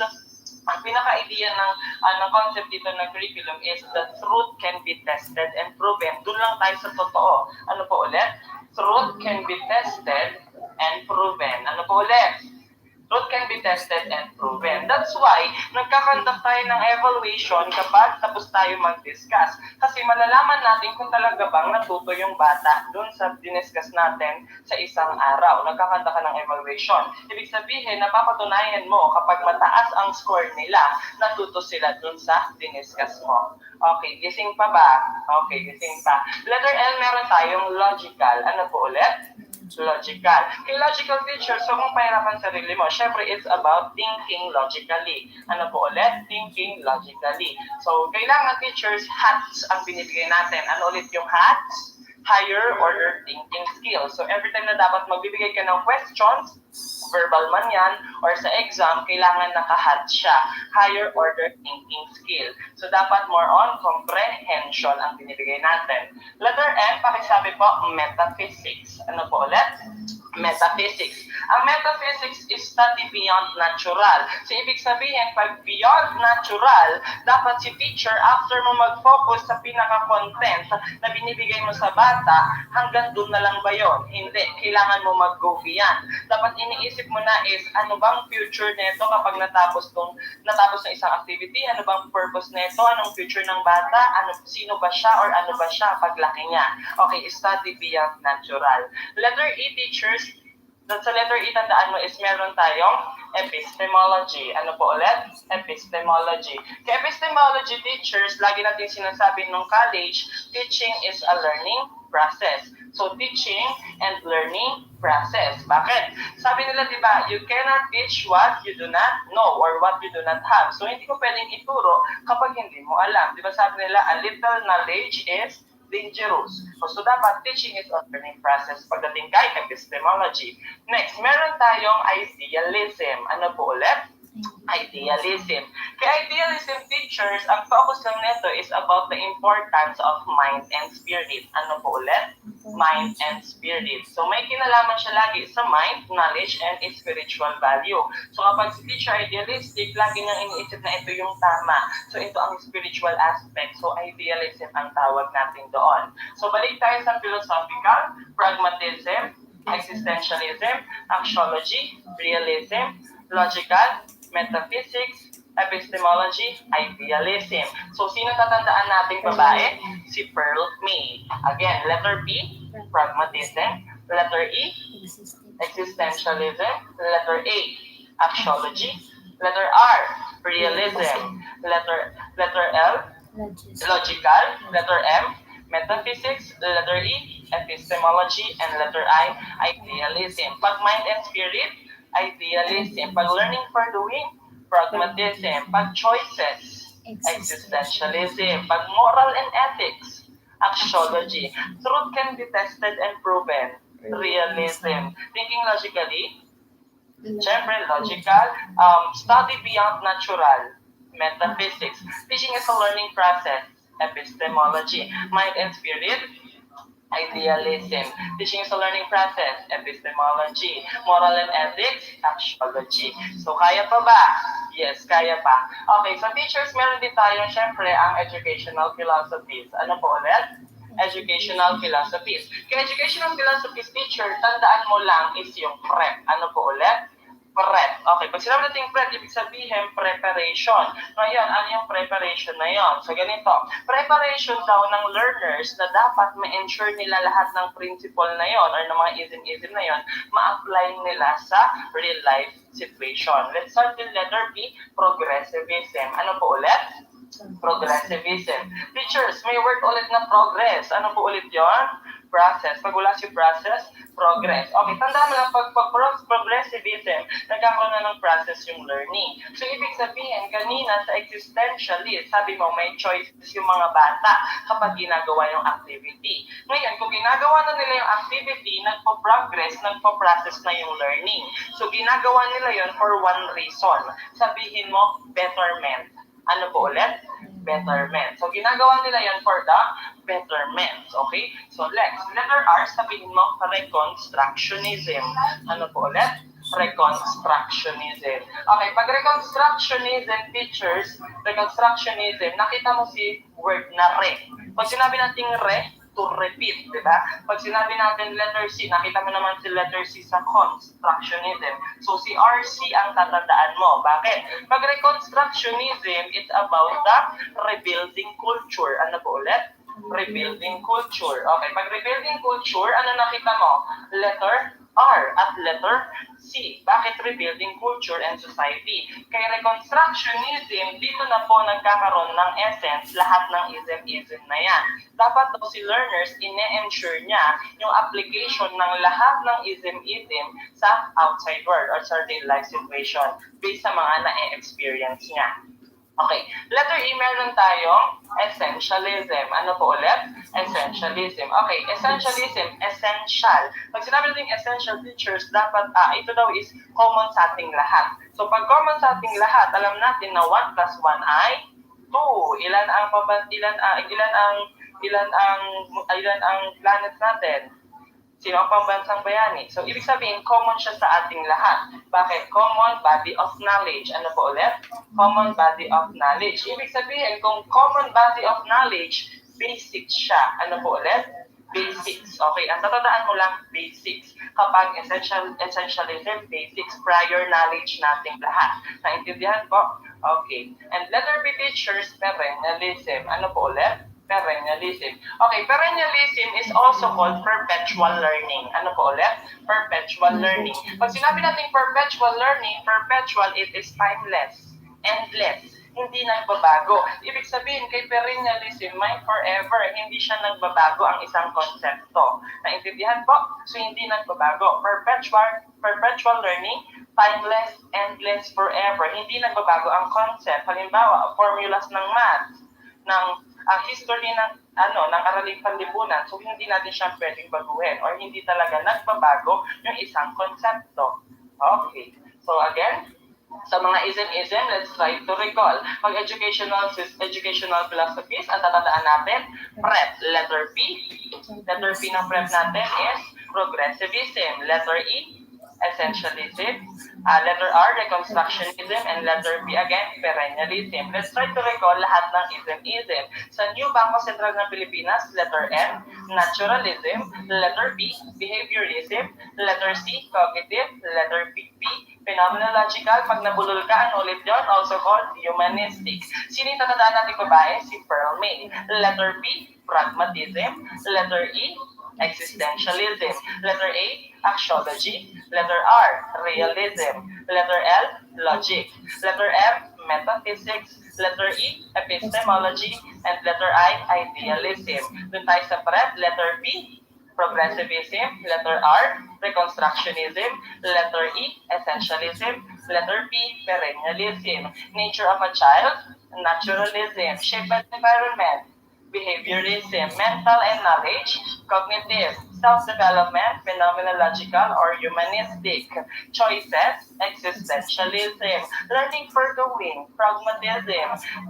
E: ang pinaka-idea ng concept dito ng curriculum is the truth can be tested and proven. Doon lang tayo sa totoo. Ano po ulit? Truth can be tested and proven. Ano po ulit? Truth can be tested and proven. That's why, nagkakandak tayo ng evaluation kapag tapos tayo mag-discuss. Kasi malalaman natin kung talaga bang natuto yung bata dun sa diniscuss natin sa isang araw. Nagkakandak ka ng evaluation. Ibig sabihin, napapatunayan mo kapag mataas ang score nila, natuto sila dun sa diniscuss mo. Okay, gising pa ba? Okay, gising pa. Letter L, meron tayong logical. Ano po ulit? Logical. Kay logical teacher, so kung pahirapan sarili mo, syempre it's about thinking logically. Ano po ulit? Thinking logically. So, kailangan teachers, hats ang binibigay natin. Ano ulit yung hats? Higher order thinking skills. So, every time na dapat magbibigay ka ng questions, verbal man yan, or sa exam, kailangan nakahat siya. Higher order thinking skill. So, dapat more on comprehension ang binibigay natin. Letter M, pakisabi po, metaphysics. Ano po ulit? Metaphysics. Ang metaphysics is study beyond natural. So, ibig sabihin, pag beyond natural, dapat si teacher, after mo mag-focus sa pinaka-content na binibigay mo sa bata, hanggang doon na lang ba yun? Hindi. Kailangan mo mag-go beyond. Dapat iniisip mo na is, ano bang future nito kapag natapos ng isang activity? Ano bang purpose nito? Anong future ng bata? Sino ba siya or ano ba siya paglaki niya? Okay, study beyond natural. Letter E, teachers, sa letter E, tandaan mo is meron tayong epistemology. Ano po ulit? Epistemology. Kaya epistemology teachers, lagi natin sinasabi nung college, teaching is a learning process. So, teaching and learning process. Bakit? Sabi nila, di ba, you cannot teach what you do not know or what you do not have. So, hindi ko pwedeng ituro kapag hindi mo alam. Di ba sabi nila, a little knowledge is dangerous. So, dapat teaching is a learning process pagdating kay epistemology. Next, meron tayong idealism. Ano po ulit? Idealism. Kaya idealism teachers, ang focus lang nito is about the importance of mind and spirit. Ano po ulit? Mind and spirit. So may kinalaman siya lagi sa mind, knowledge, and spiritual value. So kapag si teacher idealistic, lagi niyang iniisip na ito yung tama. So ito ang spiritual aspect. So idealism ang tawag natin doon. So balik tayo sa philosophical, pragmatism, existentialism, axiology, realism, logical, metaphysics, epistemology, idealism. So, sino tatandaan nating babae? Si Pearl May. Again, letter B, pragmatism. Letter E, existentialism. Letter A, axiology. Letter R, realism. Letter L, logical. Letter M, metaphysics. Letter E, epistemology. And letter I, idealism. Pag mind and spirit, idealism. Pag learning for doing, pragmatism. Pag choices, existentialism. Pag moral and ethics, axiology. Truth can be tested and proven, realism. Thinking logically, syempre logical. Study beyond natural, metaphysics. Teaching is a learning process, epistemology. Mind and spirit, idealism. Teaching is a learning process, epistemology. Moral and ethics, axiology. So, kaya pa ba? Yes, kaya pa. Okay, so teachers, meron din tayo, syempre, ang educational philosophies. Ano po ulit? Educational philosophies. Kaya educational philosophies, teacher, tandaan mo lang is yung prep. Ano po ulit? Prep. Okay, pag sinabi natin prep, ibig sabihin preparation. Ngayon, ano yung preparation na yon? So, ganito. Preparation daw ng learners na dapat ma-ensure nila lahat ng principle na yon or ng mga ism-ism na yon, ma-apply nila sa real life situation. Let's start with letter B, progressivism. Ano po ulit? Progressivism. Teachers, may word ulit na progress. Ano po ulit yon? Process. Pag wala si process, progress. Okay, tandaan mo lang, pag progressivism, nagkakaroon na ng process yung learning. So, ibig sabihin, kanina sa existentialist, sabi mo, may choices yung mga bata kapag ginagawa yung activity. Ngayon, kung ginagawa na nila yung activity, nagpo-progress, nagpo-process na yung learning. So, ginagawa nila yon for one reason. Sabihin mo, betterment. Ano po ulit? Betterment. So, ginagawa nila yan for the betterment. Okay? So, letter R, sabihin mo, reconstructionism. Ano po ulit? Reconstructionism. Okay, pag reconstructionism, teachers, reconstructionism, nakita mo si word na re. Pag sinabi natin re, to repeat, di ba? Pag sinabi natin letter C, nakita mo naman si letter C sa constructionism. So, si RC ang tatandaan mo. Bakit? Pag reconstructionism, it's about the rebuilding culture. Ano po ulit? Rebuilding culture. Okay, pag rebuilding culture, ano nakita mo? Letter R at letter C. Bakit rebuilding culture and society? Kay reconstructionism, dito na po nagkakaroon ng essence lahat ng ism-ism na yan. Dapat daw si learners, ine-ensure niya yung application ng lahat ng ism-ism sa outside world or sa real life situation based sa mga na-experience niya. Okay, letter E, meron tayong essentialism. Ano po ulit? Essentialism. Okay, essentialism, essential. Pag sinabi natin essential, teachers, dapat, ito daw is common sa ating lahat. So, pag common sa ating lahat, alam natin na 1 plus 1 ay 2. Ilan ang planet natin? Sino ang pambansang bayani? So, ibig sabihin, common siya sa ating lahat. Bakit? Common body of knowledge. Ano po ulit? Common body of knowledge. Ibig sabihin, kung common body of knowledge, basics siya. Ano po ulit? Basics. Okay, ang tatandaan mo lang, basics. Kapag essentialism, basics, prior knowledge nating lahat. Naintindihan po? Okay. And letter B, teachers, perennialism. Ano po ulit? Perennialism. Okay, perennialism is also called perpetual learning. Ano po ulit? Perpetual learning. Pag sinabi natin perpetual learning, perpetual, it is timeless, endless, hindi nagbabago. Ibig sabihin, kay perennialism, may forever, hindi siya nagbabago ang isang konsepto. Naintindihan po? So, hindi nagbabago. Perpetual learning, timeless, endless, forever. Hindi nagbabago ang concept. Halimbawa, formulas ng math, ng history ng araling panlipunan, so hindi natin siya pwedeng baguhin or hindi talaga nagbabago yung isang konsepto. Okay. So again, sa mga ism-ism, let's try to recall. Pag educational philosophies, ang tatandaan natin, PrEP, letter P. Letter P ng PrEP natin is progressivism. Letter E, essentialism. Letter R, reconstructionism, and letter B again, perennialism. Let's try to recall lahat ng ism-ism. Sa New Bangko Sentral ng Pilipinas, letter N, naturalism. Letter B, behaviorism. Letter C, cognitive. Letter P, phenomenological. Pag nabulol ka, ano ulit yun? Also called humanistic. Sino yung tatandaan natin babae? Si Pearl May. Letter B, pragmatism. Letter E, existentialism. Letter A, axiology. Letter R, realism. Letter L, logic. Letter M, metaphysics. Letter E, epistemology. And letter I, idealism. Dun tayo sa PrEP, letter P, progressivism. Letter R, reconstructionism. Letter E, essentialism. Letter P, perennialism. Nature of a child, naturalism. Shape by environment, behaviorism, mental and knowledge, cognitive, self-development, phenomenological or humanistic, choices, existentialism, learning for doing, pragmatism,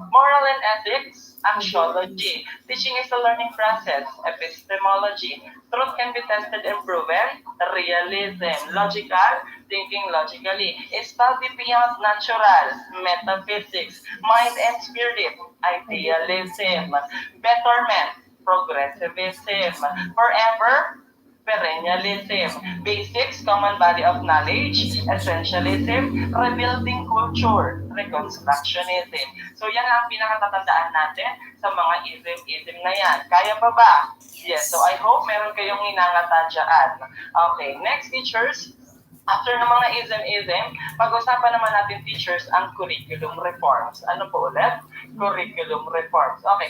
E: moral and ethics, axiology, teaching is a learning process, epistemology, truth can be tested and proven, realism, logical, thinking logically, study beyond natural, metaphysics, mind and spirit, idealism, betterment, progressivism, forever, perennialism, basics, common body of knowledge, essentialism, rebuilding culture, reconstructionism. So yan ang pinakatatandaan natin sa mga ism-ism na yan. Kaya pa ba? Yes, so I hope meron kayong hinangatan dyan. Okay, next teachers. After ng mga ism-ism, pag-usapan naman natin teachers ang curriculum reforms. Ano po ulit? Curriculum reforms. Okay,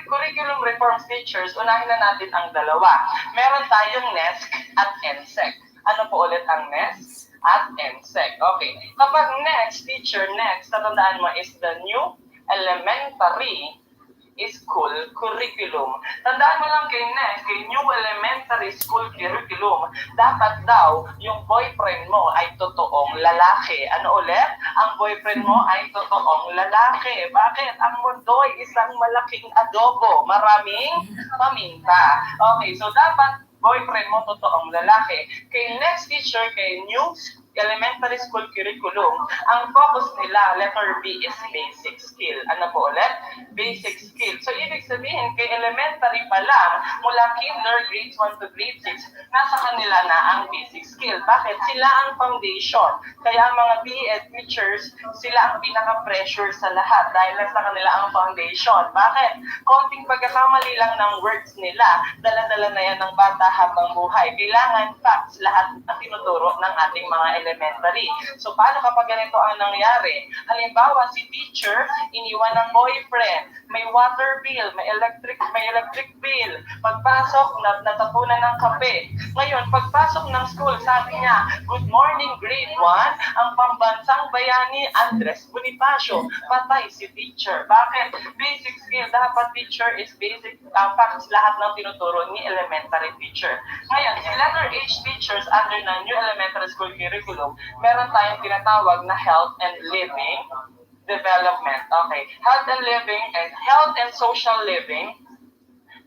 E: curriculum reforms teachers, unahin na natin ang dalawa. Meron tayong NESC at NSEC. Ano po ulit ang NESC at NSEC? Okay, kapag next teacher, next, tatandaan mo is the new elementary school curriculum. Tandaan mo lang kay new elementary school curriculum, dapat daw yung boyfriend mo ay totoong lalaki. Ano ulit? Ang boyfriend mo ay totoong lalaki. Bakit? Ang mundo ay isang malaking adobo, maraming paminta. Okay, so dapat boyfriend mo totoong lalaki. Kay next teacher, kay new elementary school curriculum, ang focus nila, letter B, is basic skill. Ano po ulit? Basic skill. So, ibig sabihin, kay elementary pa lang, mula kinder, grades 1 to grade 6, nasa kanila na ang basic skill. Bakit? Sila ang foundation. Kaya ang mga BEd teachers, sila ang pinaka-pressure sa lahat dahil nasa kanila ang foundation. Bakit? Konting pagkakamali lang ng words nila, dala-dala na yan ng bata habang buhay. Kailangan facts lahat ang tinuturo ng ating mga elementary. So, paano kapag ganito ang nangyari? Halimbawa, si teacher, iniwan ng boyfriend, may water bill, may electric bill. Pagpasok, natapunan ng kape. Ngayon, pagpasok ng school, sabi niya, "Good morning, grade 1, ang pambansang bayani, Andres Bonifacio." Patay si teacher. Bakit? Basic skill. Dapat teacher is basic facts lahat ng tinuturo ni elementary teacher. Ngayon, si letter H teachers under ng new elementary school curriculum, meron tayong tinatawag na health and living development. Okay, health and social living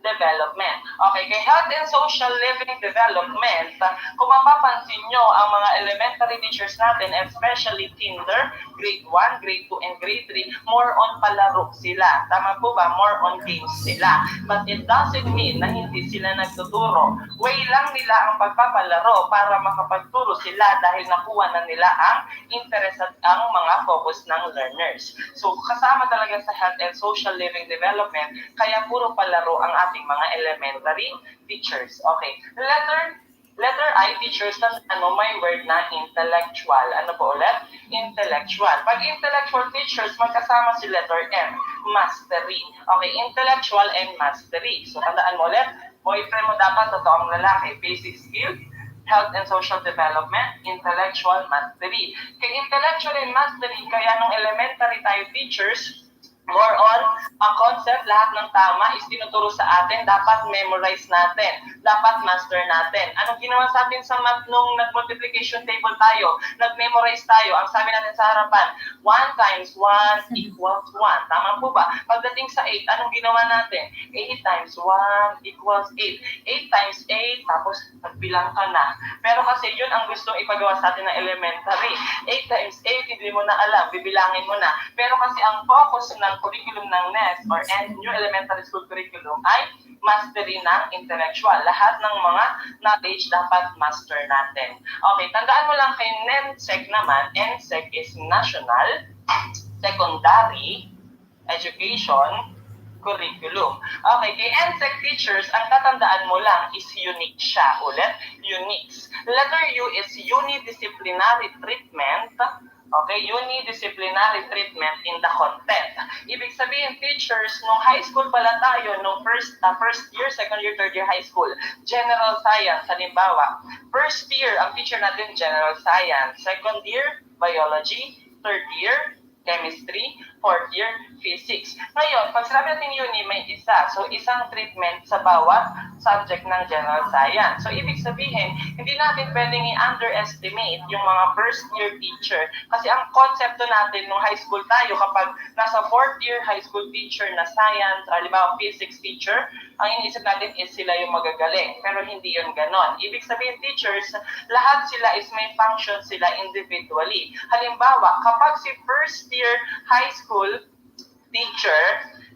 E: development. Okay, kay health and social living development, kung mapapansin nyo, ang mga elementary teachers natin, especially kinder, grade 1, grade 2, and grade 3, more on palaro sila. Tama po ba? More on games sila. But it doesn't mean na hindi sila nagtuturo. Way lang nila ang pagpapalaro para makapagturo sila dahil nakuha na nila ang interest at ang mga focus ng learners. So, kasama talaga sa health and social living development, kaya puro palaro ang ating mga elementary teachers. Okay. Letter I, teachers, ano, may word na intellectual. Ano po ulit? Intellectual. Pag intellectual teachers, magkasama si letter M, mastery. Okay, intellectual and mastery. So, tandaan mo ulit, boyfriend mo dapat totoong lalaki. Basic skill, health and social development, intellectual, mastery. Kay intellectual and mastery, kaya nung elementary tayo teachers, more on ang concept, lahat ng tama is tinuturo sa atin, dapat memorize natin, dapat master natin. Anong ginawa sa atin sa math nung nag-multiplication table tayo, nag-memorize tayo, ang sabi natin sa harapan, 1 times 1 equals 1. Tama po ba? Pagdating sa 8, anong ginawa natin? 8 times 1 equals 8. 8 times 8, tapos nagbilang ka na. Pero kasi yun ang gustong ipagawa sa atin ng elementary. 8 times 8, hindi mo na alam, bibilangin mo na. Pero kasi ang focus ng curriculum ng NES or New Elementary School Curriculum ay mastery ng intellectual. Lahat ng mga knowledge dapat master natin. Okay, tandaan mo lang kay NSEC naman, NSEC is National Secondary Education Curriculum. Okay, kay NSEC teachers, ang tatandaan mo lang is unique siya. Ulit, unique. Letter U is unidisciplinary treatment. Okay, unidisciplinary treatment in the content. Ibig sabihin, teachers, nung high school pala tayo, nung first year, second year, third year high school, general science, halimbawa. First year, ang teacher natin, general science. Second year, biology. Third year, chemistry. Fourth year, physics. Ngayon, pag sinabi natin uni, may isa. So, isang treatment sa bawat subject ng general science. So, ibig sabihin, hindi natin pwedeng i-underestimate yung mga first year teacher. Kasi ang konsepto natin nung high school tayo, kapag nasa fourth year high school teacher na science, or halimbawa physics teacher, ang iniisip natin is sila yung magagaling. Pero hindi yun ganon. Ibig sabihin, teachers, lahat sila is may function sila individually. Halimbawa, kapag si first year high school teacher,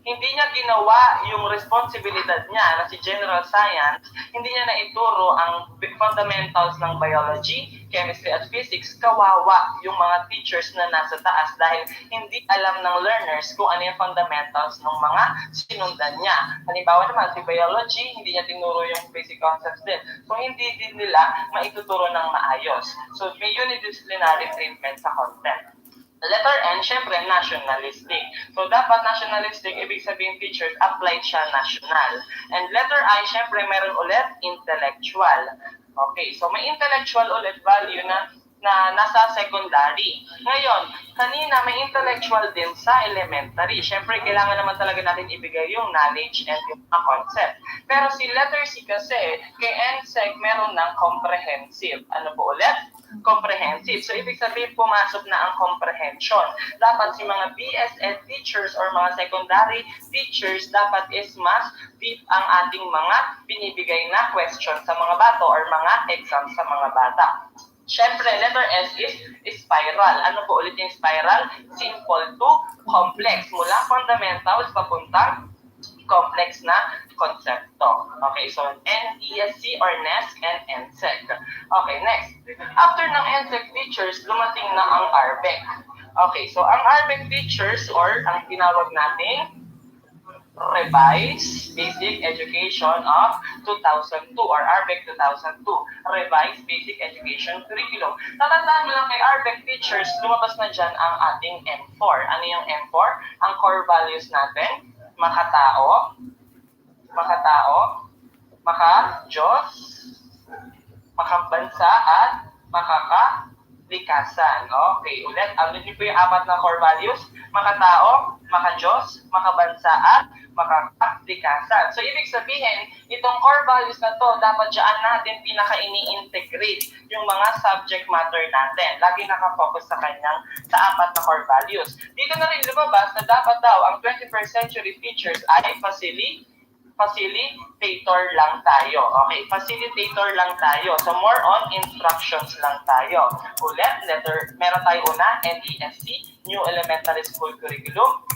E: hindi niya ginawa yung responsibilidad niya na si general science, hindi niya naituro ang fundamentals ng biology, chemistry at physics, kawawa yung mga teachers na nasa taas dahil hindi alam ng learners kung ano yung fundamentals ng mga sinundan niya. Halimbawa naman, si biology, hindi niya tinuro yung basic concepts din. So, hindi din nila maituturo ng maayos. So, may unidisciplinary treatment sa content. Letter N, syempre, nationalistic. So, dapat nationalistic, ibig sabihin teachers, applied siya national. And letter I, syempre, meron ulit intellectual. Okay, so may intellectual ulit value na nasa secondary. Ngayon, kanina may intellectual din sa elementary. Syempre, kailangan naman talaga natin ibigay yung knowledge and yung concept. Pero si letter C kasi, kay NSEC, meron ng comprehensive. Ano po ulit? Comprehensive. So, ibig sabihin, pumasok na ang comprehension. Dapat si mga BSEd teachers or mga secondary teachers, dapat is mas deep ang ating mga binibigay na question sa mga bata or mga exam sa mga bata. Syempre, letter S is spiral. Ano po ulit yung spiral? Simple to complex. Mula fundamentals papuntang complex na konsepto. Okay, so NESC or NESC and NSEC. Okay, next. After ng NSEC features, dumating na ang RBEC. Okay, so ang RBEC features or ang tinawag nating Revised Basic Education of 2002 or RBEC 2002. Revised Basic Education Curriculum. Tatandaan mo lang kay RBEC features, lumabas na dyan ang ating M4. Ano yung M4? Ang core values natin, makatao, maka-Diyos, makabansa, at makaka-likasan. Okay, ulit. Ulit niyo po yung apat na core values. Makatao, maka-Diyos, makabansa, at makaka-likasan. So, ibig sabihin, itong core values na to, dapat dyan natin pinaka-ini-integrate yung mga subject matter natin. Lagi nakafocus sa kanyang sa apat na core values. Dito na rin lumabas na dapat daw ang 21st century features ay facilitator lang tayo. Okay, facilitator lang tayo. So, more on instructions lang tayo. Ulit, meron tayo una, NESC, New Elementary School Curriculum,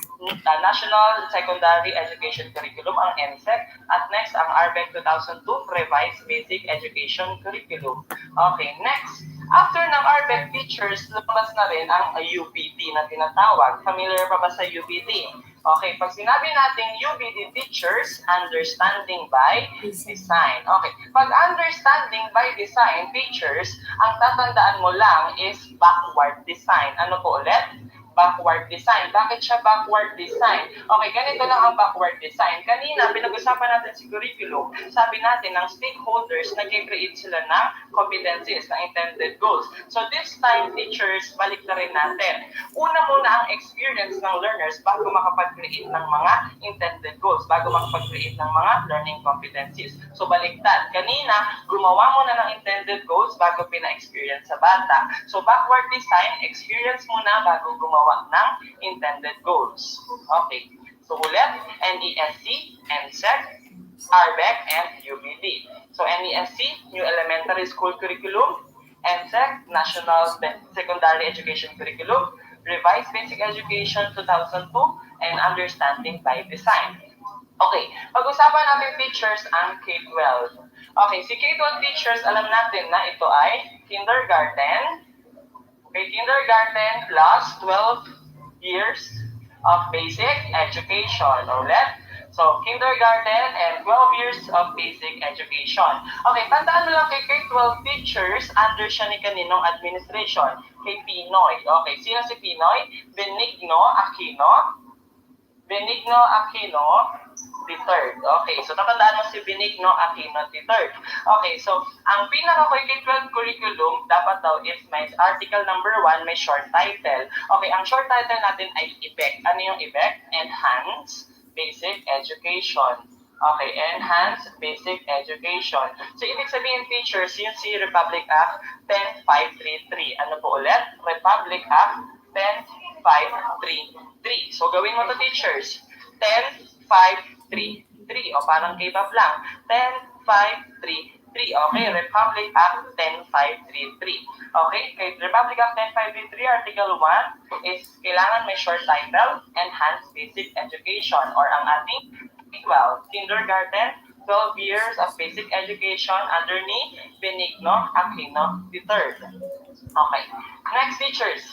E: National Secondary Education Curriculum, ang NSEC, at next, ang RBEC 2002, Revised Basic Education Curriculum. Okay, next. After ng RBEC features, lumabas na rin ang UBD na tinatawag. Familiar pa ba sa UBD? Okay, pag sinabi natin UBD teachers, understanding by design. Okay, pag understanding by design teachers, ang tatandaan mo lang is backward design. Ano po ulit? Backward design. Bakit siya backward design? Okay, ganito lang ang backward design. Kanina, pinag-usapan natin si curriculum. Sabi natin, ng stakeholders, nag-create sila ng competencies, ng intended goals. So this time, teachers, balik na rin natin. Una muna ang experience ng learners bago makapag-create ng mga intended goals, bago makapag-create ng mga learning competencies. So baliktad. Kanina, gumawa muna ng intended goals bago pina-experience sa bata. So backward design, experience muna bago gumawa ng intended goals. Okay. So ulit, NESC, NSEC, RBEC, and UBD. So NESC, New Elementary School Curriculum, NSEC, National Secondary Education Curriculum, Revised Basic Education 2002, and Understanding by Design. Okay, pag-usapan natin teachers ang K-12. Okay, si K-12 teachers, alam natin na ito ay kindergarten, kindergarten plus 12 years of basic education. Ulit. So, kindergarten and 12 years of basic education. Okay, tandaan mo lang kay K-12 teachers, under siya ni kaninong administration? Kay Pinoy. Okay, sino si Pinoy? Benigno Aquino III. Okay, so tatandaan mo si Benigno Aquino III. Okay, so ang pinaka-K-12 curriculum, dapat daw is may article number 1, may short title. Okay, ang short title natin ay EBEC. Ano yung EBEC? Enhanced Basic Education. Okay, Enhanced Basic Education. So, ibig sabihin, teachers, yun si Republic Act 10533. Ano po ulit? Republic Act 10533. So, gawin mo to, teachers. 10533. O, parang K-pop lang. 10533. Okay, Republic Act 10533. Okay, kay Republic Act 10533, Article 1 is kailangan may short title, Enhanced Basic Education, or ang ating 12, kindergarten, 12 years of basic education under ni Benigno Aquino III. Okay, next, teachers.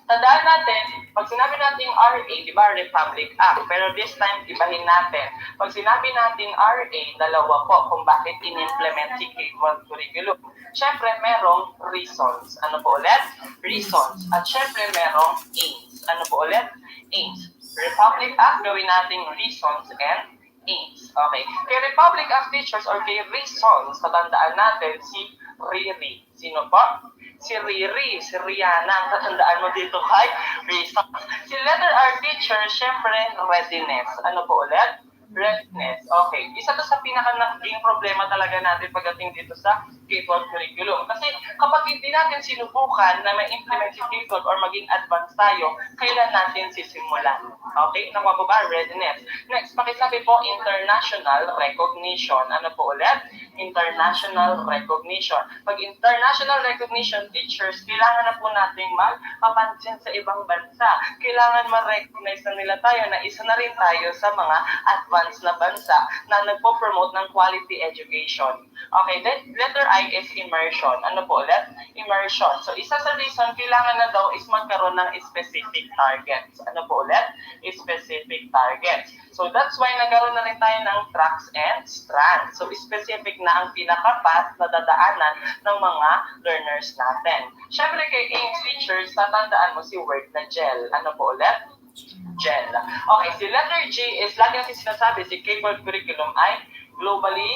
E: Tandaan natin, pag sinabi natin RA, di ba, Republic Act, pero this time, ibahin natin. Pag sinabi natin RA, dalawa po kung bakit in-implement si K-12 curriculum. Siyempre, merong reasons. Ano po ulit? Reasons. At siyempre, merong aims. Ano po ulit? Aims. Republic Act, gawin natin reasons and aims. Okay. Kay Republic Act teachers or kay reasons, tatandaan natin si Riri. Sino po? Si Riri, si Rihanna, ang tatandaan mo dito kay reasons. Si letter R teacher, syempre, readiness. Ano po ulit? Readiness. Okay. Isa to sa pinaka-naging problema talaga natin pagdating dito sa K-12 curriculum. Kasi kapag hindi natin sinubukan na ma-implement si K-12 or maging advanced tayo, kailan natin sisimulan? Okay? Nakuha po ba? Readiness. Next, pakisabi po, international recognition. Ano po ulit? International recognition. Pag international recognition, teachers, kailangan na po nating magpapansin sa ibang bansa. Kailangan ma-recognize na nila tayo na isa na rin tayo sa mga advanced na bansa na nagpo-promote ng quality education. Okay, then letter I is immersion. Ano po ulit? Immersion. So, isa sa reason, kailangan na daw is magkaroon ng specific targets. Ano po ulit? Specific targets. So, that's why nagkaroon na rin tayo ng tracks and strands. So, specific na ang pinaka-path na dadaanan ng mga learners natin. Siyempre kay Ames teachers, tatandaan mo si word na gel. Ano po ulit? Gel. Okay, si letter G is, lagi natin sinasabi, si K-12 curriculum ay globally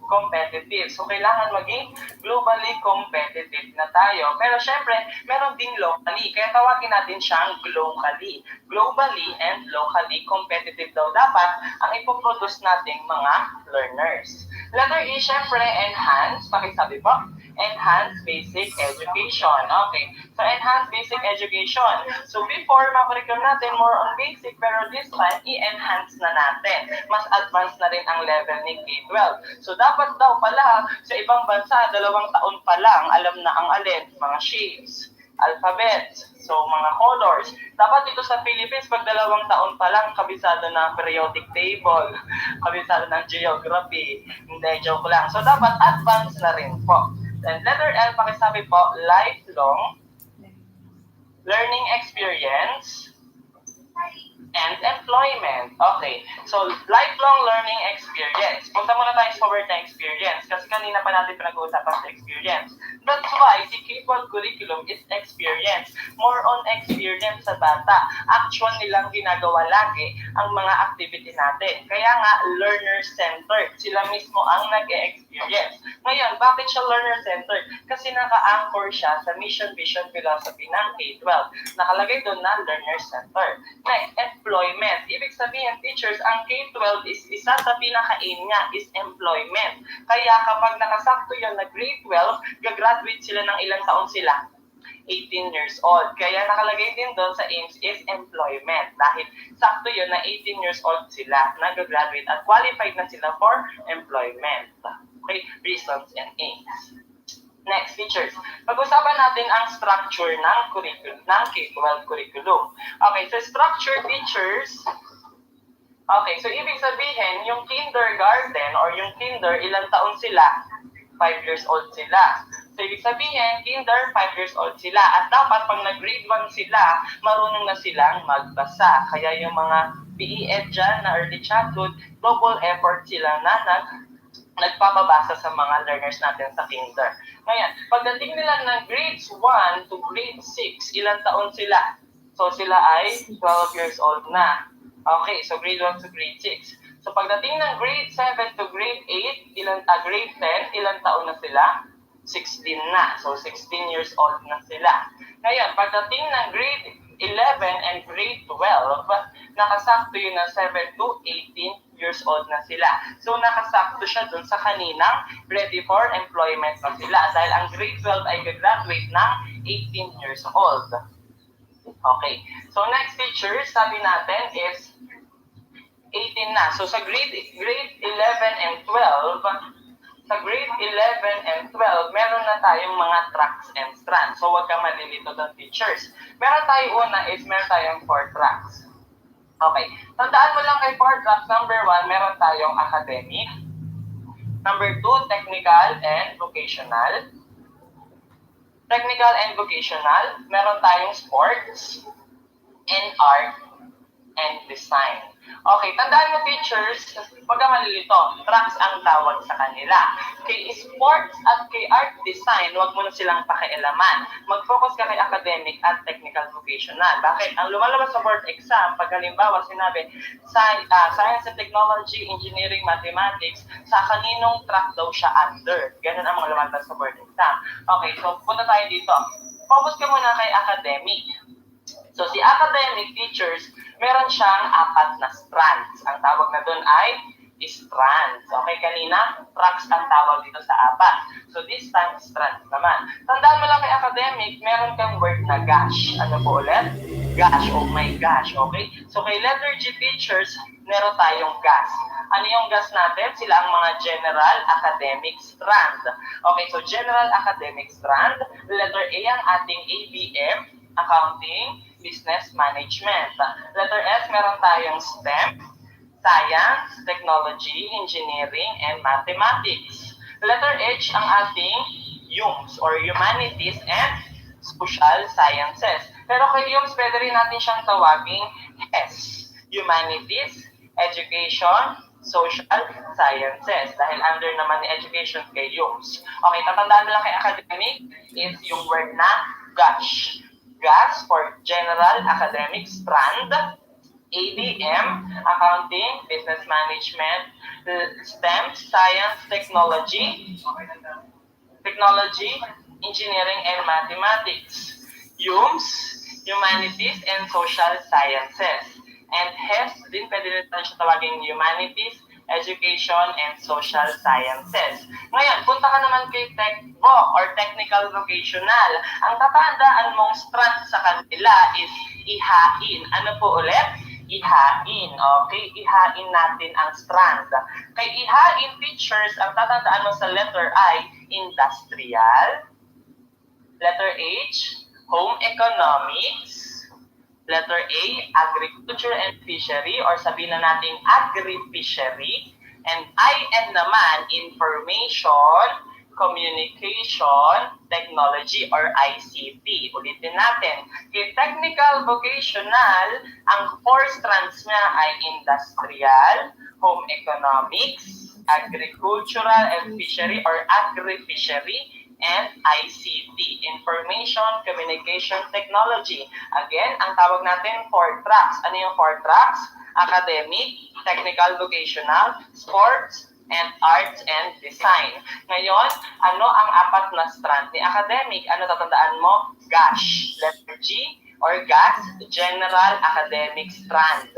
E: competitive. So, kailangan maging globally competitive na tayo. Pero syempre, meron din locally. Kaya tawagin natin siyang globally. Globally and locally competitive daw dapat ang ipoproduce nating mga learners. Letter E, syempre, enhance. Pakisabi po. Enhanced basic education. Okay. So, enhanced basic education. So, before, curriculum natin more on basic, pero this time, i-enhance na natin. Mas advanced na rin ang level ni K-12. So, dapat daw pala, sa ibang bansa, 2 taon pa lang, alam na ang alin, mga shapes, alphabets, so mga colors. Dapat dito sa Philippines, pag 2 taon pa lang, kabisado na periodic table, kabisado ng geography. Hindi, joke lang. So, dapat advanced na rin po. And letter L, pakisabi po, lifelong learning experience and employment. Okay. So, lifelong learning experience. Punta muna tayo sa word na experience kasi kanina pa natin pinag-uusapan sa experience. That's why si K-12 curriculum is experience. More on experience sa bata. Actual nilang ginagawa lagi ang mga activity natin. Kaya nga, learner-centered. Sila mismo ang nag-e-experience. Ngayon, bakit siya learner-centered? Kasi naka-anchor siya sa mission, vision, philosophy ng K-12. Nakalagay doon na learner-centered. Next, employment. Ibig sabihin, teachers, ang K-12 is isa sa pinaka-aim niya is employment. Kaya kapag nakasakto yun na grade 12, gagraduate sila ng ilang taon sila? 18 years old. Kaya nakalagay din doon sa aims is employment. Dahil sakto yun na 18 years old sila, nag-graduate at qualified na sila for employment. Okay, reasons and aims. Next, teachers. Pag-usapan natin ang structure ng curriculum, ng K-12 curriculum. Okay, so structure, teachers. Okay, so ibig sabihin, yung kindergarten or yung kinder, ilang taon sila? 5 years old sila. So, ibig sabihin, kinder, 5 years old sila. At dapat, pag nag-grade 1 sila, marunong na silang magbasa. Kaya yung mga PE-Ed dyan na early childhood, double effort sila na nagpapabasa sa mga learners natin sa kinder. Ngayon, pagdating nila ng grades 1 to grade 6, ilang taon sila? So, sila ay 12 years old na. Okay, so grade 1 to grade 6. So, pagdating ng grade 7 to grade 8, grade 10, ilang taon na sila? 16 na. So, 16 years old na sila. Ngayon, pagdating ng grade 11 and grade 12, nakasakto yun na 7 to 18 years old na sila. So, nakasakto siya dun sa kaninang ready for employment na sila. Dahil ang grade 12 ay graduate ng 18 years old. Okay. So, next teacher, sabi natin is 18 na. So, sa grade 11 and 12, sa grade 11 and 12, meron na tayong mga tracks and strands. So, huwag kang malilito doon, teachers. Meron tayo una is meron tayong 4 tracks. Okay. Tandaan mo lang kay 4 tracks. Number 1, meron tayong academic. Number 2, technical and vocational. Technical and vocational. Meron tayong sports and art and design. Okay, tandaan mo, teachers, huwag ka malilito, tracks ang tawag sa kanila. Kay sports at kay art design, huwag mo na silang pakialaman. Mag-focus ka kay academic at technical vocational. Bakit? Ang lumalabas sa board exam, pag halimbawa sinabi, science and technology, engineering, mathematics, sa kaninong track daw siya under. Ganun ang mga lumalabas sa board exam. Okay, so punta tayo dito. Focus ka muna kay academic. So si academic teachers, meron siyang 4 na strands. Ang tawag na doon ay strands. Okay, kanina, tracks ang tawag dito sa 4. So this time, strands naman. Tandaan mo lang kay academic, meron kang word na gosh. Ano po ulit? Gosh, oh my gosh, okay? So kay letter G teachers, meron tayong gas. Ano yung gas natin? Sila ang mga general academic strand. Okay, so general academic strand, letter A ang ating ABM, accounting, business management. Letter S, meron tayong STEM, science, technology, engineering, and mathematics. Letter H ang ating HUMS or humanities and social sciences. Pero kay HUMS, pwede rin natin siyang tawaging HES, humanities, education, social sciences. Dahil under naman ni education kay HUMS. Okay, tatandaan lang kay academic is yung word na GASH. GAS for General Academic Strand, ABM, Accounting, Business Management, STEM, Science, Technology, Engineering, and Mathematics, HUMS, Humanities, and Social Sciences. And HES, din pwede rin siya tawagin Humanities, Education, and Social Sciences. Ngayon, punta ka naman kay TechVoc or Technical Vocational. Ang tatandaan mong strand sa kanila is ihain. Ano po ulit? Ihain. Okay? Ihain natin ang strand. Kay ihain teachers, ang tatandaan mo sa letter I, industrial. Letter H, home economics. Letter A, agriculture and fishery or sabihin na natin agri-fishery. And IN naman, information, communication, technology or ICT. Ulitin natin. Kay technical vocational, ang 4 strands niya ay industrial, home economics, agricultural and fishery or agri-fishery, and ICT, Information Communication Technology. Again, ang tawag natin 4 tracks. Ano yung 4 tracks? Academic, Technical Vocational, Sports, and Arts and Design. Ngayon, ano ang 4 na strand ni academic? Ano tatandaan mo? GASH. Letter G or GAS, General Academic Strand.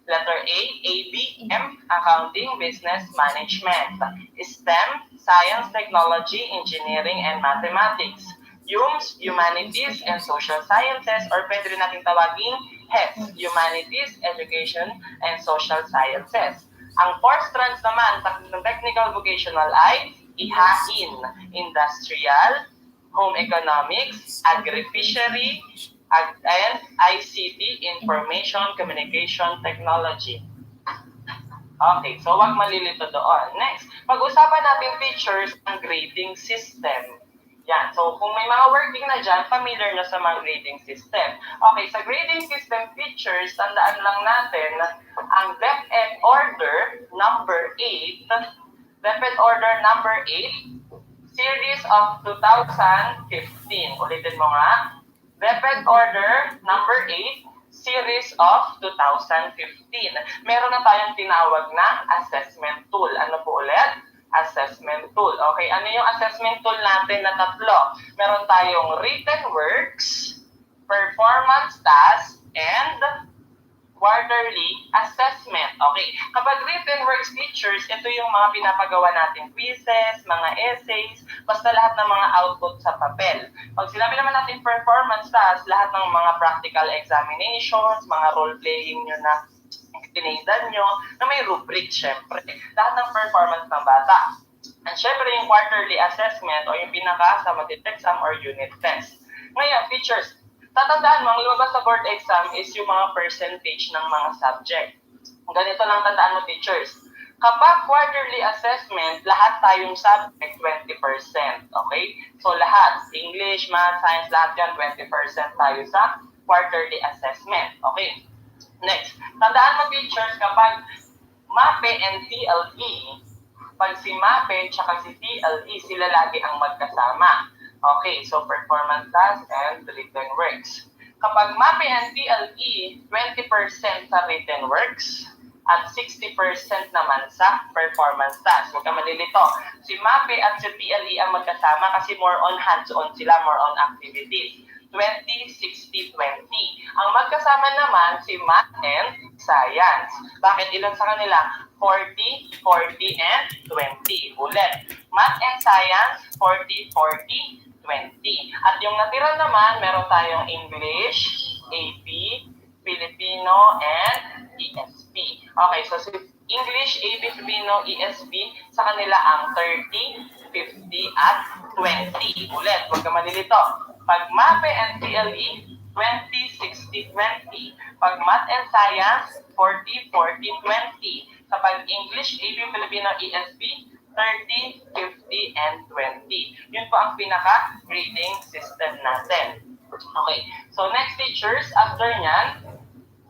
E: Letter A, ABM, Accounting, Business Management. STEM, Science, Technology, Engineering, and Mathematics. HUMS, Humanities and Social Sciences or pwede rin natin tawaging HES, Humanities, Education, and Social Sciences. Ang 4 strands naman ng technical vocational ay ihain, industrial, home economics, agri-fishery, and ICT, Information Communication Technology. Okay, so wag malilito doon. Next, pag-usapan natin teachers ang grading system. Yan, so kung may mga working na dyan, familiar na sa mga grading system. Okay, sa grading system features, tandaan lang natin ang DepEd Order number 8, DepEd Order number 8, Series of 2015. Ulitin mo nga. DepEd Order number 8, Series of 2015. Meron na tayong tinawag na assessment tool. Ano po ulit? Assessment tool. Okay, ano yung assessment tool natin na 3? Meron tayong written works, performance tasks, and quarterly assessment. Okay, kapag written works teachers, ito yung mga pinapagawa natin quizzes, mga essays, basta lahat ng mga output sa papel. Pag sinabi naman natin performance tasks, lahat ng mga practical examinations, mga role-playing nyo na tinidan nyo, na may rubric syempre. Lahat ng performance ng bata. And syempre yung quarterly assessment o yung pinaka sa mag-exam or unit test. Ngayon, teachers, tatandaan mo, ang lumabas sa board exam is yung mga percentage ng mga subject. Ganito lang tandaan mo, teachers. Kapag quarterly assessment, lahat tayong subject 20%. Okay? So lahat, English, Math, Science, lahat yan, 20% tayo sa quarterly assessment. Okay? Next, tandaan mo, teachers, kapag MAPE and TLE, pag si MAPE at si TLE, sila lagi ang magkasama. Okay, so performance tasks and written works. Kapag MAPE and TLE, 20% sa written works at 60% naman sa performance tasks. Huwag ka malilito. Si MAPE at si TLE ang magkasama kasi more on hands-on sila, more on activities. 20-60-20. Ang magkasama naman si Math and Science. Bakit ilan sa kanila? 40, 40, and 20. Ulit. Math and Science, 40, 40, 20. At yung natira naman, meron tayong English, AP, Filipino, and ESP. Okay, so si English, AP, Filipino, ESP, sa kanila ang 30, 50, at 20. Ulit, huwag ka malilito. Pag MAPE and PLE, 20, 60, 20. Pag Math and Science, 40, 40, 20. Kapag English, AP, Filipino, ESP, 30, 50, and 20. Yun po ang pinaka-grading system natin. Okay, so next teachers, after nyan,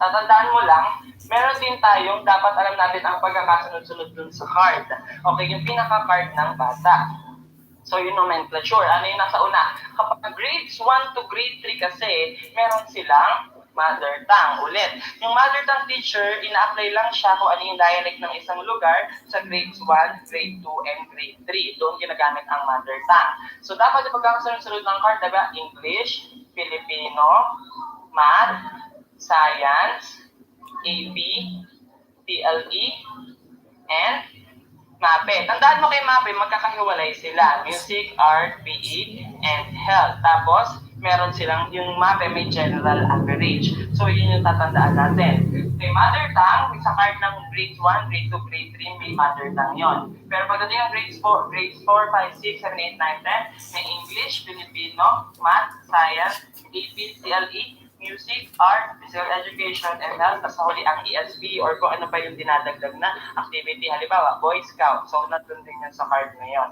E: tatandaan mo lang, meron din tayong dapat alam natin ang pagkakasunod-sunod dun sa card. Okay, yung pinaka-card ng bata. So, yung nomenclature, ano yung nasa una? Kapag grades 1 to grade 3 kasi, meron silang mother tongue. Ulit, yung mother tongue teacher, ina-apply lang siya kung ano yung dialect ng isang lugar sa grades 1, grade 2, and grade 3. Doon ginagamit ang mother tongue. So, dapat yung pagkakasunod-sunod ng card, diba? English, Filipino, Math, Science, AP, PLE, and MAPE. Tandaan mo kay MAPE, magkakahiwalay sila. Music, art, PE, and health. Tapos, meron silang, yung MAPE may general average. So, yun yung tatandaan natin. May mother tongue, sa card ng grade 1, grade 2, grade 3, may mother tongue yon. Pero pagdating ng grades 4, 5, 6, 7, 8, 9, 10, may English, Filipino, Math, Science, AP, CLE, music, art, physical education, and health, tapos huli ang ESP or kung ano pa yung dinadagdag na activity. Halimbawa, Boy Scout. So, nandun din yun sa card na yun.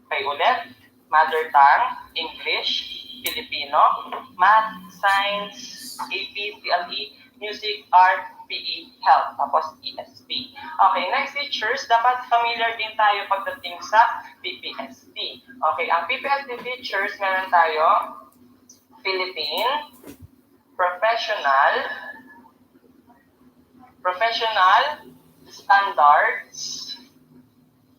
E: Okay, ulit. Mother tongue, English, Filipino, Math, Science, AP, CLE, music, art, PE, health, tapos ESP. Okay, next teachers, dapat familiar din tayo pagdating sa PPST. Okay, ang PPST teachers, meron tayo Philippine, professional standards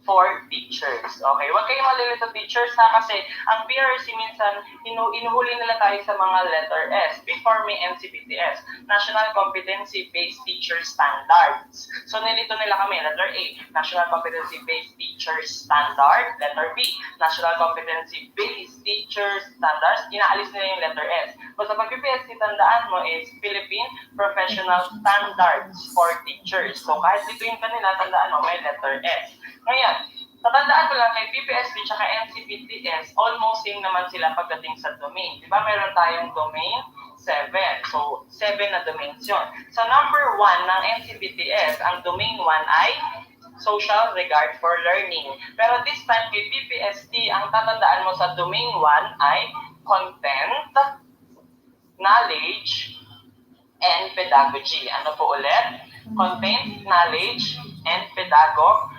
E: for teachers. Okay, huwag kayong malilito teachers ha, kasi ang PRC minsan, inuhuli nila tayo sa mga letter S. Before may NCBTS, National Competency-Based Teacher Standards. So, nilito nila kami, letter A, National Competency-Based Teacher Standard. Letter B, National Competency-Based Teacher Standards. Inaalis nila yung letter S. Basta pag PPSC, tandaan mo is Philippine Professional Standards for Teachers. So, kahit lituin ka nila, tandaan mo, may letter S. Ngayon, tatandaan ko lang kay PPSP at NCBTS, almost same naman sila pagdating sa domain. Di ba meron tayong domain 7. So, 7 na domains yun. Sa number 1 ng NCBTS, ang domain 1 ay social regard for learning. Pero this time kay PPST, ang tatandaan mo sa domain 1 ay content, knowledge, and pedagogy. Ano po ulit? Content, knowledge, and pedagogy.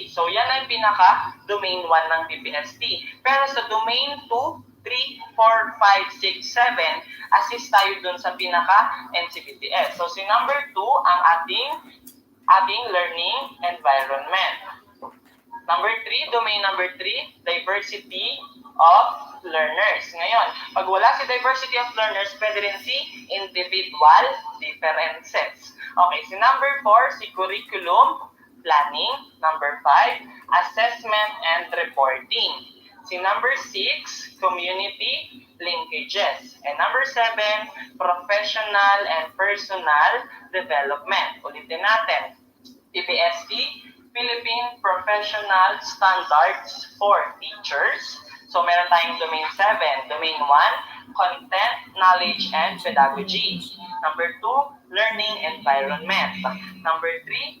E: So, yan ang pinaka-domain 1 ng PPST. Pero sa domain 2, 3, 4, 5, 6, 7, assist tayo dun sa pinaka-NCBTS. So, si number 2, ang ating learning environment. Number 3, domain number 3, diversity of learners. Ngayon, pag wala si diversity of learners, pwede rin si individual differences. Okay, si number 4, si curriculum planning. Number 5, assessment and reporting. Si number 6, community linkages. And number 7, professional and personal development. Ulitin natin. PPST, Philippine Professional Standards for Teachers. So, meron tayong domain 7. Domain 1, content, knowledge, and pedagogy. Number 2, learning environment. Number 3,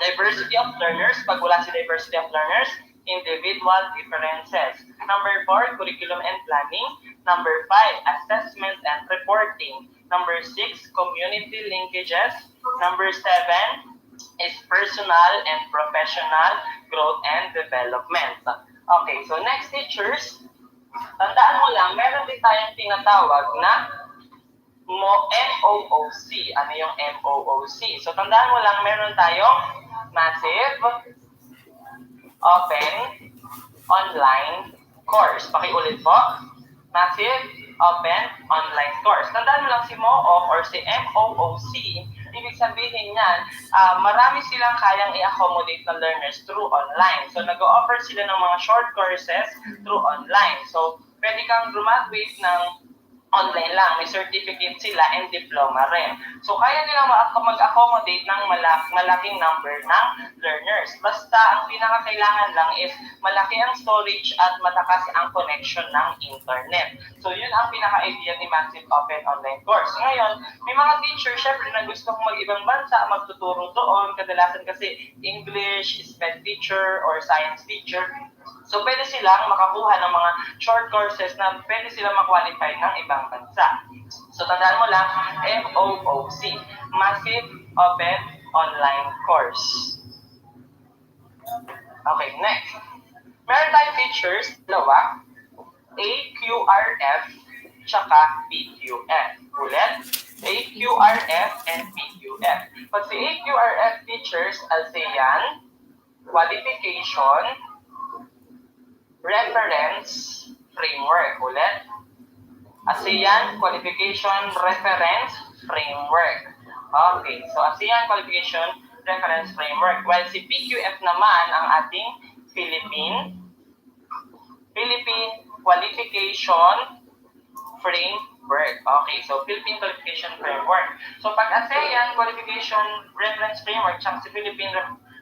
E: diversity of learners. Pag wala si diversity of learners, individual differences. Number 4, curriculum and planning. Number 5, assessment and reporting. Number 6, community linkages. Number 7 is personal and professional growth and development. Okay, so next teachers, tandaan mo lang, meron din tayong tinatawag na MOOC. Ano yung MOOC? So, tandaan mo lang, meron tayong massive open online course. Pakiulit po. Massive Open Online Course. Tandaan mo lang si MOOC or si MOOC, ibig sabihin yan, marami silang kayang i-accommodate na learners through online. So, nag-o-offer sila ng mga short courses through online. So, pwede kang graduate ng online lang. May certificate sila and diploma rin. So, kaya nilang mag-accommodate ng malaking number ng learners. Basta, ang pinakakailangan lang is malaki ang storage at matakas ang connection ng internet. So, yun ang pinaka-idea ni Massive Open Online Course. Ngayon, may mga teacher, syempre, na gusto kong mag-ibang bansa, magtuturo doon. Kadalasan kasi English, SPED teacher, or science teacher. So, pwede silang makakuha ng mga short courses na pwede silang ma-qualify ng ibang bansa. So, tandaan mo lang, MOOC, Massive Open Online Course. Okay, next. Meron tayong features, dalawa, AQRF, tsaka PQF. Ulit, AQRF and PQF. Pag si AQRF features, ASEAN, Qualification, Reference Framework. Ulit. ASEAN Qualification Reference Framework. Okay, so ASEAN Qualification Reference Framework. While si PQF naman ang ating Philippine Qualification Framework. Okay, so Philippine Qualification Framework. So pag ASEAN Qualification Reference Framework, tsaka si Philippine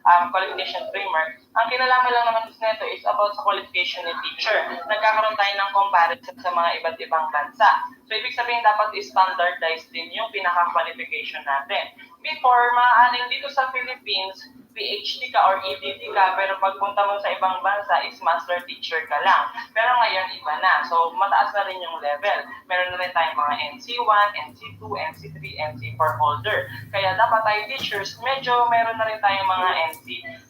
E: Qualification Framework, ang kinalaman lang naman nito is about sa qualification ni teacher. Nagkakaroon tayo ng comparison sa mga iba't ibang bansa. So, ibig sabihin dapat is-standardize din yung pinaka-qualification natin. Before, maaaring dito sa Philippines, PhD ka or EDD ka, pero pagpunta mo sa ibang bansa is master teacher ka lang. Pero ngayon, iba na. So, mataas na rin yung level. Meron na rin tayong mga NC1, NC2, NC3, NC4 holder. Kaya dapat tayo teachers, medyo meron na rin tayong mga NC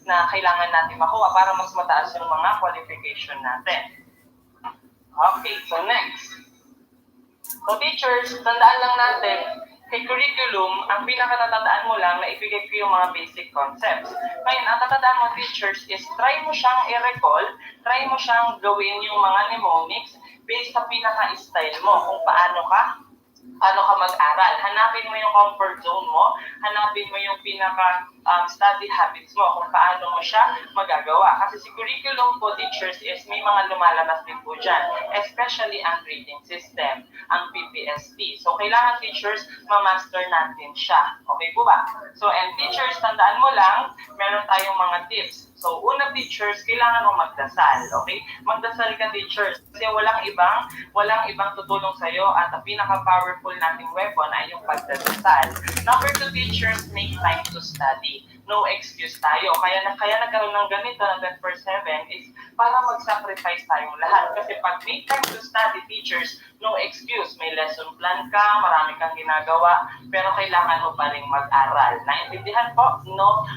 E: na kailangan natin makuha para mas mataas yung mga qualification natin. Okay, so next. So teachers, tandaan lang natin, kay curriculum, ang pinakatatandaan mo lang na ibigay ko yung mga basic concepts. Ngayon, ang tatandaan mo teachers is try mo siyang i-recall, try mo siyang gawin yung mga mnemonics based sa pinaka-style mo, kung paano ka mag-aral. Hanapin mo yung comfort zone mo, hanapin mo yung study habits mo, kung paano mo siya magagawa. Kasi si curriculum po, teachers, is may mga lumalabas din po dyan, especially ang grading system, ang PPST. So, kailangan teachers, ma-master natin siya. Okay po ba? So, and teachers, tandaan mo lang, meron tayong mga tips. So, una teachers, kailangan mo magdasal, okay? Magdasal ka teachers kasi walang ibang tutulong sa iyo at ang pinaka-powerful nating weapon ay yung pagdadasal. Number 2 teachers, make time to study. No excuse tayo. Kaya nagkaroon ng ganito na 24/7 is para mag-sacrifice tayong lahat. Kasi pag make time to study teachers, no excuse. May lesson plan ka, marami kang ginagawa, pero kailangan mo pa rin mag-aral. Naintindihan po? No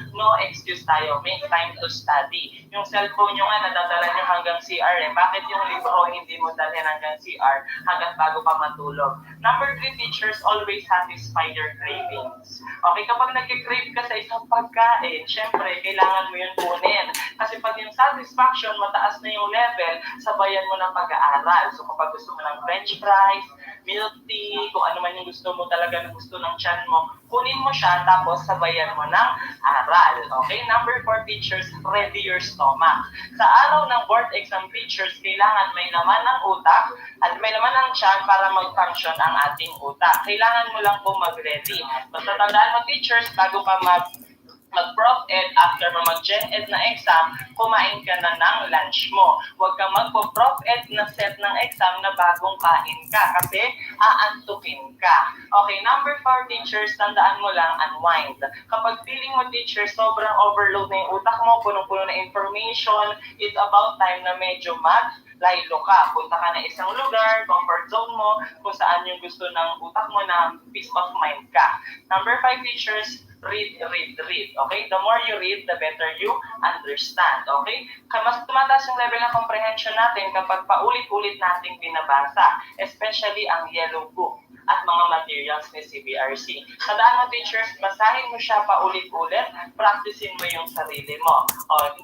E: excuse tayo. Make time to study. Yung cellphone nyo nga, nadadala nyo hanggang CR eh. Bakit yung libro hindi mo dalhin hanggang CR hanggang bago ka matulog? Number 3, teachers, always satisfy your cravings. Okay, kapag nag-crave ka sa isang pagkain, syempre, kailangan mo yun kunin. Kasi pag yung satisfaction, mataas na yung level, sabayan mo ng pag-aaral. So, kapag gusto mo ng french fries, milk tea, kung ano man yung gusto mo talaga na gusto ng tiyan mo, kunin mo siya, tapos sabayan mo ng aral. Okay? Number 4, teachers, ready your stomach. Sa araw ng board exam, teachers, kailangan may laman ng utak at may laman ng tiyan para mag-function ang ating utak. Kailangan mo lang po mag-ready. Basta tandaan mo, teachers, bago ka mag-prof ed, after mo mag-gen ed na exam, kumain ka na ng lunch mo. Huwag kang magpo-prof ed na set ng exam na bagong kain ka kasi aantukin ka. Okay, number 4, teachers, tandaan mo lang, unwind. Kapag feeling mo, teachers, sobrang overload na yung utak mo, punong-puno na information, it's about time na medyo laylo ka. Punta ka na isang lugar, comfort zone mo, kung saan yung gusto ng utak mo na peace of mind ka. Number 5, teachers, read. Okay? The more you read, the better you understand. Okay? Mas tumataas yung level ng comprehension natin kapag paulit-ulit nating binabasa, especially ang yellow book. at mga materials ni CBRC. Tandaan mo teachers, basahin mo siya paulit-ulit, practicein mo yung sarili mo.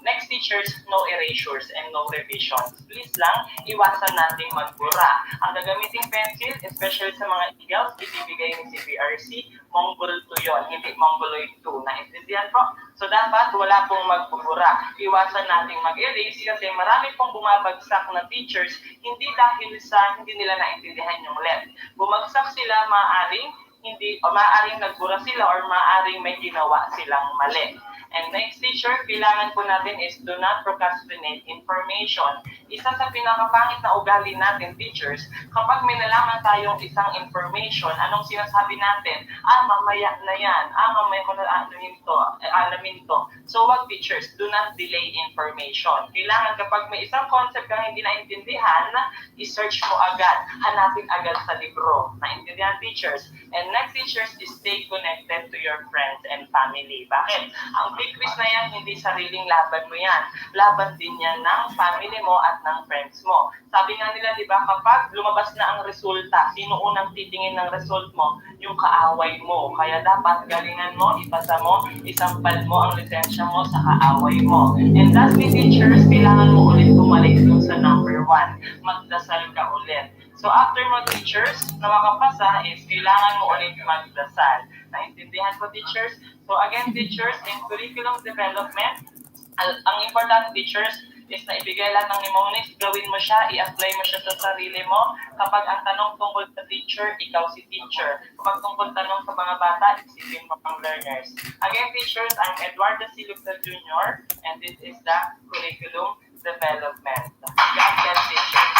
E: Next teachers, no erasures and no revisions. Please lang, iwasan nating magbura. Ang gagamiting pencil, especially sa mga eagles, ibibigay ni CBRC, Mongol 2 yun, hindi Mongoloid 2. Naintindihan po? So dapat wala pong magbubura. Iwasan nating mag-erase kasi marami pong bumabagsak na teachers hindi dahil sa hindi nila naintindihan yung LED. Bumagsak sila maaaring nagbura sila or maaaring may ginawa silang mali. And next teacher, kailangan po natin is do not procrastinate information. Isa sa pinakapangit na ugali natin, teachers, kapag may nalaman tayong isang information, anong sinasabi natin? Mamaya na yan. Mamaya ko na alamin to. So wag teachers, do not delay information. Kailangan kapag may isang concept kang hindi naintindihan, i-search mo agad. Hanapin agad sa libro. Naintindihan teachers? And next teachers is stay connected to your friends and family. Bakit? Ang big quiz na yan, hindi sariling laban mo yan. Laban din yan ng family mo at ng friends mo. Sabi nga nila, di ba, kapag lumabas na ang resulta, sino unang titingin ng result mo? Yung kaaway mo. Kaya dapat galingan mo, ipasa mo, isampal mo ang lisensya mo sa kaaway mo. And lastly, teachers, kailangan mo ulit bumalik dun sa number 1. Magdasal ka ulit. So after mo teachers na makapasa is kailangan mo ulit magdasal. Naintindihan ko teachers? So again teachers, in curriculum development, ang important teachers is na ibigay lahat ng mnemonics, gawin mo siya, i-apply mo siya sa sarili mo. Kapag ang tanong tungkol sa teacher, ikaw si teacher. Kapag tungkol tanong sa mga bata, isipin mo ang learners. Again teachers, I'm Eduardo Silucta Jr. and this is the curriculum development. God bless teachers.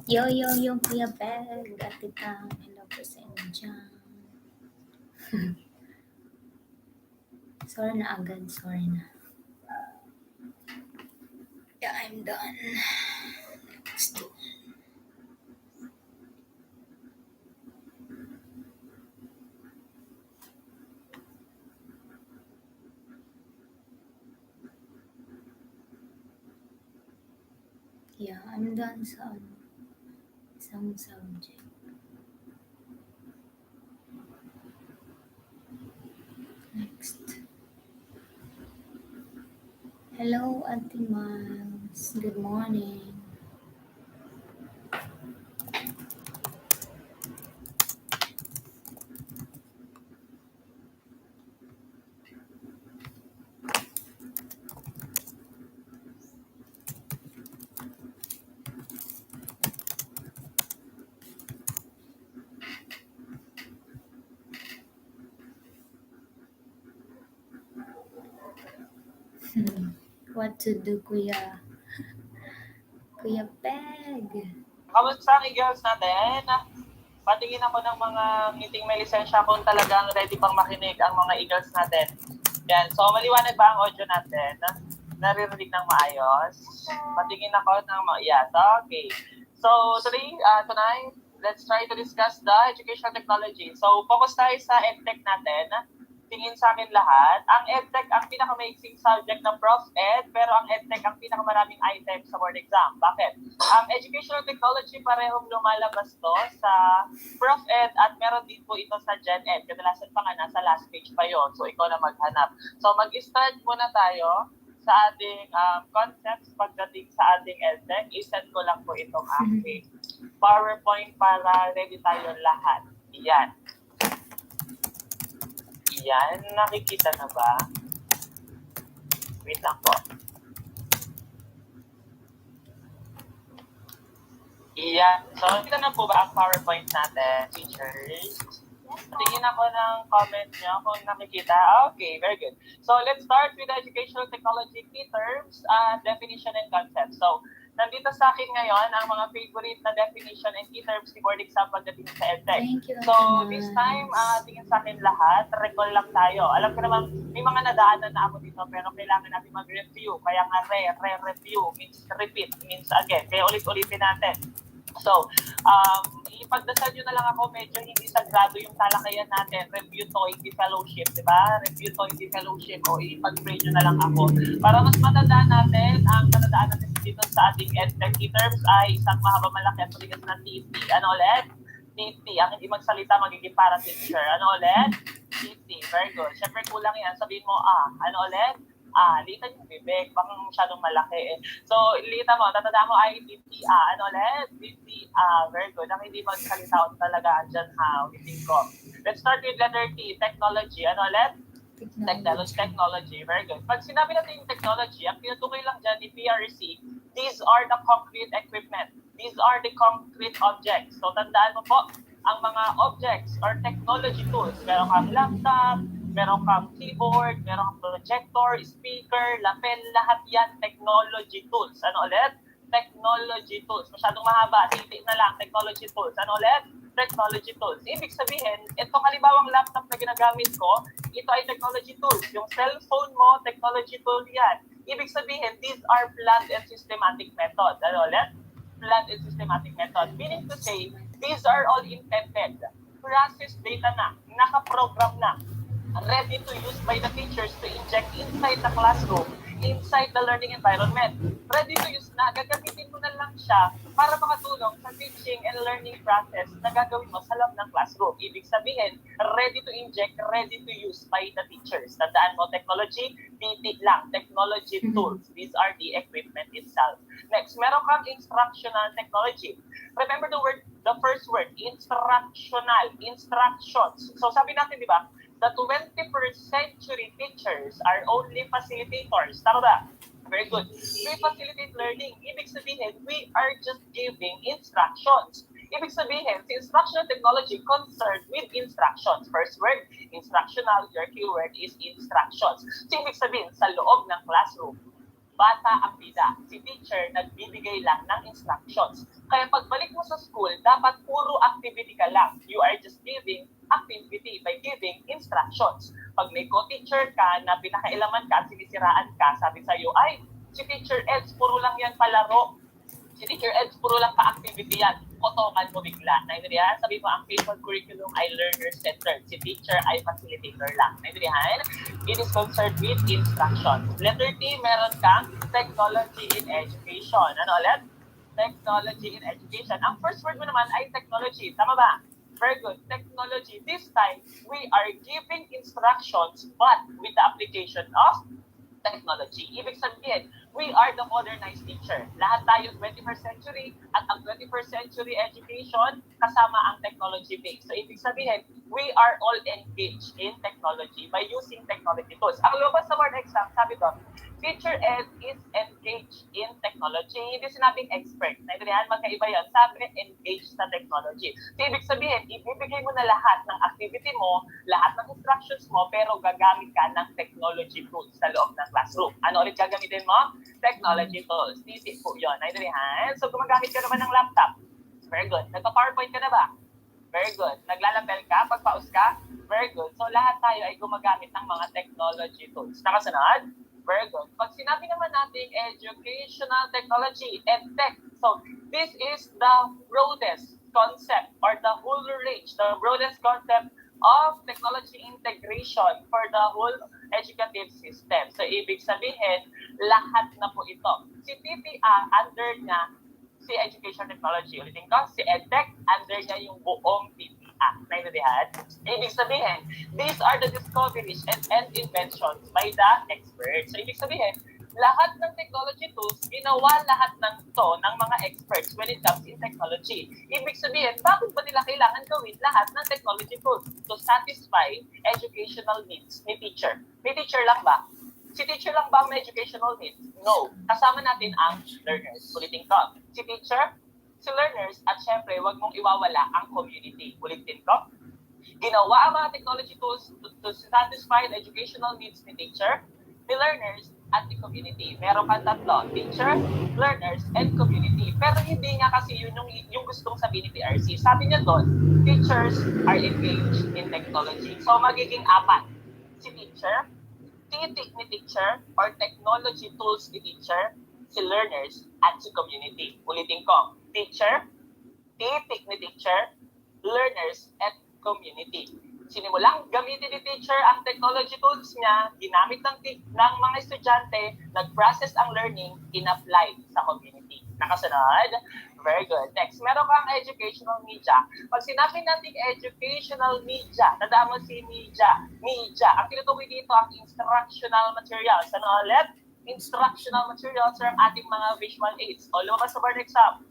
C: Yo, Kuya Beg, Ate Tang, hello po sa inyo dyan. Sorry na agad, sorry na. Yeah, I'm done. Next one. Yeah, I'm done sa isang subject. Next. Hello, Auntie Miles. Good morning. What to do, Kuya Peg?
E: Kamusta ang girls natin? Patingin ako ng mga ngiting may lisensya kung talagang ready pang makinig ang mga eagles natin. Yan. So, maliwanag ba ang audio natin? Naririnig ng maayos? Patingin ako ng yes, okay. So, tonight, let's try to discuss the educational technology. So, focus tayo sa EdTech natin. Tingin sa akin lahat. Ang EdTech ang pinakamaiksing subject ng Prof. Ed, pero ang EdTech ang pinakamaraming item sa board exam. Bakit? Ang educational technology parehong lumalabas to sa Prof. Ed at meron din po ito sa Gen Ed. Kadalasan pa nga nasa last page pa yon. So ikaw na maghanap. So mag-start muna tayo sa ating concepts pagdating sa ating EdTech. I-send ko lang po itong aking PowerPoint para ready tayo lahat. Yan. Yan, nakikita na ba? Wait lang po. Yan. So, nakita na po ba ang PowerPoint natin, teachers? Tingin ako ng comment nyo kung nakikita. Okay, very good. So, let's start with the educational technology key terms, definition and concept. So, nandito sa akin ngayon ang mga favorite na definition and key terms ni board exam pagdating sa EdTech.
C: Thank you.
E: So, this time, tingin sa akin lahat, recall lang tayo. Alam ko naman, may mga nadaanan na ako dito, pero kailangan natin mag-review. Kaya nga, re-review means repeat, means again. Kaya ulit-ulitin natin. So, ipagdasal nyo na lang ako, medyo hindi sagrado yung talakayan natin. Review to, hindi fellowship, di ba? Review to, hindi fellowship. O ipag-pray nyo na lang ako. Para mas matandaan natin, ang matandaan natin dito sa ating EdTech key terms ay isang mahaba malaki at maligas na TP. Ano ulit? TT, ang hindi magsalita magiging para teacher. Ano ulit? TT, very good. Siyempre kulang yan, sabihin mo, ano ulit? Litan yung bibig, baka masyadong malaki. So, litan mo, tatanda mo ay TT, ano ulit? TT, very good. Ang hindi magsalita talaga, andyan ulitin ko. Let's start with letter T, technology. Ano ulit? Technology, very good. Pag sinabi natin yung technology, ang tinutukoy lang dyan ni PRC, these are the concrete equipment. These are the concrete objects. So, tandaan mo po, ang mga objects or technology tools. Meron kang laptop, meron kang keyboard, meron kang projector, speaker, lapel, lahat yan technology tools. Ano ulit? Technology tools. Masyadong mahaba. Titik na lang. Technology tools. Ano ulit? Technology tools. Ibig sabihin, itong halimbawang laptop na ginagamit ko, ito ay technology tools. Yung cellphone mo, technology tool yan. Ibig sabihin, these are planned and systematic methods. Ano ulit? Planned and systematic method. Meaning to say, these are all intended. Process data na, nakaprogram na, ready to use by the teachers to inject inside the classroom, inside the learning environment. Ready to use na, gagamitin mo na lang siya para makatulong sa teaching and learning process na gagawin mo sa loob ng classroom. Ibig sabihin, ready to inject, ready to use by the teachers. Tandaan mo, technology, titik lang, technology tools. These are the equipment itself. Next, meron kang instructional technology. Remember the first word, instructional, instructions. So sabi natin, di ba, the 21st century teachers are only facilitators. Tama ba? Very good. We facilitate learning. Ibig sabihin, we are just giving instructions. Ibig sabihin, si instructional technology concerned with instructions. First word, instructional. Your keyword is instructions. So, ibig sabihin, sa loob ng classroom, bata ang bida. Si teacher nagbibigay lang ng instructions. Kaya pagbalik mo sa school, dapat puro activity ka lang. You are just giving activity by giving instructions. Pag may co-teacher ka na pinakailaman ka at sinisiraan ka, sabi sa'yo, ay, si Teacher Eds, puro lang yan palaro. Si Teacher Eds, puro lang pa-activity yan. Kotokan mo bigla. Naintindihan? Sabi mo, ang paper curriculum ay learner-centered. Si teacher ay facilitator lang. Naintindihan? It is concerned with instruction. Letter T, meron kang technology in education. Ano ulit? Technology in education. Ang first word mo naman ay technology. Tama ba? Very good. Technology. This time, we are giving instructions but with the application of technology. Ibig sabihin, we are the modernized teacher. Lahat tayo 21st century at ang 21st century education kasama ang technology base. So, ibig sabihin, we are all engaged in technology by using technology tools. Ang lumabas sa board exam, sabi ko, Teacher Ed is engaged in technology. Hindi sinabing expert. Naintindihan, magkaiba yan. Sabi, engaged sa technology. So, ibig sabihin, ibibigay mo na lahat ng activity mo, lahat ng instructions mo, pero gagamit ka ng technology tools sa loob ng classroom. Ano ulit gagamitin mo? Technology tools. Tisip po yun. Naintindihan? So, gumagamit ka naman ng laptop. Very good. Nagpa-PowerPoint ka na ba? Very good. Naglalapel ka? Pagpaus ka? Very good. So, lahat tayo ay gumagamit ng mga technology tools. Nakasunod? Very good. Pag sinabi naman natin educational technology, EdTech. So, this is the broadest concept or the whole range, the broadest concept of technology integration for the whole educative system. So, ibig sabihin, lahat na po ito. Si TPA, under niya, si education technology. Ulitin ko, si EdTech, under niya yung buong TPA. Naintindihan? Ibig sabihin, these are the discoveries and inventions by the experts. So, ibig sabihin, lahat ng technology tools, ginawa lahat ng to ng mga experts when it comes in technology. Ibig sabihin, bakit ba nila kailangan gawin lahat ng technology tools to satisfy educational needs ni teacher? May teacher lang ba? Si teacher lang ba may educational needs? No. Kasama natin ang learners. Ulitin ko. Si teacher, si learners, at syempre, huwag mong iwawala ang community. Ulitin ko. Ginawa ang mga technology tools to satisfy the educational needs ni teacher, the learners, at the community. Meron kang tatlo, teacher, learners, and community. Pero hindi nga kasi yun yung gustong sabihin ni PRC. Sabi niya doon, teachers are engaged in technology. So, magiging apat. Si teacher, titik ni teacher, or technology tools ni teacher, si learners, at si community. Ulitin ko, teacher, titik ni teacher, learners, at community. Sinimulang gamitin ni teacher ang technology tools niya, ginamit ng mga estudyante, nag-process ang learning, in-apply sa community. Nakasunod? Very good. Next, meron kang educational media. Pag sinabi natin educational media, tandaan mo si media. Media. Ang tinutukoy dito ang instructional materials. Ano ulit? Instructional materials are ang ating mga visual aids. O lumabas sa board exam.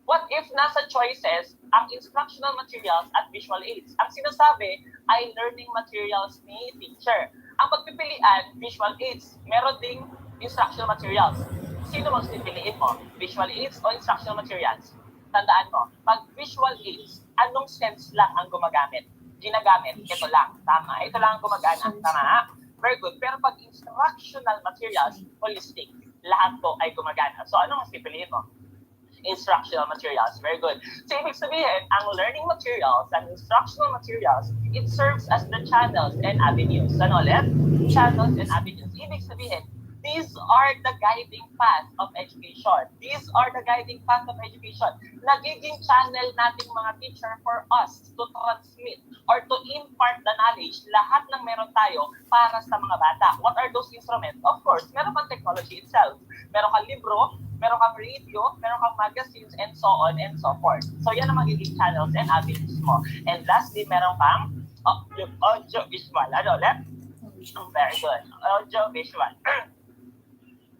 E: What if nasa choices ang instructional materials at visual aids? Ang sinasabi ay learning materials ni teacher. Ang pagpipilian, visual aids. Meron ding instructional materials. Sino mas pipiliin mo? Visual aids o instructional materials? Tandaan mo, pag visual aids, anong sense lang ang ginagamit? Ito lang. Tama. Ito lang ang gumagana. Tama. Very good. Pero pag instructional materials, holistic. Lahat po ay gumagana. So ano mas pipiliin mo? Instructional materials. Very good. So, ibig sabihin, ang learning materials and instructional materials, it serves as the channels and avenues. Ano ulit? Channels and avenues. Ibig sabihin, these are the guiding path of education. These are the guiding path of education. Nagiging channel nating mga teacher for us to transmit or to impart the knowledge, lahat ng meron tayo para sa mga bata. What are those instruments? Of course, meron kang technology itself. Meron kang libro, meron kang radio, meron kang magazines, and so on and so forth. So, yan ang magiging channels and avenues mo. And lastly, meron kang yung audio-visual. Ano ulit? Very good. Audio-visual.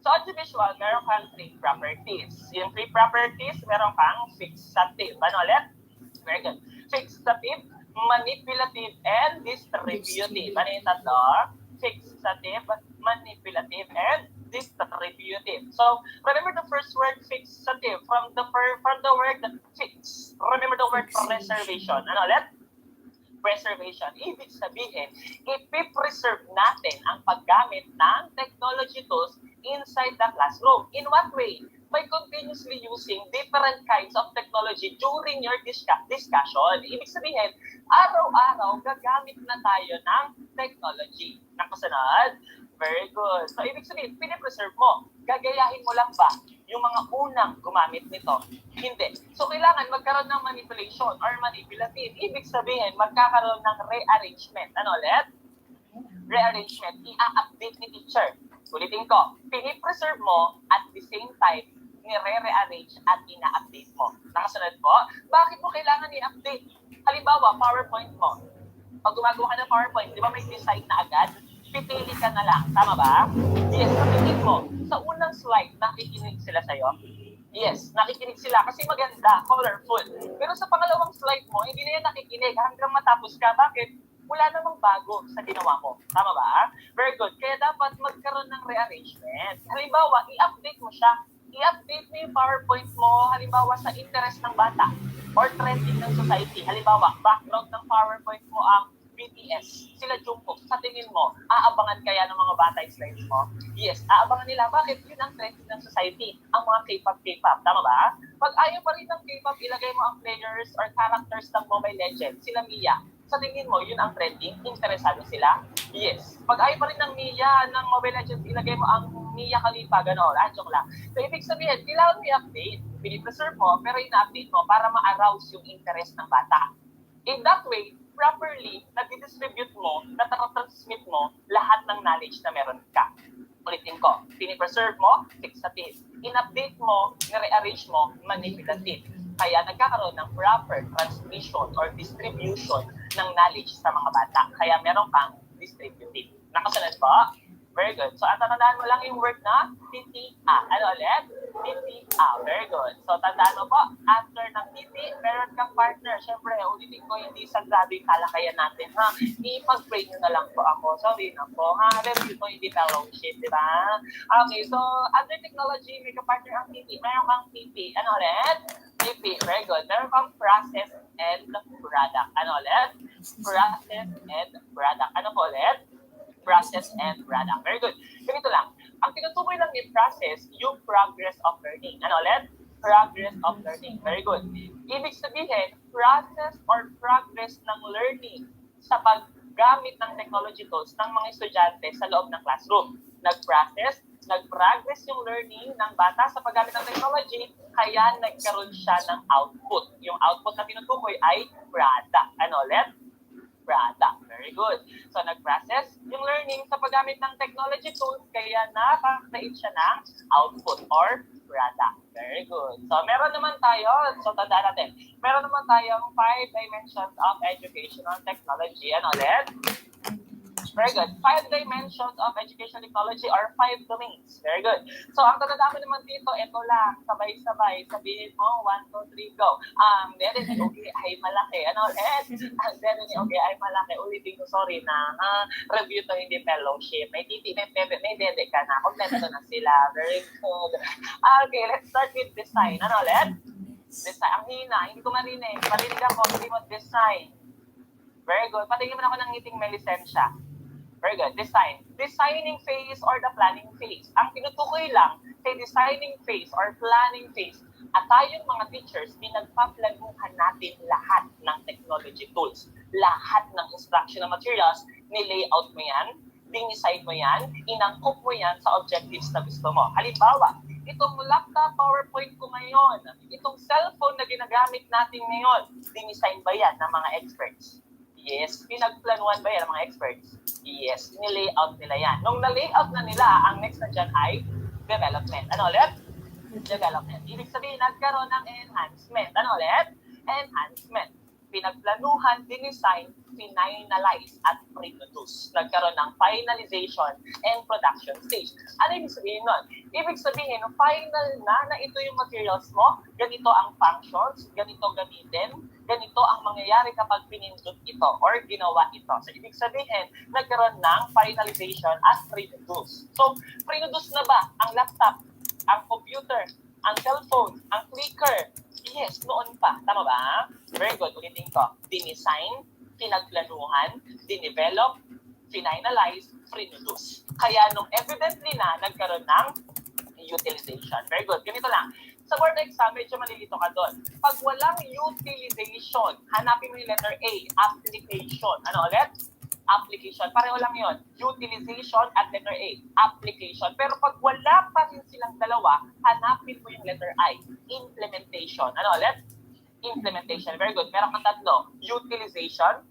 E: So, audio-visual, meron kang three properties. Yung three properties, meron kang fixative. Ano ulit? Very good. Fixative, manipulative, and distributive. Ano yung tatlo? Fixative, manipulative, and distributive. So, remember the first word fixative from the word fix. Remember the word preservation. Ano ulit? Preservation. Ibig sabihin, ipipreserve natin ang paggamit ng technology tools inside the classroom. In what way? By continuously using different kinds of technology during your discussion. Ibig sabihin, araw-araw gagamit na tayo ng technology. Nakasunod? Very good. So, ibig sabihin, pinipreserve mo. Gagayahin mo lang ba yung mga unang gumamit nito? Hindi. So, kailangan magkaroon ng manipulation or manipulative. Ibig sabihin, magkakaroon ng rearrangement. Ano ulit? Rearrangement. I-update ni teacher. Ulitin ko, pinipreserve mo at the same time, nire-rearrange at ina-update mo. Nakasunod po? Bakit mo kailangan i-update? Halimbawa, PowerPoint mo. Pag gumagawa ka ng PowerPoint, di ba may design na agad? Pipili ka na lang. Tama ba? Yes, nakikinig mo. Sa unang slide, nakikinig sila sa'yo? Yes, nakikinig sila kasi maganda, colorful. Pero sa pangalawang slide mo, hindi na yan nakikinig hanggang matapos ka. Bakit? Wala namang bago sa ginawa mo. Tama ba? Very good. Kaya dapat magkaroon ng rearrangement. Halimbawa, i-update mo siya. I-update mo yung PowerPoint mo, halimbawa sa interest ng bata or trending ng society. Halimbawa, background ng PowerPoint mo ang BTS, sila Jungkook, sa tingin mo, aabangan kaya ng mga bata yung slides mo? Yes, aabangan nila. Bakit? Yun ang trending ng society, ang mga K-pop. Tama ba? Pag ayaw pa rin ng K-pop, ilagay mo ang players or characters ng Mobile Legends, sila Mia. Sa tingin mo, yun ang trending? Interesado sila? Yes. Pag ayaw pa rin ng Mia, ng Mobile Legends, ilagay mo ang Mia Khalifa, gano'n. Joke lang. So, ibig sabihin, kailangan mo i-update, pinipreserve mo, pero ina-update mo para ma-arouse yung interest ng bata. In that way, properly, nadidistribute mo, natatransmit mo lahat ng knowledge na meron ka. Ulitin ko, pinipreserve mo, fixative. In-update mo, nire-arrange mo, manipulative. Kaya nagkakaroon ng proper transmission or distribution ng knowledge sa mga bata. Kaya meron kang distributive. Nakasunod po? Very good. So, tandaan mo lang yung word na TTA. Ano ulit? TTA. Very good. So, tandaan mo po, after ng TT, meron kang partner. Siyempre, ulitin ko, hindi sa grabe yung talakayan natin, ha? Ipag-pray nyo na lang po ako. Sorry na po, ha? Review ko hindi fellowship, di ba? Okay, so, under technology, may ka-partner ang TT. Meron kang TP. Ano ulit? TP. Very good. Meron kang process and product. Ano ulit? Process and product. Ano po ulit? Process and product. Very good. Ganito lang. Ang tinutukoy lang ni process, yung progress of learning. Ano ulit? Progress of learning. Very good. Ibig sabihin, process or progress ng learning sa paggamit ng technology tools ng mga estudyante sa loob ng classroom. Nag-process, nag-progress yung learning ng bata sa paggamit ng technology, kaya nagkaroon siya ng output. Yung output na tinutukoy ay product. Ano ulit? product. Very good. So, nag-process yung learning sa paggamit ng technology tools, kaya nakaka-create siya ng output or product. Very good. So, meron naman tayo, so tandaan natin, meron naman tayong 5 dimensions of educational technology. Ano ulit? Very good. 5 dimensions of educational technology or 5 domains. Very good. So, ang tatandaan mo naman dito, ito lang, sabay-sabay. Sabihin mo, 1, 2, 3, go. Ang dede ni Ugi ay malaki. Ano ulit? Ang dede ni Ugi ay malaki. Ulitin ko, sorry na. Review to, hindi fellowship. May titi, may dede ka na. Kompleto na sila. Very good. Okay, let's start with design. Ano ulit? Design. Ang hina. Hindi ko marinig. Marinig ako. Hindi mo design. Very good. Patingin mo na ako ng ngiting may lisensya. Very good. Design. Designing phase or the planning phase. Ang tinutukoy lang kay designing phase or planning phase at tayong mga teachers, pinagpaplanuhan natin lahat ng technology tools. Lahat ng instructional materials, ni-layout mo yan, dinicide mo yan, inangkop mo yan sa objectives na gusto mo. Halimbawa, itong laptop, PowerPoint ko ngayon, itong cellphone na ginagamit natin ngayon, dinicide ba yan ng mga experts? Yes. Pinagplanuhan ba yan ng mga experts? Yes. Ni-layout nila yan. Nung na-layout na nila, ang next na dyan ay development. Ano ulit? Development. Ibig sabihin, nagkaroon ng enhancement. Ano ulit? Enhancement. Pinagplanuhan, dinesign, finalize, at produce. Nagkaroon ng finalization and production stage. Ano ibig sabihin nun? Ibig sabihin, final na ito yung materials mo, ganito ang functions, ganito gamitin, ganito ang mangyayari kapag pinindot ito or ginawa ito. So, ibig sabihin, nagkaroon ng finalization at pre-produce. So, pre-produce na ba ang laptop, ang computer, ang cellphone, ang clicker? Yes, noon pa. Tama ba? Very good. Ulitin ko. Dinesign, pinagplanuhan, dinevelop, finalize, pre-produce. Kaya nung evidently na, nagkaroon ng utilization. Very good. Ganito lang. Sa board exam, medyo malilito ka doon. Pag walang utilization, hanapin mo yung letter A, application. Ano ulit? Application. Pareho lang yun. Utilization at letter A, application. Pero pag wala pa rin silang dalawa, hanapin mo yung letter I, implementation. Ano ulit? Implementation. Very good. Meron kang tatlo. Utilization,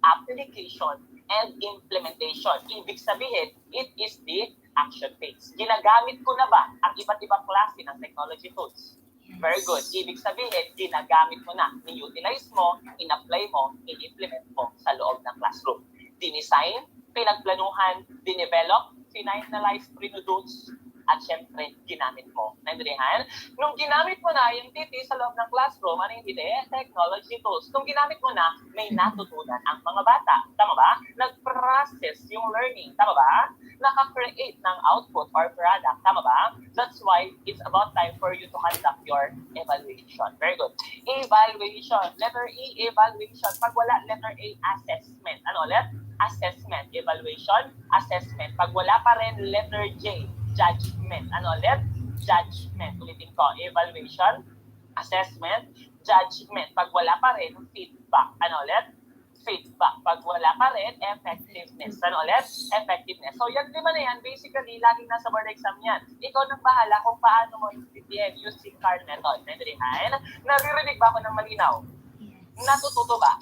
E: application, and implementation. Ibig sabihin, it is the action phase. Ginagamit ko na ba ang iba't ibang klase ng technology tools? Very good. Ibig sabihin, ginagamit mo na, ni-utilize mo, in-apply mo, in-implement mo sa loob ng classroom. Dinesign, pinagplanuhan, dinevelop, finalize, produce, at syempre, ginamit mo. Naintindihan? Nung ginamit mo na yung TT sa loob ng classroom, ano yung TT? Technology tools. Nung ginamit mo na, may natutunan ang mga bata. Tama ba? Nag-process yung learning. Tama ba? Naka-create ng output or product. Tama ba? That's why it's about time for you to conduct your evaluation. Very good. Evaluation. Letter E, evaluation. Pag wala, letter A, assessment. Ano ulit? Assessment. Evaluation, assessment. Pag wala pa rin, letter J, judgment. Ano ulit? Judgment. Ulitin ko. Evaluation, assessment, judgment. Pag wala pa rin, feedback. Ano ulit? Feedback. Pag wala pa rin, effectiveness. Ano ulit? Effectiveness. So, yan lima na yan, basically, laging nasa board exam yan. Ikaw nang bahala kung paano mo intindihan using CAR method. Naintindihan? Naririnig ba ako ng malinaw? Natututo ba?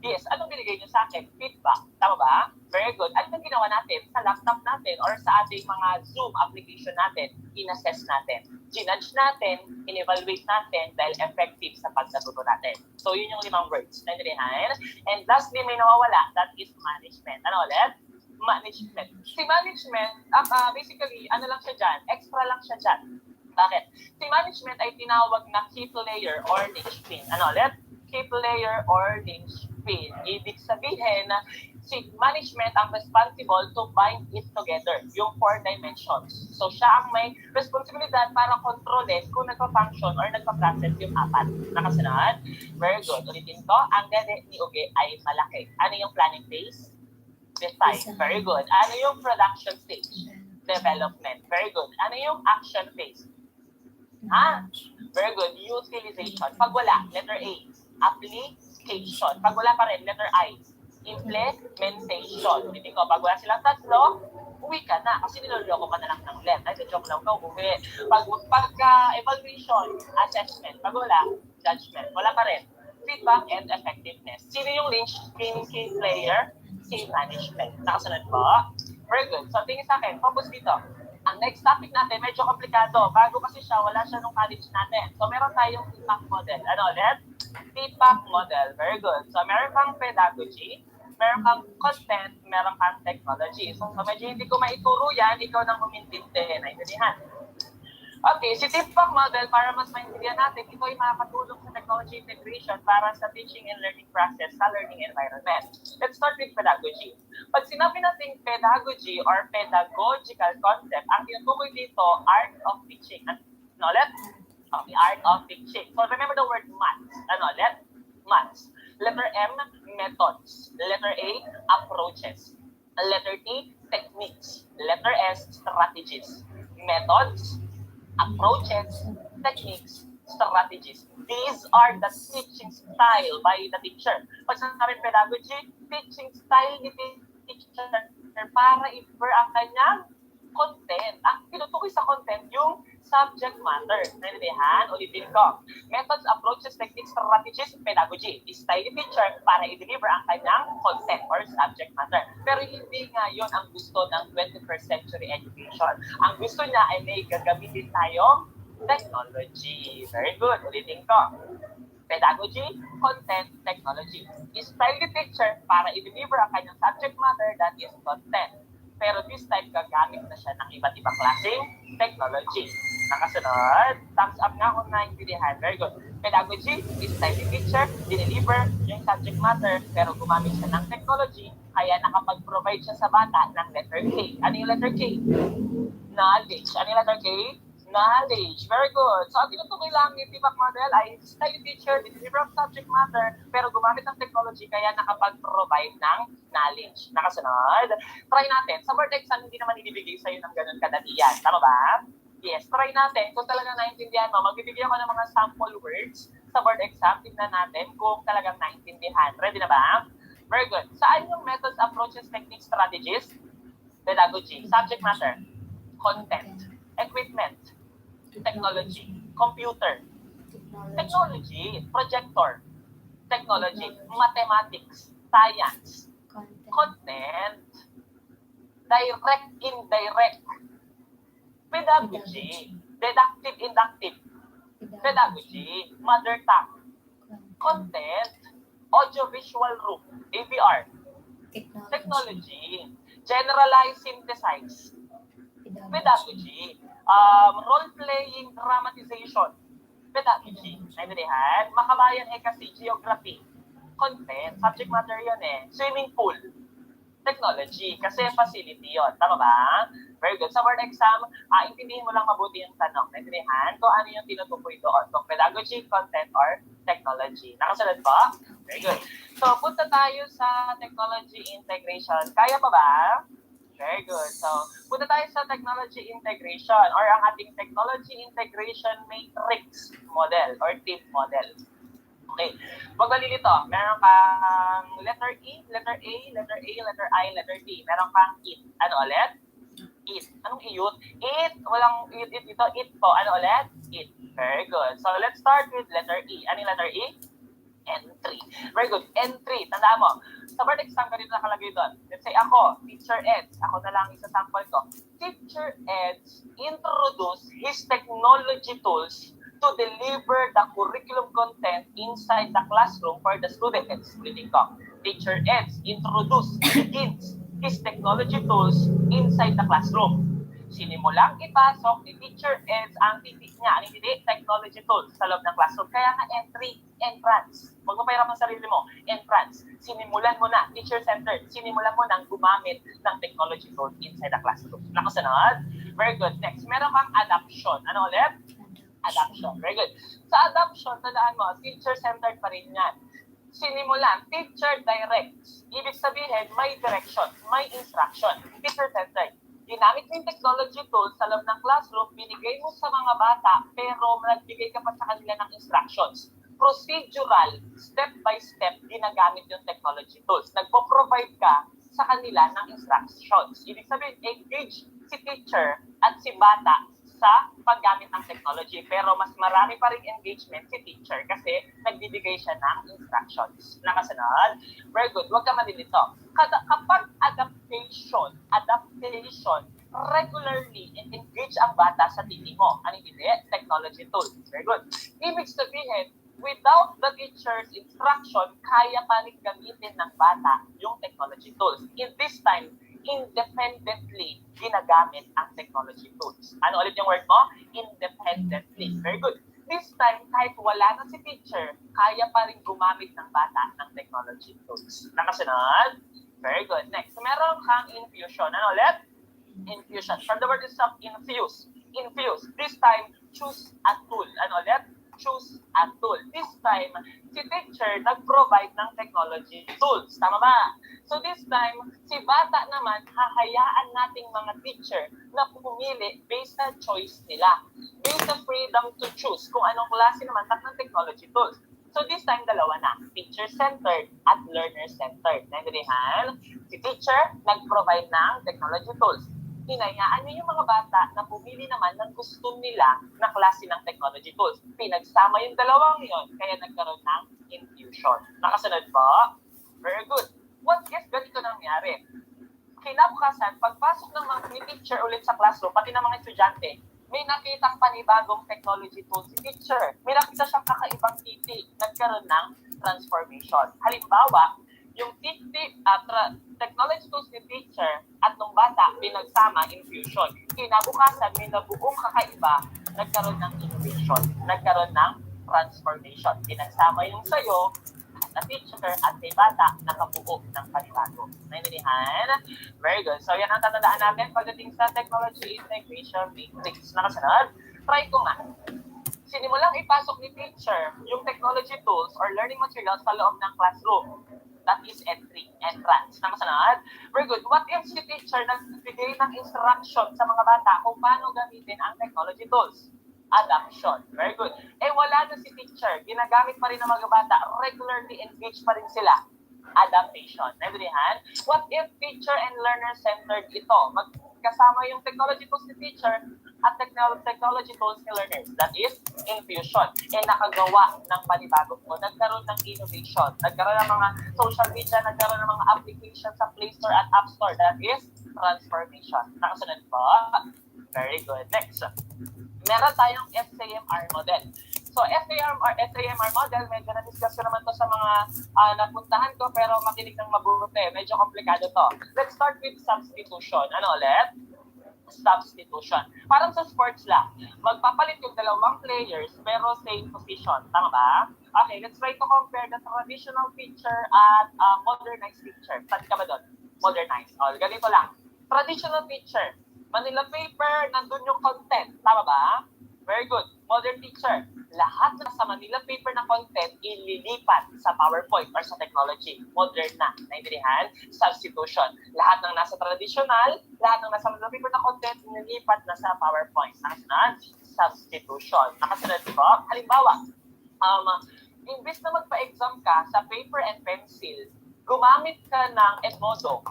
E: Yes. Anong binigay niyo sa akin? Feedback. Tama ba? Very good. Anong ginawa natin sa laptop natin or sa ating mga Zoom application natin? In-assess natin. Ginudge natin, in-evaluate natin dahil effective sa pagkatuto natin. So, yun yung 5 words. Naintindihan? And lastly, may nawawala. That is management. Ano ulit? Management. Si management, basically, ano lang siya dyan? Extra lang siya dyan. Bakit? Si management ay tinawag na key player or linchpin. Ano ulit? Key player or linchpin. Ibig sabihin, si management ang responsible to bind it together, yung 4 dimensions. So, siya ang may responsibilidad para kontrolin kung nagpa-function or nagpa-process yung 4. Nakasunod? Very good. Ulitin ko, ang dede ni Uge ay malaki. Ano yung planning phase? Design. Very good. Ano yung production stage? Development. Very good. Ano yung action phase? Very good. Utilization. Pag wala, letter A. Application. Pag wala pa rin, letter I. Implementation. Ulitin ko, pag wala silang tatlo, uwi ka na. Kasi niloloko ka na lang ng left. Ay, joke lang ka, uwi. Pagka evaluation, assessment. Pag wala, judgment. Wala pa rin. feedback and effectiveness. Sino yung linchpin key player? Key management. Nakasunod po? Very good. So, tingin sa akin, focus dito. Ang next topic natin, medyo komplikado. Bago kasi siya, wala siya nung college natin. So, meron tayong feedback model. Ano ulit? Feedback model. Very good. So, meron kang pedagogy, meron kang content, meron kang technology. So, medyo hindi ko maituro yan, ikaw nang humintindi. Naintindihan? Okay, si feedback model, para mas maintindihan natin, ito ay makakatulong sa technology integration para sa teaching and learning process sa learning environment. Let's start with pedagogy. Pag sinabi natin pedagogy or pedagogical concept, ang tinutukoy dito, art of teaching. Ano ulit? The art of teaching. So remember the word maths. Ano ulit? Maths. Letter M, methods. Letter A, approaches. Letter T, techniques. Letter S, strategies. Methods, approaches, techniques, strategies. These are the teaching style by the teacher. Pag sinabi pedagogy, teaching style ni teacher para i-refer ang kanyang content. Ang tinutukoy sa content yung subject matter. Naintindihan? Ulitin ko. Methods, approaches, techniques, strategies, pedagogy. Style ni teacher para i-deliver ang kanyang content or subject matter. Pero hindi nga yun ang gusto ng 21st century education. Ang gusto niya ay may gagamitin tayong technology. Very good. Ulitin ko. Pedagogy, content, technology. Style ni teacher para i-deliver ang kanyang subject matter, that is content. Pero this time, gagamit na siya ng iba't ibang klaseng technology. Nakasunod, thumbs up nga kung naintindihan. Very good. Pedagogy is style ni teacher, dineliver yung subject matter, pero gumamit siya ng technology, kaya nakapag-provide siya sa bata ng letter K. Ano yung letter K? Knowledge. Ano yung letter K? Knowledge. Very good. So, ang tinutukoy lang ni feedback model ay style teacher, deliver of subject matter, pero gumamit ng technology kaya nakapag-provide ng knowledge. Nakasunod? Try natin. Sa board exam, hindi naman ibibigay sa'yo ng ganun kadalian. Tama ba? Yes. Try natin. Kung talagang naintindihan mo, magbibigay ako ng mga sample words sa board exam. Tignan natin kung talagang naintindihan. Ready na ba? Very good. Saan yung methods, approaches, techniques, strategies? Pedagogy. Subject matter. Content. Equipment. Technology, computer, technology, projector, technology, mathematics, science, content, direct, indirect, pedagogy, deductive, inductive, pedagogy, mother tongue, content, audiovisual room, AVR, technology, generalize, synthesize, pedagogy, role-playing dramatization, pedagogy, naintindihan? Makabayan kasi geography, content, subject matter yun swimming pool, technology, kasi facility yun. Tama ba? Very good. Sa board exam, intindihin mo lang mabuti yung tanong. Naintindihan kung ano yung tinutukoy doon, kung pedagogy, content, or technology. Nakasunod po? Very good. So, punta tayo sa technology integration. Kaya pa ba? Very good. So, punta tayo sa technology integration or ang ating technology integration matrix model or team model. Okay. Pag malilito, meron kang letter E, letter A, letter A, letter I, letter D. Meron kang it. Ano ulit? It. Anong iyut? It. Walang it dito. It po. Ano ulit? It. Very good. So, let's start with letter E. Ano yung letter E? Entry. Very good. Entry. Tandaan mo. Sa board exam, ganito nakalagay doon. Let's say ako, Teacher Eds. Ako na lang isa sample ko. Teacher Eds introduce his technology tools to deliver the curriculum content inside the classroom for the students. Ulitin ko. Teacher Eds begins his technology tools inside the classroom. Sinimulang ipasok ni Teacher Eds ang titik niya, ang hindi technology tools sa loob ng classroom. Kaya nga entrance. Huwag mo pahirapan sa sarili mo. Entrance. Sinimulan mo na, teacher-centered. Sinimulan mo nang gumamit ng technology tools inside the classroom. Nakasunod? Very good. Next, meron kang adoption. Ano ulit? Adoption. Very good. Sa adoption, tandaan mo, teacher-centered pa rin yan. Sinimulan, teacher directs. Ibig sabihin, may direction, may instruction. Teacher-centered. Ginamit mo yung technology tools sa loob ng classroom, binigay mo sa mga bata, pero nagbigay ka pa sa kanila ng instructions. Procedural, step-by-step, ginagamit yung technology tools. Nagpo-provide ka sa kanila ng instructions. Ibig sabihin, engage si teacher at si bata sa paggamit ng technology. Pero mas marami pa rin engagement si teacher kasi nagbibigay siya ng instructions. Nakasunod? Very good. Huwag ka malilito. Kapag adaptation, regularly engage ang bata sa TV mo. Ano hindi? Technology tools. Very good. Ibig sabihin, without the teacher's instruction, kaya pa rin gamitin ng bata yung technology tools. In this time, independently ginagamit ang technology tools. Ano ulit yung word mo? Independently. Very good. This time, kahit wala na si teacher, kaya pa rin gumamit ng bata ng technology tools. Nakasunod? Very good. Next, meron kang infusion. Ano ulit? Infusion. From the word itself, infuse. Infuse. This time, choose a tool. Ano ulit? Choose a tool. This time, si teacher nag-provide ng technology tools. Tama ba? So this time, si bata naman, hahayaan nating mga teacher na pumili based sa choice nila. Based sa freedom to choose kung anong klase naman ng technology tools. So this time, dalawa na. Teacher-centered at learner-centered. Naintindihan? Si teacher nag-provide ng technology tools. Hinayaan niyo yung mga bata na pumili naman ng gusto nila na klase ng technology tools. Pinagsama yung dalawang yon, kaya nagkaroon ng infusion. Nakasunod po? Very good. What if ganito nangyari? Kinabukasan, pagpasok ng mga teacher ulit sa classroom, pati ng mga estudyante, may nakitang panibagong technology tools si teacher. May nakita siyang kakaibang titik. Nagkaroon ng transformation. Halimbawa, yung technology tools ni teacher at nung bata, pinagsama, infusion. Kinabukasan, may nabuong kakaiba, nagkaroon ng innovation, nagkaroon ng transformation. Pinagsama yung sayo, na teacher at kay bata, nakabuo ng panibago. Naintindihan? Very good. So, yan ang tatandaan natin pagdating sa technology integration matrix. Nakasunod? Try ko nga. Sinimulang ipasok ni teacher yung technology tools or learning materials sa loob ng classroom. That is entry, entrance. Nakasunod? Very good. What if si teacher nagbigay ng instruction sa mga bata kung paano gamitin ang technology tools? Adoption. Very good. Wala na si teacher. Ginagamit pa rin ng mga bata. Regularly engaged pa rin sila. Adaptation. Naintindihan? What if teacher and learner-centered ito? Magkasama yung technology tools ni teacher at technology tools ni learners. That is infusion. Nakagawa ng panibago po. Nagkaroon ng innovation. Nagkaroon ng mga social media, nagkaroon ng mga applications sa Play Store at App Store. That is transformation. Nakasunod po? Very good. Next. Meron tayong SAMR model. So, SAMR model, medyo na-discuss ko naman to sa mga napuntahan ko, pero makinig ng mabuti. Medyo komplikado to. Let's start with substitution. Ano ulit? Substitution. Parang sa sports lang. Magpapalit yung dalawang players, pero same position. Tama ba? Okay, let's try to compare the traditional picture at modernized picture. Saan ka ba doon? Modernized. Ganito lang. Traditional picture. Manila paper, nandun yung content. Tama ba? Very good. Modern teacher, lahat na sa Manila paper na content, ililipat sa PowerPoint or sa technology. Modern na. Naintindihan? Substitution. Lahat ng nasa traditional, lahat ng nasa Manila paper na content, ililipat na sa PowerPoint. Nakasunod? Substitution. Nakasunod po? Halimbawa, imbis na magpa-exam ka sa paper and pencil, gumamit ka ng Edmodo.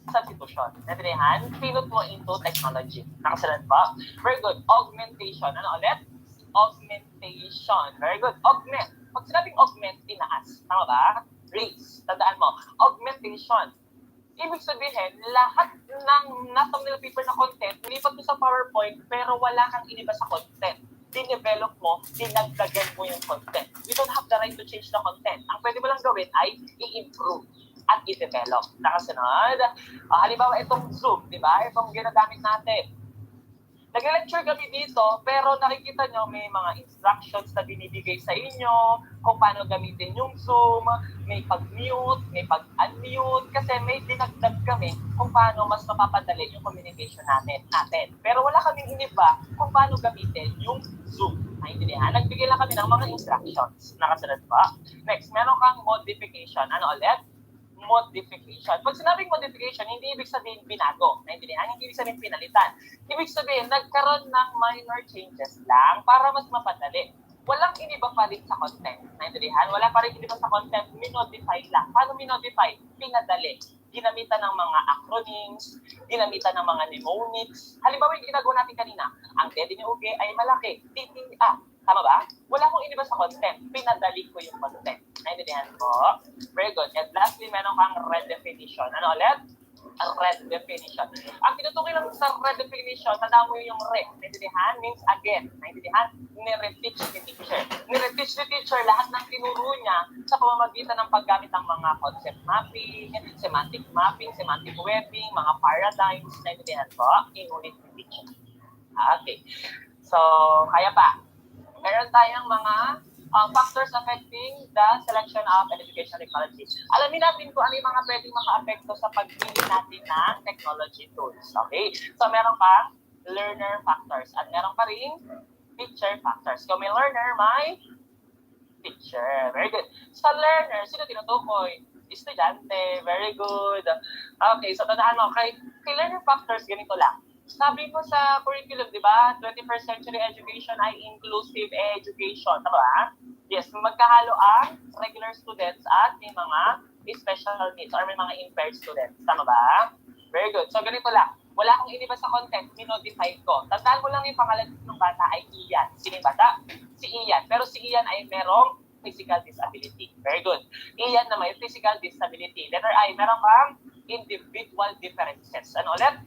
E: Substitution. Naintindihan? Pinut mo into technology. Nakasunod pa? Very good. Augmentation. Ano ulit? Augmentation. Very good. Augment. Pag sinabing augment, tinaas. Tama ba? Raise. Tandaan mo. Augmentation. Ibig sabihin, lahat ng nasa Manila paper na content, nilipat mo sa PowerPoint, pero wala kang iniba sa content. Dinevelop mo, dinagdagan mo yung content. You don't have the right to change the content. Ang pwede mo lang gawin ay i-improve at i-develop. Nakasunod. Halimbawa, itong Zoom, di ba? Itong ginagamit natin. Nag-lecture kami dito, pero nakikita nyo may mga instructions na binibigay sa inyo kung paano gamitin yung Zoom, may pag-mute, may pag-unmute, kasi may dinagdag kami kung paano mas mapapadali yung communication natin. Pero wala kaming iniba kung paano gamitin yung Zoom. Naintindihan? Nagbigay lang kami ng mga instructions. Nakasunod pa. Next, meron kang modification. Ano ulit? Modification. Pag sinabing modification, hindi ibig sabihin binago. Naintindihan? Hindi ibig sabihin pinalitan. Ibig sabihin, nagkaroon ng minor changes lang para mas mapadali. Walang iniba pa rin sa content. Naintindihan? Wala pa rin iniba sa content. Minodify lang. Paano minodify? Pinadali. ginamitan ng mga acronyms, ginamitan ng mga mnemonics. Halimbawa yung ginagawa natin kanina, ang dede ni Uge ay malaki, TTA. Tama ba? Wala akong iniba sa content. Pinadali ko yung content. Naintindihan ko? Very good. And lastly, meron kang red definition. Ano ulit? Red definition. Ang tinutukoy lang sa red definition, tandaan mo yung red. Naintindihan means again. Naintindihan? Ni-reteach ni teacher. Ni-reteach ni teacher lahat ng tinuro niya sa pamamagitan ng paggamit ng mga concept mapping, semantic mapping, semantic webbing, mga paradigms. Naintindihan ko? Inulit ni teacher. Okay. So, kaya pa. Meron tayong mga factors affecting the selection of education technology. Alamin natin kung ano yung mga pwedeng maka-apekto sa pagpili natin ng technology tools. Okay? So, meron kang learner factors at meron pa rin teacher factors. Kung may learner, may teacher. Very good. Sa learner, sino tinutukoy? Estudyante. Very good. Okay, so tandaan mo, kay learner factors, ganito lang. Sabi mo sa curriculum, di ba? 21st century education ay inclusive education. Tama ba? Yes, magkahalo ang regular students at may mga special needs or may mga impaired students. Tama ba? Very good. So, ganito lang. Wala akong iniba sa content, minotify ko. Tandaan mo lang yung pangalan ng bata ay Ian. Sino yung bata? Si Ian. Pero si Ian ay merong physical disability. Very good. Ian na may physical disability. Letter I, meron kang individual differences. Ano ulit?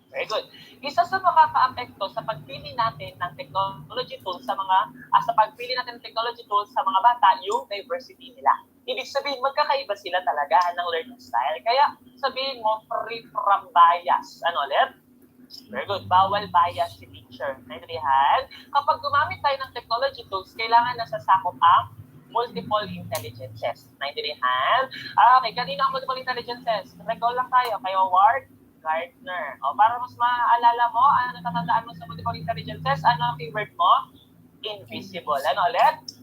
E: Very good. Isa sa makaka-apekto sa pagpili natin ng technology tools sa pagpili natin ng technology tools sa mga bata, yung diversity nila. Ibig sabihin, magkakaiba sila talaga ng learning style. Kaya sabihin mo, free from bias. Ano ulit? Very good. Bawal bias si teacher. Naintindihan? Kapag gumamit tayo ng technology tools, kailangan nasasakop ang multiple intelligences. Naintindihan? Okay, kanina ang multiple intelligences. Recall lang tayo. Kayo, Ward, Gardner. O, para mas maalala mo, ano natatandaan mo sa multiple intelligences, ano ang keyword mo? Invisible. Ano ulit?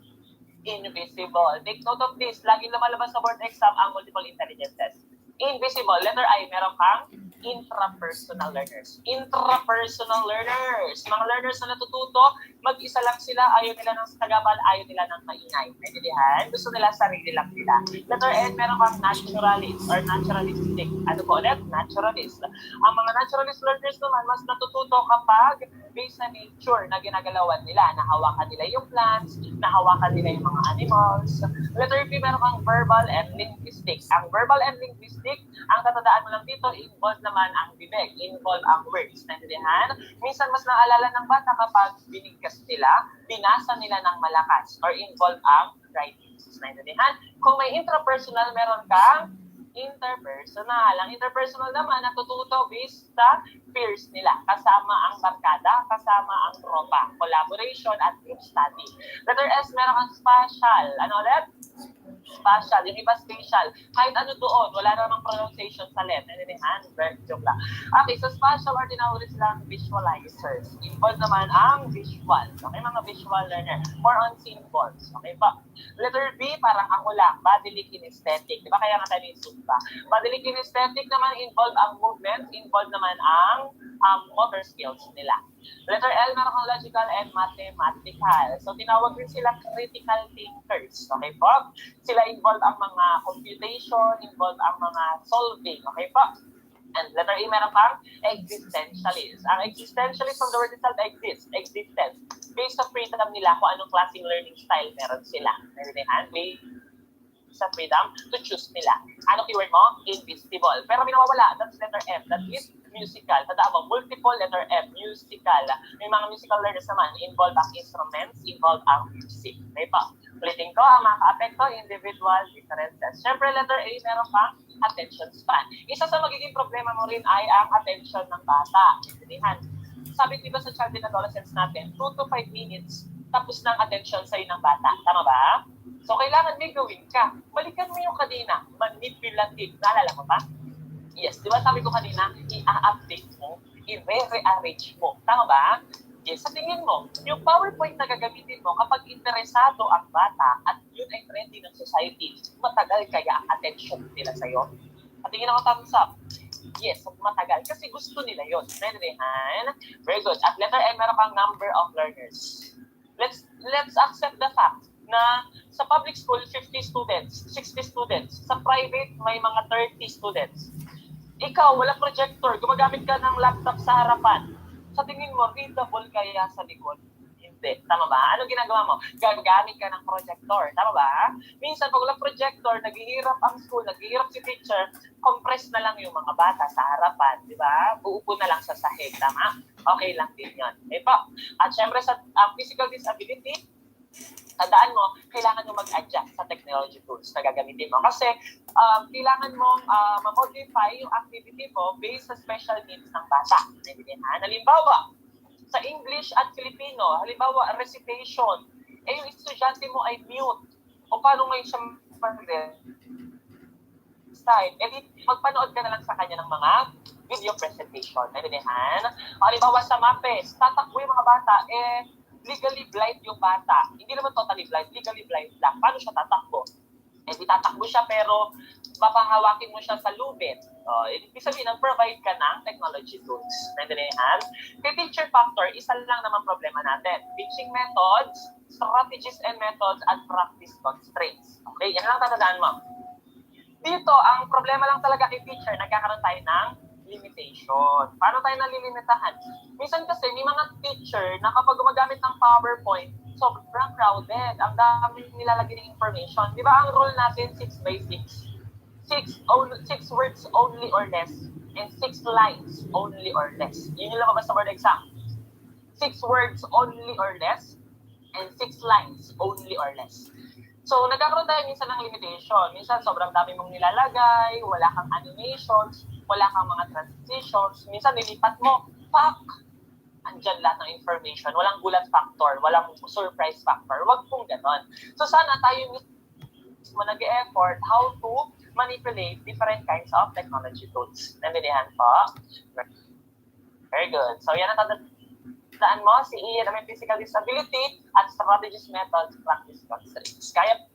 E: Invisible. Take note of this. Laging lumalabas sa board exam ang multiple intelligences. Invisible. Letter I, meron kang intrapersonal learners. Intrapersonal learners. Mga learners na natututo, mag-isa lang sila, ayaw nila ng sagabal, ayaw nila ng maingay. Naintindihan? Gusto nila sarili lang nila. Letter N, meron kang naturalist or naturalistic. Ano po ulit? Naturalist. Ang mga naturalist learners naman, mas natututo kapag based sa nature na ginagalawan nila. Nahawakan nila yung plants, nahawakan nila yung mga animals. Letter P, meron kang verbal and linguistic. Ang verbal and linguistic, ang tatandaan mo lang dito, involved naman ang bibig, involve ang words. Naintindihan? Minsan mas naalala ng bata kapag binigkas nila, binasa nila ng malakas, or involve ang writing. Naintindihan? Kung may intrapersonal, meron kang interpersonal. Ang interpersonal naman, natututo based sa peers nila, kasama ang barkada, kasama ang tropa, collaboration at group study. Letter S, meron kang spatial. Ano ulit? Spatial. Yung iba spatial. Kahit ano doon, wala namang pronunciation sa let. Naintindihan? Joke lang. Okay, so spatial or tinawag silang visualizers. Involved naman ang visual. Okay, mga visual learner. More on symbols. Okay pa. Letter B, parang ako lang. Bodily kinesthetic. Di ba kaya nga tayo yung Zumba? Bodily kinesthetic naman, involved ang movement, involved naman ang motor skills nila. Letter L, meron kang logical and mathematical. So, tinawag din silang critical thinkers. Okay po? Sila involved ang mga computation, involved ang mga solving. Okay po? And letter E, meron kang existentialist. Ang existentialist from the word itself, existence. Based sa freedom nila kung anong klaseng learning style meron sila. Naintindihan? Sa freedom to choose nila. Ano keyword mo? Invisible. Pero may nawawala. That's letter M. That is musical. Tandaan mo, multiple letter M. Musical. May mga musical learners naman. Involve ang instruments, involve ang music. Okay pa? Ulitin ko, ang mga ka-apekto, individual differences. Siyempre, letter A, meron pang attention span. Isa sa magiging problema mo rin ay ang attention ng bata. Intindihan. Sabi diba sa child and adolescents natin, 2 to 5 minutes tapos ng attention sa'yo ng bata. Tama ba? So, kailangan may gawin ka. Balikan mo yung kanina, manipulative. Naalala mo ba? Yes, di ba sabi ko kanina, i-update mo, i-rearrange mo. Tama ba? Yes, sa tingin mo, yung PowerPoint na gagamitin mo kapag interesado ang bata at yun ay trendy ng society, matagal kaya ang attention nila sa'yo? Patingin ako thumbs up. Yes, matagal. Kasi gusto nila yun. Very good. At letter M, meron kang number of learners. Let's accept the fact na sa public school, 50 students, 60 students. Sa private, may mga 30 students. Ikaw, walang projector, gumagamit ka ng laptop sa harapan. Sa tingin mo, readable kaya sa likod? Hindi. Tama ba? Ano ginagawa mo? Gagamit ka ng projector. Tama ba? Minsan, pag walang projector, naghihirap ang school, naghihirap si teacher, compress na lang yung mga bata sa harapan. Di ba? Uupo na lang sa sahig. Tama? Okay lang din yun. Okay po. At syempre sa physical disability, tandaan mo, kailangan mo mag-adjust sa technology tools na gagamitin mo. Kasi kailangan mong ma-modify yung activity mo based sa special needs ng bata. Halimbawa, sa English at Filipino, halimbawa, recitation, yung estudyante mo ay mute. O paano ngayon siya mag-recite? Magpanood ka na lang sa kanya ng mga video presentation. Halimbawa sa MAPES, tatakbo yung mga bata, legally blind yung bata. Hindi naman totally blind, legally blind lang. Paano siya tatakbo? Tatakbo siya pero papahawakin mo siya sa lubid. Ibig sabihin, provide ka ng technology tools. Naintindihan? Kay teacher factor, isa lang naman problema natin. Teaching methods, strategies and methods, at practice constraints. Okay? Yan lang tatandaan mo. Dito, ang problema lang talaga kay teacher, nagkakaroon tayo ng limitation. Paano tayo nalilimitahan? Minsan kasi, may mga teacher na kapag gumagamit ng PowerPoint, sobrang crowded. Ang dami nilalagay ng information. Di ba ang rule natin, 6x6? 6 words only or less, and 6 lines only or less. Yun yung lumabas sa board exam. 6 words only or less, and 6 lines only or less. So, nagkakaroon tayo minsan ng limitation. Minsan, sobrang dami mong nilalagay, wala kang animations, wala kang mga transitions. Minsan, nilipat mo, andyan lahat ng information. Walang gulat factor, walang surprise factor. Wag pong ganon. So, sana tayo mismo nag-e-effort how to manipulate different kinds of technology tools. Nandiyan po? Very good. So, yan ang tandaan mo, si Ian na may physical disability at strategies, methods, practice constraints. Kaya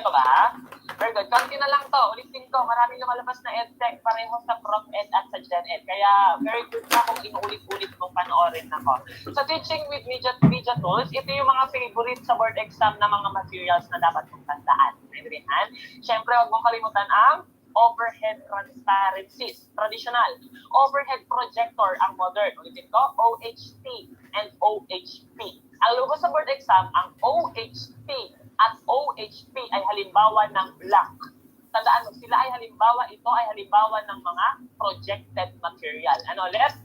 E: Kompleto ba? Very good. Konti na lang to. Ulitin ko, maraming lumalabas na EdTech pareho sa Prof Ed at sa Gen Ed. Kaya very good na kung inuulit-ulit mong panoorin ako. Sa teaching with media tools, ito yung mga favorite sa board exam na mga materials na dapat mong tandaan. Maintindihan? Siyempre, huwag mong kalimutan ang overhead transparencies, traditional. Overhead projector, ang modern. Ulitin ko, OHT and OHP. Ang logo sa board exam, ang OHT at OHP ay halimbawa ng blank. Tandaan mo, sila ay halimbawa, ito ay halimbawa ng mga projected material. Ano ulit?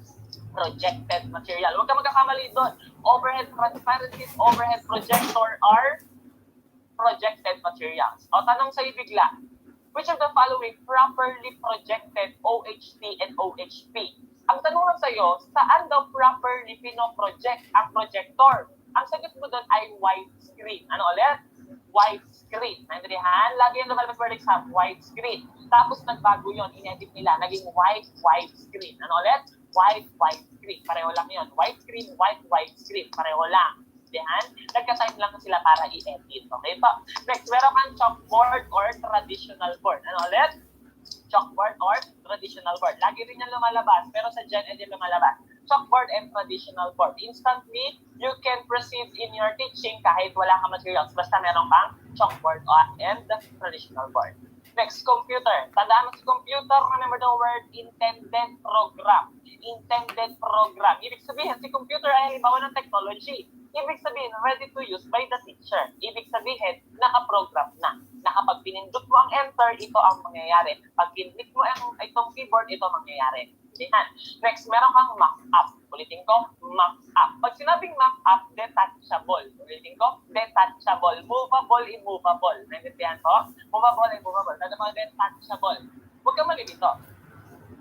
E: Projected material. Huwag ka magkakamali doon. Overhead transparencies, overhead projector are projected materials. O tanong sa'yo bigla, which of the following properly projected OHT and OHP? Ang tanong lang sa'yo, saan daw properly pino-project ang projector? Ang sagot mo doon ay widescreen. Ano ulit? Widescreen. Naintindihan? Lagi yung lumalabas for exam, widescreen. Tapos nagbago yun, in-edit nila, naging widescreen. Ano ulit? Widescreen. Pareho lang yun. Widescreen, widescreen. Pareho lang. Nagka-time lang sila para i-edit. Okay po? Next, meron kang chalkboard or traditional board. Ano ulit? Chalkboard or traditional board. Lagi rin yan lumalabas, pero sa Gen Ed yung lumalabas. Chalkboard and traditional board. Instantly, you can proceed in your teaching kahit wala kang materials. Basta meron kang chalkboard and traditional board. Next, computer. Tandaan mo si computer, remember the word intended program. Intended program. Ibig sabihin, si computer ay halimbawa ng technology. Ibig sabihin, ready to use by the teacher. Ibig sabihin, nakaprogram na. Na kapag pinindot mo ang enter, ito ang mangyayari. Pag pinindot mo itong keyboard, ito ang mangyayari. Next, meron kang mock-up. Ulitin ko, mock-up. Pag sinabing mock-up, detachable. Ulitin ko, detachable. Movable, immovable. Naintindihan ko? Movable, immovable. Tanda mo, detachable. Huwag ka malilito.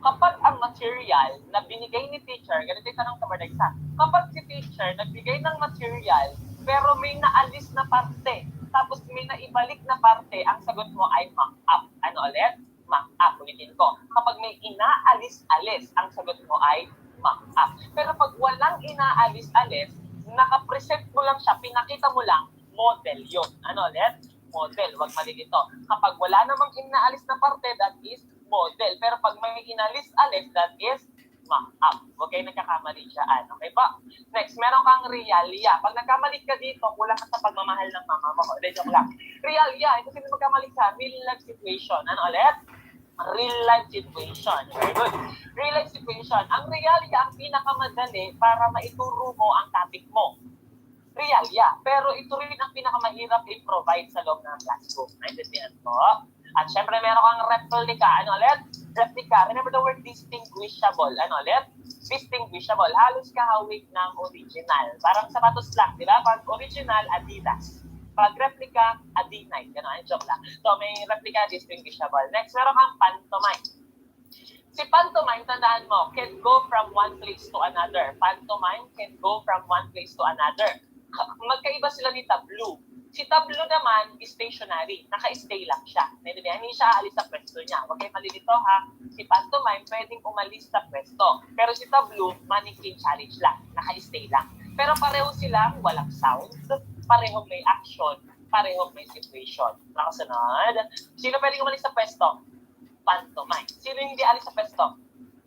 E: Kapag ang material na binigay ni teacher, ganito yung tanong sa board exam, kapag si teacher nagbigay ng material, pero may naalis na parte, tapos may naibalik na parte, ang sagot mo ay mock-up. Ano ulit? Mock-up. Ulitin ko. Kapag may inaalis-alis, ang sagot mo ay mock-up. Pero pag walang inaalis-alis, nakapresent mo lang siya, pinakita mo lang, model yun. Ano ulit? Model. Huwag malilito. Kapag wala namang inaalis na parte, that is model. Pero pag may inalis-alis, that is mock-up. Huwag kayo nagkakamali dyan. Okay ba? Next, meron kang realia. Pag nagkamali ka dito, kulang ka sa pagmamahal ng mama mo. Joke lang. Realia, ito sino magkamali ka? Real life situation. Ano ulit? Real life situation. Very good. Real life situation. Ang realia ang pinakamadali para maituro mo ang topic mo. Realia. Pero ito rin ang pinakamahirap i-provide sa loob ng classroom. Naintindihan po? At syempre, meron kang replica. Ano ulit? Replica. Remember the word distinguishable. Ano ulit? Distinguishable. Halos kahawig ng original. Parang sapatos lang, di ba? Pag original, Adidas. Pag replica, Adinite. Ano, joke lang. So, may replica, distinguishable. Next, meron kang pantomime. Si pantomime, tandaan mo, can go from one place to another. Pantomime can go from one place to another. Magkaiba sila ni tableau. Si tableau naman, stationary. Naka-stay lang siya. Hindi siya alis sa pwesto niya. Huwag kayo malilito ha. Si pantomime, pwedeng umalis sa pwesto. Pero si tableau, mannequin challenge lang. Naka-stay lang. Pero pareho silang walang sound. Parehong may action. Parehong may situation. Nakasunod. Sino pwedeng umalis sa pwesto? Pantomime. Sino hindi alis sa pwesto?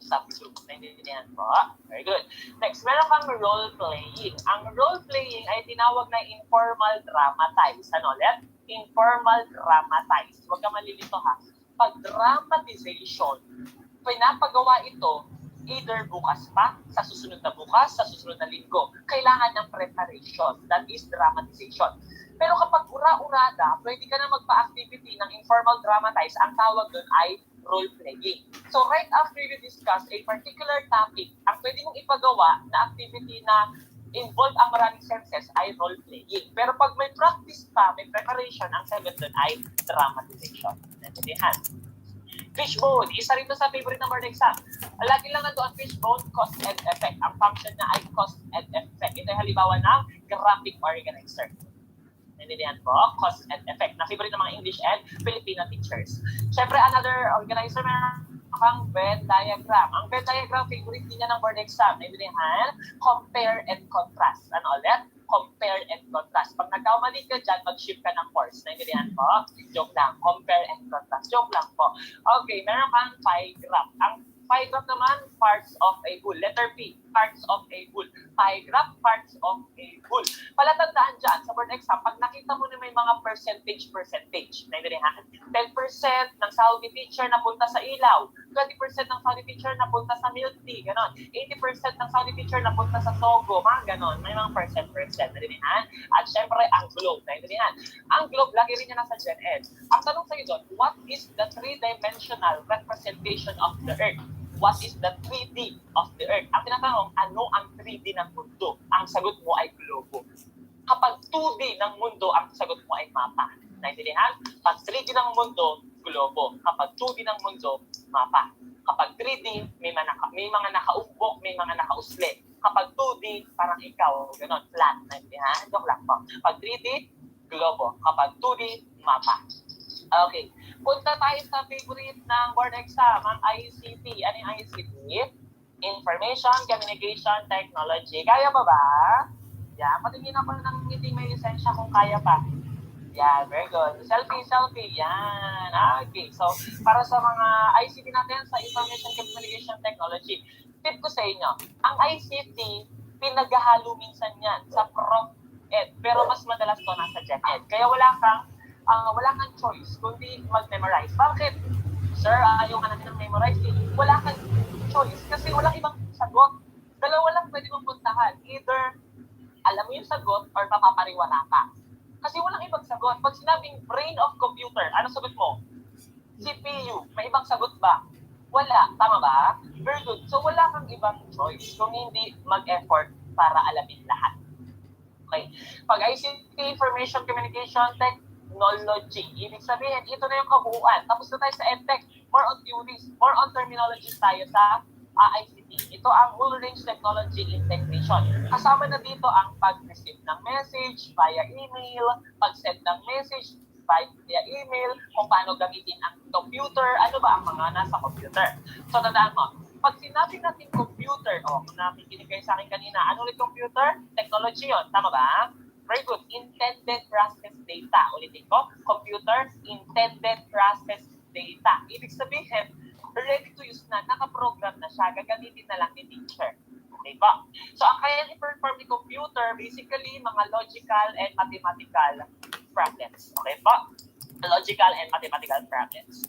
E: Tableau. Naintindihan po. Very good. Next, meron kang role-playing. Ang role-playing ay tinawag na informal dramatize. Ano ulit? Informal dramatize. Huwag ka malilito ha. Pag dramatization, pinapagawa ito either bukas pa, sa susunod na bukas, sa susunod na linggo. Kailangan ng preparation. That is dramatization. Pero kapag ura-urada, pwede ka na magpa-activity ng informal dramatize. Ang tawag doon ay role-playing. So right after you discuss a particular topic, ang pwede mong ipagawa na activity na involved ang maraming senses ay role-playing. Pero pag may practice pa, may preparation, ang sagot doon ay dramatization. Naintindihan? Fishbone, isa rin sa favorite ng board exam. Lagi lang nando ang fishbone, cause and effect. Ang function na ay cause and effect. Ito ay halimbawa ng graphic organizer. Naintindihan po? Cause and effect. Na favorite ng mga English and Filipino teachers. Siyempre, another organizer na ang Venn diagram. Ang Venn diagram, favorite niya ng board exam. Naintindihan? Compare and contrast. Ano ulit? compare and contrast. Pag nagkamali ka dyan, mag-shift ka ng course. Naintindihan po? Joke lang. Compare and contrast. Joke lang po. Okay, meron kang pie graph. Ang pie graph naman, parts of a whole. Letter P, parts of a whole. Pie graph, parts of a whole. Palatandaan dyan sa board exam, pag nakita mo na may mga percentage, naintindihan? 10% ng sahod ni teacher napunta sa ilaw, 20% ng sahod ni teacher napunta sa milk tea, ganon. 80% ng sahod ni teacher napunta sa sogo, mga ganon. May mga percent, naintindihan? At syempre, ang globe, naintindihan? Ang globe, lagi rin yan nasa Gen Ed. Ang tanong sa'yo doon, what is the three-dimensional representation of the Earth? What is the 3D of the Earth? Ang tinatanong, ano ang 3D ng mundo? Ang sagot mo ay globo. Kapag 2D ng mundo, ang sagot mo ay mapa. Naintindihan? Pag 3D ng mundo, globo. Kapag 2D ng mundo, mapa. Kapag 3D, may mga nakaumbok, may mga nakausli. Kapag 2D, parang ikaw, gano'n, flat. Naintindihan? Joke lang po. Pag 3D, globo. Kapag 2D, mapa. Okay. Punta tayo sa favorite ng board exam, ang ICT. Ano yung ICT? Information Communication Technology. Kaya pa ba? Yan. Patingin ako ng hindi may lisensya kung kaya pa. Yan. Very good. Selfie. Yan. Okay. So, para sa mga ICT natin sa Information Communication Technology, tip ko sa inyo, ang ICT, pinaghahalo minsan yan sa Prof Ed. Pero mas madalas to nasa Gen Ed. Kaya wala kang choice kundi mag-memorize. Bakit? Sir, ayaw ka natin ng memorize. Wala kang choice kasi walang ibang sagot. Dalawa lang pwede mong puntahan. Either alam mo yung sagot or mapapariwala ka. Kasi walang ibang sagot. Pag sinabing brain of computer, ano sagot mo? CPU. May ibang sagot ba? Wala. Tama ba? Very good. So wala kang ibang choice kung hindi mag-effort para alamin lahat. Okay. Pag ICT, Information Communication Technology, ibig sabihin, ito na yung kabuuan. Tapos na tayo sa EdTech, more on theories, more on terminologies tayo sa ICT. Ito ang Whole Range Technology Integration. Kasama na dito ang pag-receive ng message via email, pag-send ng message via email, kung paano gamitin ang computer, ano ba ang mga nasa computer. So, tandaan mo, pag sinabi natin computer, kung nakikinig kayo sa akin kanina, ano ulit computer? Technology yon, tama ba? Very good. Intended process data. Ulitin ko, computer, intended process data. Ibig sabihin, ready to use na, nakaprogram na siya, gagamitin na lang ni teacher. Okay ba? So, ang kaya i-perform ni computer, basically, mga logical and mathematical problems. Okay ba? Logical and mathematical problems.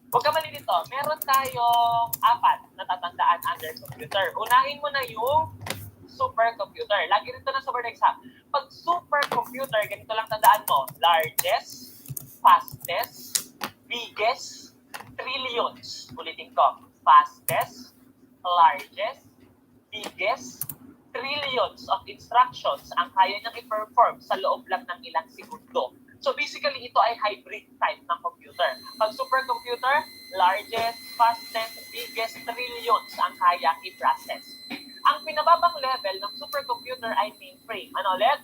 E: Huwag ka mali dito. Meron tayong 4 na tatandaan under computer. Unahin mo na yung supercomputer. Lagi rito na sa board exam. Pag supercomputer, ganito lang tandaan mo. Largest, fastest, biggest, trillions. Ulitin ko. Fastest, largest, biggest, trillions of instructions ang kaya niyang i-perform sa loob lang ng ilang segundo. So basically, ito ay hybrid type ng computer. Pag supercomputer, largest, fastest, biggest, trillions ang kayang i-process. Ang pinababang level ng supercomputer ay mainframe. Ano ulit?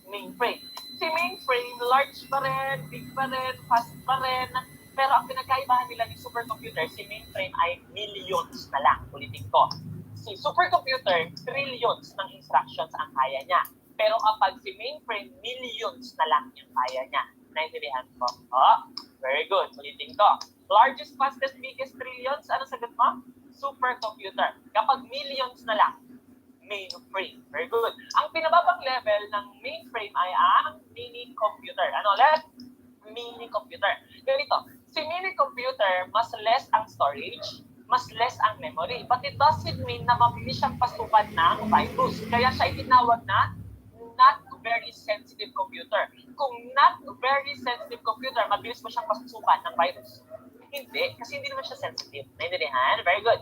E: Mainframe. Si mainframe, large pa rin, big pa rin, fast pa rin. Pero ang pinagkaibahan nila ng supercomputer, si mainframe ay millions na lang. Ulitin ko. Si supercomputer, trillions ng instructions ang kaya niya. Pero kapag si mainframe, millions na lang yung kaya niya. Naintindihan ko? Very good. Ulitin ko. Largest, fastest, biggest, trillions. Ano sagot mo? Supercomputer. Kapag millions na lang, mainframe. Very good. Ang pinababang level ng mainframe ay ang mini-computer. Ano ulit? Mini-computer. Ganito. Si mini-computer, mas less ang storage, mas less ang memory. But it doesn't mean na mabilis siyang pasukan ng virus. Kaya siya itinawag na not very sensitive computer. Kung not very sensitive computer, mabilis mo siyang pasukan ng virus. Hindi, kasi hindi naman siya sensitive. Naintindihan? Very good.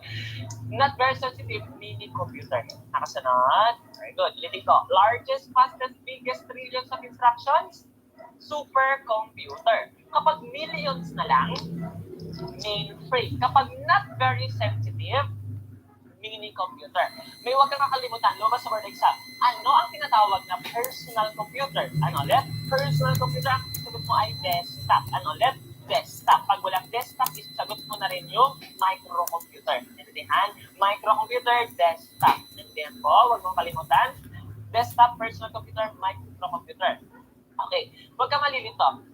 E: Not very sensitive, mini computer. Nakasunod? Very good. Ulitin ko. Largest, fastest, biggest, trillions of instructions, supercomputer. Kapag millions na lang, mainframe. Kapag not very sensitive, mini computer. May huwag kang kakalimutan, lumabas sa board exam. Ano ang tinatawag na personal computer? Ano ulit? Personal computer, ang sagot mo ay desktop. Ano ulit? Desktop. Pag walang desktop, isagot mo na rin yung microcomputer. Naintindihan? Microcomputer, desktop. Naintindihan po? Huwag mong kalimutan.
B: desktop, personal computer, microcomputer. Okay, huwag ka malilito.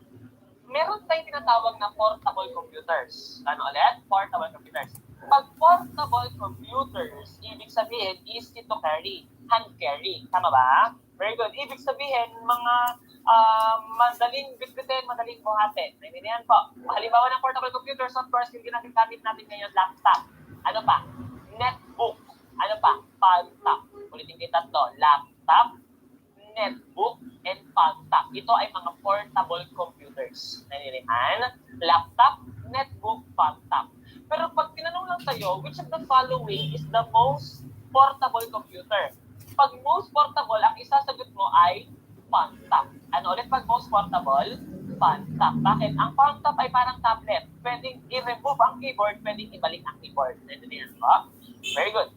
B: Meron tayong tinatawag na portable computers. Ano ulit? Portable computers. Pag portable computers, ibig sabihin easy to carry, hand carry. Tama ba? Very good. Ibig sabihin, mga madaling bitbitin, madaling buhatin. Naintindihan po. Halimbawa ng portable computers, of course, yung ginagamit natin ngayon, laptop. Ano pa? Netbook. Ano pa? Paltop. Ulitin ko yung tatlo. Laptop, netbook, and paltop. Ito ay mga portable computers. Naintindihan? Laptop, netbook, paltop. Pero pag tinanong lang sa'yo, which of the following is the most portable computer? Pag most portable, ang isasagot mo ay paltop. Ano ulit pag most portable? Paltop. Bakit? Ang paltop ay parang tablet. Pwedeng i-remove ang keyboard, pwedeng ibalik ang keyboard. Naintindihan mo? Very good.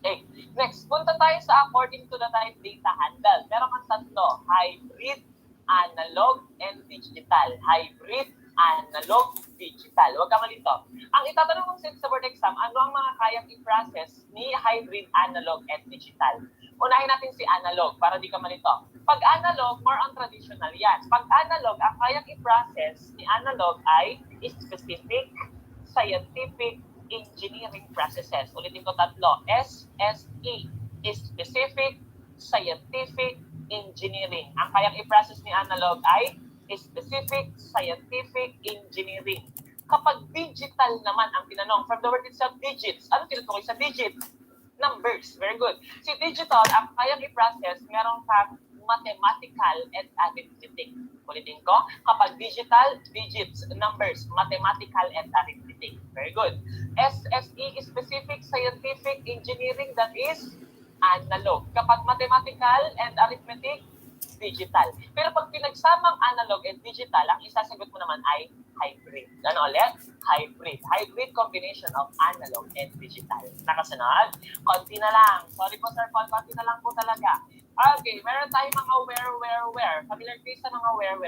B: Okay. Next, punta tayo sa according to the type data handle. Meron kang tatlo, hybrid, analog, and digital. Hybrid, analog, digital. Huwag ka malito. Ang itatanong mong sa board exam, ano ang mga kayang i-process ni hybrid, analog, and digital? Unahin natin si analog para di ka malito. Pag analog, more on traditional yan. Pag analog, ang kayang i-process ni analog ay specific, scientific, engineering processes. Ulitin ko tatlo. SSE. Specific, Scientific, Engineering. Ang kayang i-process ni analog ay Specific, Scientific, Engineering. Kapag digital naman ang tinanong, from the word itself, digits. Ano tinutukoy sa digits? Numbers. Very good. Si digital, ang kayang i-process, meron kang mathematical and arithmetic. Ulitin ko, kapag digital, digits, numbers, mathematical and arithmetic. Very good. SSE, specific, scientific, engineering, that is analog. Kapag mathematical and arithmetic, digital. Pero pag pinagsamang analog and digital, ang isasagot mo naman ay hybrid. Ano ulit? Hybrid. Hybrid combination of analog and digital. Nakasunod? Konti na lang. Sorry po, Sir Paul. Konti na lang po talaga. Okay, meron tayong mga where. Familiar kayo sa mga where?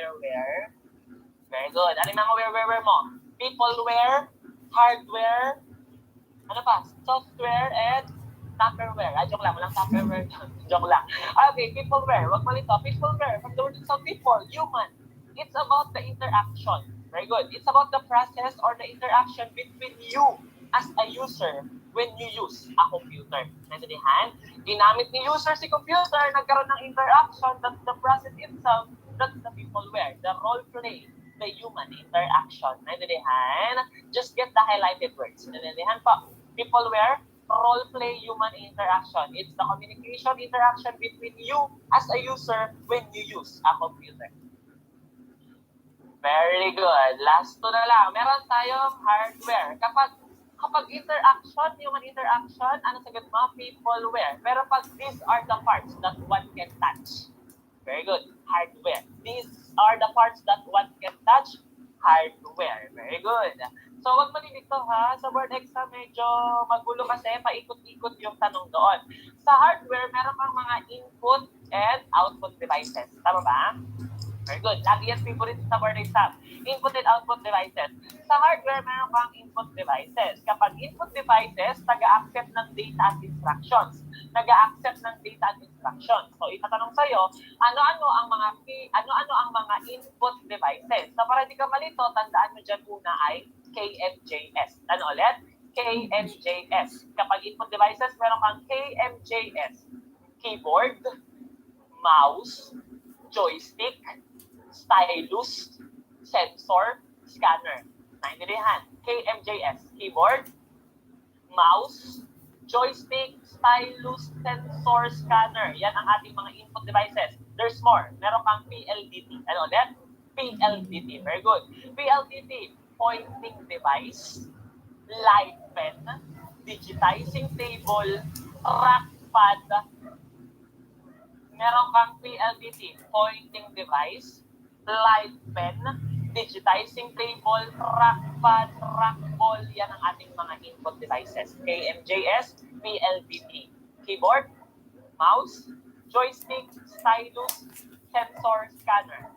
B: Very good. Ano yung mga where mo? Peopleware, hardware, ano pa? Software, and Tupperware. Joke lang. Walang Tupperware. Joke lang. Okay, peopleware. Wag malito. Peopleware. From the word itself, people, human. It's about the interaction. Very good. It's about the process or the interaction between you as a user when you use a computer. Naintindihan? Ginamit ni user si computer, nagkaroon ng interaction, that's the process itself, that's the peopleware. The role play, the human interaction. Naintindihan? Just get the highlighted words. Naintindihan po? Peopleware, role play, human interaction. It's the communication interaction between you as a user when you use a computer. Very good. Last two na lang. Meron tayong hardware. Kapag interaction, human interaction, ano sagot mo? Peopleware. Pero pag these are the parts that one can touch. Very good. Hardware. These are the parts that one can touch. Hardware. Very good. So, wag malilito ha. Sa board exam, medyo magulo kasi paikot-ikot yung tanong doon. Sa hardware, meron kang mga input and output devices. Tama ba? Very good. Lagi yan favorite sa board exam. Input and output devices. Sa hardware, meron kang input devices. Kapag input devices, nag-a-accept ng data at instructions. Nag-a-accept ng data at instructions. So, itatanong sa'yo, ano-ano ang mga input devices? So, para di ka malito, tandaan mo dyan una ay KMJS. Ano ulit? KMJS. Kapag input devices, meron kang KMJS. Keyboard, mouse, joystick, stylus, sensor, scanner. Naintindihan? KMJS. Keyboard, mouse, joystick, stylus, sensor, scanner. Yan ang ating mga input devices. There's more. Meron kang PLDT. Ano ulit? PLDT. Very good. PLDT, pointing device, light pen, digitizing table, trackpad. Meron kang PLDT, pointing device, light pen, digitizing table, trackpad, trackball. Yan ang ating mga input devices. KMJS, PLDT. Keyboard, mouse, joystick, stylus, sensor, scanner.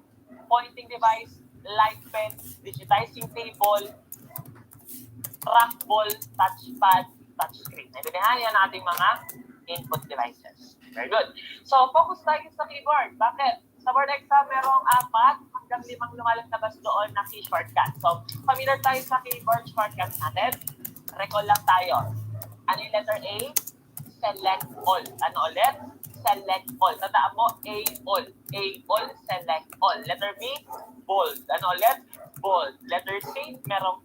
B: Pointing device, light pen, digitizing table, trackball, touchpad, touchscreen. Naintindihan yan ang ating mga input devices. Very good. So, focus tayo sa keyboard. Bakit? Sa board exam, merong 4 hanggang 5 lumalabas doon na key shortcut. So, familiar tayo sa keyboard shortcut natin. Recall lang tayo. Ano yung letter A? Select all. Ano ulit? Select all. Tandaan mo, A all. A all, select all. Letter B, bold. Ano ulit? Bold. Letter C, meron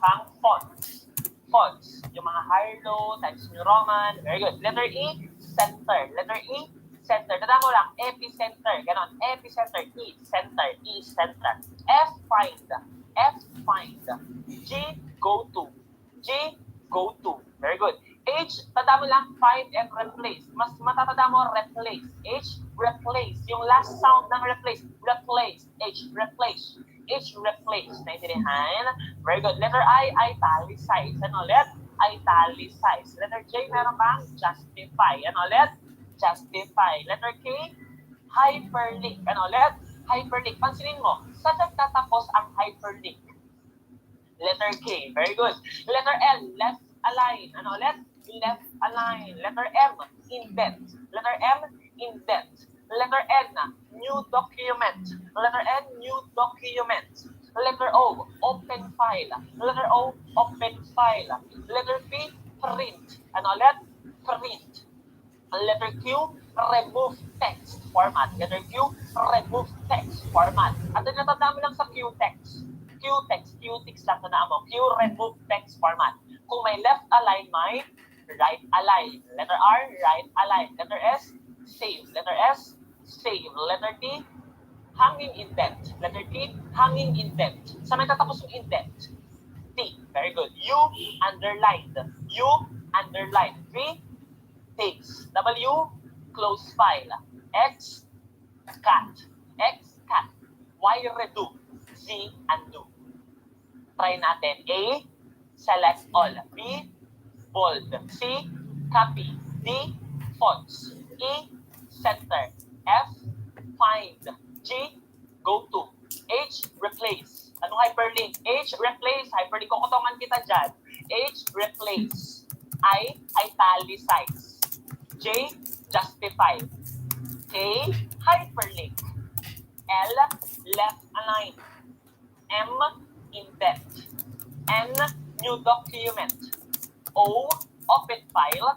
B: kang fonts. Fonts. Yung mga higher, low, Times New Roman. Very good. Letter E, center. Letter E, center. Tandaan mo lang, epicenter. Ganon. Epicenter. E, center. E, center. F, find. F, find. G, go to. G, go to. Very good. H, tanda mo lang, find and replace. Mas matatanda mo, replace. H, replace. Yung last sound ng replace. Replace. H, replace. H, replace. Naintindihan? Very good. Letter I, italicize. Ano ulit? Italicize. Letter J, meron bang justify. Ano ulit? Justify. Letter K, hyperlink. Ano ulit? Hyperlink. Pansinin mo, saan nagtatapos ang hyperlink? Letter K. Very good. Letter L, left align. Ano ulit? Left align. Letter M, indent. Letter M, indent. Letter N, new document. Letter N, new document. Letter O, open file. Letter O, open file. Letter P, print. Ano ulit? Print. Letter Q, remove text format. Letter Q, remove text format. At natanda mo lang sa Q text. Q-text lang tandaan mo. Q, remove text format. Kung may left align, may right align. Letter R, right align. Letter S, save. Letter S, save. Letter T, hanging indent. Letter T, hanging indent. Saan may tatapos yung indent? T. Very good. U, underlined. U, underlined. V, takes. W, close file. X, cut. X, cut. Y, redo. Z, undo. Try natin. A, select all. B, bold. C, copy. D, fonts. E, center. F, find. G, go to. H, replace. Anong hyperlink? H, replace. Hyperlink. Kukutongan kita dyan. H, replace. I, italicize. J, justify. K, hyperlink. L, left align. M, indent. N, new document. O, open file.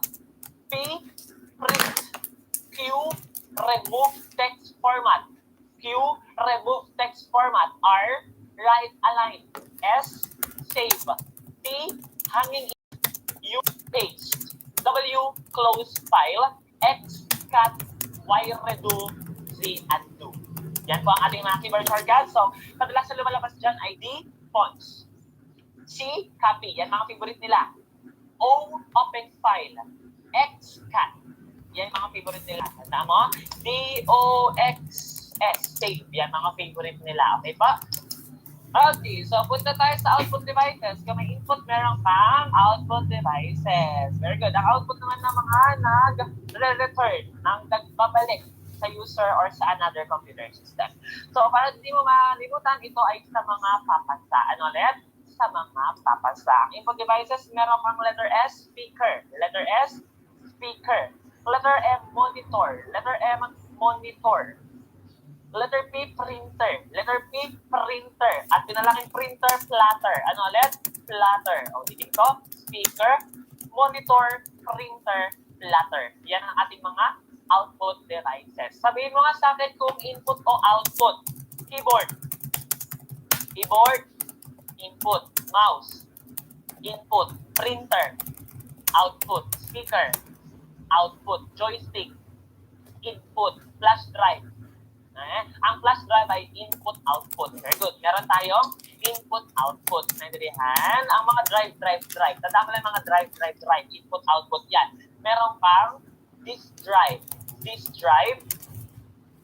B: P, print. Q, remove text format. Q, remove text format. R, right align. S, save. T, hanging. U, paste. W, close file. X, cut. Y, redo. Z, undo. Yan po ang ating mga keyboard shortcuts. So, kadalasan lumalabas dyan ay D, fonts. C, copy. Yan mga favorite nila. O, open file. X, cut. Yan mga favorite nila. Tanda mo? D, O, X, S, save. Yan mga favorite nila. Okay pa? Okay, so punta tayo sa output devices. Kung may input, meron pang output devices. Very good. Ang output naman ng mga nag-return, ng nagbabalik sa user or sa another computer system. So, para hindi mo malimutan, ito ay sa mga papansa. Ano ulit? Sa mga papansa. Ang input devices, meron kang letter S, speaker. Letter S, speaker. Letter M, monitor. Letter M, monitor. Letter P, printer. Letter P, printer. At pinalaking printer, platter. Ano ulit? Platter. O, titig ko. Speaker, monitor, printer, platter. Yan ang ating mga output devices. Sabihin mo nga sa akin kung input o output. Keyboard. Keyboard. Input. Mouse. Input. Printer. Output. Speaker. Output. Joystick. Input. Flash drive. Ang flash drive ay input-output. Very good. Meron tayong input-output. Naintindihan? Ang mga drive. Tandaan mo lang mga drive. Input-output yan. Meron pang disk drive. Disk drive,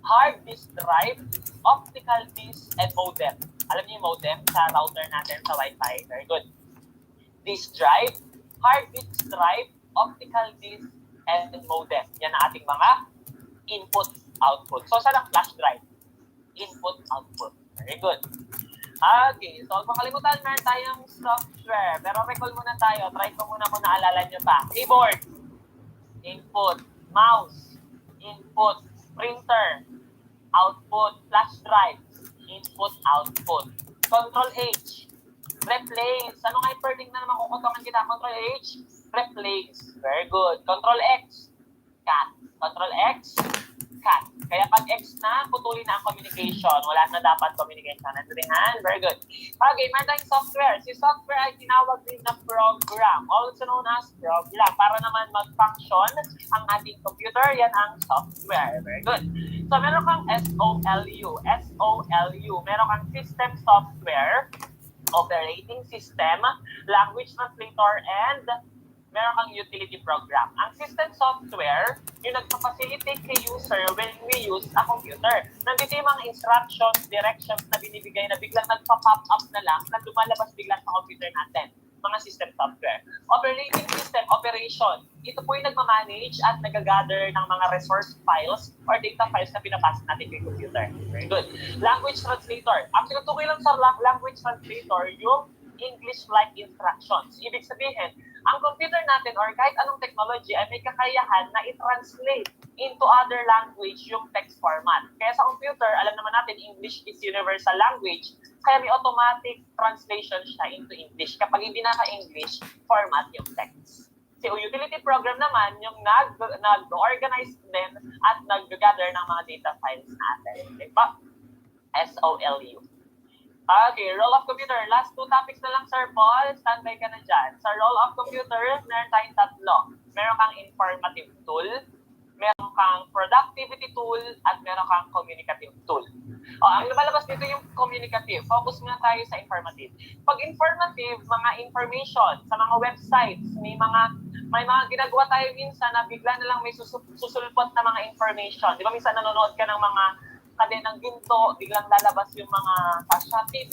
B: hard disk drive, optical disk, and modem. Alam niyo yung modem sa router natin sa Wi-Fi. Very good. Disk drive, hard disk drive, optical disk, and modem. Yan ang ating mga input, output. So, saan ang flash drive? Input, output. Very good. Okay, so huwag makalimutan, meron tayong software. Pero recall muna tayo. Try ko muna kung naalala nyo pa. Keyboard, input, mouse, input, printer, output, flash drive, input, output. Control H, replace. Ano nga yung pwedeng na naman kukutungan kita? Control H, replace. Very good. Control X, cut. Control X, cut. Kaya pag X na, putulin na ang communication. Wala na dapat communication. Nandiyan. Very good. Okay, meron tayong software. Si software ay tinawag din na program. Also known as program. Para naman mag-function ang ating computer, yan ang software. Very good. So, meron kang SOLU. SOLU. Meron kang system software, operating system, language translator, and meron kang utility program. Ang system software, yung nagpa-facilitate kay user when we use a computer. Nandito yung mga instructions, directions na binibigay na biglang nagpa-pop up na lang na lumalabas bigla sa computer natin. Mga system software. Operating system, operation. Ito po yung nagmamanage at nagagather ng mga resource files or data files na pinapasa natin kay computer. Very good. Language translator. Ang tinutukoy lang sa language translator, yung English-like instructions. Ibig sabihin, ang computer natin or kahit anong technology ay may kakayahan na i-translate into other language yung text format. Kaya sa computer, alam naman natin, English is universal language, kaya may automatic translation siya into English. Kapag hindi naka-English, format yung text. Si utility program naman, yung nag-organize din at nag-gather ng mga data files natin. Okay pa? SOLU. Okay, role of computer. Last two topics na lang, Sir Paul. Standby ka na dyan. Sa role of computer, meron tayong tatlo. Meron kang informative tool, meron kang productivity tool, at meron kang communicative tool. Ang lumalabas dito yung communicative. Focus muna tayo sa informative. Pag informative, mga information sa mga websites, may mga ginagawa tayo minsan na bigla na lang may susulpot na mga information. Di ba minsan nanonood ka ng mga kadenang ginto, biglang lalabas yung mga Shopee,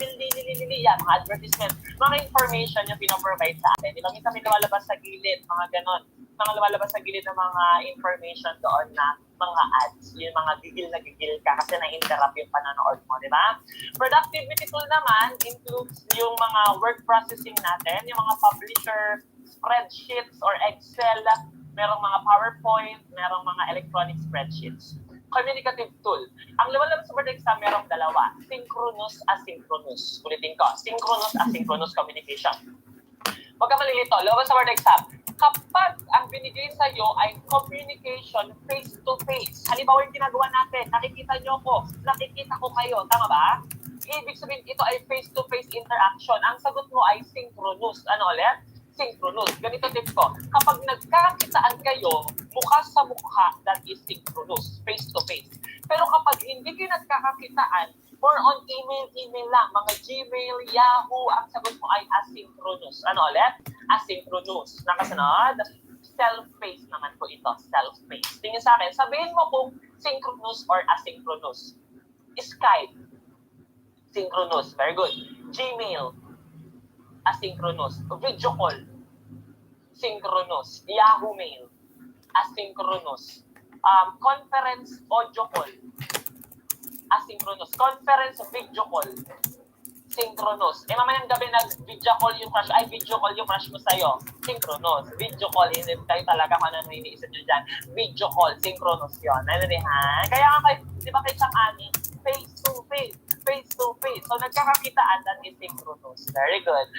B: yan, mga advertisement, mga information yung pinoprovide sa atin. Di ba minsan may lumalabas sa gilid, mga ganon. Mga lumalabas sa gilid ng mga information doon na mga ads, yung mga gigil ka kasi na-interrupt yung panonood mo, di ba? Productivity tool naman includes yung mga word processing natin, yung mga publisher, spreadsheets or Excel, merong mga PowerPoint, merong mga electronic spreadsheets. Communicative tool. Ang lumalabas sa board exam, merong dalawa. Synchronous, asynchronous. Ulitin ko, synchronous, asynchronous communication. Huwag ka malilito. Lumabas sa board exam. Kapag ang binigay sa'yo ay communication face-to-face, halimbawa yung ginagawa natin, nakikita nyo ko, nakikita ko kayo, tama ba? Ibig sabihin, ito ay face-to-face interaction. Ang sagot mo ay synchronous. Ano ulit? Synchronous. Ganito tip ko. Kapag nagkakakitaan kayo, mukha sa mukha, that is synchronous, face-to-face. Pero kapag hindi kayo nagkakakitaan, more on email lang, mga Gmail, Yahoo, ang sagot mo ay asynchronous. Ano ulit? Asynchronous. Nakasunod? Self-paced naman po ito. Self-paced. Tingin sa akin, sabihin mo kung synchronous or asynchronous. Skype. Synchronous. Very good. Gmail. Asynchronous. Video call. Synchronous. Yahoo Mail. Asynchronous. Conference audio call. Asynchronous. Conference video call. Synchronous. Mamayang gabi nag-video call yung crush. Ay, video call yung crush mo sa'yo. Synchronous. Video call. Hindi tayo talaga kung ano iniisip nyo dyan. Video call. Synchronous yun. Nalilihan. Kaya nga kayo, di ba kayo siyang ani? Face to face. Face-to-face. So, nagkakakitaan, that is synchronous. Very good.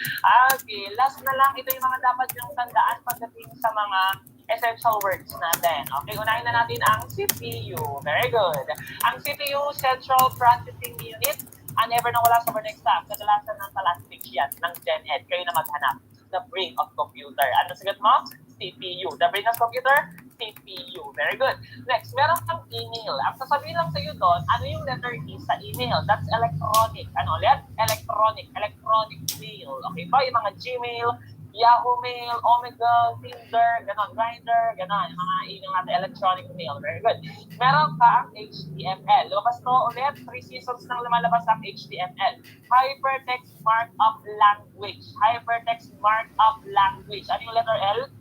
B: Okay, last na lang. Ito yung mga dapat yung tandaan pagdating sa mga essential words natin. Okay, unahin na natin ang CPU. Very good. Ang CPU, Central Processing Unit, never na wala sa board exam. Kadalasan ng last page yan, ng Gen Ed. Kayo na maghanap. The brain of computer. Ano sagot mo? CPU. The brain of computer? CPU. Very good. Next, meron kang email. Ang sasabihin lang sa iyo doon, ano yung letter E sa email? That's electronic. Ano ulit? Electronic. Electronic mail. Okay ba? Yung mga Gmail, Yahoo Mail, Omega, Tinder, ganon, Grindr, ganon. Yung mga email natin, electronic mail. Very good. Meron ka ang HTML. Lumabas to ulit, 3 seasons nang lumalabas ang HTML. Hypertext Markup Language. Hypertext Markup Language. Ano yung letter L?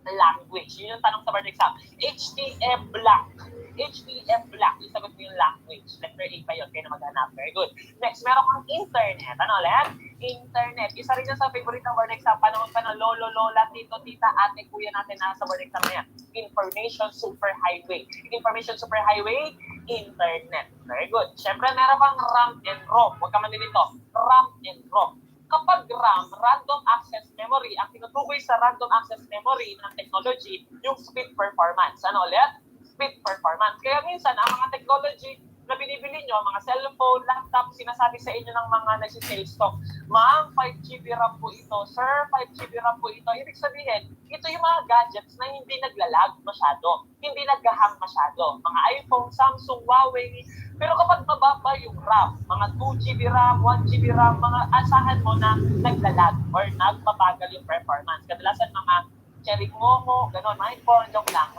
B: Language. Yun yung tanong sa board exam. HTML blank.
E: HTF lang. Isagot mo yung language. Letter A pa yun. Kaya na maghanap. Very good. Next, meron kang internet. Ano ulit? Internet. Isa rin yan sa favorite ng board exam. Panahon pa ng lolo, lola, tito, tita, ate, kuya natin na sa board exam na yan. Information superhighway. Information superhighway, internet. Very good. Siyempre, meron kang RAM and ROM. Huwag ka manilito. RAM and ROM. Kapag RAM, random access memory, ang tinutukoy sa random access memory ng technology, yung speed performance. Ano ulit? Speed performance. Kaya minsan, ang mga technology na binibili nyo, mga cellphone, laptop, sinasabi sa inyo ng mga nagsisales stock, ma'am, 5GB RAM po ito, sir, 5GB RAM po ito. Ibig sabihin, ito yung mga gadgets na hindi naglalag masyado, hindi naghahang masyado. Mga iPhone, Samsung, Huawei. Pero kapag mababa yung RAM, mga 2GB RAM, 1GB RAM, mga asahan mo na naglalag or nagpapagal yung performance. Kadalasan mga cherry momo, gano'n, mga iPhone, joke lang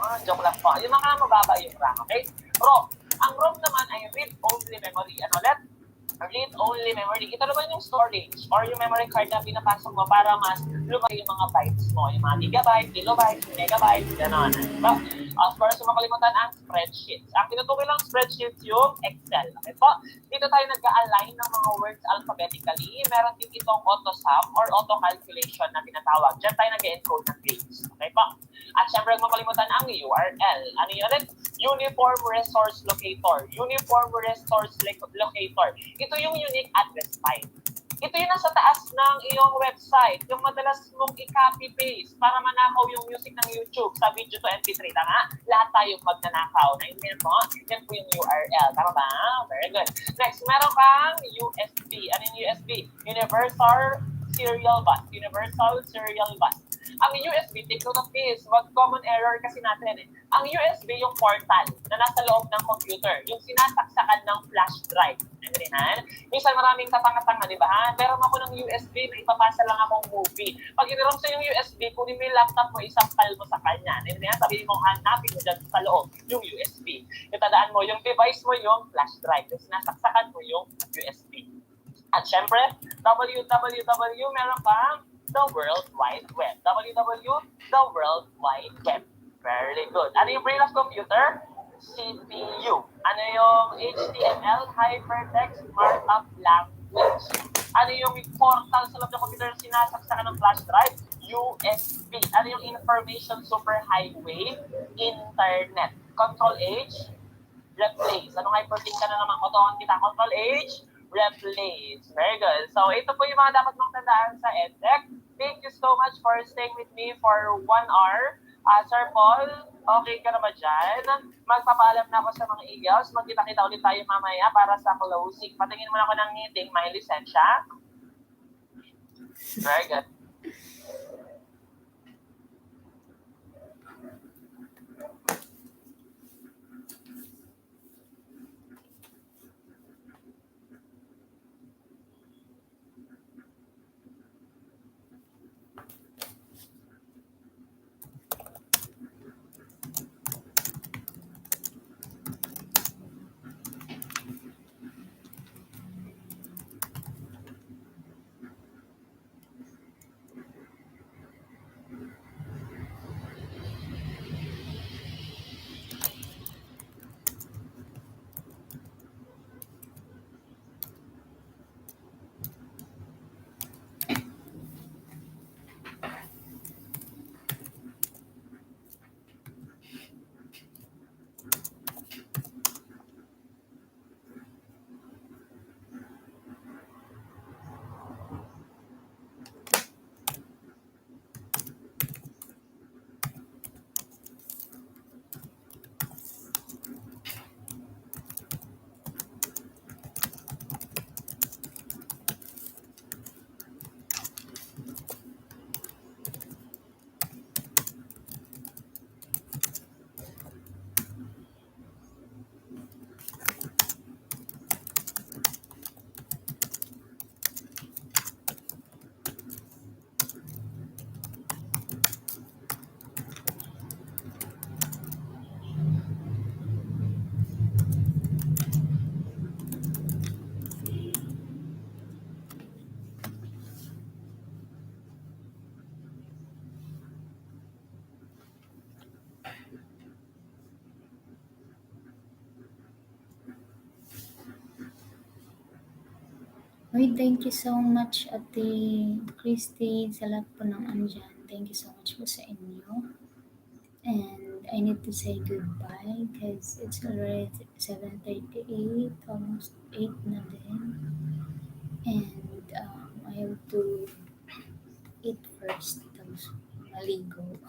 E: po. Yung mga mababa yung RAM, okay? ROM. Ang ROM naman ay read-only memory. Ano ulit? Read-only memory. Ito naman yung storage or yung memory card na pinapasok mo para mas lumaki yung mga bytes mo. Yung mga gigabyte, kilobyte, megabyte, gano'n. Diba? Of course, makalimutan ang spreadsheets. Ang tinutukoy lang spreadsheets yung Excel. Okay po? Dito tayo nag-align ng mga words alphabetically. Meron din itong auto-sum or auto-calculation na tinatawag. Diyan tayo nag-encode ng grades. Okay po? At syempre, huwag makalimutan ang URL. Ano yun ulit? Uniform Resource Locator. Uniform Resource Locator. Ito yung unique address file. Ito yung nasa taas ng iyong website, yung madalas mong i-copy-paste para manakaw yung music ng YouTube sa video to MP3. Tama? Lahat tayong magnanakaw. Naintindihan mo? Yan po yung URL. Tama ba? Very good. Next, meron kang USB. Ano yung USB? Universal Serial Bus. Universal Serial Bus. Ang USB, take note of this. Wag common error kasi natin eh. Ang USB yung portal na nasa loob ng computer. Yung sinasaksakan ng flash drive. Naintindihan? Minsan maraming katanga-tanga, di ba? Meron ako ng USB na ipapasa lang akong movie. Pag iniram sa yung USB, kunin mo yung laptop mo, isampal mo sa kanya. Naintindihan? Sabihin mo, hanapin mo dyan sa loob yung USB. Yung tandaan mo, yung device mo yung flash drive. Yung sinasaksakan mo yung USB. At syempre, www, meron kang the World Wide Web. www, the World Wide Web. Very good. Ano yung brain of computer? CPU. Ano yung HTML, Hypertext Markup Language? Ano yung portal sa loob ng computer na sinasaksakan ng flash drive? USB. Ano yung information superhighway? Internet. Control H, replace. Anong hyperlink ka na naman? Kotohan kita. Control H, replace. Very good. So, ito po yung mga dapat mong tandaan sa EdTech. Thank you so much for staying with me for 1 hour. Sir Paul, okay ka na ba dyan? Magpapaalam na ako sa mga eagles. Magkita-kita ulit tayo mamaya para sa closing. Patingin mo na ako ng meeting. May lisensya? Very good.
C: Uy, thank you so much, Ate Christy, sa lahat po ng andyan. Thank you so much po sa inyo. And I need to say goodbye because it's already 7:38, almost 8 na din. And I have to eat first, tapos maligo,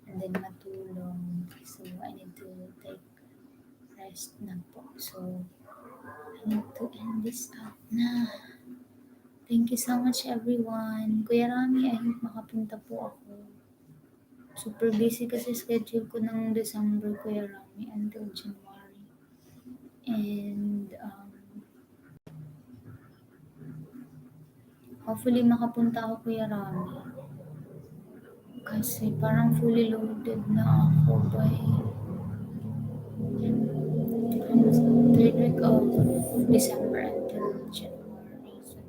C: and then matulog. So I need to take rest na po. So I need to end this up na. Thank you so much everyone. Kuya Rami, I hope makapunta po ako. Super busy kasi schedule ko ng December, Kuya Rami, until January. And hopefully makapunta ako, Kuya Rami. Kasi parang fully loaded na ako by third week of December until January. So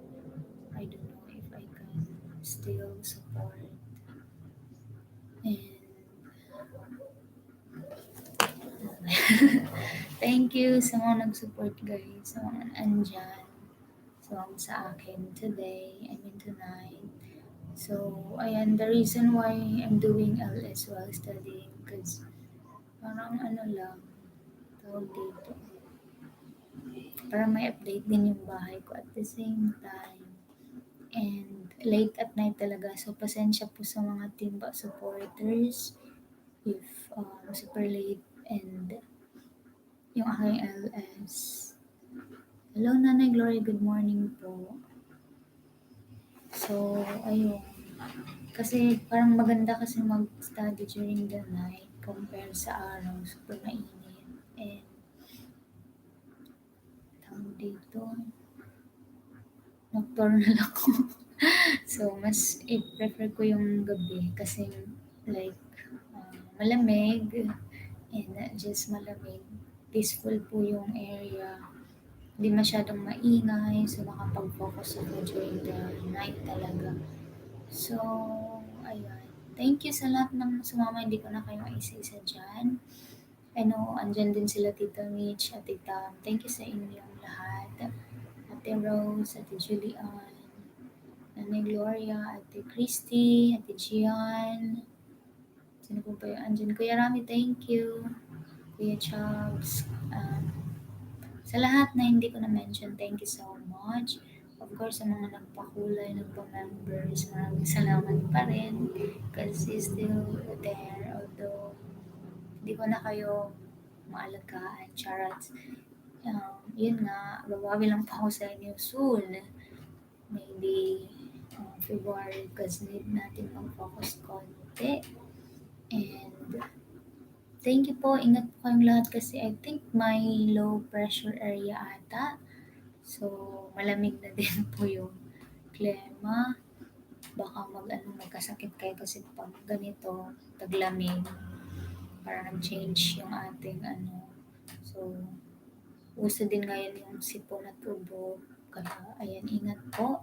C: I don't know if I can still support. And thank you sa mga nag-support guys, sa mga andyan, sa mga sa akin today, I mean tonight. So, ayan, the reason why I'm doing LS while studying, because parang ano lang, tawag dito, para may update din yung bahay ko at the same time. And late at night talaga, so pasensya po sa mga Timba supporters if super late and yung aking LS. Hello Nanay Glory, good morning po. So, ayun. Kasi parang maganda kasi mag-study during the night compare sa araw, super mainit. And tawag dito, nocturnal ako. So, mas i-prefer ko yung gabi kasi like malamig and just malamig. Peaceful po yung area. Hindi masyadong maingay, so makapag-focus ako during the night talaga. So, ayan. Thank you sa lahat ng sumama. Hindi ko na kayo isa-isa dyan. I know, andyan din sila Tita Mitch at Tita. Thank you sa inyong lahat. Ate Rose, Ate Julian, Nanay Gloria, Ate Christy, Ate Gian. Sino po ba yun? Andyan. Kuya Rami, thank you. Kuya Chubbs. Sa lahat na hindi ko na-mention, thank you so much. Of course, sa mga nagpakulay, nagpa-members, maraming salamat pa rin because you're still there. Although, hindi ko na kayo maalagaan. Charot. Yun nga, babawi lang pa ako sa inyo soon. Maybe February because need natin mag-focus konti. And thank you po. Ingat po kayong lahat kasi I think may low pressure area ata. So, malamig na din po yung klima. Baka magkasakit kayo kasi pag ganito, taglamig, para nag-change yung ating So, uso din ngayon yung sipon at ubo. Kaya, ayan, ingat po.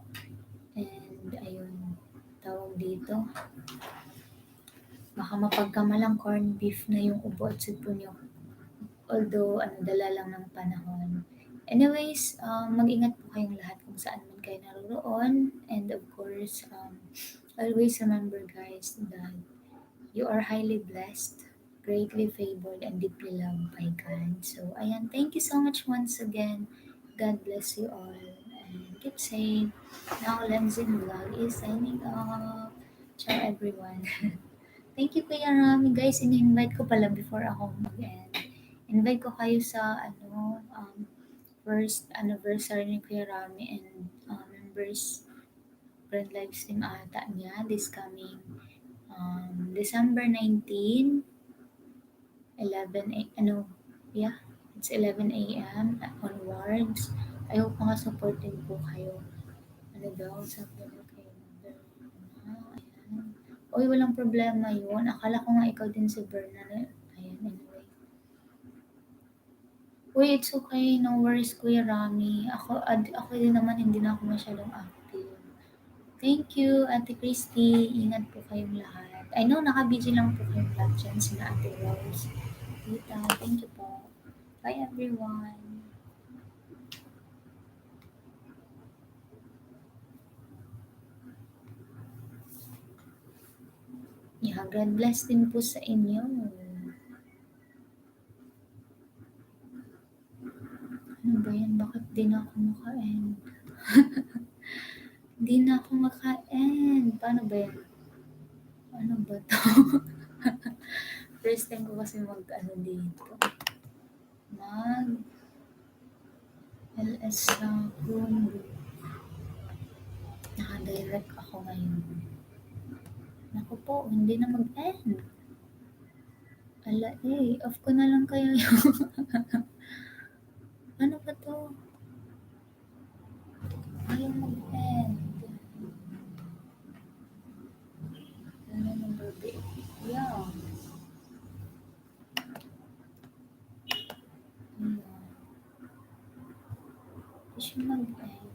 C: And, ayun, tawag dito. Baka mapagkamalang corned beef na yung ubo at sipon nyo. Although, dala lang ng panahon. Anyways, mag-ingat po kayong lahat kung saan man kayo naroon. And of course, always remember guys that you are highly blessed, greatly favored, and deeply loved by God. So, ayan, thank you so much once again. God bless you all. And keep safe. Now, Lemzin Vlog is signing off. Ciao everyone. Thank you Kuya Rami. Guys, in-invite ko pala before ako mag-end. Invite ko kayo sa first anniversary ni Kuya Rami and members friend live stream ata niya this coming December 19, it's 11 a.m. onwards. I hope mga supportive po kayo. Ano daw, sabi mo kayo. Ayan. Uy, walang problema yun. Akala ko nga ikaw din si Berna. Ayan, anyway. Uy, it's okay. No worries, Kuya Rami. Ako din naman, hindi na ako masyadong active. Thank you, Ate Christy. Ingat po kayong lahat. I know, naka-busy lang po kayong lahat dyan. Sina Ate Rose. Tita, thank you po. Bye, everyone. Yeah, God bless din po sa inyo. Ano ba yan? Bakit di na ako maka-end? Di na ako maka-end. Paano ba yan? Ano ba to? First time ko kasi mag-ano dito. LS sa Chromebook. Naka-direct ako ngayon. Naku po, hindi na mag-end. Ala off ko na lang kaya yung ano ba to? Ayaw mag-end. Ano number B? Yeah. Hindi siya mag-end.